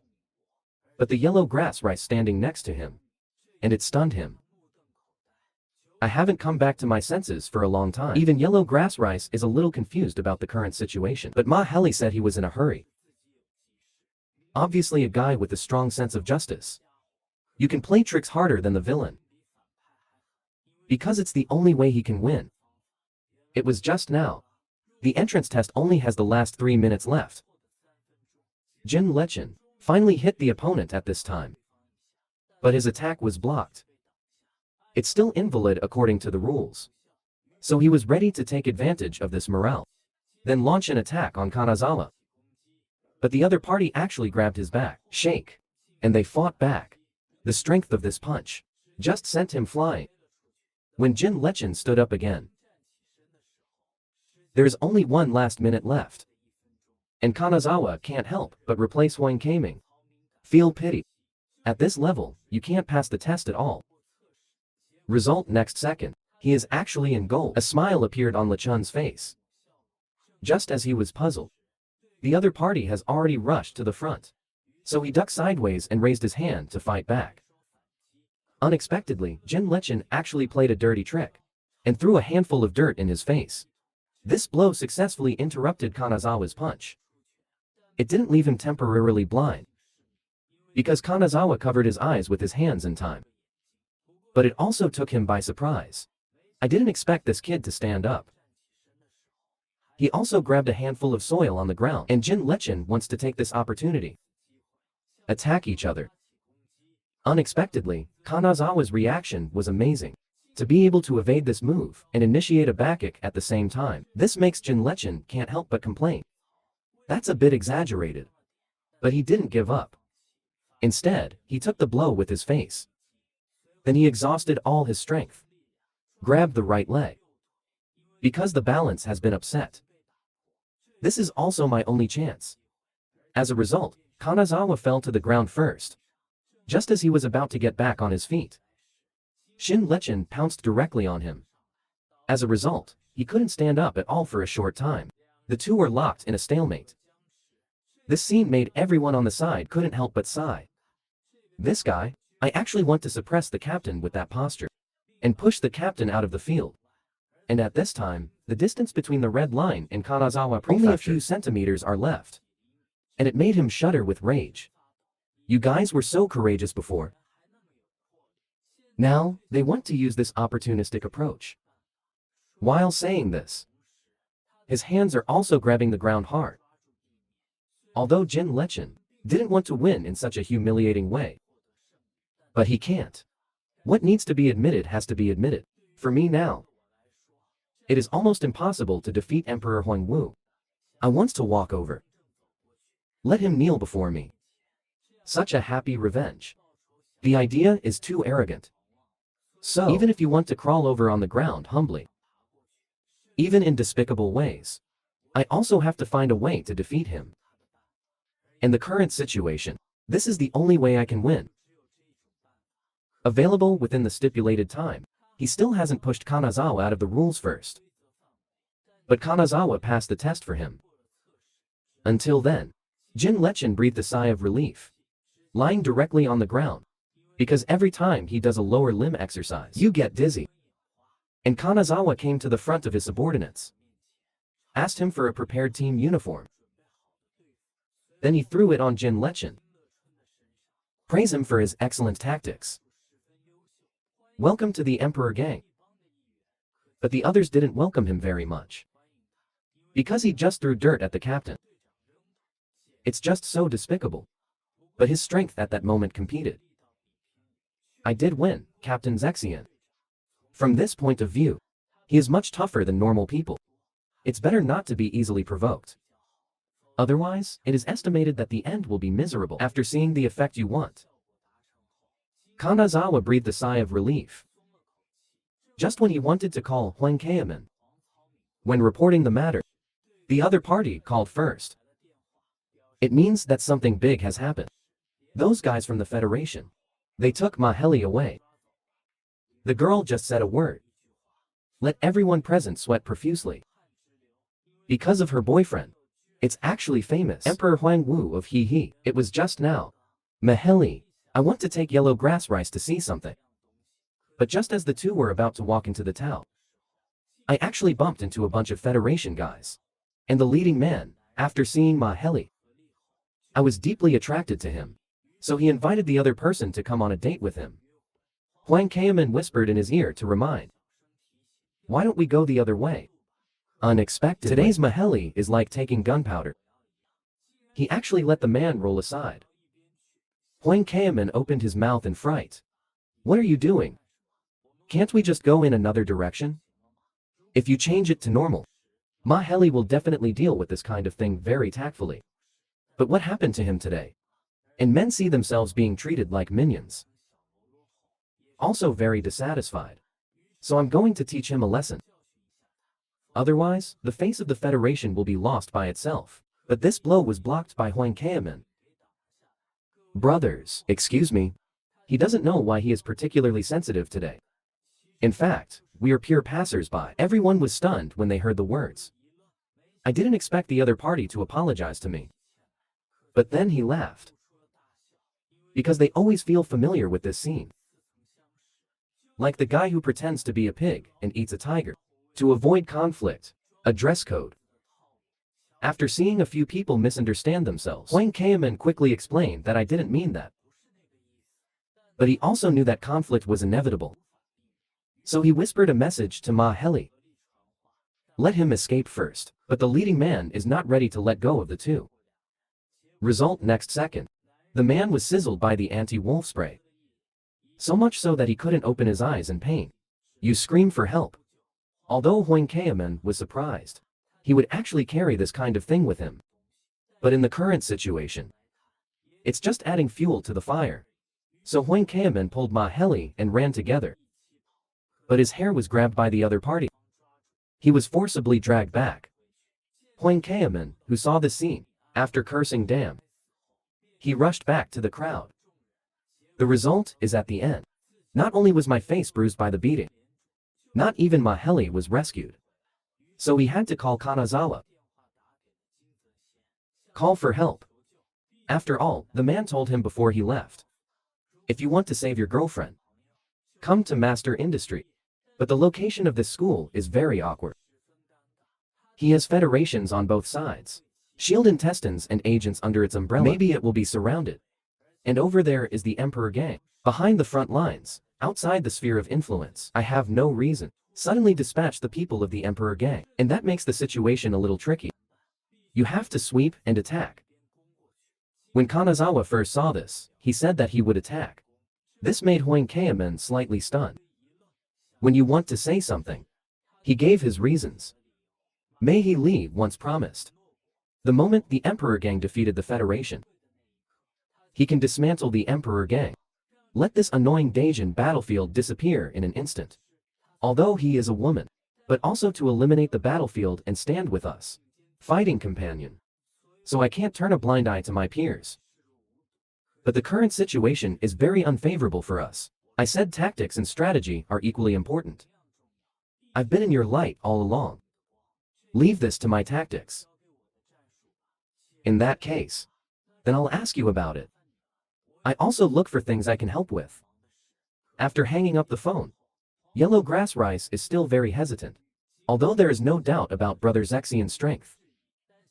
[SPEAKER 1] but the yellow grass rice standing next to him. And it stunned him. I haven't come back to my senses for a long time. Even yellow grass rice is a little confused about the current situation. But Ma Heli said he was in a hurry. Obviously a guy with a strong sense of justice. You can play tricks harder than the villain, because it's the only way he can win. It was just now. The entrance test only has the last 3 minutes left. Jin Lechen finally hit the opponent at this time, but his attack was blocked. It's still invalid according to the rules. So he was ready to take advantage of this morale, then launch an attack on Kanazawa. But the other party actually grabbed his back, shake, and they fought back. The strength of this punch just sent him flying. When Jin Lechen stood up again, there is only 1 last minute left, and Kanazawa can't help but replace Huang Kaming. Feel pity. At this level, you can't pass the test at all. Result next second, he is actually in goal. A smile appeared on Lechun's face. Just as he was puzzled, the other party has already rushed to the front. So he ducked sideways and raised his hand to fight back. Unexpectedly, Jin Lechen actually played a dirty trick and threw a handful of dirt in his face. This blow successfully interrupted Kanazawa's punch. It didn't leave him temporarily blind, because Kanazawa covered his eyes with his hands in time. But it also took him by surprise. I didn't expect this kid to stand up. He also grabbed a handful of soil on the ground, and Jin Lechen wants to take this opportunity. Attack each other. Unexpectedly, Kanazawa's reaction was amazing. To be able to evade this move and initiate a back kick at the same time, this makes Jin Lechen can't help but complain. That's a bit exaggerated. But he didn't give up. Instead, he took the blow with his face. Then he exhausted all his strength. Grabbed the right leg, because the balance has been upset. This is also my only chance. As a result, Kanazawa fell to the ground first, just as he was about to get back on his feet. Jin Lechen pounced directly on him. As a result, he couldn't stand up at all for a short time. The two were locked in a stalemate. This scene made everyone on the side couldn't help but sigh. This guy, I actually want to suppress the captain with that posture, and push the captain out of the field. And at this time, the distance between the red line and Kanazawa Prefecture, only a few centimeters are left. And it made him shudder with rage. You guys were so courageous before. Now, they want to use this opportunistic approach. While saying this, his hands are also grabbing the ground hard. Although Jin Lechen didn't want to win in such a humiliating way, but he can't. What needs to be admitted has to be admitted. For me now, it is almost impossible to defeat Emperor Huang Wu. I want to walk over. Let him kneel before me. Such a happy revenge. The idea is too arrogant. So, even if you want to crawl over on the ground humbly, even in despicable ways, I also have to find a way to defeat him. In the current situation, this is the only way I can win. Available within the stipulated time, he still hasn't pushed Kanazawa out of the rules first. But Kanazawa passed the test for him. Until then, Jin Lechen breathed a sigh of relief, lying directly on the ground, because every time he does a lower limb exercise, you get dizzy. And Kanazawa came to the front of his subordinates, asked him for a prepared team uniform. Then he threw it on Jin Lechen. Praise him for his excellent tactics. Welcome to the Emperor Gang. But the others didn't welcome him very much, because he just threw dirt at the captain. It's just so despicable. But his strength at that moment competed. I did win, Captain Zexian. From this point of view, he is much tougher than normal people. It's better not to be easily provoked. Otherwise, it is estimated that the end will be miserable after seeing the effect you want. Kanazawa breathed a sigh of relief. Just when he wanted to call Huang Kaemin, When reporting the matter, the other party called first. It means that something big has happened. Those guys from the Federation. They took Maheli away. The girl just said a word. Let everyone present sweat profusely. Because of her boyfriend. It's actually famous. Emperor Huang Wu of He. It was just now. Maheli, I want to take yellow grass rice to see something. But just as the two were about to walk into the town, I actually bumped into a bunch of Federation guys. And the leading man, after seeing Maheli, I was deeply attracted to him. So he invited the other person to come on a date with him. Huang Kaoman whispered in his ear to remind. Why don't we go the other way? Unexpectedly. Today's Maheli is like taking gunpowder. He actually let the man roll aside. Huang Kaoman opened his mouth in fright. What are you doing? Can't we just go in another direction? If you change it to normal, Maheli will definitely deal with this kind of thing very tactfully. But what happened to him today? And men see themselves being treated like minions. Also very dissatisfied. So I'm going to teach him a lesson. Otherwise, the face of the Federation will be lost by itself. But this blow was blocked by Huang Kaoman. Brothers, excuse me. He doesn't know why he is particularly sensitive today. In fact, we are pure passers-by. Everyone was stunned when they heard the words. I didn't expect the other party to apologize to me. But then he laughed. Because they always feel familiar with this scene. Like the guy who pretends to be a pig and eats a tiger. To avoid conflict. A dress code. After seeing a few people misunderstand themselves, Huang Kaoman quickly explained that I didn't mean that. But he also knew that conflict was inevitable. So he whispered a message to Maheli. Let him escape first, but the leading man is not ready to let go of the two. Result next second. The man was sizzled by the anti-wolf spray. So much so that he couldn't open his eyes in pain. You scream for help. Although Huang Kaoman was surprised, he would actually carry this kind of thing with him. But in the current situation, it's just adding fuel to the fire. So Huang Kaoman pulled Maheli and ran together. But his hair was grabbed by the other party. He was forcibly dragged back. Huang Kaoman, who saw the scene, after cursing damn, he rushed back to the crowd. The result is at the end. Not only was my face bruised by the beating, not even Maheli was rescued. So he had to call Kanazawa. Call for help. After all, the man told him before he left. If you want to save your girlfriend, come to Master Industry. But the location of this school is very awkward. He has federations on both sides. Shield intestines and agents under its umbrella. Maybe it will be surrounded. And over there is the Emperor Gang. Behind the front lines, outside the sphere of influence. I have no reason. Suddenly dispatch the people of the Emperor Gang. And that makes the situation a little tricky. You have to sweep and attack. When Kanazawa first saw this, he said that he would attack. This made Huang Kaoman slightly stunned. When you want to say something, he gave his reasons. May he leave once promised. The moment the Emperor Gang defeated the Federation, he can dismantle the Emperor Gang. Let this annoying Daejeon battlefield disappear in an instant. Although he is a woman, but also to eliminate the battlefield and stand with us. Fighting companion. So I can't turn a blind eye to my peers. But the current situation is very unfavorable for us. I said tactics and strategy are equally important. I've been in your light all along. Leave this to my tactics. In that case, then I'll ask you about it. I also look for things I can help with. After hanging up the phone, Yellow Grass Rice is still very hesitant. Although there is no doubt about Brother Zexian's strength.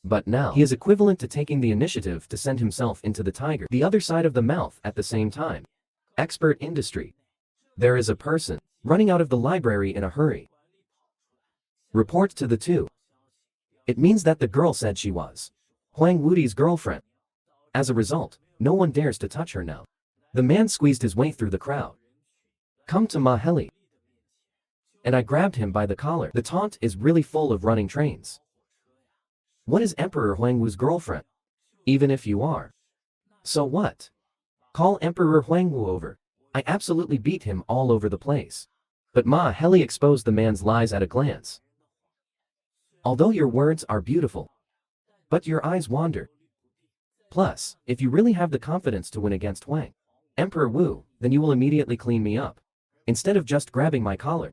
[SPEAKER 1] But now, he is equivalent to taking the initiative to send himself into the tiger, the other side of the mouth at the same time. Expert industry. There is a person running out of the library in a hurry. Report to the two. It means that the girl said she was Huang Wudi's girlfriend. As a result, no one dares to touch her now. The man squeezed his way through the crowd. Come to Maheli. And I grabbed him by the collar. The taunt is really full of running trains. What is Emperor Huang Wu's girlfriend? Even if you are. So what? Call Emperor Huang Wu over. I absolutely beat him all over the place. But Maheli exposed the man's lies at a glance. Although your words are beautiful, but your eyes wander. Plus, if you really have the confidence to win against Huang, Emperor Wu, then you will immediately clean me up, instead of just grabbing my collar.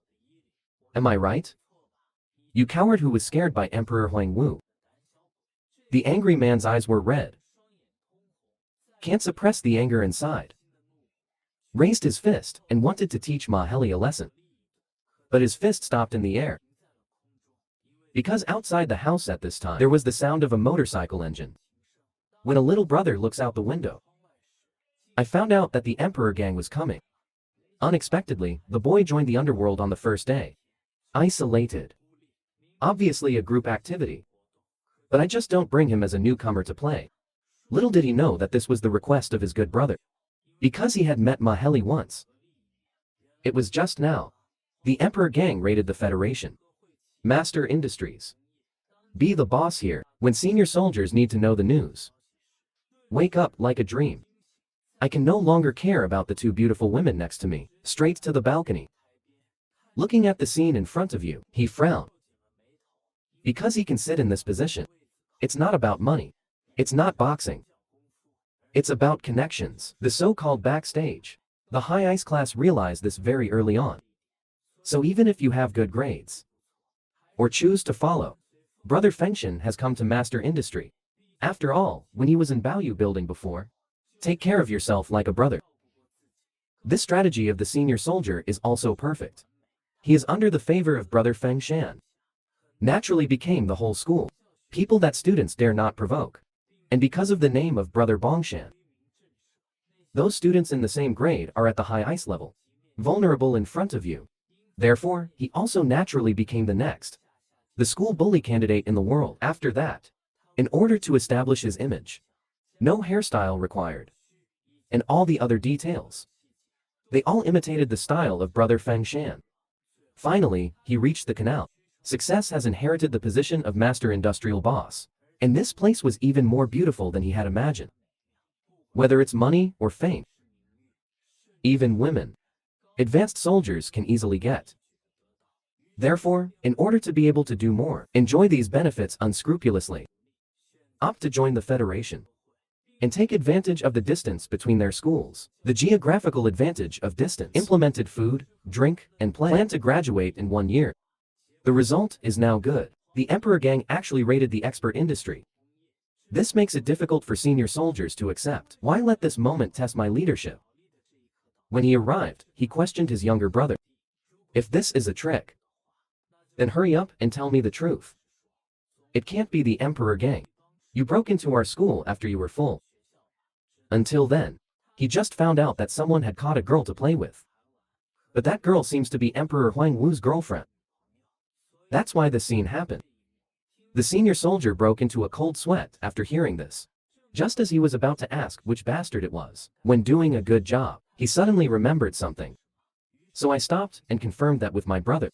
[SPEAKER 1] Am I right? You coward who was scared by Emperor Huang Wu. The angry man's eyes were red. Can't suppress the anger inside. Raised his fist and wanted to teach Ma Heli a lesson. But his fist stopped in the air. Because outside the house at this time, there was the sound of a motorcycle engine. When a little brother looks out the window, I found out that the Emperor gang was coming. Unexpectedly, the boy joined the underworld on the first day. Isolated. Obviously a group activity. But I just don't bring him as a newcomer to play. Little did he know that this was the request of his good brother. Because he had met Ma Heli once. It was just now. The Emperor gang raided the Federation. Master Industries. Be the boss here, when senior soldiers need to know the news. Wake up like a dream. I can no longer care about the two beautiful women next to me, straight to the balcony. Looking at the scene in front of you, he frowned. Because he can sit in this position. It's not about money. It's not boxing. It's about connections, the so-called backstage. The high ice class realized this very early on. So even if you have good grades, or choose to follow, Brother Fengshen has come to master industry. After all, when he was in Baoyu building before, take care of yourself like a brother. This strategy of the senior soldier is also perfect. He is under the favor of Brother Fengshan. Naturally became the whole school. People that students dare not provoke. And because of the name of Brother Bongshan, those students in the same grade are at the high ice level, vulnerable in front of you. Therefore, he also naturally became the next, the school bully candidate in the world. After that, in order to establish his image, no hairstyle required, and all the other details, they all imitated the style of Brother Fengshan. Finally, he reached the canal. Success has inherited the position of master industrial boss. And this place was even more beautiful than he had imagined. Whether it's money or fame, even women, advanced soldiers can easily get. Therefore, in order to be able to do more, enjoy these benefits unscrupulously, opt to join the Federation, and take advantage of the distance between their schools. The geographical advantage of distance. Implemented food, drink, and plan to graduate in 1 year. The result is now good. The Emperor gang actually raided the expert industry. This makes it difficult for senior soldiers to accept. Why let this moment test my leadership? When he arrived, he questioned his younger brother. If this is a trick, then hurry up and tell me the truth. It can't be the Emperor gang. You broke into our school after you were full. Until then, he just found out that someone had caught a girl to play with. But that girl seems to be Emperor Huang Wu's girlfriend. That's why the scene happened. The senior soldier broke into a cold sweat after hearing this. Just as he was about to ask which bastard it was, when doing a good job, he suddenly remembered something. So I stopped and confirmed that with my brother.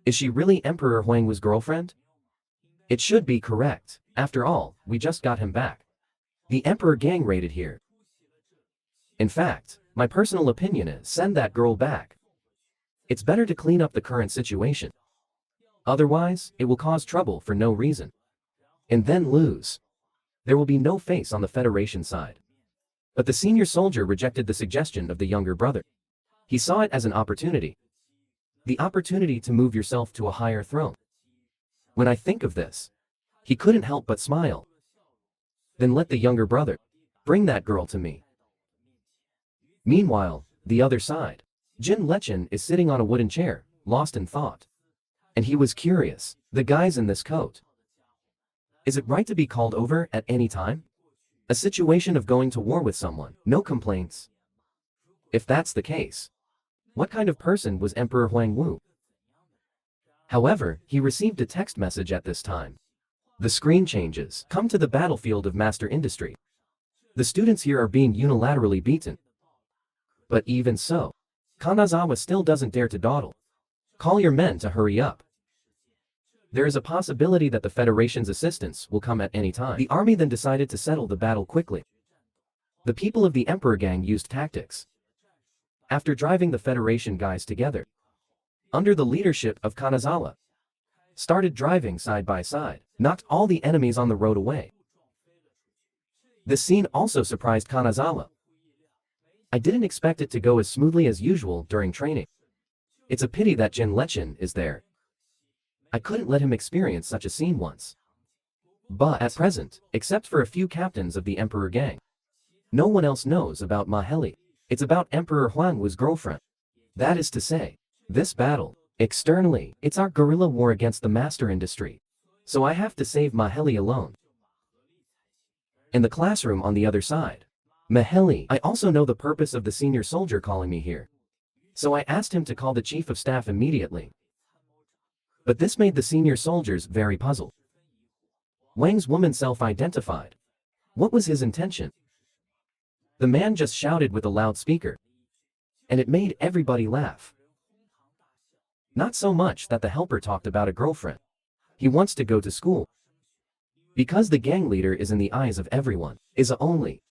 [SPEAKER 1] Is she really Emperor Huang Wu's girlfriend? It should be correct. After all, we just got him back. The Emperor gang raided here. In fact, my personal opinion is send that girl back. It's better to clean up the current situation. Otherwise, it will cause trouble for no reason. And then lose. There will be no face on the Federation side. But the senior soldier rejected the suggestion of the younger brother. He saw it as an opportunity. The opportunity to move yourself to a higher throne. When I think of this, he couldn't help but smile. Then let the younger brother bring that girl to me. Meanwhile, the other side. Jin Lechen is sitting on a wooden chair, lost in thought. And he was curious. The guy's in this coat. Is it right to be called over at any time? A situation of going to war with someone, no complaints. If that's the case, what kind of person was Emperor Huang Wu? However, he received a text message at this time. The screen changes. Come to the battlefield of master industry. The students here are being unilaterally beaten. But even so, Kanazawa still doesn't dare to dawdle. Call your men to hurry up. There is a possibility that the Federation's assistance will come at any time. The army then decided to settle the battle quickly. The people of the Emperor gang used tactics. After driving the Federation guys together, under the leadership of Kanazawa, started driving side by side, knocked all the enemies on the road away. This scene also surprised Kanazawa. I didn't expect it to go as smoothly as usual during training. It's a pity that Jin Lechin is there. I couldn't let him experience such a scene once. But at present, except for a few captains of the Emperor gang, no one else knows about Ma Heli. It's about Emperor Huangwu's girlfriend. That is to say, this battle, externally, it's our guerrilla war against the master industry. So I have to save Ma Heli alone. In the classroom on the other side, Ma Heli, I also know the purpose of the senior soldier calling me here. So I asked him to call the chief of staff immediately. But this made the senior soldiers very puzzled. Wang's woman self-identified. What was his intention? The man just shouted with a loudspeaker. And it made everybody laugh. Not so much that the helper talked about a girlfriend. He wants to go to school. Because the gang leader is in the eyes of everyone, is only